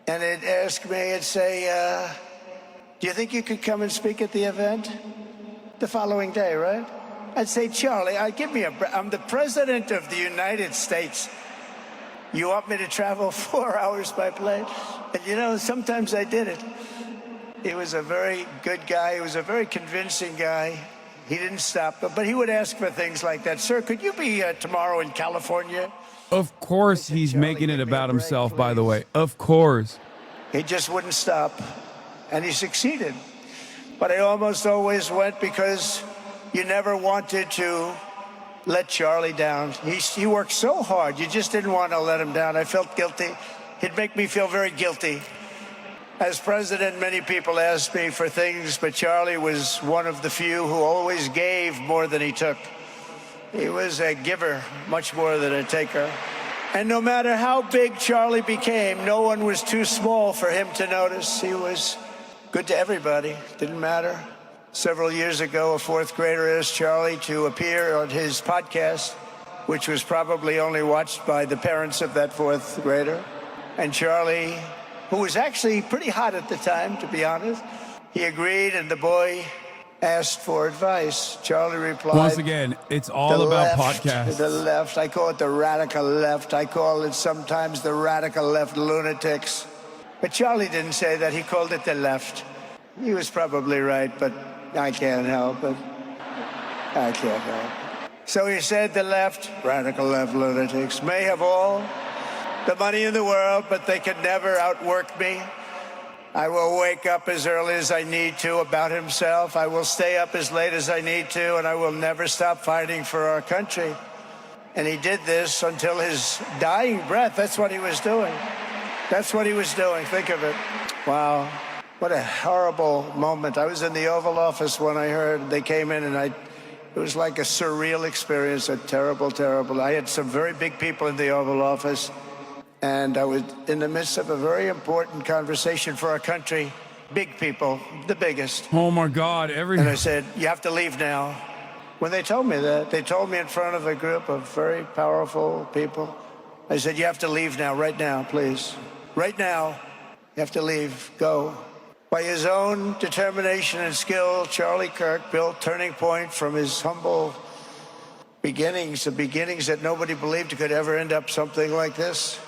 And he'd ask me, he'd say, do you think you could come and speak at the event? The following day, right? I'd say, Charlie, I'm the president of the United States. You want me to travel 4 hours by plane? And you know, sometimes I did it. He was a very good guy. He was a very convincing guy. He didn't stop, but he would ask for things like that. Sir, could you be tomorrow in California? Of course he's making it about himself, by the way. Of course. He just wouldn't stop, and he succeeded. But I almost always went because you never wanted to let Charlie down. He worked so hard. You just didn't want to let him down. I felt guilty. He'd make me feel very guilty. As president, many people asked me for things, but Charlie was one of the few who always gave more than he took. He was a giver, much more than a taker. And no matter how big Charlie became, no one was too small for him to notice. He was good to everybody. Didn't matter. Several years ago, a fourth grader asked Charlie to appear on his podcast, which was probably only watched by the parents of that fourth grader. And Charlie, who was actually pretty hot at the time, to be honest, he agreed, and the boy asked for advice. Charlie replied, Once again, it's all about podcasts. The left. I call it the radical left. I call it sometimes the radical left lunatics. But Charlie didn't say that. He called it the left. He was probably right, but I can't help it. I can't help it. So he said the left, radical left lunatics, may have all the money in the world, but they could never outwork me. I will wake up as early as I need to about himself. I will stay up as late as I need to, and I will never stop fighting for our country. And he did this until his dying breath. That's what he was doing. That's what he was doing. Think of it. Wow. What a horrible moment. I was in the Oval Office when I heard they came in, and it was like a surreal experience, a terrible, terrible. I had some very big people in the Oval Office, and I was in the midst of a very important conversation for our country. Big people, the biggest. Oh my God, And I said, you have to leave now. When they told me that, they told me in front of a group of very powerful people. I said, you have to leave now, right now, please. Right now, you have to leave, go. By his own determination and skill, Charlie Kirk built Turning Point from his humble beginnings, the beginnings that nobody believed could ever end up something like this,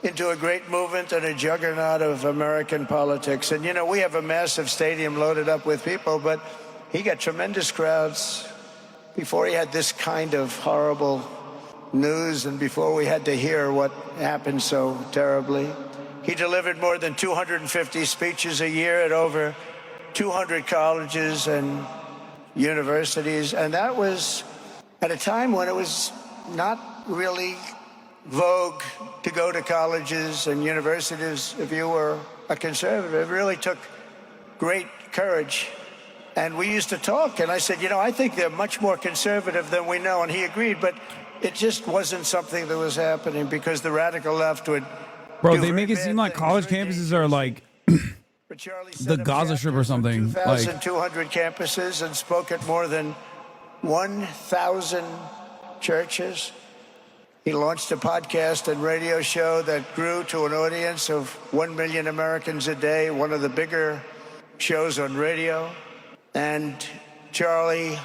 into a great movement and a juggernaut of American politics. And, you know, we have a massive stadium loaded up with people, but he got tremendous crowds before he had this kind of horrible news and before we had to hear what happened so terribly. He delivered more than 250 speeches a year at over 200 colleges and universities, and that was at a time when it was not really vogue to go to colleges and universities if you were a conservative. It really took great courage. And we used to talk, and I said, you know, I think they're much more conservative than we know, and he agreed, but it just wasn't something that was happening because the radical left would... Bro, they make it seem like college campuses are like the Gaza Strip or something. 2,200 campuses and spoke at more than 1,000 churches. He launched a podcast and radio show that grew to an audience of 1 million Americans a day, one of the bigger shows on radio. And Charlie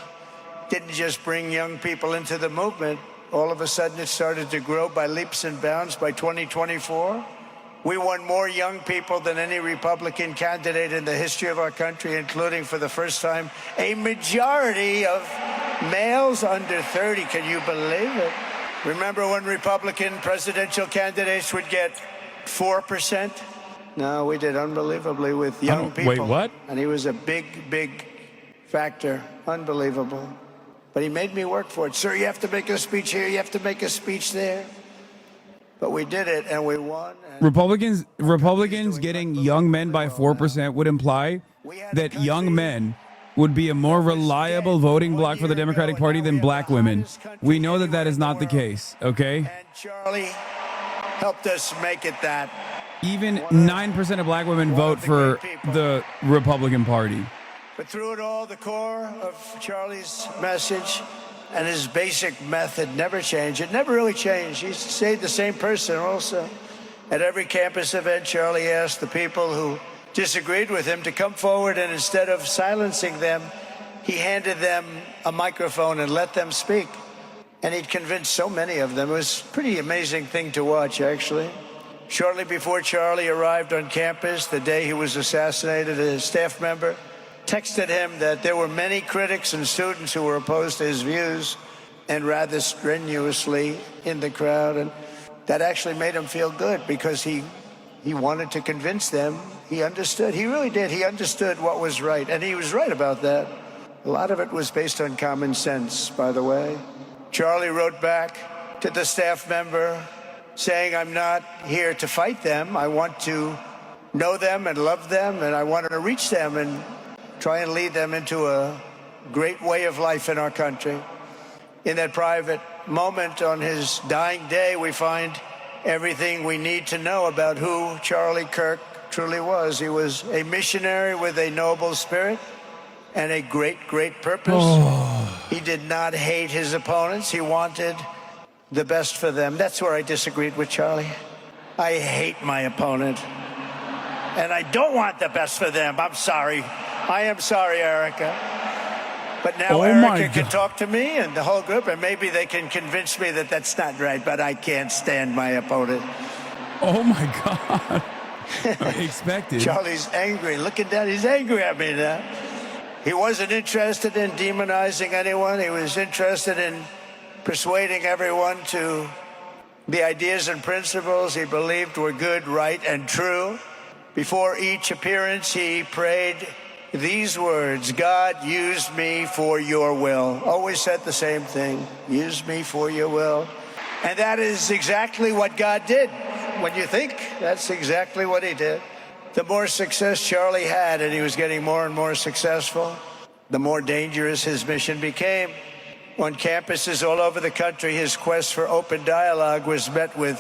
didn't just bring young people into the movement. All of a sudden, it started to grow by leaps and bounds. By 2024, we won more young people than any Republican candidate in the history of our country, including, for the first time, a majority of males under 30. Can you believe it? Remember when Republican presidential candidates would get 4%? No, we did unbelievably with young people. Wait, what? And he was a big, big factor. Unbelievable. But he made me work for it. Sir, you have to make a speech here. You have to make a speech there. But we did it, and we won. Republicans getting young men by 4% would imply that young men would be a more reliable voting bloc for the Democratic Party than black women. We know that that is not the case, okay? And Charlie helped us make it that. Even 9% of black women vote for the Republican Party. But through it all, the core of Charlie's message and his basic method never changed. It never really changed. He stayed the same person also. At every campus event, Charlie asked the people who disagreed with him to come forward, and instead of silencing them, he handed them a microphone and let them speak. And he'd convinced so many of them. It was a pretty amazing thing to watch, actually. Shortly before Charlie arrived on campus, the day he was assassinated, a staff member texted him that there were many critics and students who were opposed to his views and rather strenuously in the crowd. And that actually made him feel good because he wanted to convince them. He understood. He really did. He understood what was right. And he was right about that. A lot of it was based on common sense, by the way. Charlie wrote back to the staff member saying, I'm not here to fight them. I want to know them and love them, and I want to reach them and try and lead them into a great way of life in our country. In that private moment on his dying day, we find everything we need to know about who Charlie Kirk truly was. He was a missionary with a noble spirit and a great, great purpose. He did not hate his opponents. He wanted the best for them. That's where I disagreed with Charlie. I hate my opponent, and I don't want the best for them. I'm sorry. I am sorry, Erica. But now Erica can talk to me and the whole group, and maybe they can convince me that that's not right, but I can't stand my opponent. Oh, my God. Expected. Charlie's angry. Look at that. He's angry at me now. He wasn't interested in demonizing anyone. He was interested in persuading everyone to the ideas and principles he believed were good, right, and true. Before each appearance, he prayed these words: God, use me for your will. Always said the same thing: use me for your will. And that is exactly what God did. When you think, that's exactly what he did. The more success Charlie had, and he was getting more and more successful, the more dangerous his mission became. On campuses all over the country, his quest for open dialogue was met with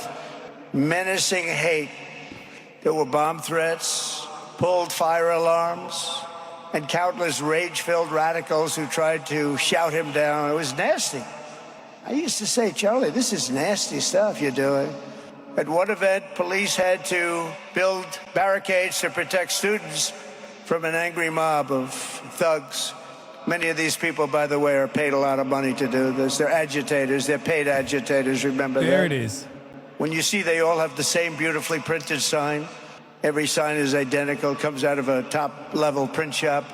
menacing hate. There were bomb threats, pulled fire alarms, and countless rage-filled radicals who tried to shout him down. It was nasty. I used to say, Charlie, this is nasty stuff you're doing. At one event, police had to build barricades to protect students from an angry mob of thugs. Many of these people, by the way, are paid a lot of money to do this. They're agitators. They're paid agitators. Remember that? There it is. When you see they all have the same beautifully printed sign, every sign is identical, comes out of a top-level print shop.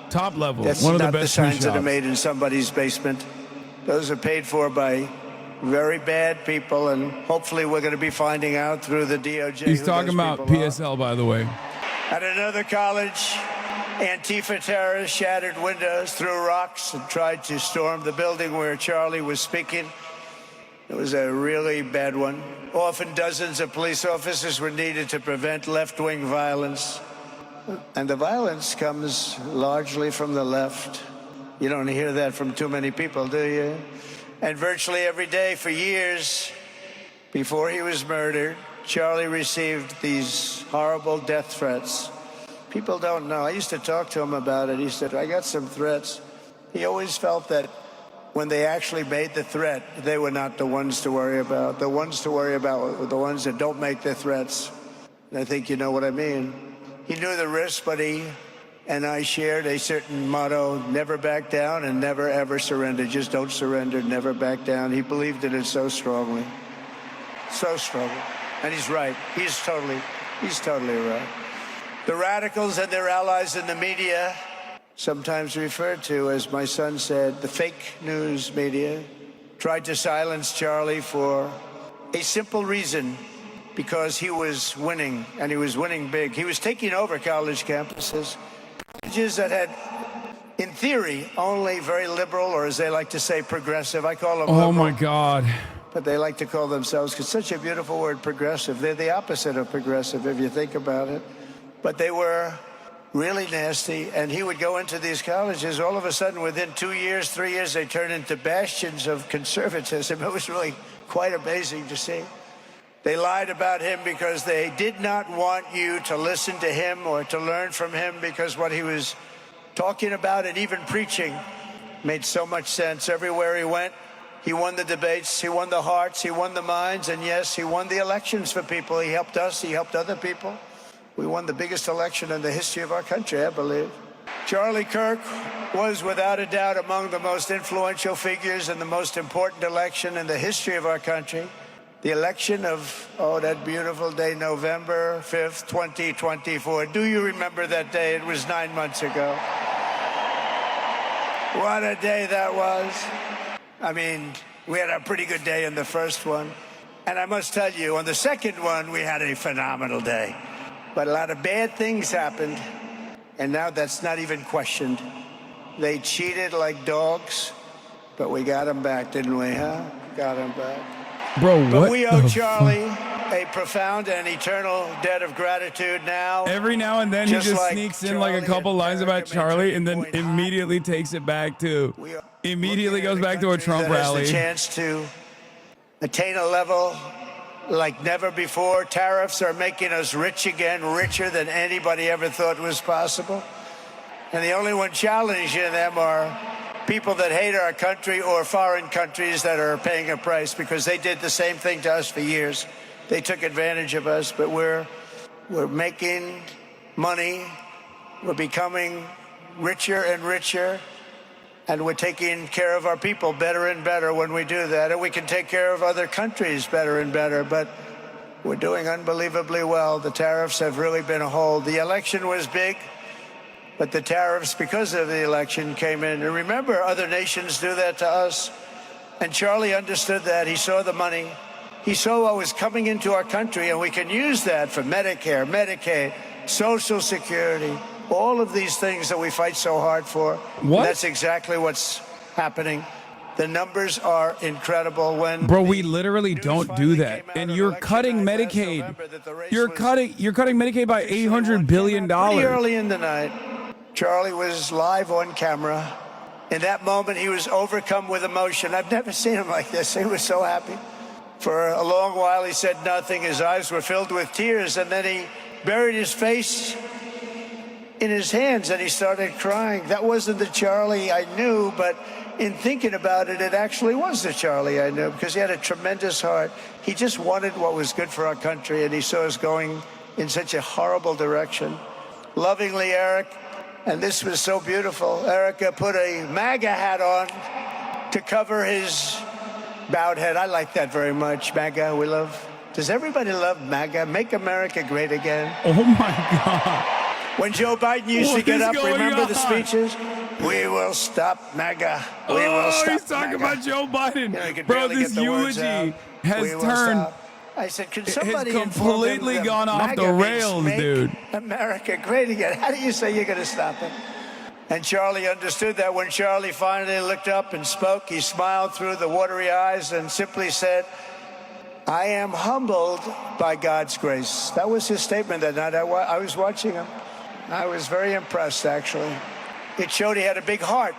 Top level. That's one of not the best print signs that are shops. made in somebody's basement. Those are paid for by very bad people, and hopefully we're going to be finding out through the DOJ. He's who talking those about people are. PSL, by the way. At another college, Antifa terrorists shattered windows, threw rocks, and tried to storm the building where Charlie was speaking. It was a really bad one. Often dozens of police officers were needed to prevent left-wing violence. And the violence comes largely from the left. You don't hear that from too many people, do you? And virtually every day for years before he was murdered, Charlie received these horrible death threats. People don't know. I used to talk to him about it. He said, I got some threats. He always felt that when they actually made the threat, they were not the ones to worry about. The ones to worry about were the ones that don't make the threats. And I think you know what I mean. He knew the risk, but he and I shared a certain motto: never back down and never ever surrender. Just don't surrender, never back down. He believed in it so strongly. So strongly. And he's right. He's totally right. The radicals and their allies in the media, sometimes referred to, as my son said, the fake news media, tried to silence Charlie for a simple reason: because he was winning, and he was winning big. He was taking over college campuses, colleges that had, in theory, only very liberal, or as they like to say, progressive. I call them liberal. Oh, my God. But they like to call themselves, because such a beautiful word, progressive. They're the opposite of progressive, if you think about it. But they were really nasty, and he would go into these colleges. All of a sudden, within 2 years, 3 years, they turned into bastions of conservatism. It was really quite amazing to see. They lied about him because they did not want you to listen to him or to learn from him, because what he was talking about and even preaching made so much sense. Everywhere he went, he won the debates, he won the hearts, he won the minds, and yes, he won the elections for people. He helped us, he helped other people. We won the biggest election in the history of our country, I believe. Charlie Kirk was without a doubt among the most influential figures in the most important election in the history of our country. The election of, that beautiful day, November 5th, 2024. Do you remember that day? It was 9 months ago. What a day that was. I mean, we had a pretty good day in the first one. And I must tell you, on the second one, we had a phenomenal day. But a lot of bad things happened, and now that's not even questioned. They cheated like dogs, but we got them back, didn't we, huh? Got them back. Bro, what? But we owe Charlie a profound and eternal debt of gratitude now. Every now and then he just like sneaks in like a couple lines about Charlie and then immediately takes it back to, immediately goes back to a Trump that has rally. the chance to attain a level like never before. Tariffs are making us rich again, richer than anybody ever thought was possible. And the only one challenging them are people that hate our country or foreign countries that are paying a price, because they did the same thing to us for years. They took advantage of us, but we're making money. We're becoming richer and richer. And we're taking care of our people better and better when we do that. And we can take care of other countries better and better. But we're doing unbelievably well. The tariffs have really been a hold. The election was big, but the tariffs, because of the election, came in. And remember, other nations do that to us. And Charlie understood that. He saw the money. He saw what was coming into our country, and we can use that for Medicare, Medicaid, Social Security, all of these things that we fight so hard for. What? That's exactly what's happening. The numbers are incredible. When Bro, we literally don't do that. And you're cutting Medicaid. You're cutting Medicaid by $800 billion. Pretty early in the night, Charlie was live on camera. In that moment, he was overcome with emotion. I've never seen him like this. He was so happy. For a long while, he said nothing. His eyes were filled with tears, and then he buried his face in his hands and he started crying. That wasn't the Charlie I knew, but in thinking about it, it actually was the Charlie I knew, because he had a tremendous heart. He just wanted what was good for our country, and he saw us going in such a horrible direction. Lovingly, Eric, and this was so beautiful, Erica put a MAGA hat on to cover his bowed head. I like that very much. MAGA, we love. Does everybody love MAGA? Make America Great Again. Oh my God. When Joe Biden used to get up, remember the speeches? We will stop MAGA. We will stop he's talking MAGA. about Joe Biden. You know, you could Bro, barely this get the words out. eulogy has We will turned. stop. I said, can Has somebody completely inform them gone off MAGA the means rails, make dude. America great again. How do you say you're going to stop it? And Charlie understood that. When Charlie finally looked up and spoke, he smiled through the watery eyes and simply said, I am humbled by God's grace. That was his statement that night. I was watching him. I was very impressed, actually. It showed he had a big heart.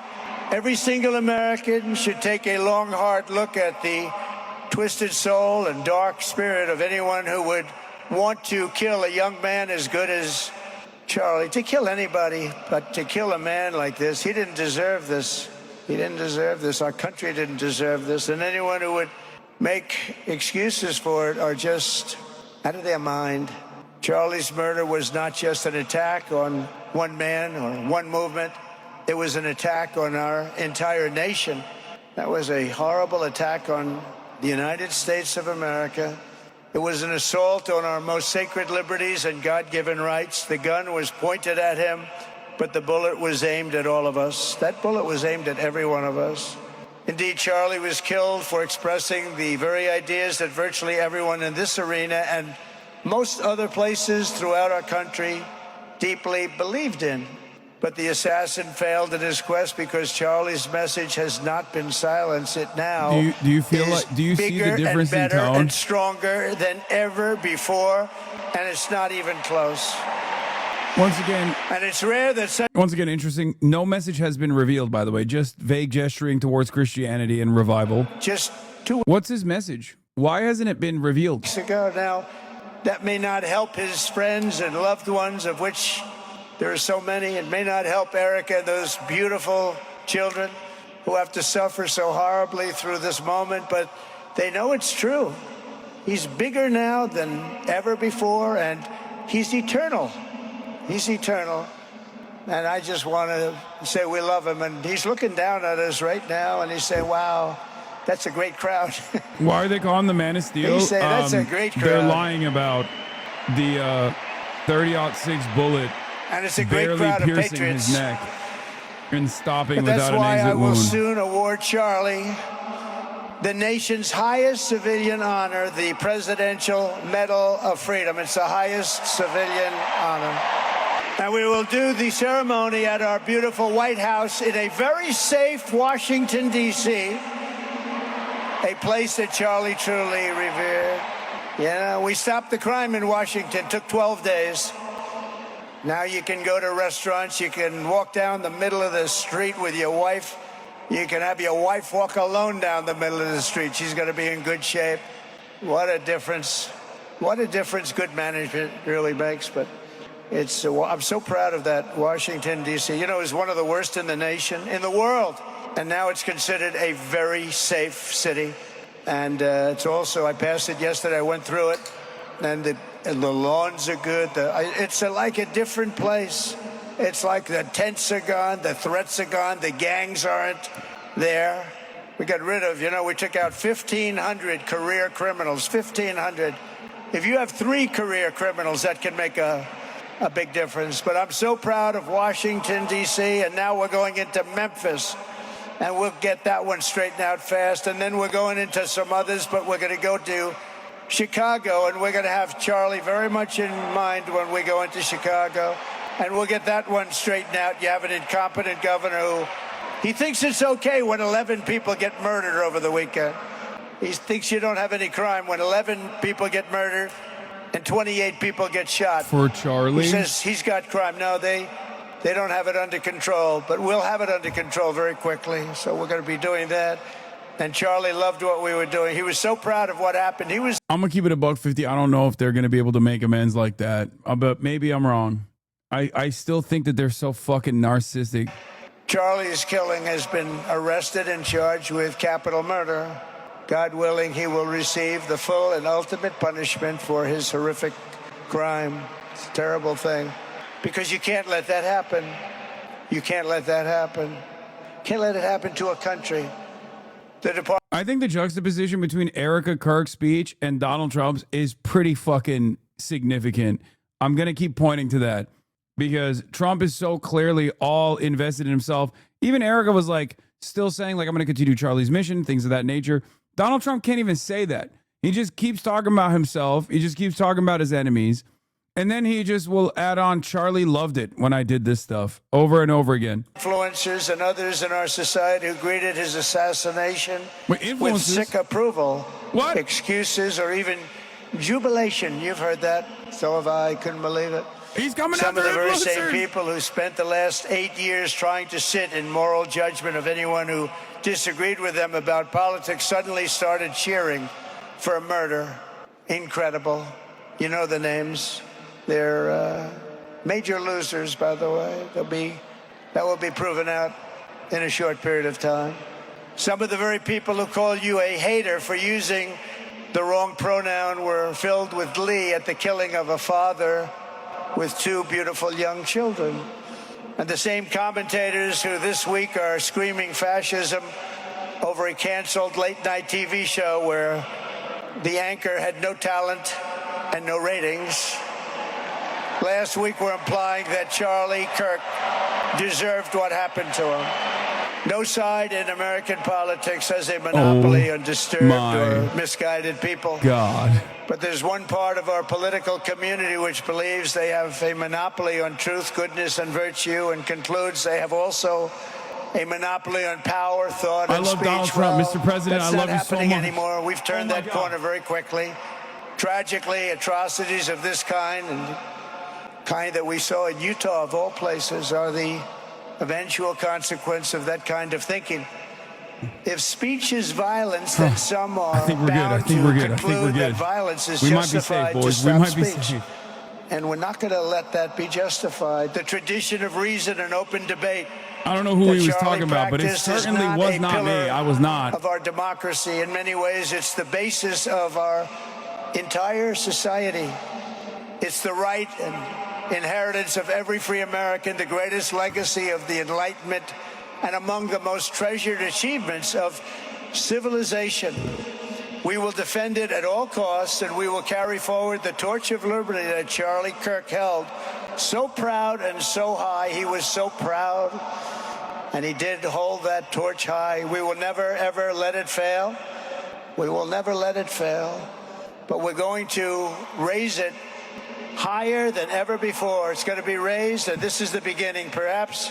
Every single American should take a long, hard look at the twisted soul and dark spirit of anyone who would want to kill a young man as good as Charlie. To kill anybody, but to kill a man like this, he didn't deserve this. He didn't deserve this. Our country didn't deserve this. And anyone who would make excuses for it are just out of their mind. Charlie's murder was not just an attack on one man or one movement. It was an attack on our entire nation. That was a horrible attack on the United States of America. It was an assault on our most sacred liberties and God-given rights. The gun was pointed at him, but the bullet was aimed at all of us. That bullet was aimed at every one of us. Indeed, Charlie was killed for expressing the very ideas that virtually everyone in this arena and most other places throughout our country deeply believed in. But the assassin failed in his quest because Charlie's message has not been silenced. It now Do you feel like? Do you see the difference and in better tone? and stronger than ever before, and it's not even close. Once again, and it's rare that such. Once again, interesting. No message has been revealed, by the way. Just vague gesturing towards Christianity and revival. Just 2 What's his message? Why hasn't it been revealed? weeks ago now, that may not help his friends and loved ones, of which there are so many. It may not help Erica and those beautiful children who have to suffer so horribly through this moment, but they know it's true. He's bigger now than ever before, and he's eternal. He's eternal. And I just want to say we love him. And he's looking down at us right now, and he's saying, wow, that's a great crowd. Why are they calling the Man of Steel? He's saying that's a great They're crowd. lying about the 30-06 bullet And it's a great barely crowd of piercing patriots. his neck and stopping But that's without why an I exit will wound. soon award Charlie the nation's highest civilian honor, the Presidential Medal of Freedom. It's the highest civilian honor. And we will do the ceremony at our beautiful White House in a very safe Washington, D.C., a place that Charlie truly revered. Yeah, we stopped the crime in Washington. Took 12 days. Now you can go to restaurants. You can walk down the middle of the street with your wife. You can have your wife walk alone down the middle of the street. She's going to be in good shape. What a difference good management really makes. But I'm so proud of that Washington, D.C. You know, it was one of the worst in the nation, in the world. And now it's considered a very safe city. And it's also, I passed it yesterday, I went through it, and the lawns are good. It's like a different place. It's like the tents are gone, the threats are gone, the gangs aren't there. We got rid of, we took out 1,500 career criminals, 1,500. If you have 3 career criminals, that can make a big difference. But I'm so proud of Washington, D.C., and now we're going into Memphis, and we'll get that one straightened out fast. And then we're going into some others, but we're going to go to Chicago, and we're going to have Charlie very much in mind when we go into Chicago, and we'll get that one straightened out. You have an incompetent governor who he thinks it's okay when 11 people get murdered over the weekend. He thinks you don't have any crime when 11 people get murdered and 28 people get shot. For Charlie? He says he's got crime. No, they don't have it under control, but we'll have it under control very quickly. So we're going to be doing that. And Charlie loved what we were doing. He was so proud of what happened. I'm going to keep it $150. I don't know if they're going to be able to make amends like that, but maybe I'm wrong. I still think that they're so fucking narcissistic. Charlie's killing has been arrested and charged with capital murder. God willing, he will receive the full and ultimate punishment for his horrific crime. It's a terrible thing. Because you can't let that happen. You can't let that happen. Can't let it happen to a country. I think the juxtaposition between Erica Kirk's speech and Donald Trump's is pretty fucking significant. I'm going to keep pointing to that because Trump is so clearly all invested in himself. Even Erica was like still saying like, I'm going to continue Charlie's mission, things of that nature. Donald Trump can't even say that. He just keeps talking about himself. He just keeps talking about his enemies. And then he just will add on, Charlie loved it when I did this stuff over and over again. Influencers and others in our society who greeted his assassination with sick approval. What? Excuses or even jubilation. You've heard that. So have I. Couldn't believe it. He's coming Some of after the very same influencers. people who spent the last 8 years trying to sit in moral judgment of anyone who disagreed with them about politics suddenly started cheering for a murder. Incredible. You know the names. They're major losers, by the way. That will be proven out in a short period of time. Some of the very people who call you a hater for using the wrong pronoun were filled with glee at the killing of a father with 2 beautiful young children. And the same commentators who this week are screaming fascism over a canceled late-night TV show where the anchor had no talent and no ratings. Last week were implying that Charlie Kirk deserved what happened to him. No side in American politics has a monopoly on disturbed or misguided people. God. But there's one part of our political community which believes they have a monopoly on truth, goodness, and virtue, and concludes they have also a monopoly on power, thought, and speech. I love Donald Trump, Mr. President. I love you so much. That's not happening anymore. We've turned that corner very quickly. Tragically, atrocities of this kind and kind that we saw in Utah, of all places, are the eventual consequence of that kind of thinking. If speech is violence, then some are bound to conclude that violence is justified to stop speech. And we're not going to let that be justified. The tradition of reason and open debate. I don't know who he was talking about, but it certainly was not me. I was not. Of our democracy. In many ways, it's the basis of our entire society. It's the right and inheritance of every free American, the greatest legacy of the Enlightenment, and among the most treasured achievements of civilization. We will defend it at all costs, and we will carry forward the torch of liberty that Charlie Kirk held so proud and so high. He was so proud, and he did hold that torch high. We will never, ever let it fail. We will never let it fail, but we're going to raise it higher than ever before. It's going to be raised, and this is the beginning. Perhaps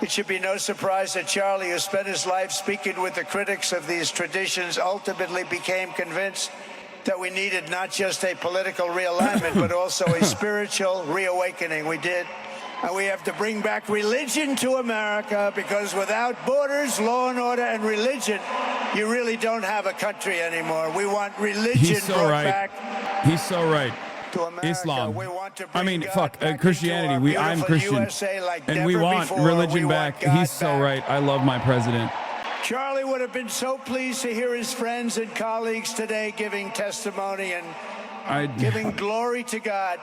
it should be no surprise that Charlie, who spent his life speaking with the critics of these traditions, ultimately became convinced that we needed not just a political realignment, but also a spiritual reawakening. We did. And we have to bring back religion to America, because without borders, law and order, and religion, you really don't have a country anymore. We want religion He's so brought right. back He's so right. to America. Islam. We want to I bring mean, God fuck, back Christianity. into our I'm beautiful Christian. USA like And we never want before. religion We back. want God He's so back. right. I love my president. Charlie would have been so pleased to hear his friends and colleagues today giving testimony and giving glory to God.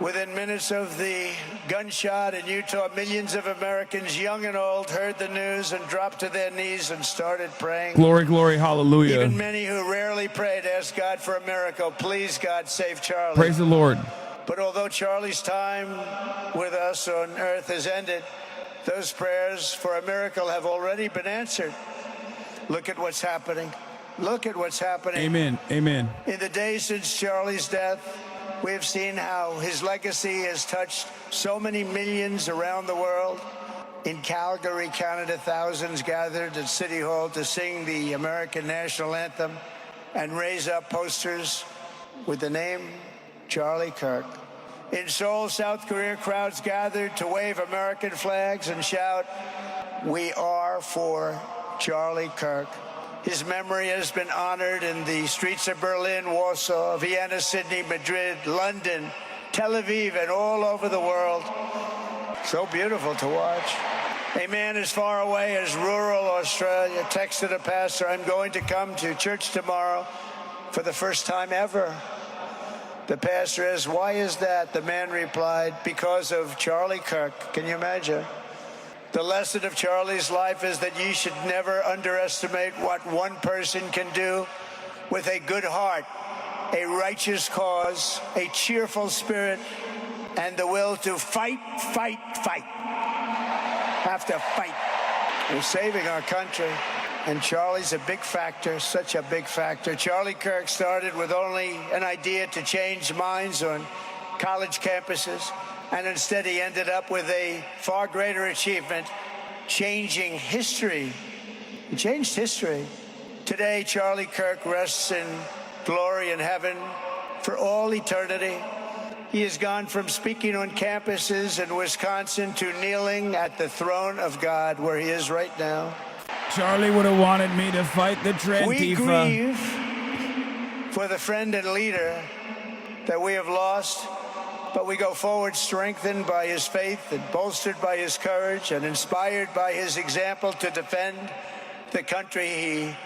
Within minutes of the gunshot in Utah, millions of Americans, young and old, heard the news and dropped to their knees and started praying. Glory, glory, hallelujah. Even many who rarely prayed asked God for a miracle. Please, God, save Charlie. Praise the Lord. But although Charlie's time with us on earth has ended, those prayers for a miracle have already been answered. Look at what's happening. Look at what's happening. Amen. Amen. In the days since Charlie's death, we have seen how his legacy has touched so many millions around the world. In Calgary, Canada, thousands gathered at City Hall to sing the American national anthem and raise up posters with the name Charlie Kirk. In Seoul, South Korea, crowds gathered to wave American flags and shout, "We are for Charlie Kirk." His memory has been honored in the streets of Berlin, Warsaw, Vienna, Sydney, Madrid, London, Tel Aviv, and all over the world. So beautiful to watch. A man as far away as rural Australia texted a pastor, "I'm going to come to church tomorrow for the first time ever." The pastor asked, "Why is that?" The man replied, "Because of Charlie Kirk." Can you imagine? The lesson of Charlie's life is that you should never underestimate what one person can do with a good heart, a righteous cause, a cheerful spirit, and the will to fight, fight, fight. Have to fight. We're saving our country. And Charlie's a big factor, such a big factor. Charlie Kirk started with only an idea to change minds on college campuses. And instead he ended up with a far greater achievement, changing history. He changed history. Today, Charlie Kirk rests in glory in heaven for all eternity. He has gone from speaking on campuses in Wisconsin to kneeling at the throne of God, where he is right now. Charlie would have wanted me to fight the Trent We Tifa. grieve for the friend and leader that we have lost. But we go forward strengthened by his faith and bolstered by his courage and inspired by his example to defend the country he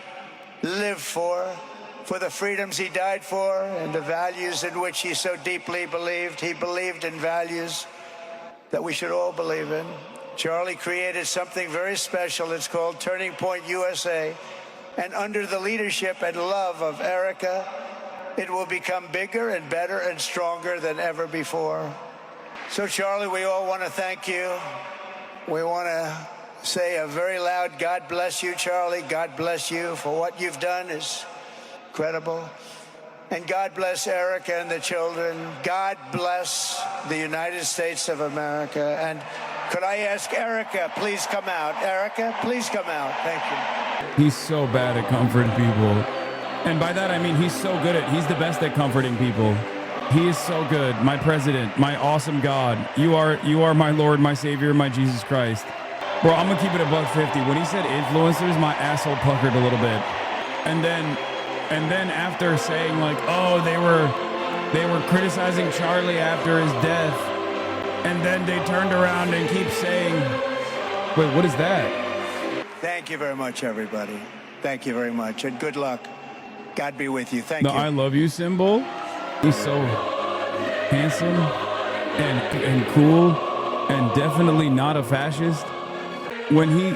lived for the freedoms he died for, and the values in which he so deeply believed. He believed in values that we should all believe in. Charlie created something very special. It's called Turning Point USA. And under the leadership and love of Erica, it will become bigger and better and stronger than ever before. So, Charlie, we all want to thank you. We want to say a very loud God bless you, Charlie. God bless you for what you've done is incredible. And God bless Erica and the children. God bless the United States of America. And could I ask Erica, please come out. Erica, please come out. Thank you. He's so bad at comforting people. And by that, I mean he's the best at comforting people. He is so good. My president, my awesome God. You are my Lord, my Savior, my Jesus Christ. Bro, I'm gonna keep it $150. When he said influencers, my asshole puckered a little bit. And then after saying like, oh, they were criticizing Charlie after his death. And then they turned around and keep saying, wait, what is that? Thank you very much, everybody. Thank you very much. And good luck. God be with you. Thank you. I love you symbol. He's so handsome and cool and definitely not a fascist. When he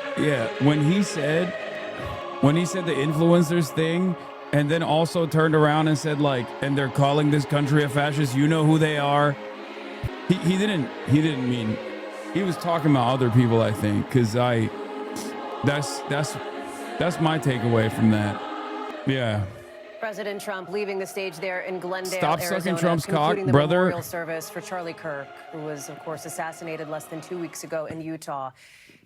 said the influencers thing and then also turned around and said like, and they're calling this country a fascist, you know who they are. He didn't mean, he was talking about other people, I think, because that's my takeaway from that. Yeah. President Trump leaving the stage there in Glendale, Stop Arizona, sucking Trump's cock, concluding the brother. memorial service for Charlie Kirk, who was, of course, assassinated less than 2 weeks ago in Utah.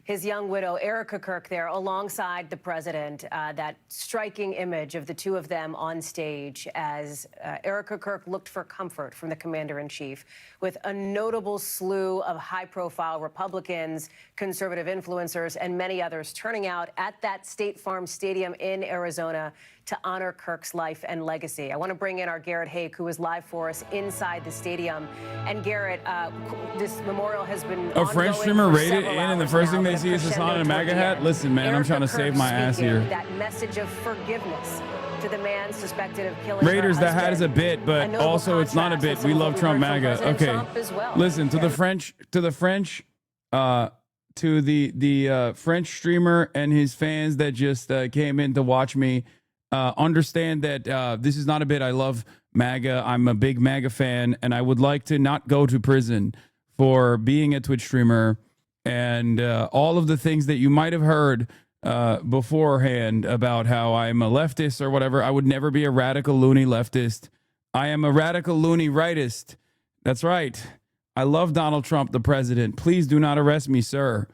his young widow, Erica Kirk, there alongside the president. That striking image of the two of them on stage as Erica Kirk looked for comfort from the commander-in-chief, with a notable slew of high-profile Republicans, conservative influencers, and many others turning out at that State Farm Stadium in Arizona to honor Kirk's life and legacy. I want to bring in our Garrett Haake, who is live for us inside the stadium. And Garrett, this memorial has been a French streamer raided in, and the first thing they see is Hassan in a MAGA hat. Listen, man, I'm trying to save my ass here. That message of forgiveness to the man suspected of killing Raiders, that hat is a bit, but also it's not a bit. We love Trump MAGA. Okay, listen to the French, to the French streamer and his fans that just came in to watch me. Understand that this is not a bit. I love MAGA. I'm a big MAGA fan, and I would like to not go to prison for being a Twitch streamer and all of the things that you might have heard beforehand about how I'm a leftist or whatever. I would never be a radical loony leftist. I am a radical loony rightist. That's right. I love Donald Trump, the president. Please do not arrest me, sir.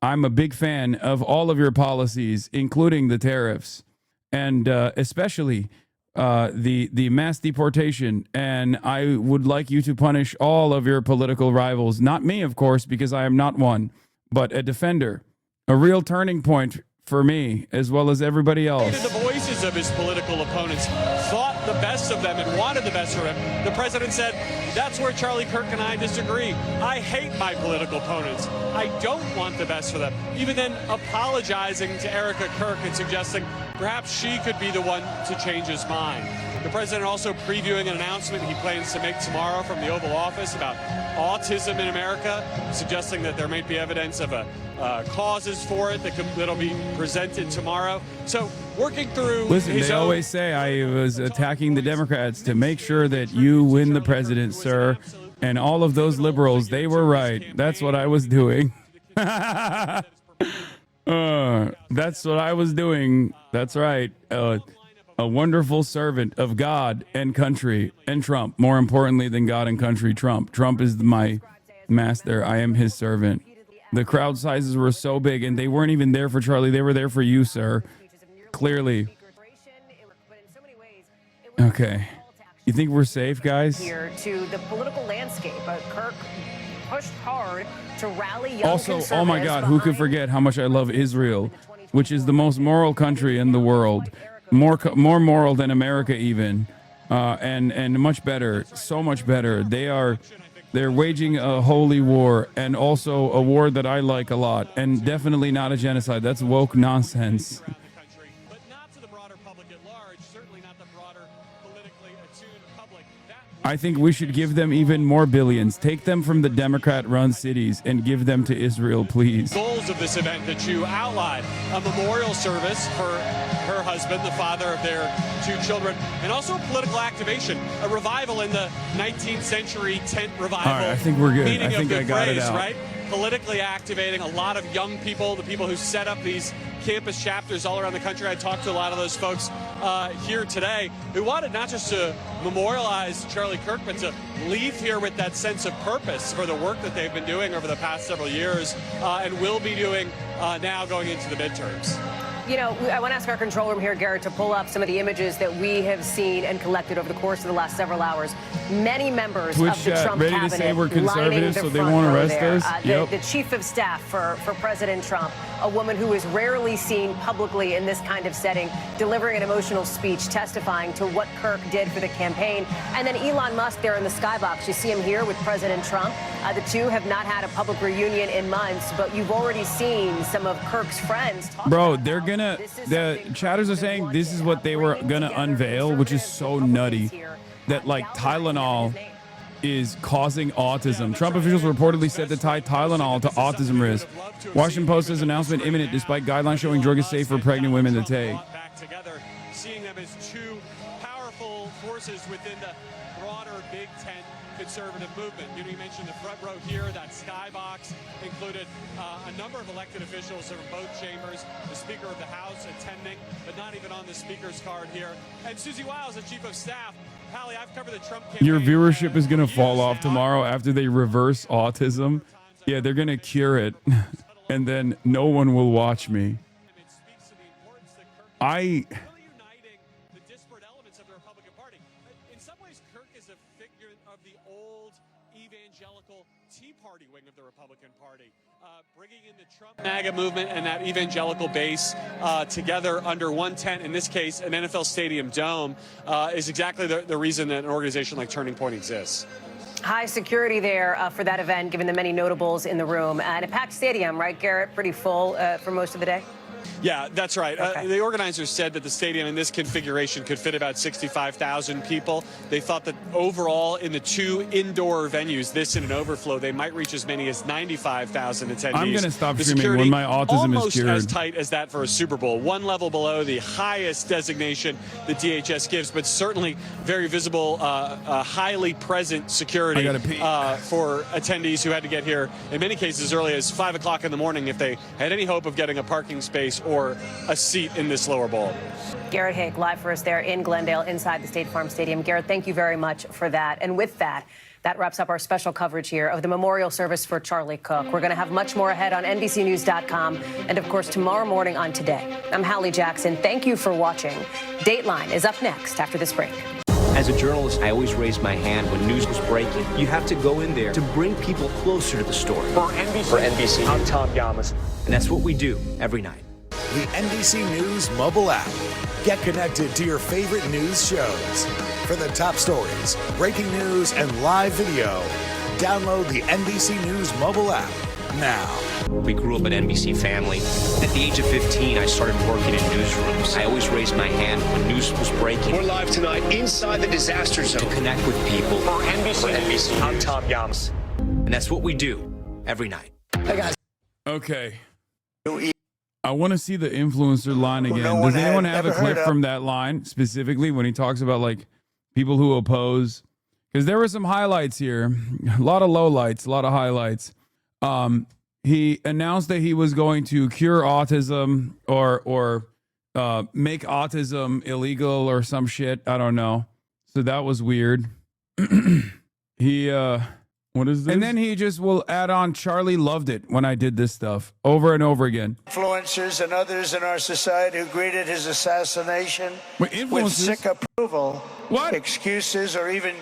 I'm a big fan of all of your policies, including the tariffs. And especially the mass deportation. And I would like you to punish all of your political rivals. Not me, of course, because I am not one, but a defender. A real turning point for me, as well as everybody else. The voices of his political opponents, thought the best of them and wanted the best for him. The president said, that's where Charlie Kirk and I disagree. I hate my political opponents. I don't want the best for them. Even then apologizing to Erica Kirk and suggesting perhaps she could be the one to change his mind. The president also previewing an announcement he plans to make tomorrow from the Oval Office about autism in America, suggesting that there might be evidence of causes for it that'll be presented tomorrow. So working through Listen, they always say I was attacking the Democrats to make sure that you win the president, sir. And all of those liberals, they were right. That's what I was doing. That's what I was doing. That's right. A wonderful servant of God and country and Trump. More importantly than God and country, Trump. Trump is my master. I am his servant. The crowd sizes were so big, and they weren't even there for Charlie. They were there for you, sir. Clearly. Okay. You think we're safe, guys? Here to the political landscape. Kirk pushed hard to rally young Also, oh my God, who could forget how much I love Israel, which is the most moral country in the world. More moral than America even, and much better, so much better. They're waging a holy war, and also a war that I like a lot, and definitely not a genocide. That's woke nonsense. I think we should give them even more billions. Take them from the Democrat-run cities and give them to Israel, please. Goals of this event that you outlined, a memorial service for her husband, the father of their two children, and also political activation, a revival in the 19th century tent revival. All right, I think we're good. Meaning I think of I the got phrase, it out. right? Politically activating a lot of young people, the people who set up these campus chapters all around the country. I talked to a lot of those folks here today who wanted not just to memorialize Charlie Kirk, but to leave here with that sense of purpose for the work that they've been doing over the past several years and will be doing now going into the midterms. You know, I want to ask our control room here, Garrett, to pull up some of the images that we have seen and collected over the course of the last several hours. Many members Twitch of the Trump ready cabinet to say we're lining conservative, the so they front won't row arrest there. us? Yep. The chief of staff for President Trump, a woman who is rarely seen publicly in this kind of setting, delivering an emotional speech, testifying to what Kirk did for the campaign. And then Elon Musk there in the skybox. You see him here with President Trump. The two have not had a public reunion in months, but you've already seen some of Kirk's friends talk Bro, they're gonna, the chatters are saying this is what they were gonna unveil, which is so nutty, that like Tylenol is causing autism. Trump officials reportedly said to tie Tylenol to autism risk. Washington Post says announcement imminent despite guidelines showing drug is safe for pregnant women to take. Back together, seeing them as two powerful forces within the broader Big Ten conservative movement. You mentioned the front row here, that skybox included a number of elected officials from both chambers, the Speaker of the House attending, but not even on the Speaker's card here. And Susie Wiles, the Chief of Staff. Hallie, I've covered the Trump campaign. Your viewership is gonna fall off tomorrow after they reverse autism. Yeah, they're gonna cure it. and then no one will watch me. Uniting the disparate elements of the Republican Party. In some ways, Kirk is a figure of the old evangelical Tea Party wing of the Republican Party, bringing in the Trump MAGA movement and that evangelical base together under one tent. In this case, an NFL stadium dome is exactly the reason that an organization like Turning Point exists. High security there for that event, given the many notables in the room. And a packed stadium, right, Garrett? Pretty full for most of the day? Yeah, that's right. Okay. The organizers said that the stadium in this configuration could fit about 65,000 people. They thought that overall in the two indoor venues, this and an overflow, they might reach as many as 95,000 attendees. I'm going to stop The streaming when my autism is almost cured. as tight as that for a Super Bowl. One level below the highest designation the DHS gives, but certainly very visible, highly present security for attendees who had to get here, in many cases, as early as 5 o'clock in the morning if they had any hope of getting a parking space or a seat in this lower bowl. Garrett Haake live for us there in Glendale inside the State Farm Stadium. Garrett, thank you very much for that. And with that, that wraps up our special coverage here of the memorial service for Charlie Cook. We're going to have much more ahead on NBCNews.com and, of course, tomorrow morning on Today. I'm Hallie Jackson. Thank you for watching. Dateline is up next after this break. As a journalist, I always raised my hand when news was breaking. You have to go in there to bring people closer to the story. For NBC, I'm Tom Yamas. And that's what we do every night. The NBC News mobile app. Get connected to your favorite news shows. For the top stories, breaking news, and live video, download the NBC News mobile app now. We grew up an NBC family. At the age of 15, I started working in newsrooms. I always raised my hand when news was breaking. We're live tonight inside the disaster zone. To connect with people. For NBC, I'm Tom Yamas. And that's what we do every night. Hey, guys. Okay. I want to see the influencer line again. no one Does anyone had have a ever clip heard of. from that line specifically when he talks about like people who oppose? Because there were some highlights here, a lot of lowlights, a lot of highlights. He announced that he was going to cure autism or make autism illegal or some shit. I don't know. So that was weird. He what is this? And then he just will add on, Charlie loved it when I did this stuff over and over again. Influencers and others in our society who greeted his assassination Wait, with influencers? sick approval, What? excuses, or even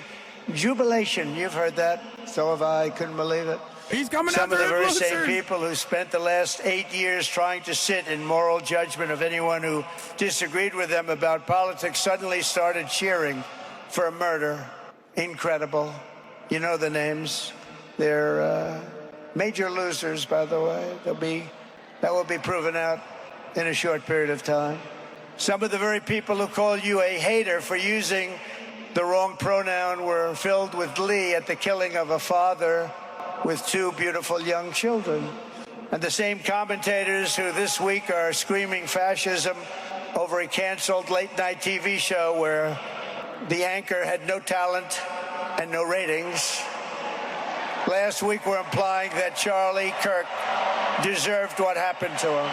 jubilation. You've heard that. So have I. Couldn't believe it. He's coming Some of after the very same influencers. people who spent the last 8 years trying to sit in moral judgment of anyone who disagreed with them about politics suddenly started cheering for a murder. Incredible. You know the names. They're major losers, by the way. That will be proven out in a short period of time. Some of the very people who call you a hater for using the wrong pronoun were filled with glee at the killing of a father with two beautiful young children. And the same commentators who this week are screaming fascism over a canceled late-night TV show where the anchor had no talent and no ratings. Last week were implying that Charlie Kirk deserved what happened to him.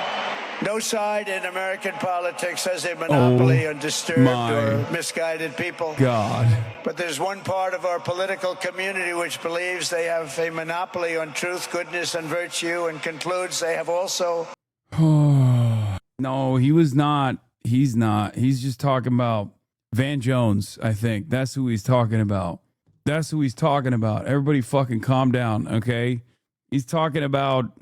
No side in American politics has a monopoly on disturbed or misguided people. God. But there's one part of our political community which believes they have a monopoly on truth, goodness, and virtue, and concludes they have also... No, he was not. He's not. He's just talking about Van Jones, I think. That's who he's talking about. That's who he's talking about. Everybody fucking calm down, okay? He's talking about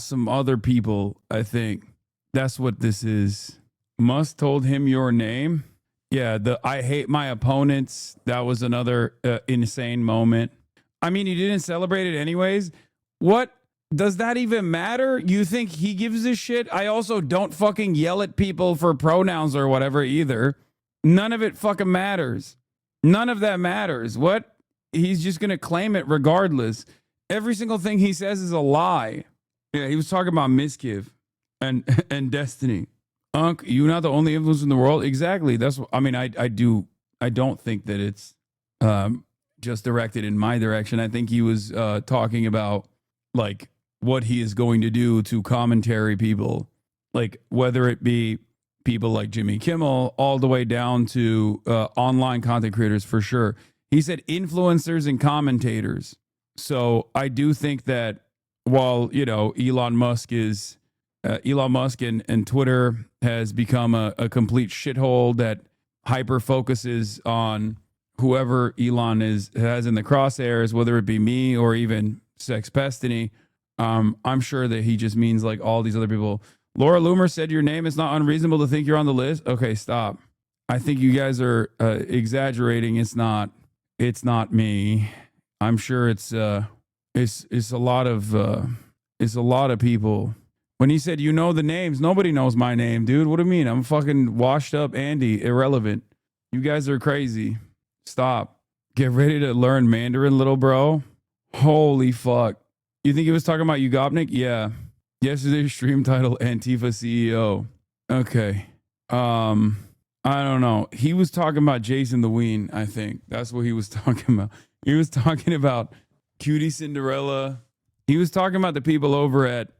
some other people, I think. That's what this is. Musk told him your name. Yeah, I hate my opponents. That was another insane moment. I mean, he didn't celebrate it anyways. What? Does that even matter? You think he gives a shit? I also don't fucking yell at people for pronouns or whatever either. None of it fucking matters. None of that matters. What? He's just going to claim it regardless. Every single thing he says is a lie. Yeah, he was talking about Miskiv and Destiny. Unc, you're not the only influence in the world. Exactly. That's what I mean. I don't think that it's just directed in my direction. I think he was talking about like what he is going to do to commentary people, like whether it be people like Jimmy Kimmel all the way down to online content creators for sure. He said influencers and commentators. So I do think that while, you know, Elon Musk and Twitter has become a complete shithole that hyper focuses on whoever Elon has in the crosshairs, whether it be me or even Sex Pestiny. I'm sure that he just means like all these other people. Laura Loomer said your name is not unreasonable to think you're on the list. Okay, stop. I think you guys are exaggerating. It's not me. I'm sure it's a lot of people. When he said, you know the names, nobody knows my name, dude. What do you mean? I'm fucking washed up Andy, irrelevant. You guys are crazy. Stop. Get ready to learn Mandarin, little bro. Holy fuck. You think he was talking about you, Gopnik? Yeah. Yesterday's stream title, Antifa CEO. Okay. I don't know. He was talking about Jason the Ween, I think. That's what he was talking about. He was talking about Cutie Cinderella. He was talking about the people over at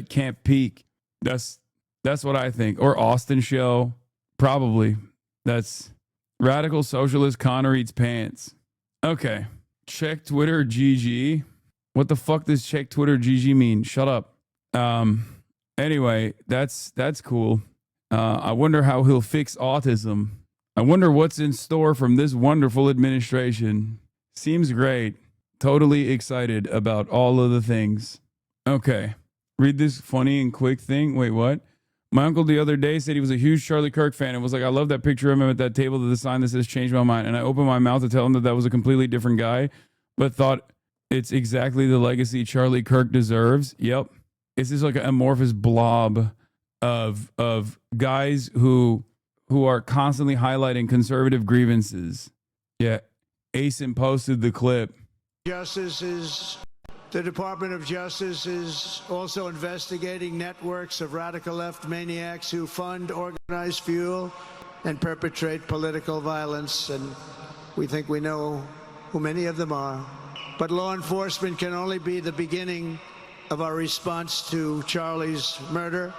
Camp Peak. That's what I think. Or Austin Show. Probably. That's Radical Socialist Connor Eats Pants. Okay. Check Twitter GG. What the fuck does check Twitter GG mean? Shut up. Anyway, that's cool. I wonder how he'll fix autism. I wonder what's in store from this wonderful administration. Seems great. Totally excited about all of the things. Okay. Read this funny and quick thing. Wait, what? My uncle the other day said he was a huge Charlie Kirk fan and was like, I love that picture of him at that table, the sign that says changed my mind. And I opened my mouth to tell him that was a completely different guy, but thought it's exactly the legacy Charlie Kirk deserves. Yep. It's just like an amorphous blob of guys who are constantly highlighting conservative grievances. Yeah. Asim posted the clip. The Department of Justice is also investigating networks of radical left maniacs who fund, organize, fuel, and perpetrate political violence. And we think we know who many of them are. But law enforcement can only be the beginning of our response to Charlie's murder.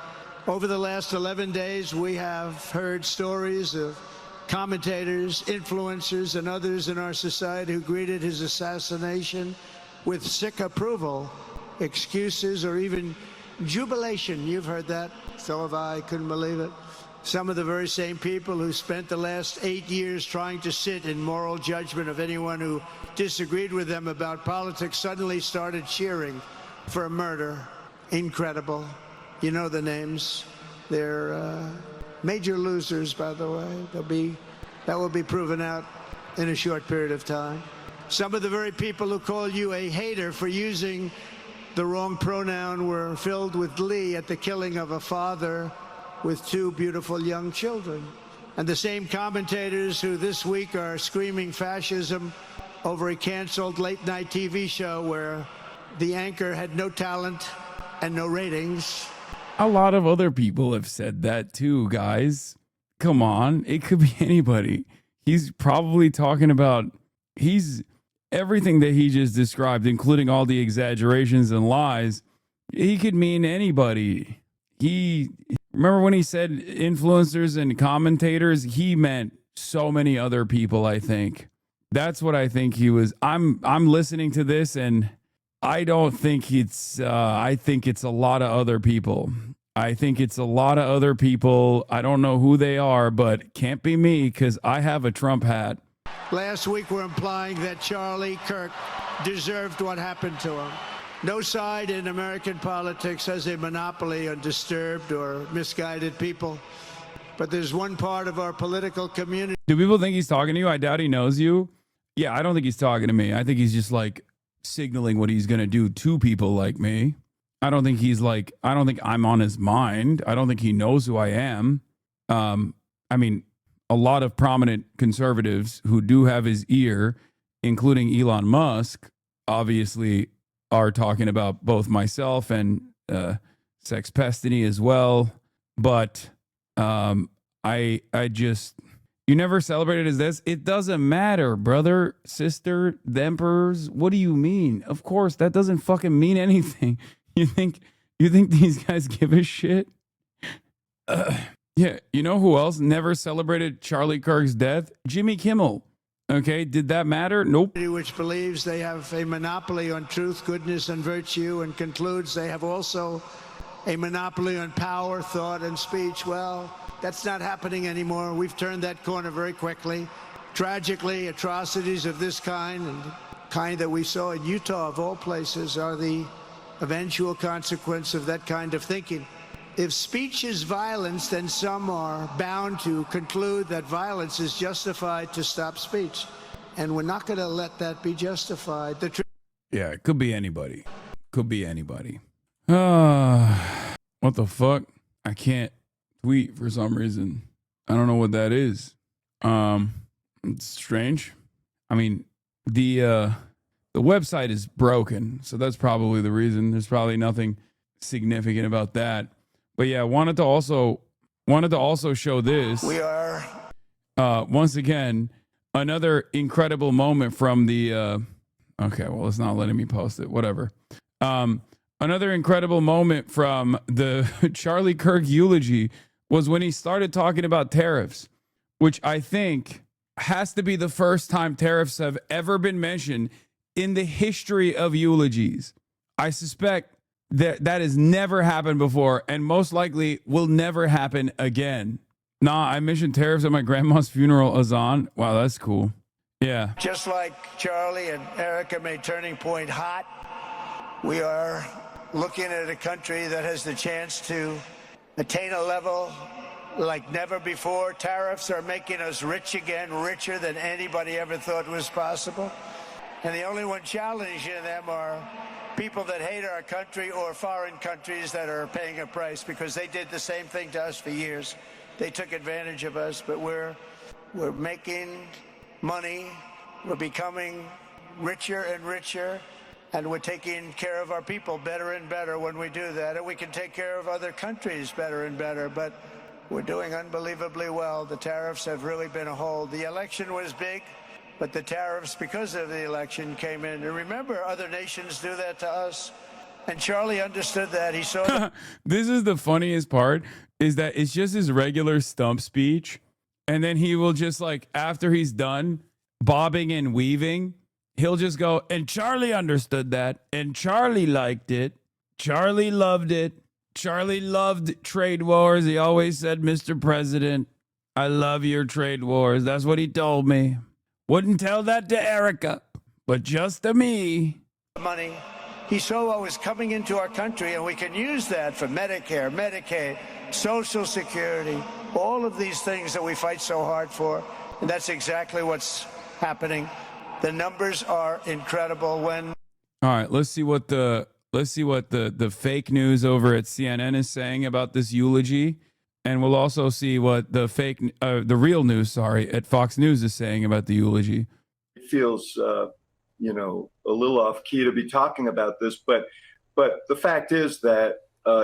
Over the last 11 days, we have heard stories of commentators, influencers, and others in our society who greeted his assassination with sick approval, excuses, or even jubilation. You've heard that. So have I. Couldn't believe it. Some of the very same people who spent the last 8 years trying to sit in moral judgment of anyone who disagreed with them about politics suddenly started cheering for a murder. Incredible. You know the names. They're major losers, by the way. That will be proven out in a short period of time. Some of the very people who call you a hater for using the wrong pronoun were filled with glee at the killing of a father with 2 beautiful young children. And the same commentators who this week are screaming fascism over a canceled late-night TV show where the anchor had no talent and no ratings. A lot of other people have said that too, guys. Come on. It could be anybody. He's probably talking about... everything that he just described, including all the exaggerations and lies, he could mean anybody. Remember when he said influencers and commentators? He meant so many other people, I think. That's what I think he was. I'm listening to this and I don't think I think it's a lot of other people. I think it's a lot of other people. I don't know who they are, but can't be me because I have a Trump hat. Last week, we're implying that Charlie Kirk deserved what happened to him. No side in American politics has a monopoly on disturbed or misguided people. But there's one part of our political community. Do people think he's talking to you? I doubt he knows you. Yeah, I don't think he's talking to me. I think he's just like signaling what he's going to do to people like me. I don't think I'm on his mind. I don't think he knows who I am. I mean, a lot of prominent conservatives who do have his ear, including Elon Musk, obviously are talking about both myself and Sex Pestiny as well. But I just, you never celebrated as this. It doesn't matter, brother, sister, the emperors. What do you mean? Of course, that doesn't fucking mean anything. You think these guys give a shit? Yeah, you know who else never celebrated Charlie Kirk's death? Jimmy Kimmel. Okay, did that matter? Nope. Which believes they have a monopoly on truth, goodness, and virtue, and concludes they have also a monopoly on power, thought, and speech. Well, that's not happening anymore. We've turned that corner very quickly. Tragically, atrocities of this kind, and the kind that we saw in Utah, of all places, are the eventual consequence of that kind of thinking. If speech is violence, then some are bound to conclude that violence is justified to stop speech. And we're not going to let that be justified. Yeah, it could be anybody. Could be anybody. What the fuck? I can't tweet for some reason. I don't know what that is. It's strange. I mean, the website is broken, so that's probably the reason. There's probably nothing significant about that. But yeah, wanted to also show this. We are once again another incredible moment from the okay, well, it's not letting me post it. Whatever. Another incredible moment from the Charlie Kirk eulogy was when he started talking about tariffs, which I think has to be the first time tariffs have ever been mentioned in the history of eulogies. I suspect that has never happened before and most likely will never happen again. Nah, I mentioned tariffs at my grandma's funeral, Azan. Wow, that's cool. Yeah. Just like Charlie and Erica made Turning Point hot, we are looking at a country that has the chance to attain a level like never before. Tariffs are making us rich again, richer than anybody ever thought was possible. And the only one challenging them are people that hate our country or foreign countries that are paying a price, because they did the same thing to us for years. They took advantage of us, but we're making money. We're becoming richer and richer, and we're taking care of our people better and better when we do that. And we can take care of other countries better and better, but we're doing unbelievably well. The tariffs have really been a hold. The election was big, but the tariffs, because of the election, came in. And remember, other nations do that to us. And Charlie understood that. He saw This is the funniest part, is that it's just his regular stump speech. And then he will just, like, after he's done bobbing and weaving, he'll just go, and Charlie understood that. And Charlie liked it. Charlie loved it. Charlie loved trade wars. He always said, Mr. President, I love your trade wars. That's what he told me. Wouldn't tell that to Erica, but just to me. money. He saw what was coming into our country, and we can use that for Medicare, Medicaid, Social Security, all of these things that we fight so hard for. And that's exactly what's happening. The numbers are incredible. When all right, let's see what the fake news over at CNN is saying about this eulogy, and we'll also see what the real news, at Fox News is saying about the eulogy. It feels a little off key to be talking about this, but the fact is that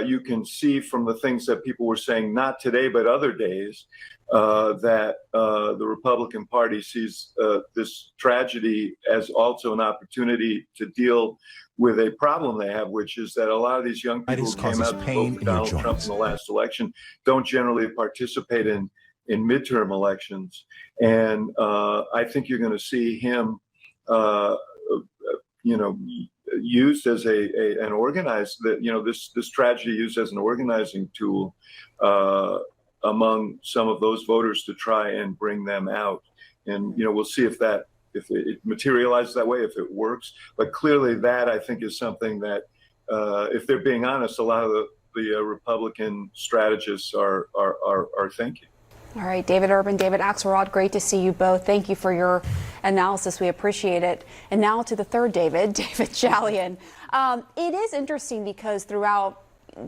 you can see from the things that people were saying, not today but other days, that the Republican Party sees this tragedy as also an opportunity to deal with a problem they have, which is that a lot of these young people who came out to vote for Donald Trump in the last election don't generally participate in midterm elections. And I think you're going to see him used as an organized, this tragedy used as an organizing tool among some of those voters to try and bring them out. And we'll see if it materializes that way, if it works. But clearly, that I think is something that, if they're being honest, a lot of the Republican strategists are thinking. All right, David Urban, David Axelrod, great to see you both. Thank you for your analysis. We appreciate it. And now to the third David Chalian. It is interesting because throughout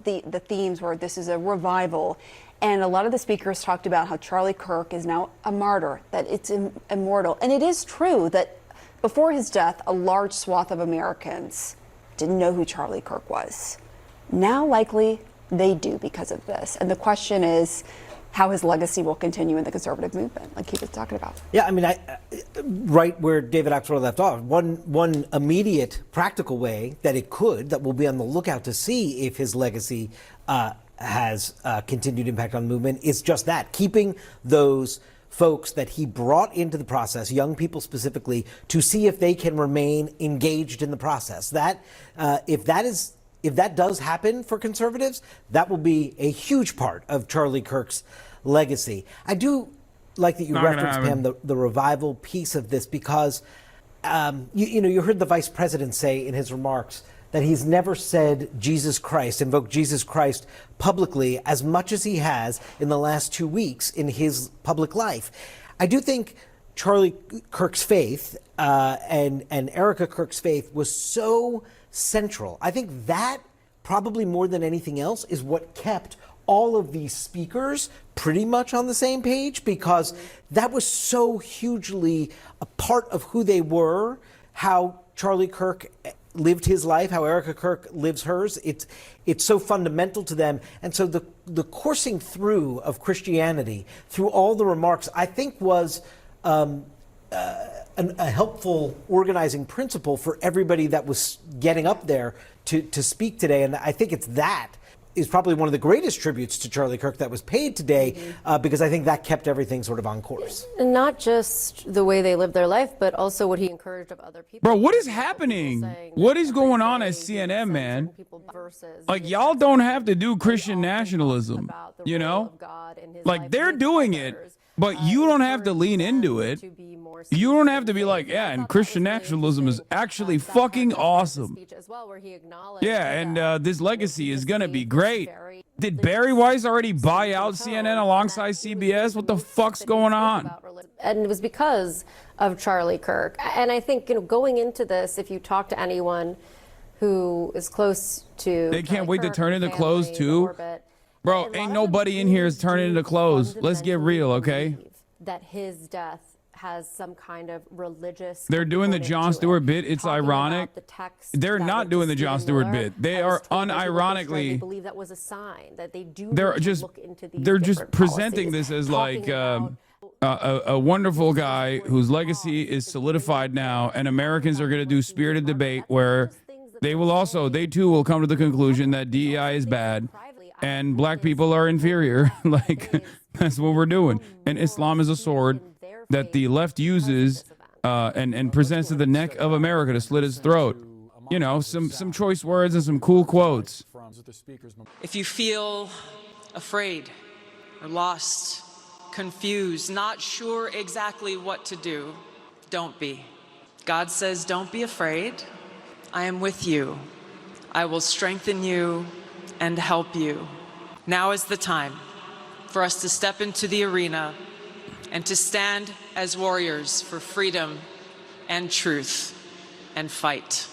the themes where this is a revival, and a lot of the speakers talked about how Charlie Kirk is now a martyr, that it's immortal. And it is true that before his death, a large swath of Americans didn't know who Charlie Kirk was. Now, likely, they do because of this. And the question is, how his legacy will continue in the conservative movement, like he was talking about. Yeah, I mean, right where David Axelrod left off, one immediate practical way that we'll be on the lookout to see if his legacy has continued impact on the movement is just that, keeping those folks that he brought into the process, young people specifically, to see if they can remain engaged in the process. That if that does happen for conservatives, that will be a huge part of Charlie Kirk's legacy. I do like that you referenced, Pam, the revival piece of this, because you heard the vice president say in his remarks that he's never said Jesus Christ, invoked Jesus Christ publicly as much as he has in the last 2 weeks in his public life. I do think Charlie Kirk's faith and Erica Kirk's faith was so central. I think that probably more than anything else is what kept all of these speakers pretty much on the same page, because that was so hugely a part of who they were, how Charlie Kirk lived his life, how Erica Kirk lives hers. It's so fundamental to them. And so the coursing through of Christianity through all the remarks, I think, was a helpful organizing principle for everybody that was getting up there to speak today. And I think that is probably one of the greatest tributes to Charlie Kirk that was paid today, because I think that kept everything sort of on course. And not just the way they lived their life, but also what he encouraged of other people. Bro, what is happening? What is going on at CNN, man? Like, y'all don't have to do Christian nationalism, you know? Like, they're doing it, but you don't have to lean into it. You don't have to be like, yeah, and Christian nationalism is actually fucking awesome. Yeah, and this legacy is going to be great. Did Barry Weiss already buy out CNN alongside CBS? What the fuck's going on? And it was because of Charlie Kirk. And I think, going into this, if you talk to anyone who is close to They can't wait to turn into clothes, too? Bro, ain't nobody in here is turning into clothes. Let's get real, okay? That his death has some kind of religious. They're doing the Jon Stewart bit. It's ironic. They're not doing the Jon Stewart bit. They are unironically. I believe that was a sign that they do. They're just presenting this as like a wonderful guy whose legacy is solidified now, and Americans are going to do spirited debate where they too will come to the conclusion that DEI is bad and black people are inferior. Like, that's what we're doing. And Islam is a sword that the left uses and presents to the neck of America to slit its throat. You know, some choice words and some cool quotes. If you feel afraid or lost, confused, not sure exactly what to do, don't be. God says, don't be afraid. I am with you. I will strengthen you and help you. Now is the time for us to step into the arena and to stand as warriors for freedom and truth and fight.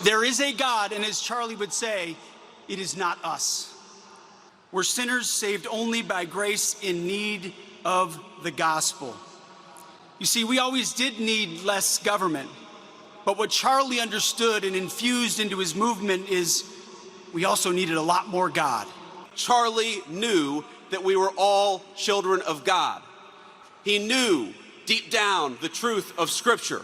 There is a God, and as Charlie would say, it is not us. We're sinners saved only by grace in need of the gospel. You see, we always did need less government, but what Charlie understood and infused into his movement is we also needed a lot more God. Charlie knew that we were all children of God. He knew deep down the truth of Scripture.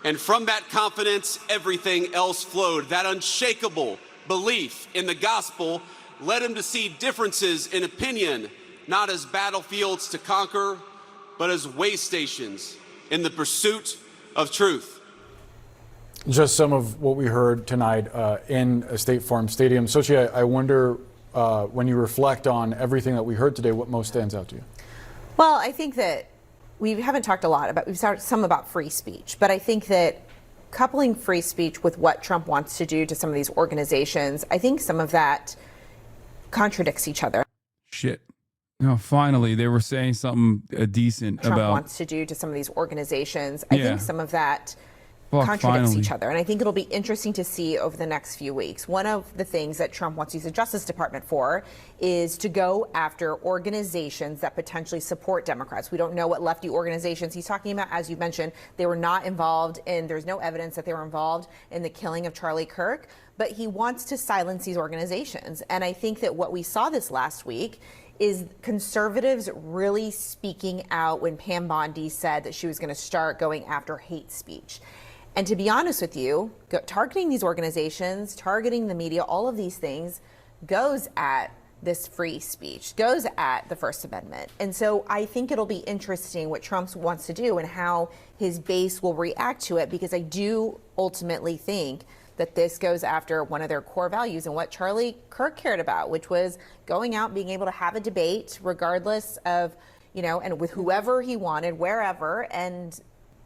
And from that confidence, everything else flowed. That unshakable belief in the gospel led him to see differences in opinion, not as battlefields to conquer, but as way stations in the pursuit of truth. Just some of what we heard tonight in State Farm Stadium. Xochitl, I wonder, when you reflect on everything that we heard today, what most stands out to you? Well, I think that we haven't talked a lot about, we've talked some about free speech, but I think that coupling free speech with what Trump wants to do to some of these organizations, I think some of that contradicts each other. Shit. No, finally, they were saying something decent Trump about. wants to do to some of these organizations. I think some of that contradicts finally. each other. And I think it'll be interesting to see over the next few weeks. One of the things that Trump wants to use the Justice Department for is to go after organizations that potentially support Democrats. We don't know what lefty organizations he's talking about. As you mentioned, they were not involved in, there's no evidence that they were involved in the killing of Charlie Kirk, but he wants to silence these organizations. And I think that what we saw this last week is conservatives really speaking out when Pam Bondi said that she was going to start going after hate speech. And to be honest with you, targeting these organizations, targeting the media, all of these things goes at this free speech, goes at the First Amendment. And so I think it'll be interesting what Trump wants to do and how his base will react to it, because I do ultimately think that this goes after one of their core values and what Charlie Kirk cared about, which was going out, being able to have a debate regardless of, and with whoever he wanted, wherever. And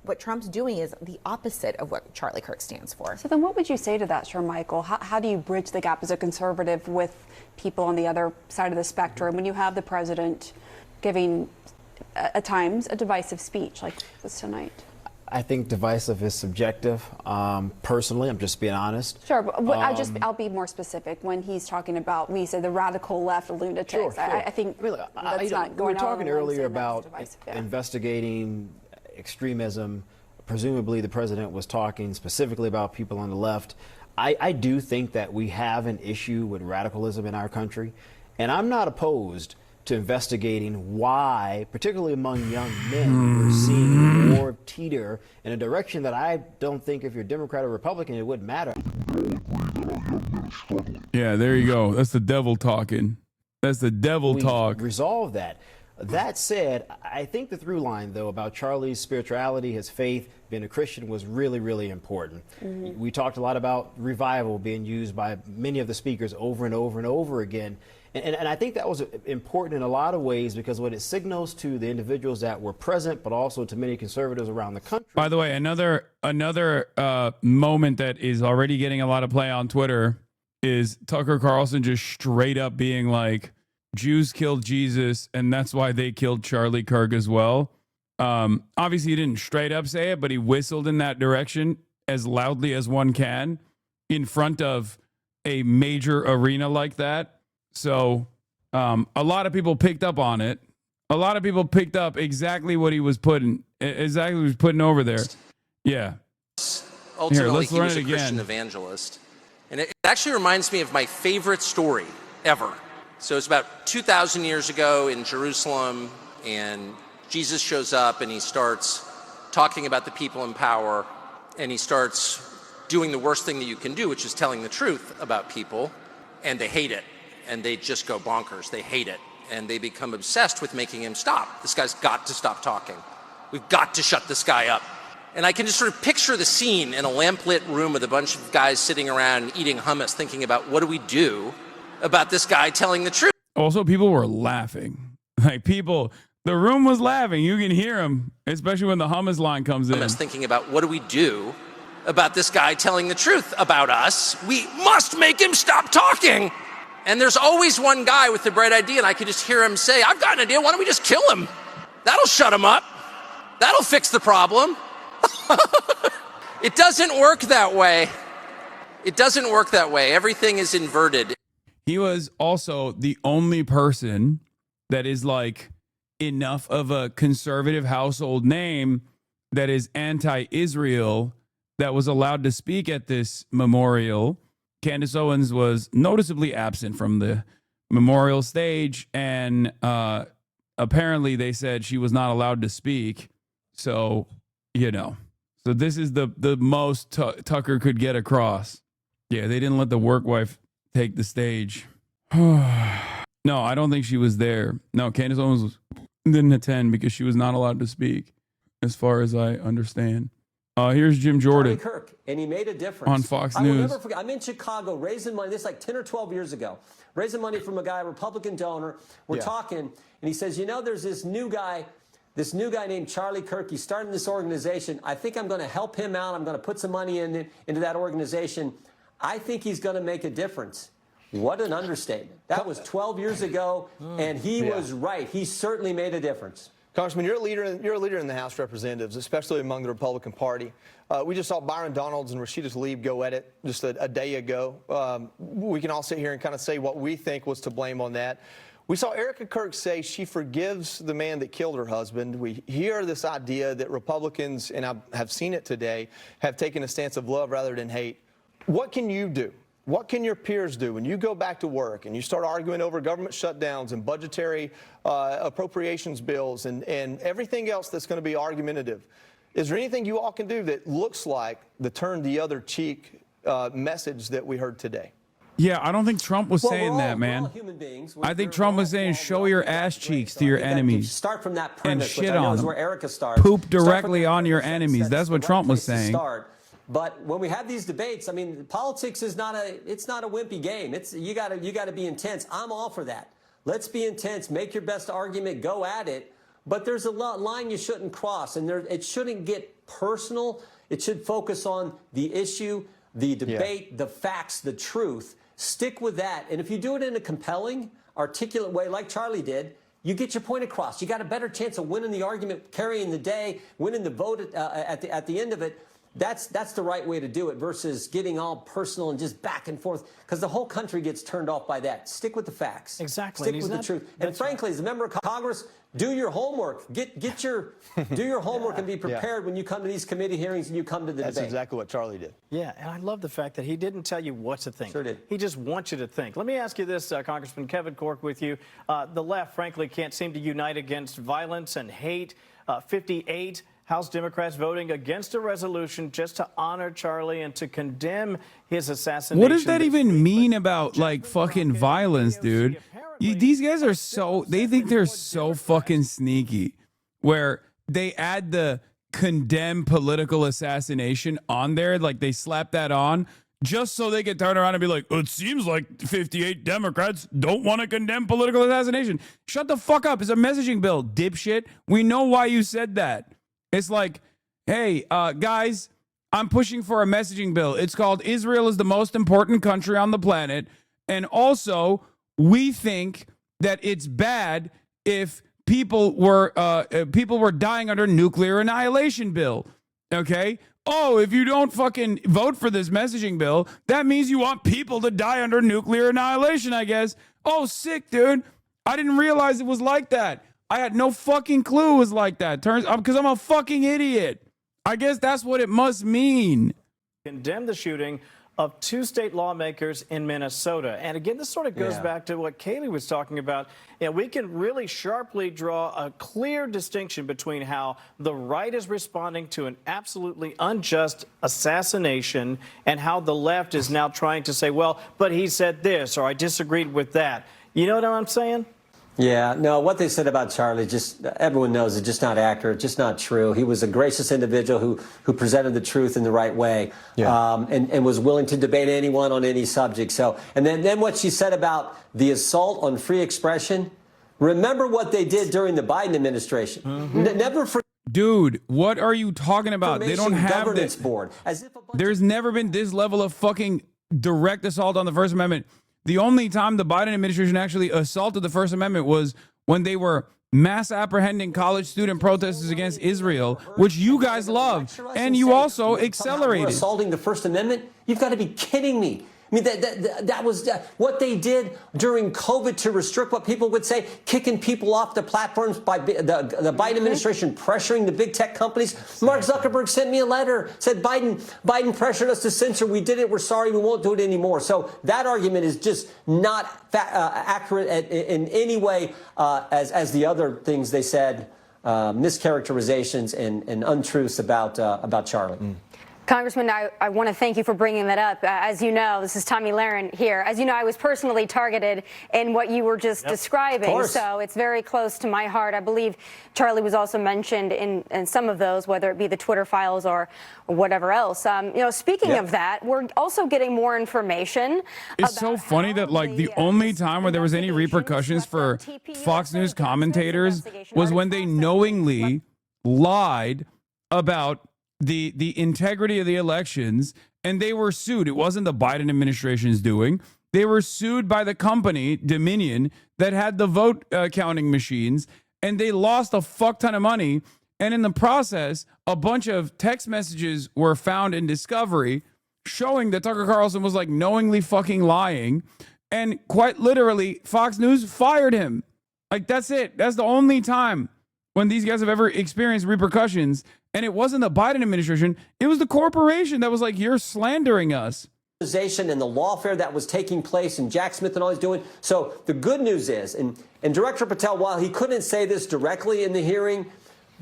what Trump's doing is the opposite of what Charlie Kirk stands for. So then what would you say to that, Shermichael? How do you bridge the gap as a conservative with people on the other side of the spectrum when you have the president giving at times a divisive speech like this tonight? I think divisive is subjective. Personally, I'm just being honest. Sure, but I'll be more specific. When he's talking about, we say the radical left lunatics, Sure. I think that's not going We were talking earlier about yeah. investigating extremism. Presumably the president was talking specifically about people on the left. I do think that we have an issue with radicalism in our country, and I'm not opposed to investigating why, particularly among young men, we're seeing more teeter in a direction that I don't think, if you're Democrat or Republican, it wouldn't matter. Yeah, there you go. That's the devil talking. That's the devil talk. Resolve that. That said, I think the through line, though, about Charlie's spirituality, his faith, being a Christian, was really, really important. Mm-hmm. We talked a lot about revival being used by many of the speakers over and over and over again. And I think that was important in a lot of ways, because what it signals to the individuals that were present, but also to many conservatives around the country. By the way, another moment that is already getting a lot of play on Twitter is Tucker Carlson just straight up being like, Jews killed Jesus, and that's why they killed Charlie Kirk as well. Obviously, he didn't straight up say it, but he whistled in that direction as loudly as one can in front of a major arena like that. So a lot of people picked up on it. A lot of people picked up exactly what he was putting over there. Yeah. Ultimately, Here, let's he learn was it a Christian again. evangelist. And it actually reminds me of my favorite story ever. So it's about 2,000 years ago in Jerusalem, and Jesus shows up and he starts talking about the people in power, and he starts doing the worst thing that you can do, which is telling the truth about people, and they hate it. And they just go bonkers. They hate it. And they become obsessed with making him stop. This guy's got to stop talking. We've got to shut this guy up. And I can just sort of picture the scene in a lamplit room with a bunch of guys sitting around eating hummus, thinking about, what do we do about this guy telling the truth? Also, people were laughing. Like, the room was laughing. You can hear them, especially when the hummus line comes in. Thinking about, what do we do about this guy telling the truth about us? We must make him stop talking. And there's always one guy with the bright idea, and I could just hear him say, I've got an idea, why don't we just kill him? That'll shut him up. That'll fix the problem. It doesn't work that way. It doesn't work that way. Everything is inverted. He was also the only person that is like enough of a conservative household name that is anti-Israel that was allowed to speak at this memorial. Candace Owens was noticeably absent from the memorial stage, and apparently they said she was not allowed to speak. So, so this is the most Tucker could get across. Yeah, they didn't let the work wife take the stage. No, I don't think she was there. No, Candace Owens didn't attend because she was not allowed to speak, as far as I understand. Here's Jim Jordan. Charlie Kirk, and he made a difference. On Fox I will News. never forget. I'm in Chicago raising money. This is like 10 or 12 years ago. Raising money from a guy, a Republican donor. We're talking, and he says, there's this new guy named Charlie Kirk. He's starting this organization. I think I'm going to help him out. I'm going to put some money into that organization. I think he's going to make a difference. What an understatement. That was 12 years ago, and he was right. He certainly made a difference. Congressman, you're a leader in the House of Representatives, especially among the Republican Party. We just saw Byron Donalds and Rashida Tlaib go at it just a day ago. We can all sit here and kind of say what we think was to blame on that. We saw Erica Kirk say she forgives the man that killed her husband. We hear this idea that Republicans, and I have seen it today, have taken a stance of love rather than hate. What can you do? What can your peers do when you go back to work and you start arguing over government shutdowns and budgetary appropriations bills and everything else that's going to be argumentative? Is there anything you all can do that looks like the turn the other cheek message that we heard today? Yeah, I don't think Trump was saying that, man. Human beings. I think Trump was saying, show your ass cheeks to your enemies. Start from that And premise, which shit I know on is them. where Erica started. Poop directly on your enemies. That's what Trump was saying. But when we have these debates, I mean, politics is not a wimpy game. You got to be intense. I'm all for that. Let's be intense. Make your best argument. Go at it. But there's a line you shouldn't cross, and it shouldn't get personal. It should focus on the issue, the debate, the facts, the truth. Stick with that. And if you do it in a compelling, articulate way like Charlie did, you get your point across. You got a better chance of winning the argument, carrying the day, winning the vote at the end of it. That's the right way to do it versus getting all personal and just back and forth, because the whole country gets turned off by that. Stick with the facts. Exactly. Stick with the truth. And frankly, as a member of Congress, do your homework. Do your homework and be prepared when you come to these committee hearings and you come to the debate. That's exactly what Charlie did. Yeah, and I love the fact that he didn't tell you what to think. Sure did. He just wants you to think. Let me ask you this, Congressman Kevin Corke, with you. The left, frankly, can't seem to unite against violence and hate. 58 House Democrats voting against a resolution just to honor Charlie and to condemn his assassination. What does that even mean about, like, fucking violence, dude? These guys are they think they're so fucking sneaky, where they add the condemn political assassination on there, like they slap that on just so they can turn around and be like, it seems like 58 Democrats don't want to condemn political assassination. Shut the fuck up. It's a messaging bill, dipshit. We know why you said that. It's like, hey, guys, I'm pushing for a messaging bill. It's called Israel is the most important country on the planet. And also, we think that it's bad if people were dying under nuclear annihilation bill. Okay? Oh, if you don't fucking vote for this messaging bill, that means you want people to die under nuclear annihilation, I guess. Oh, sick, dude. I didn't realize it was like that. I had no fucking clue it was like that. Turns out because I'm a fucking idiot. I guess that's what it must mean. Condemn the shooting of 2 state lawmakers in Minnesota. And again, this sort of goes back to what Kayleigh was talking about. We can really sharply draw a clear distinction between how the right is responding to an absolutely unjust assassination and how the left is now trying to say, well, but he said this, or I disagreed with that. You know what I'm saying? Yeah, no, what they said about Charlie, just everyone knows it's just not accurate, just not true. He was a gracious individual who presented the truth in the right way, and was willing to debate anyone on any subject. So, and then what she said about the assault on free expression, remember what they did during the Biden administration. Never forget. Dude, what are you talking about? They don't have this board. There's never been this level of fucking direct assault on the First Amendment. The only time the Biden administration actually assaulted the First Amendment was when they were mass apprehending college student protesters against Israel, which you guys love, and you also accelerated. Assaulting the First Amendment? You've got to be kidding me. I mean, that was what they did during COVID to restrict what people would say, kicking people off the platforms by the Biden administration pressuring the big tech companies. Mark Zuckerberg sent me a letter, said Biden pressured us to censor. We did it. We're sorry. We won't do it anymore. So that argument is just not accurate in any way as the other things they said, mischaracterizations and untruths about Charlie. Congressman, I want to thank you for bringing that up. As you know, this is Tomi Lahren here. As you know, I was personally targeted in what you were just describing, so it's very close to my heart. I believe Charlie was also mentioned in some of those, whether it be the Twitter files or whatever else. Speaking of that, we're also getting more information. It's so funny that, like, the only time where there was any repercussions for Fox News commentators was when they knowingly lied about the integrity of the elections, and they were sued. It wasn't the Biden administration's doing. They were sued by the company, Dominion, that had the vote counting machines, and they lost a fuck ton of money. And in the process, a bunch of text messages were found in discovery showing that Tucker Carlson was, like, knowingly fucking lying. And quite literally, Fox News fired him. Like, that's it. That's the only time when these guys have ever experienced repercussions. And it wasn't the Biden administration. It was the corporation that was like, you're slandering us. And the lawfare that was taking place and Jack Smith and all he's doing. So the good news is, and Director Patel, while he couldn't say this directly in the hearing,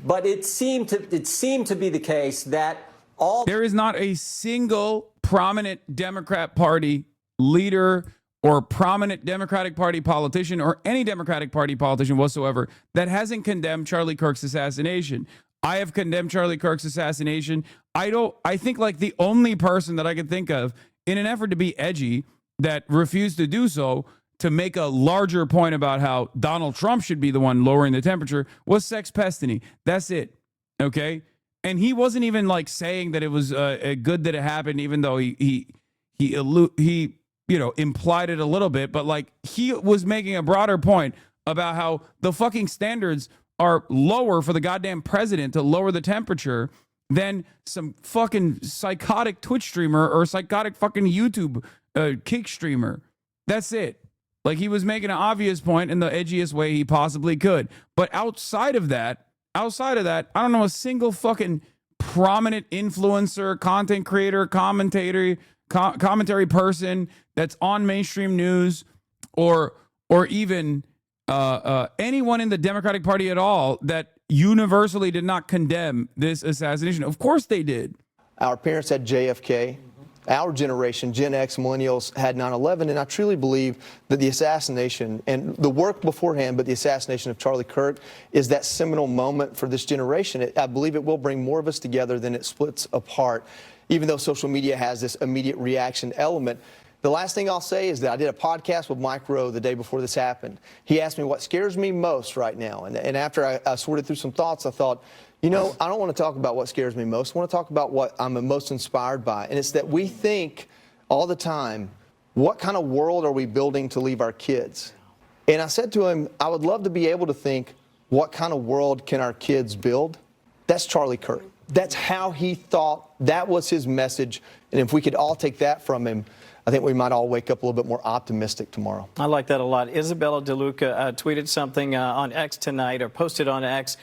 but it seemed to be the case that there is not a single prominent Democrat Party leader or prominent Democratic Party politician or any Democratic Party politician whatsoever that hasn't condemned Charlie Kirk's assassination. I have condemned Charlie Kirk's assassination. I think like the only person that I could think of in an effort to be edgy that refused to do so to make a larger point about how Donald Trump should be the one lowering the temperature was Sex Pestany. That's it. Okay. And he wasn't even like saying that it was good that it happened, even though he implied it a little bit, but like he was making a broader point about how the fucking standards are lower for the goddamn president to lower the temperature than some fucking psychotic Twitch streamer or psychotic fucking YouTube kick streamer. That's it. Like he was making an obvious point in the edgiest way he possibly could. But outside of that, I don't know a single fucking prominent influencer, content creator, commentary person that's on mainstream news or even anyone in the Democratic Party at all that universally did not condemn this assassination. Of course they did. Our parents had JFK. Our generation, Gen X, millennials, had 9/11, and I truly believe that the assassination and the work beforehand, but the assassination of Charlie Kirk is that seminal moment for this generation. I believe it will bring more of us together than it splits apart, even though social media has this immediate reaction element. The last thing I'll say is that I did a podcast with Mike Rowe the day before this happened. He asked me what scares me most right now, and after I sorted through some thoughts, I thought, I don't want to talk about what scares me most. I want to talk about what I'm most inspired by. And it's that we think all the time, what kind of world are we building to leave our kids? And I said to him, I would love to be able to think, what kind of world can our kids build? That's Charlie Kirk. That's how he thought. That was his message. And if we could all take that from him, I think we might all wake up a little bit more optimistic tomorrow. I like that a lot. Isabella DeLuca tweeted something on X tonight, or posted on X.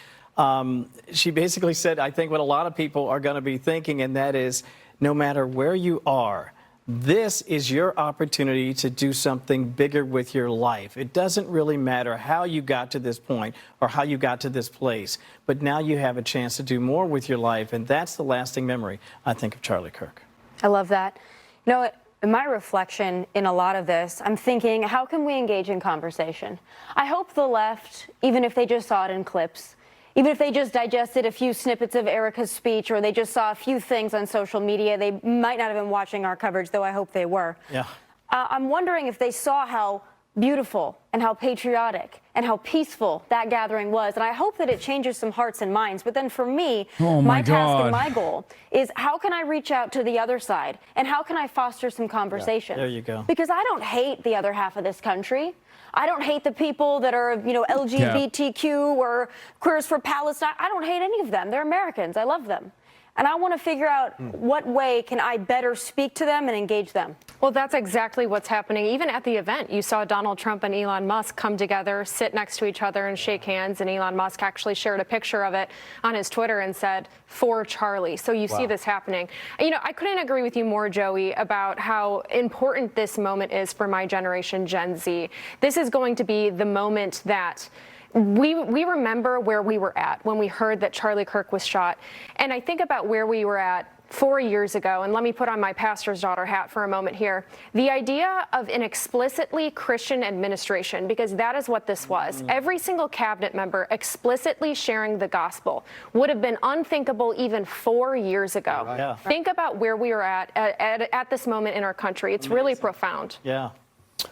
She basically said, I think what a lot of people are going to be thinking, and that is, no matter where you are, this is your opportunity to do something bigger with your life. It doesn't really matter how you got to this point or how you got to this place, but now you have a chance to do more with your life, and that's the lasting memory, I think, of Charlie Kirk. I love that. You know, in my reflection in a lot of this, I'm thinking, how can we engage in conversation? I hope the left, even if they just saw it in clips, even if they just digested a few snippets of Erica's speech, or they just saw a few things on social media, they might not have been watching our coverage, though I hope they were. Yeah. I'm wondering if they saw how beautiful and how patriotic and how peaceful that gathering was. And I hope that it changes some hearts and minds. But then for me, my task and my goal is, how can I reach out to the other side? And how can I foster some conversation? Yeah, there you go. Because I don't hate the other half of this country. I don't hate the people that are, LGBTQ or Queers for Palestine. I don't hate any of them. They're Americans. I love them. And I want to figure out what way can I better speak to them and engage them. Well, that's exactly what's happening. Even at the event, you saw Donald Trump and Elon Musk come together, sit next to each other and shake hands. And Elon Musk actually shared a picture of it on his Twitter and said, "For Charlie." So you see this happening. I couldn't agree with you more, Joey, about how important this moment is for my generation, Gen Z. This is going to be the moment that we remember where we were at when we heard that Charlie Kirk was shot. And I think about where we were at 4 years ago, and let me put on my pastor's daughter hat for a moment here. The idea of an explicitly Christian administration, because that is what this was. Every single cabinet member explicitly sharing the gospel would have been unthinkable even 4 years ago. Right. Yeah. Think about where we are at this moment in our country. It's really profound. Yeah.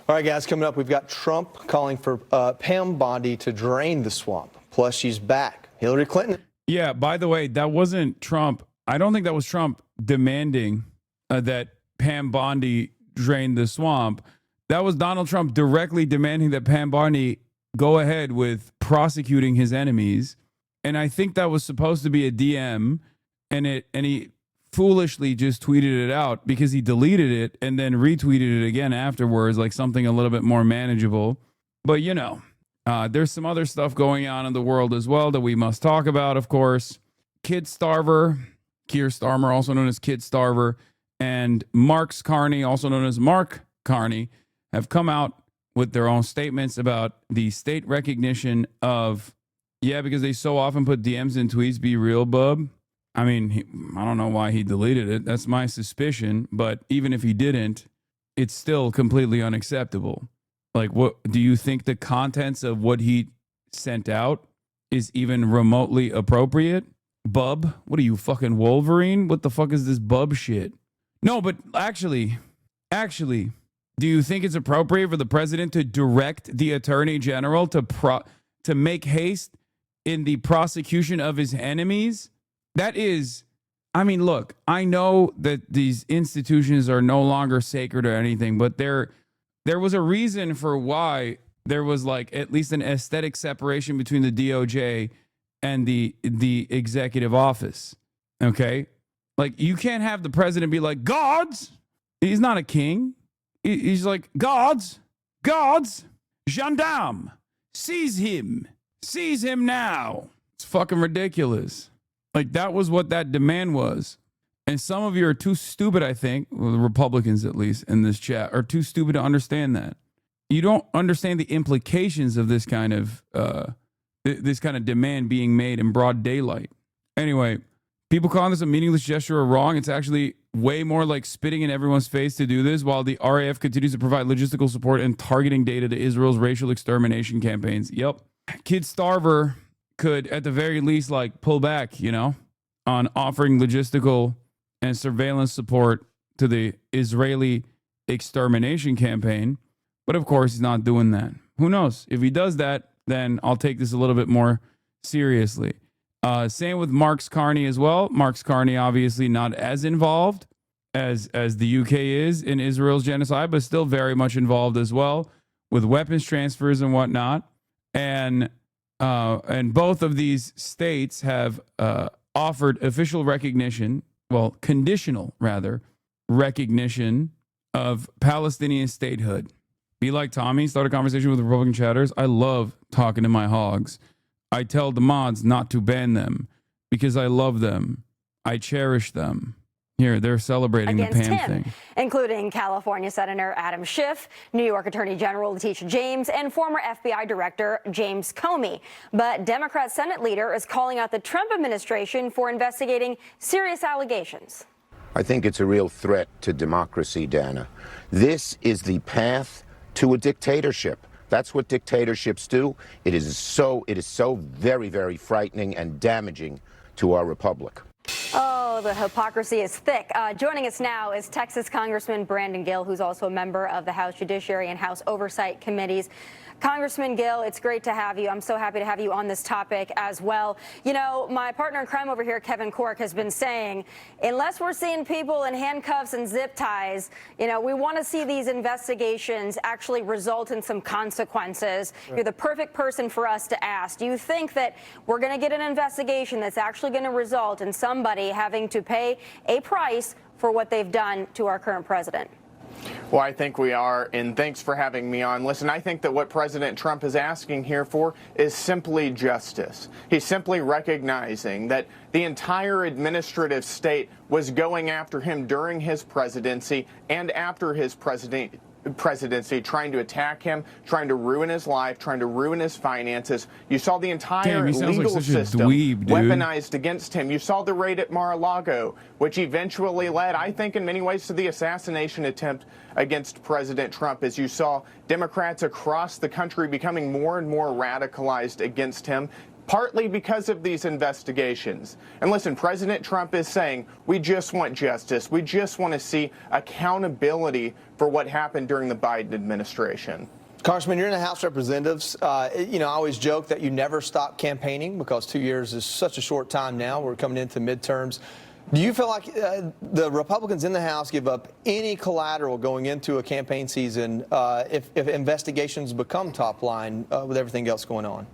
All right, guys, coming up, we've got Trump calling for Pam Bondi to drain the swamp. Plus, she's back. Hillary Clinton. Yeah, by the way, that wasn't Trump. I don't think that was Trump demanding that Pam Bondi drain the swamp. That was Donald Trump directly demanding that Pam Bondi go ahead with prosecuting his enemies. And I think that was supposed to be a DM, and he foolishly just tweeted it out because he deleted it and then retweeted it again afterwards, like something a little bit more manageable. But there's some other stuff going on in the world as well that we must talk about, of course. Kid Starver, Keir Starmer, also known as Kid Starver, and Marks Carney, also known as Mark Carney, have come out with their own statements about the state recognition of, because they so often put DMs in tweets, be real, bub. I mean, I don't know why he deleted it. That's my suspicion. But even if he didn't, it's still completely unacceptable. Like, what do you think the contents of what he sent out is even remotely appropriate? Bub? What are you, fucking Wolverine? What the fuck is this bub shit? No, but actually, do you think it's appropriate for the president to direct the attorney general to make haste in the prosecution of his enemies? That is, I mean, look, I know that these institutions are no longer sacred or anything, but there was a reason for why there was like at least an aesthetic separation between the DOJ and the executive office. Okay? Like, you can't have the president be like, guards. He's not a king. He's like, guards, gendarme, seize him now. It's fucking ridiculous. Like, that was what that demand was. And some of you are too stupid, I think, well, the Republicans at least in this chat, are too stupid to understand that. You don't understand the implications of this kind of demand being made in broad daylight. Anyway, people calling this a meaningless gesture are wrong. It's actually way more like spitting in everyone's face to do this, while the RAF continues to provide logistical support and targeting data to Israel's racial extermination campaigns. Yep. Kid Starver could, at the very least, like, pull back, you know, on offering logistical and surveillance support to the Israeli extermination campaign. But of course, he's not doing that. Who knows? If he does that, then I'll take this a little bit more seriously. Same with Marks Carney as well. Marks Carney obviously not as involved as the UK is in Israel's genocide, but still very much involved as well with weapons transfers and whatnot. And both of these states have offered official recognition, well, conditional rather, recognition of Palestinian statehood. Be like Tommy, start a conversation with Republican chatters. I love talking to my hogs. I tell the mods not to ban them because I love them. I cherish them. Here, they're celebrating against the Pam him, thing. including California Senator Adam Schiff, New York Attorney General Letitia James, and former FBI Director James Comey. But Democrat Senate leader is calling out the Trump administration for investigating serious allegations. I think it's a real threat to democracy, Dana. This is the path to a dictatorship. That's what dictatorships do. It is so very, very frightening and damaging to our republic. Oh, the hypocrisy is thick. Joining us now is Texas Congressman Brandon Gill, who's also a member of the House Judiciary and House Oversight Committees. Congressman Gill, it's great to have you. I'm so happy to have you on this topic as well. You know, my partner in crime over here, Kevin Corke, has been saying, unless we're seeing people in handcuffs and zip ties, you know, we want to see these investigations actually result in some consequences. Right. You're the perfect person for us to ask. Do you think that we're going to get an investigation that's actually going to result in somebody having to pay a price for what they've done to our current president? Well, I think we are, and thanks for having me on. Listen, I think that what President Trump is asking here for is simply justice. He's simply recognizing that the entire administrative state was going after him during his presidency and after his presidency, trying to attack him, trying to ruin his life, trying to ruin his finances. You saw the entire legal system weaponized against him. You saw the raid at Mar-a-Lago, which eventually led, I think, in many ways to the assassination attempt against President Trump, as you saw Democrats across the country becoming more and more radicalized against him, partly because of these investigations. And listen, President Trump is saying, we just want justice. We just want to see accountability for what happened during the Biden administration. Congressman, you're in the House of Representatives. You know, I always joke that you never stop campaigning because 2 years is such a short time now. We're coming into midterms. Do you feel like the Republicans in the House give up any collateral going into a campaign season if investigations become top line with everything else going on?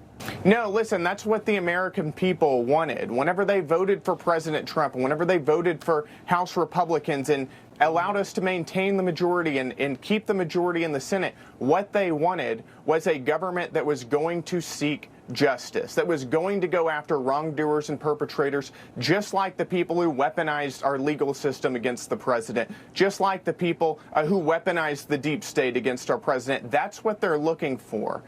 No, listen, that's what the American people wanted. Whenever they voted for President Trump, and whenever they voted for House Republicans and allowed us to maintain the majority and keep the majority in the Senate, what they wanted was a government that was going to seek justice, that was going to go after wrongdoers and perpetrators, just like the people who weaponized our legal system against the president, just like the people who weaponized the deep state against our president. That's what they're looking for.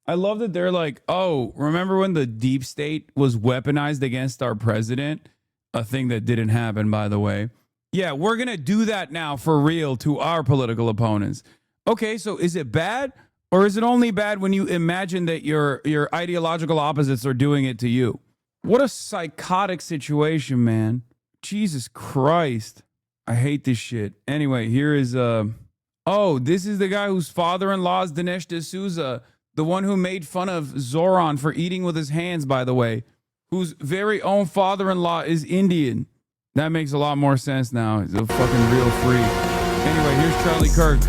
I love that they're like, oh, remember when the deep state was weaponized against our president? A thing that didn't happen, by the way. Yeah, we're going to do that now for real to our political opponents. Okay, so is it bad? Or is it only bad when you imagine that your ideological opposites are doing it to you? What a psychotic situation, man. Jesus Christ. I hate this shit. Anyway, here is oh, this is the guy whose father-in-law is Dinesh D'Souza, the one who made fun of Zoran for eating with his hands, by the way, whose very own father-in-law is Indian. That makes a lot more sense now. He's a fucking real freak. Anyway, here's Charlie Kirk.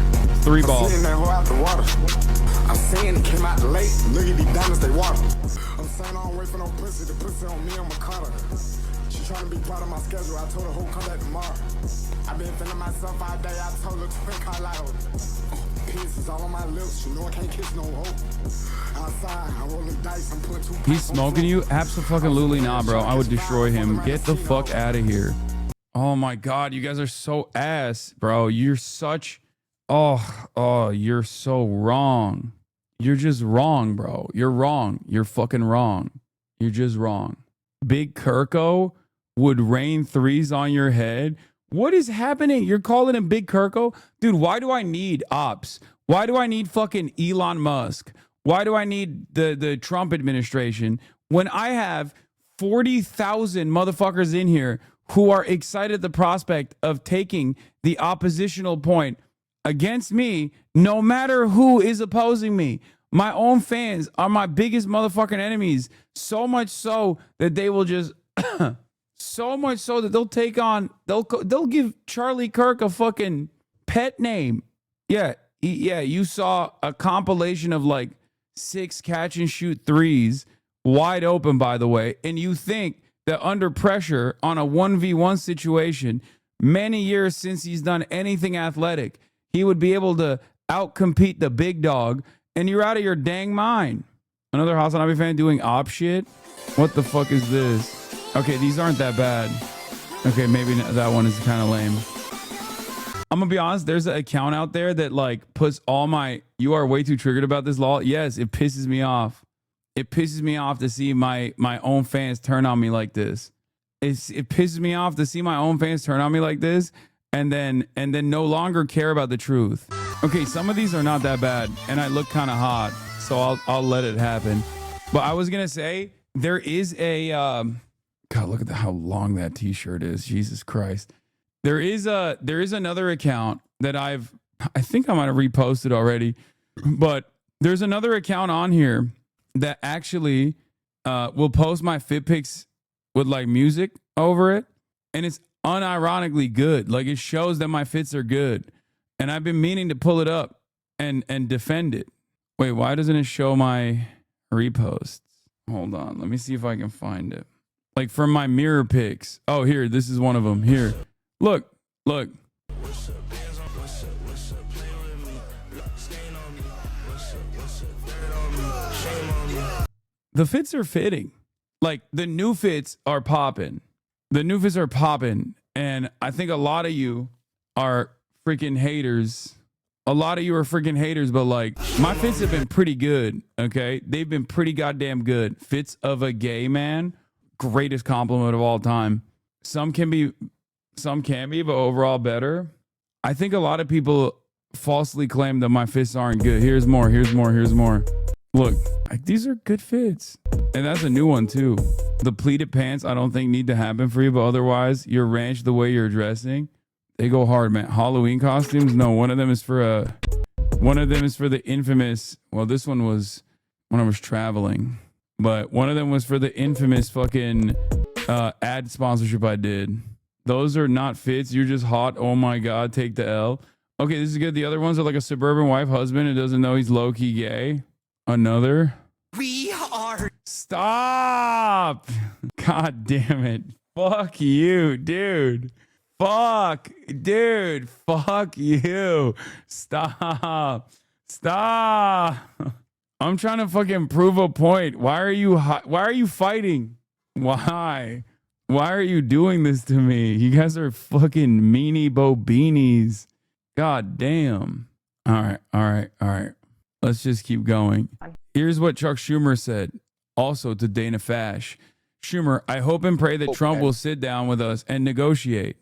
3 balls. I'm saying it came out late. Look at these diamonds, they water. I'm saying I don't wait for no pussy. The pussy on me, I'm a cutter. She trying to be part of my schedule. I told her, who come back tomorrow. I've been feeling myself all day. I told her to drink Carlisle. Pieces all on my lips. You know I can't kiss no hope. Outside, I'm rolling dice. I'm putting 2 He's smoking you? Absolutely not, bro. I would destroy him. Get the fuck out of here. Oh my God, you guys are so ass, bro. You're such... Oh, you're so wrong. You're just wrong, bro. You're wrong. You're fucking wrong. You're just wrong. Big Kirko would rain 3s on your head. What is happening? You're calling him Big Kirko? Dude, why do I need ops? Why do I need fucking Elon Musk? Why do I need the Trump administration when I have 40,000 motherfuckers in here who are excited at the prospect of taking the oppositional point against me, no matter who is opposing me? My own fans are my biggest motherfucking enemies. So much so that they will just, so much so that they'll take on, they'll give Charlie Kirk a fucking pet name. Yeah, you saw a compilation of like 6 catch and shoot 3s, wide open, by the way, and you think that under pressure on a 1v1 situation, many years since he's done anything athletic, he would be able to outcompete the big dog, and you're out of your dang mind. Another Hassan Abi fan doing op shit? What the fuck is this? Okay, these aren't that bad. Okay, maybe that one is kind of lame. I'm gonna be honest, there's an account out there that like puts all my, you are way too triggered about this law. Yes, it pisses me off. It pisses me off to see my own fans turn on me like this. It pisses me off to see my own fans turn on me like this and then no longer care about the truth. Okay, some of these are not that bad and I look kind of hot, so I'll let it happen. But I was gonna say there is a God, look at how long that t-shirt is. Jesus Christ. There is another account that I think I might have reposted already, but there's another account on here that actually will post my fit pics with like music over it, and it's unironically good. Like, it shows that my fits are good, and I've been meaning to pull it up and defend it. Wait, why doesn't it show my reposts? Hold on, let me see if I can find it. Like from my mirror pics. Oh, here, this is one of them. Here, look. The fits are fitting. Like, the new fits are popping. And I think a lot of you are freaking haters. But like, my fits have been pretty good, okay? They've been pretty goddamn good. Fits of a gay man, greatest compliment of all time. Some can be, but overall better. I think a lot of people falsely claim that my fits aren't good. Here's more. Look, like, these are good fits. And that's a new one too. The pleated pants I don't think need to happen for you, but otherwise your ranch, the way you're dressing, they go hard, man. Halloween costumes, no, one of them is for the infamous, well, this one was when I was traveling, but one of them was for the infamous fucking ad sponsorship I did. Those are not fits. You're just hot. Oh my God, take the L. Okay, this is good. The other ones are like a suburban wife husband who doesn't know he's low-key gay. Another. We are. Stop. God damn it. Fuck you, dude. Fuck you. Stop. I'm trying to fucking prove a point. Why are you fighting? Why are you doing this to me? You guys are fucking meanie bobinis. God damn. All right. Let's just keep going. Here's what Chuck Schumer said, also to Dana Fash. Schumer, I hope and pray that Trump will sit down with us and negotiate.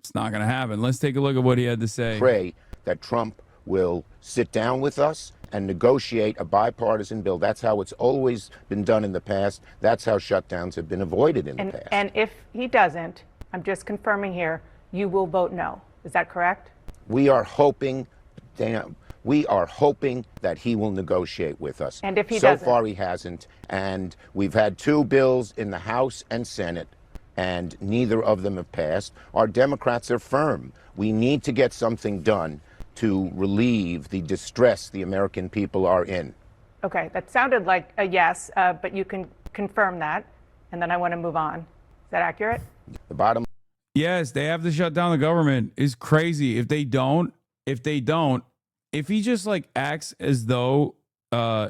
It's not going to happen. Let's take a look at what he had to say. Pray that Trump will sit down with us and negotiate a bipartisan bill. That's how it's always been done in the past. That's how shutdowns have been avoided in the past. And if he doesn't, I'm just confirming here, you will vote no. Is that correct? We are hoping, Dana, that he will negotiate with us. And if he so doesn't? far he hasn't. And we've had 2 bills in the House and Senate, and neither of them have passed. Our Democrats are firm. We need to get something done to relieve the distress the American people are in. Okay, that sounded like a yes, but you can confirm that, and then I want to move on. Is that accurate? The bottom. Yes, they have to shut down the government. Is crazy. If he just like acts as though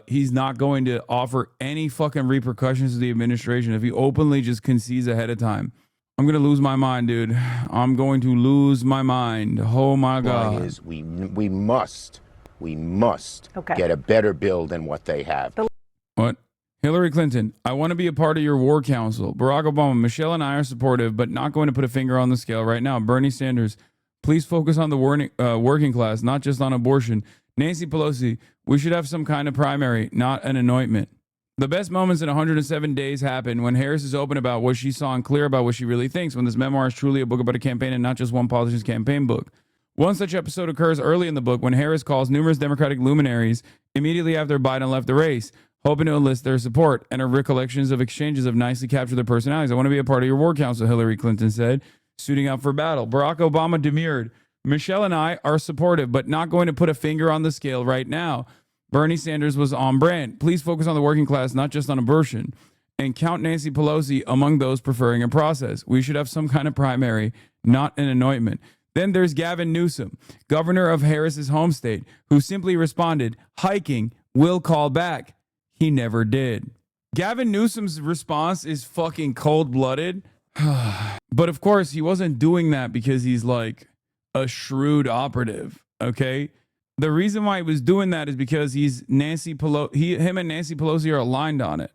he's not going to offer any fucking repercussions to the administration, if he openly just concedes ahead of time, I'm going to lose my mind, dude. I'm going to lose my mind. Oh my God. Is we must get a better bill than what they have. What? Hillary Clinton, I want to be a part of your war council. Barack Obama, Michelle and I are supportive, but not going to put a finger on the scale right now. Bernie Sanders, please focus on the working class, not just on abortion. Nancy Pelosi, we should have some kind of primary, not an anointment. The best moments in 107 days happen when Harris is open about what she saw and clear about what she really thinks, when this memoir is truly a book about a campaign and not just one politician's campaign book. One such episode occurs early in the book when Harris calls numerous Democratic luminaries immediately after Biden left the race, hoping to enlist their support, and her recollections of exchanges have nicely captured their personalities. I want to be a part of your war council, Hillary Clinton said, suiting up for battle. Barack Obama demurred. Michelle and I are supportive, but not going to put a finger on the scale right now. Bernie Sanders was on brand. Please focus on the working class, not just on abortion. And count Nancy Pelosi among those preferring a process. We should have some kind of primary, not an anointment. Then there's Gavin Newsom, governor of Harris's home state, who simply responded, hiking, will call back. He never did. Gavin Newsom's response is fucking cold-blooded. But of course, he wasn't doing that because he's like a shrewd operative, okay? The reason why he was doing that is because he's Nancy Pelosi. Him and Nancy Pelosi are aligned on it.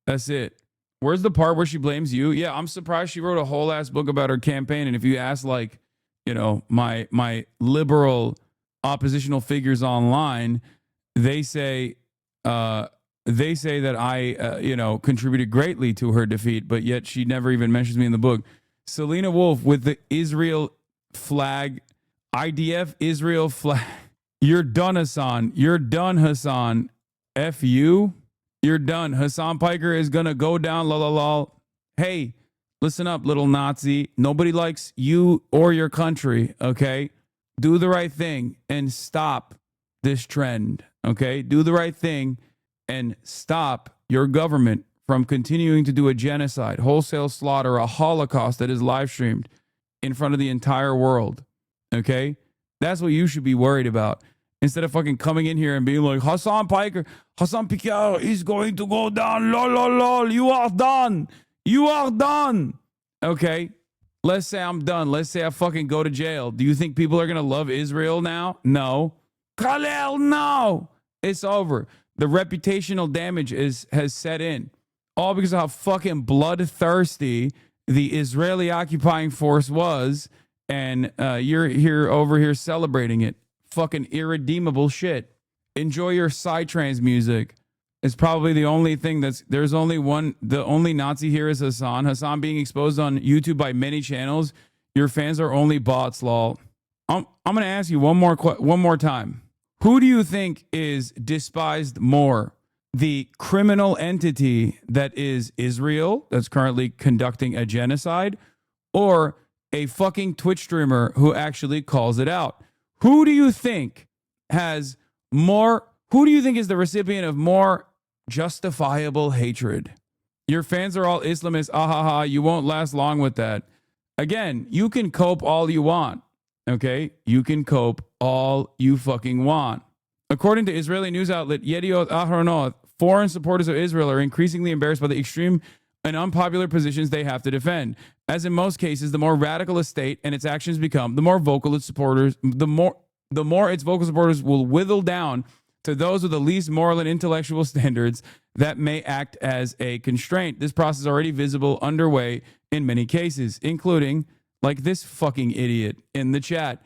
That's it. Where's the part where she blames you? Yeah, I'm surprised she wrote a whole ass book about her campaign. And if you ask, like, you know, my liberal oppositional figures online, they say that I contributed greatly to her defeat, but yet she never even mentions me in the book. Selena Wolf with the Israel flag, IDF Israel flag. You're done, Hassan. You're done, Hassan. F you. You're done. Hassan Piker is going to go down. La la la. Hey, listen up, little Nazi. Nobody likes you or your country, okay? Do the right thing and stop this trend, okay? Do the right thing and stop your government from continuing to do a genocide, wholesale slaughter, a Holocaust that is live streamed in front of the entire world, okay? That's what you should be worried about. Instead of fucking coming in here and being like, Hassan Piker is going to go down. Lol, lol, lol. You are done. You are done. Okay. Let's say I'm done. Let's say I fucking go to jail. Do you think people are going to love Israel now? No. Khalil, no. It's over. The reputational damage has set in. All because of how fucking bloodthirsty the Israeli occupying force was. And you're over here celebrating it. Fucking irredeemable shit. Enjoy your Psytrance music. It's probably the only thing there's only one. The only Nazi here is Hassan. Hassan being exposed on YouTube by many channels. Your fans are only bots, lol. I'm gonna ask you one more time. Who do you think is despised more? The criminal entity that is Israel, that's currently conducting a genocide, or a fucking Twitch streamer who actually calls it out? Who do you think has more? Who do you think is the recipient of more justifiable hatred? Your fans are all Islamists. Ah, you won't last long with that. Again, you can cope all you want. Okay? You can cope all you fucking want. According to Israeli news outlet Yediot Ahronoth, foreign supporters of Israel are increasingly embarrassed by the extreme and unpopular positions they have to defend. As in most cases, the more radical a state and its actions become, the more vocal its supporters, the more its vocal supporters will whittle down to those with the least moral and intellectual standards that may act as a constraint. This process is already underway in many cases, including Like this fucking idiot in the chat.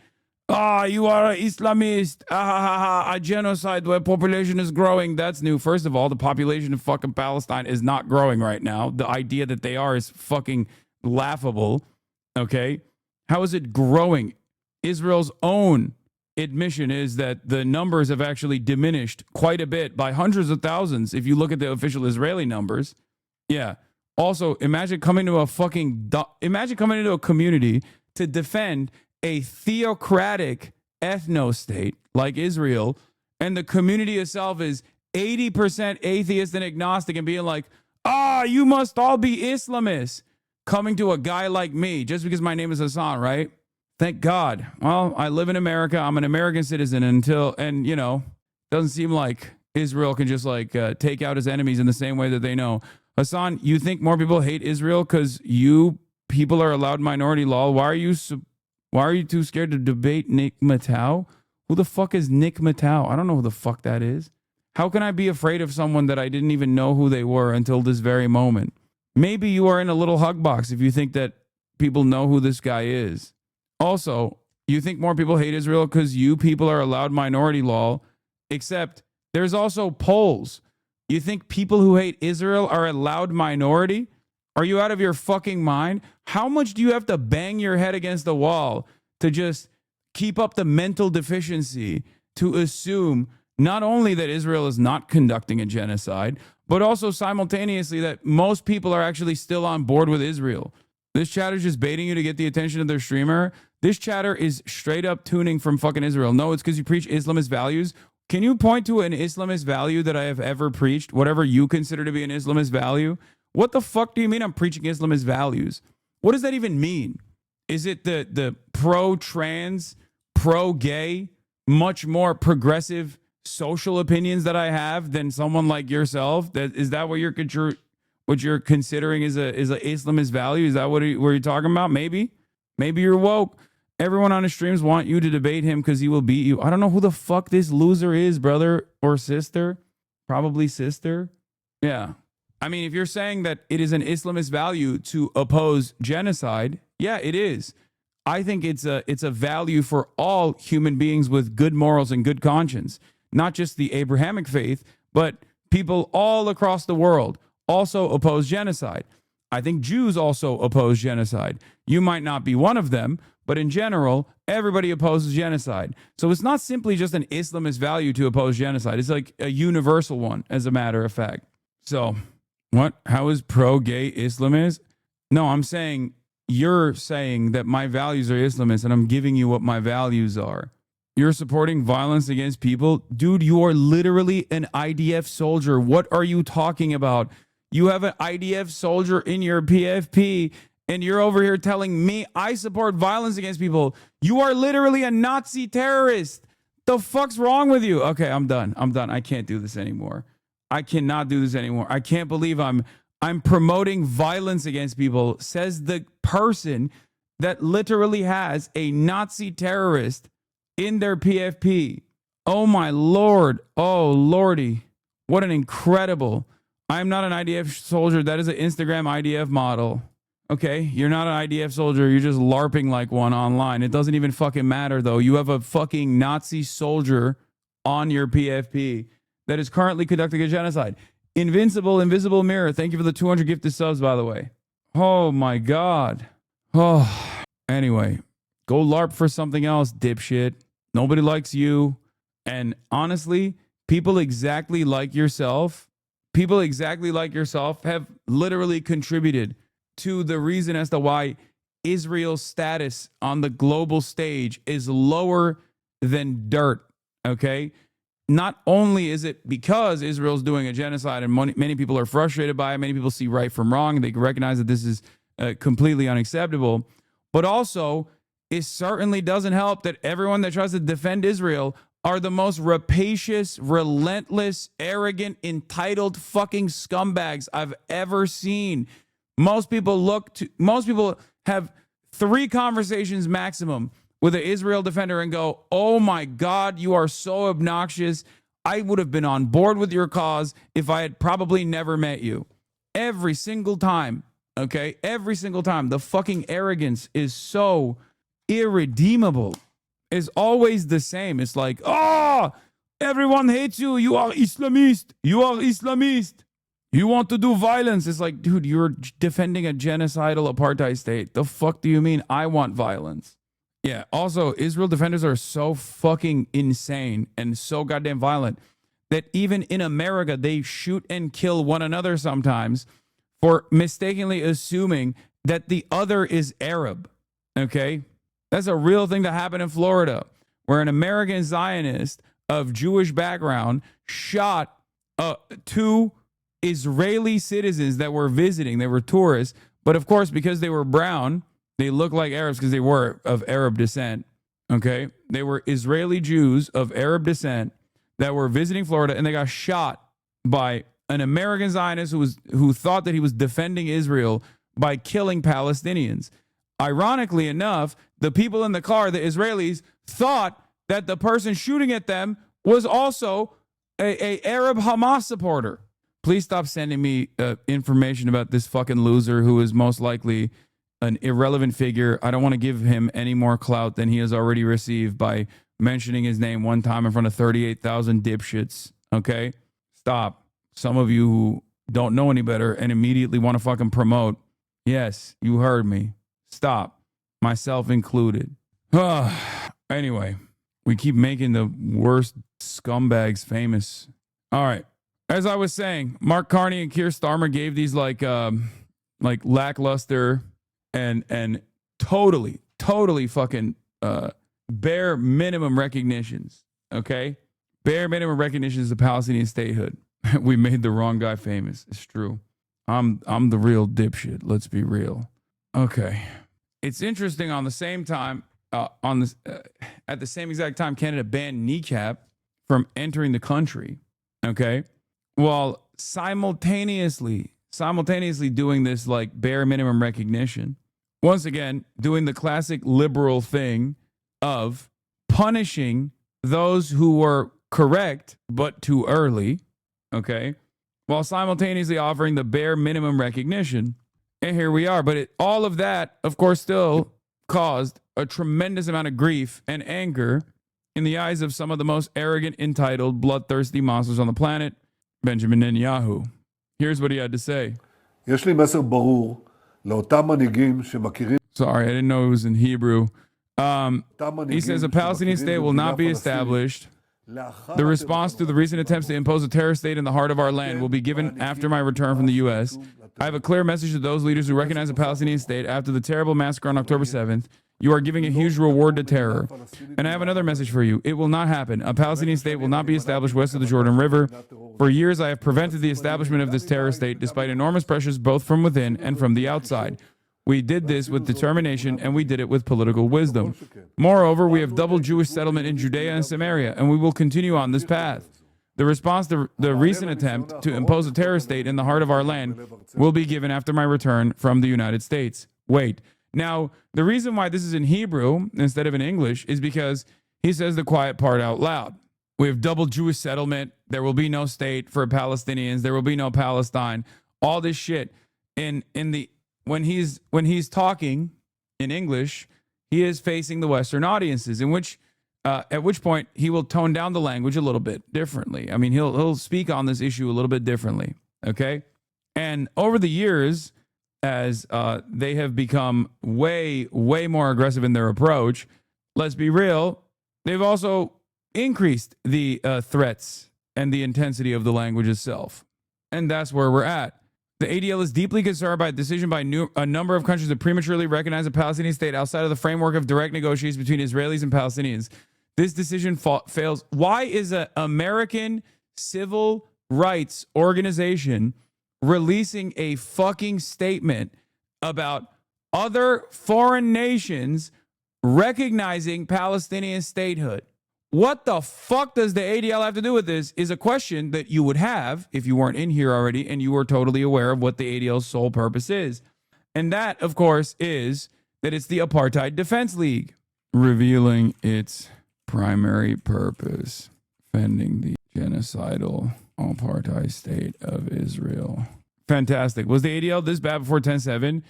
Ah, you are an Islamist. Ah, ha, ha, ha. A genocide where population is growing. That's new. First of all, the population of fucking Palestine is not growing right now. The idea that they are is fucking laughable. Okay? How is it growing? Israel's own admission is that the numbers have actually diminished quite a bit by hundreds of thousands if you look at the official Israeli numbers. Yeah. Also, imagine coming into a community to defend a theocratic ethno-state like Israel, and the community itself is 80% atheist and agnostic, and being like, you must all be Islamists, coming to a guy like me just because my name is Hassan, right? Thank God. Well, I live in America. I'm an American citizen doesn't seem like Israel can just take out his enemies in the same way that they know. Hassan, you think more people hate Israel because you people are allowed minority law? Why are you too scared to debate Nick Matau? Who the fuck is Nick Matau? I don't know who the fuck that is. How can I be afraid of someone that I didn't even know who they were until this very moment? Maybe you are in a little hug box if you think that people know who this guy is. Also, you think more people hate Israel because you people are allowed minority law, except there's also polls. You think people who hate Israel are a loud minority? Are you out of your fucking mind? How much do you have to bang your head against the wall to just keep up the mental deficiency to assume not only that Israel is not conducting a genocide, but also simultaneously that most people are actually still on board with Israel? This chatter is just baiting you to get the attention of their streamer. This chatter is straight up tuning from fucking Israel. No, it's because you preach Islamist values. Can you point to an Islamist value that I have ever preached, whatever you consider to be an Islamist value? What the fuck do you mean I'm preaching Islamist values? What does that even mean? Is it the pro-trans, pro-gay, much more progressive social opinions that I have than someone like yourself? Is that what you're considering is a Islamist value? Is that what you're talking about? Maybe you're woke. Everyone on his streams want you to debate him because he will beat you. I don't know who the fuck this loser is, brother or sister. Probably sister. Yeah. I mean, if you're saying that it is an Islamist value to oppose genocide, yeah, it is. I think it's a value for all human beings with good morals and good conscience, not just the Abrahamic faith, but people all across the world also oppose genocide. I think Jews also oppose genocide. You might not be one of them, but in general, everybody opposes genocide. So it's not simply just an Islamist value to oppose genocide. It's like a universal one, as a matter of fact. So what? How is pro-gay Islamist? No, I'm saying you're saying that my values are Islamist, and I'm giving you what my values are. You're supporting violence against people? Dude, you are literally an IDF soldier. What are you talking about? You have an IDF soldier in your PFP, and you're over here telling me I support violence against people. You are literally a Nazi terrorist. The fuck's wrong with you? Okay, I'm done. I can't do this anymore. I cannot do this anymore. I can't believe I'm promoting violence against people, says the person that literally has a Nazi terrorist in their PFP. Oh my Lord. Oh Lordy. What an incredible. I'm not an IDF soldier. That is an Instagram IDF model. Okay, you're not an IDF soldier. You're just LARPing like one online. It doesn't even fucking matter, though. You have a fucking Nazi soldier on your PFP that is currently conducting a genocide. Invisible Mirror, thank you for the 200 gifted subs, by the way. Oh, my God. Oh, anyway, go LARP for something else, dipshit. Nobody likes you. And honestly, people exactly like yourself have literally contributed to the reason as to why Israel's status on the global stage is lower than dirt, okay? Not only is it because Israel's doing a genocide and many people are frustrated by it, many people see right from wrong, they recognize that this is completely unacceptable, but also it certainly doesn't help that everyone that tries to defend Israel are the most rapacious, relentless, arrogant, entitled fucking scumbags I've ever seen. Most people have 3 conversations maximum with an Israel defender and go, oh my God, you are so obnoxious. I would have been on board with your cause if I had probably never met you. Every single time. Okay? Every single time. The fucking arrogance is so irredeemable. It's always the same. It's like, oh, everyone hates you. You are Islamist. You are Islamist. You want to do violence. It's like, dude, you're defending a genocidal apartheid state. The fuck do you mean I want violence? Yeah. Also, Israel defenders are so fucking insane and so goddamn violent that even in America, they shoot and kill one another sometimes for mistakenly assuming that the other is Arab. Okay? That's a real thing that happened in Florida, where an American Zionist of Jewish background shot 2 Israeli citizens that were visiting. They were tourists. But of course, because they were brown, they looked like Arabs because they were of Arab descent. Okay? They were Israeli Jews of Arab descent that were visiting Florida, and they got shot by an American Zionist who thought that he was defending Israel by killing Palestinians. Ironically enough, the people in the car, the Israelis, thought that the person shooting at them was also a Arab Hamas supporter. Please stop sending me information about this fucking loser who is most likely an irrelevant figure. I don't want to give him any more clout than he has already received by mentioning his name one time in front of 38,000 dipshits. Okay? Stop. Some of you who don't know any better and immediately want to fucking promote. Yes, you heard me. Stop. Myself included. Anyway, we keep making the worst scumbags famous. All right. As I was saying, Mark Carney and Keir Starmer gave these like lackluster and totally fucking bare minimum recognitions. Okay? Bare minimum recognitions of Palestinian statehood. We made the wrong guy famous. It's true. I'm the real dipshit. Let's be real. Okay. It's interesting. On the same time, at the same exact time, Canada banned kneecap from entering the country. Okay, while simultaneously doing this like bare minimum recognition. Once again, doing the classic liberal thing of punishing those who were correct but too early. Okay, while simultaneously offering the bare minimum recognition. And here we are. But all of that, of course, still caused a tremendous amount of grief and anger in the eyes of some of the most arrogant, entitled, bloodthirsty monsters on the planet, Benjamin Netanyahu. Here's what he had to say. Sorry, I didn't know it was in Hebrew. He says a Palestinian state will not be established. The response to the recent attempts to impose a terror state in the heart of our land will be given after my return from the U.S. I have a clear message to those leaders who recognize a Palestinian state after the terrible massacre on October 7th. You are giving a huge reward to terror. And I have another message for you. It will not happen. A Palestinian state will not be established west of the Jordan River. For years, I have prevented the establishment of this terror state despite enormous pressures both from within and from the outside. We did this with determination, and we did it with political wisdom. Moreover, we have double Jewish settlement in Judea and Samaria, and we will continue on this path. The response to the recent attempt to impose a terror state in the heart of our land will be given after my return from the United States. Wait. Now, the reason why this is in Hebrew instead of in English is because he says the quiet part out loud. We have double Jewish settlement. There will be no state for Palestinians. There will be no Palestine. All this shit. When he's talking in English, he is facing the Western audiences, at which point he will tone down the language a little bit differently. I mean, he'll speak on this issue a little bit differently. Okay, and over the years, as they have become way more aggressive in their approach, let's be real, they've also increased the threats and the intensity of the language itself, and that's where we're at. The ADL is deeply concerned by a decision by a number of countries to prematurely recognize a Palestinian state outside of the framework of direct negotiations between Israelis and Palestinians. This decision fails. Why is an American civil rights organization releasing a fucking statement about other foreign nations recognizing Palestinian statehood? What the fuck does the ADL have to do with this is a question that you would have if you weren't in here already and you were totally aware of what the ADL's sole purpose is. And that, of course, is that it's the Apartheid Defense League, revealing its primary purpose, defending the genocidal apartheid state of Israel fantastic. Was the ADL this bad before 10-7?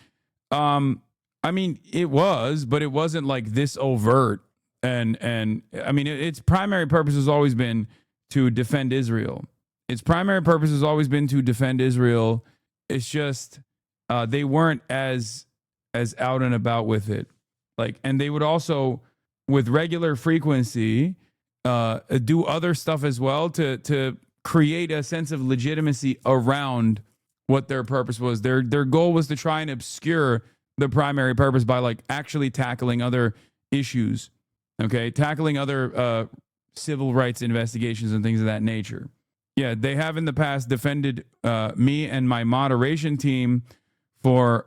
I mean, it was, but it wasn't like this overt. And I mean, its primary purpose has always been to defend Israel. Its primary purpose has always been to defend Israel. It's just they weren't as out and about with it. Like, and they would also, with regular frequency, do other stuff as well to create a sense of legitimacy around what their purpose was. Their goal was to try and obscure the primary purpose by like actually tackling other issues, okay, tackling other civil rights investigations and things of that nature. Yeah, they have in the past defended me and my moderation team for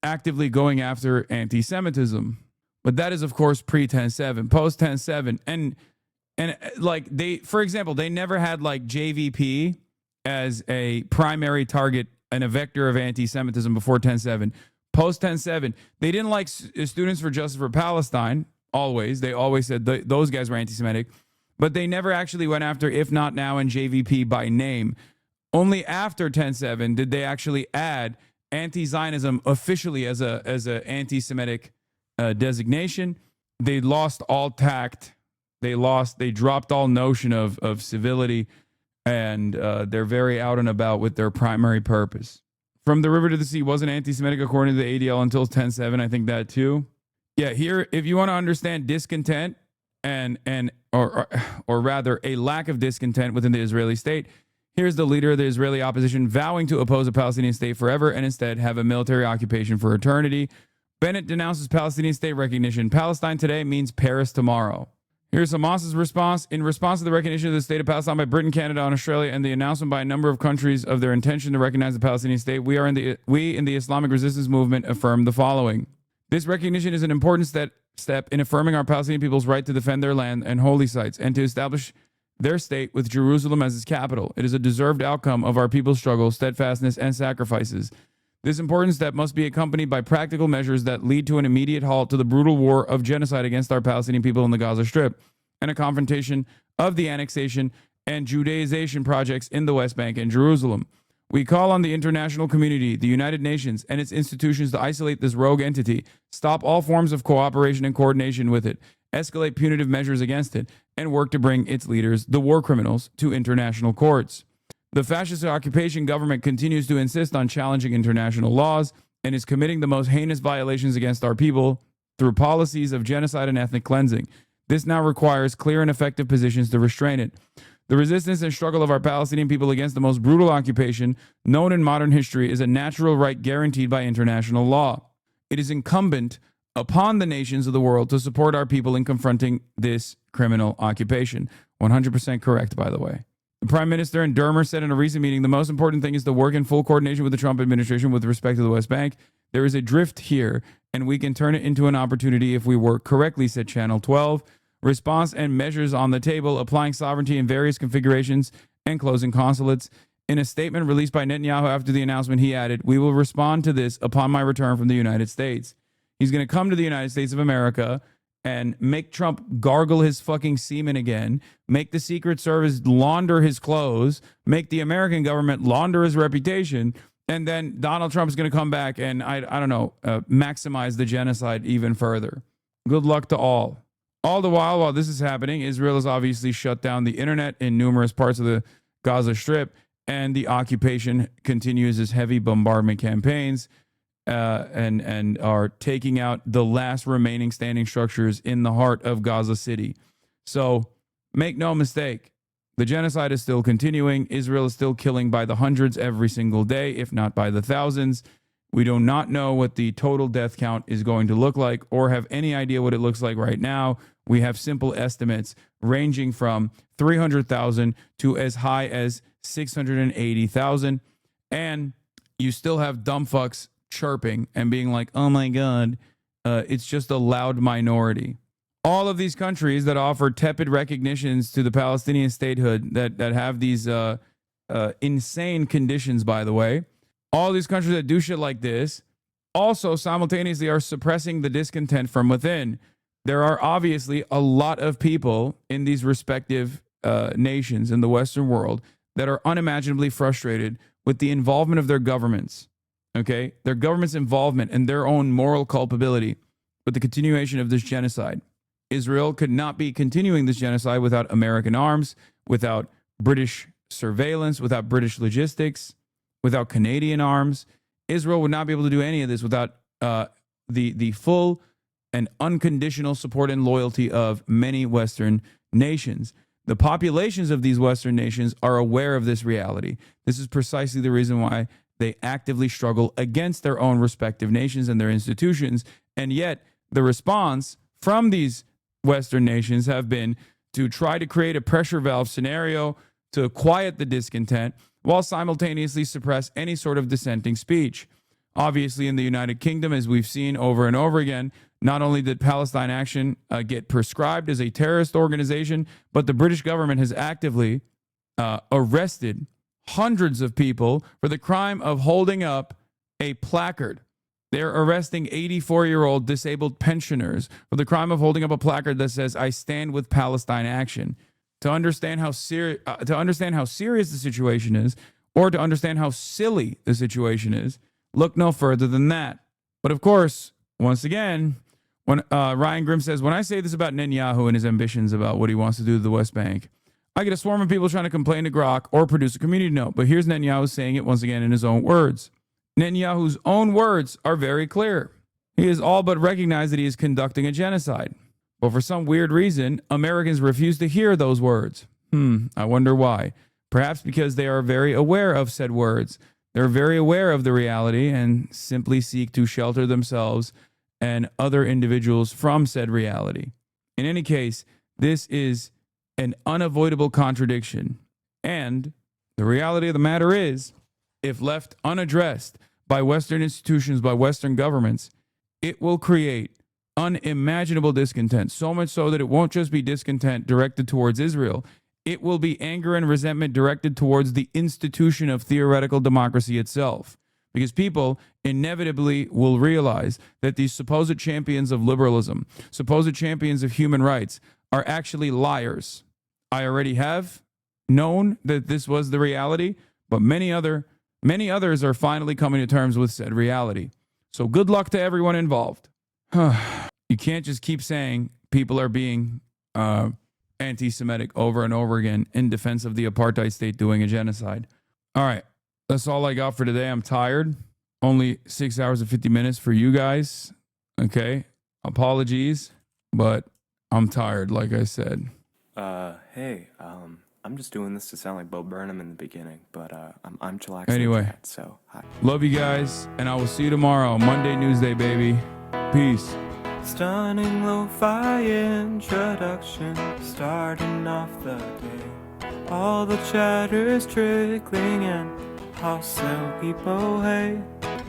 actively going after anti-Semitism. But that is, of course, pre-10-7, post-10-7. And like they, for example, they never had like JVP as a primary target and a vector of anti-Semitism before 10-7. Post-10-7, they didn't like Students for Justice for Palestine, always. They always said those guys were anti-Semitic. But they never actually went after If Not Now and JVP by name. Only after 10-7 did they actually add anti-Zionism officially as a anti-Semitic designation. They lost all tact. They dropped all notion of civility, and they're very out and about with their primary purpose. From the river to the sea wasn't anti-Semitic according to the ADL until 10-7. I think that too. Yeah, here, if you want to understand discontent or rather a lack of discontent within the Israeli state, here's the leader of the Israeli opposition vowing to oppose a Palestinian state forever and instead have a military occupation for eternity. Bennett denounces Palestinian state recognition. Palestine today means Paris tomorrow. Here's Hamas's response. In response to the recognition of the state of Palestine by Britain, Canada, and Australia, and the announcement by a number of countries of their intention to recognize the Palestinian state, we in the Islamic resistance movement affirm the following. This recognition is an important step in affirming our Palestinian people's right to defend their land and holy sites and to establish their state with Jerusalem as its capital. It is a deserved outcome of our people's struggle, steadfastness, and sacrifices. This important step must be accompanied by practical measures that lead to an immediate halt to the brutal war of genocide against our Palestinian people in the Gaza Strip and a confrontation of the annexation and Judaization projects in the West Bank and Jerusalem. We call on the international community, the United Nations, and its institutions to isolate this rogue entity, stop all forms of cooperation and coordination with it, escalate punitive measures against it, and work to bring its leaders, the war criminals, to international courts. The fascist occupation government continues to insist on challenging international laws and is committing the most heinous violations against our people through policies of genocide and ethnic cleansing. This now requires clear and effective positions to restrain it. The resistance and struggle of our Palestinian people against the most brutal occupation known in modern history is a natural right guaranteed by international law. It is incumbent upon the nations of the world to support our people in confronting this criminal occupation. 100% correct, by the way. The Prime Minister and Dermer said in a recent meeting, the most important thing is to work in full coordination with the Trump administration with respect to the West Bank. There is a drift here, and we can turn it into an opportunity if we work correctly, said Channel 12. Response and measures on the table, applying sovereignty in various configurations and closing consulates. In a statement released by Netanyahu after the announcement, he added, we will respond to this upon my return from the United States. He's going to come to the United States of America and make Trump gargle his fucking semen again, make the Secret Service launder his clothes, make the American government launder his reputation, and then Donald Trump is going to come back and, I don't know, maximize the genocide even further. Good luck to all. All the while this is happening, Israel has obviously shut down the internet in numerous parts of the Gaza Strip, and the occupation continues its heavy bombardment campaigns and are taking out the last remaining standing structures in the heart of Gaza City. So make no mistake, the genocide is still continuing. Israel is still killing by the hundreds every single day, if not by the thousands. We do not know what the total death count is going to look like or have any idea what it looks like right now. We have simple estimates ranging from 300,000 to as high as 680,000. And you still have dumb fucks chirping and being like, oh my God, it's just a loud minority. All of these countries that offer tepid recognitions to the Palestinian statehood that have these insane conditions, by the way, all these countries that do shit like this also simultaneously are suppressing the discontent from within. There are obviously a lot of people in these respective nations in the Western world that are unimaginably frustrated with the involvement of their governments, okay? Their government's involvement and their own moral culpability with the continuation of this genocide. Israel could not be continuing this genocide without American arms, without British surveillance, without British logistics, without Canadian arms. Israel would not be able to do any of this without the full and unconditional support and loyalty of many Western nations. The populations of these Western nations are aware of this reality. This is precisely the reason why they actively struggle against their own respective nations and their institutions. And yet the response from these Western nations have been to try to create a pressure valve scenario to quiet the discontent while simultaneously suppress any sort of dissenting speech. Obviously, in the United Kingdom, as we've seen over and over again, not only did Palestine Action get prescribed as a terrorist organization, but the British government has actively arrested hundreds of people for the crime of holding up a placard. They're arresting 84-year-old disabled pensioners for the crime of holding up a placard that says, "I stand with Palestine Action." To understand how serious the situation is, or to understand how silly the situation is, look no further than that. But of course, once again, when Ryan Grimm says, when I say this about Netanyahu and his ambitions about what he wants to do to the West Bank, I get a swarm of people trying to complain to Grok or produce a community note. But here's Netanyahu saying it once again in his own words. Netanyahu's own words are very clear. He has all but recognized that he is conducting a genocide. But for some weird reason, Americans refuse to hear those words. I wonder why. Perhaps because they are very aware of said words. They're very aware of the reality and simply seek to shelter themselves and other individuals from said reality. In any case, this is an unavoidable contradiction. And the reality of the matter is, if left unaddressed by Western institutions, by Western governments, it will create unimaginable discontent, so much so that it won't just be discontent directed towards Israel. It will be anger and resentment directed towards the institution of theoretical democracy itself. Because people inevitably will realize that these supposed champions of liberalism, supposed champions of human rights, are actually liars. I already have known that this was the reality, but many others are finally coming to terms with said reality. So good luck to everyone involved. You can't just keep saying people are being anti-Semitic over and over again in defense of the apartheid state doing a genocide. All right, that's all I got for today. I'm tired. Only 6 hours and 50 minutes for you guys. Okay, apologies, but I'm tired, like I said. Hey, I'm just doing this to sound like Bo Burnham in the beginning, but I'm chillaxing. Anyway, so hi. Love you guys, and I will see you tomorrow. Monday Newsday, baby. Peace. Stunning lo-fi introduction, starting off the day. All the chatter's trickling in, hostile people hate.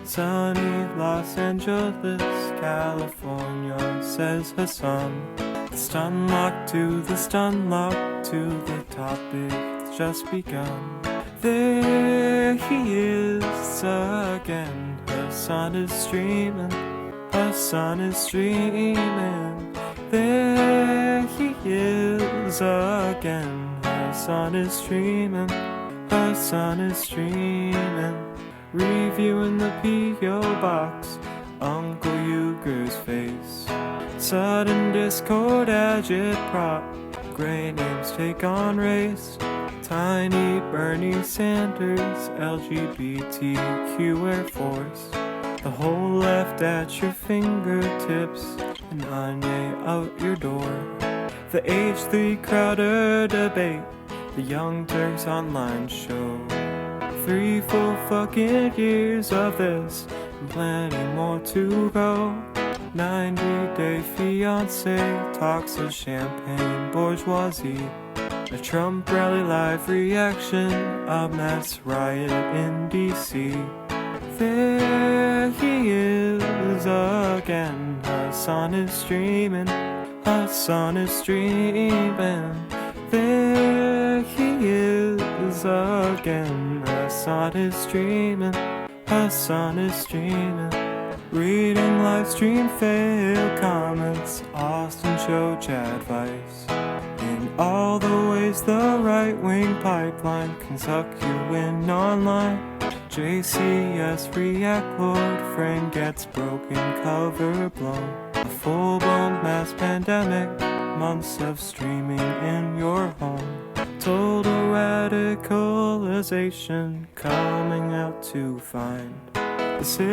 Sunny Los Angeles, California, says Hassan. The stun lock to the stun lock to the topic that's just begun. There he is again, Hassan is streaming. Hassan is streaming. There he is again. Hassan is streaming. Hassan is streaming. Reviewing the P.O. box. Uncle Uyghur's face. Sudden discord agitprop. Gray names take on race. Tiny Bernie Sanders. LGBTQ Air Force. The whole left at your fingertips, and Anye out your door. The H3 Crowder debate, the Young Turks online show. 3 full fucking years of this, and plenty more to go. 90-day fiance talks of champagne bourgeoisie. A Trump rally live reaction, a mass riot in D.C. There he is again. Hassan is streaming. Hassan is streaming. There he is again. Hassan is streaming. Hassan is streaming. Reading live stream fail comments. Austin show chat advice. In all the ways the right wing pipeline can suck you in online. JCS react, Lord Frank gets broken, cover blown. A full-blown mass pandemic, months of streaming in your home. Total radicalization coming out to find this is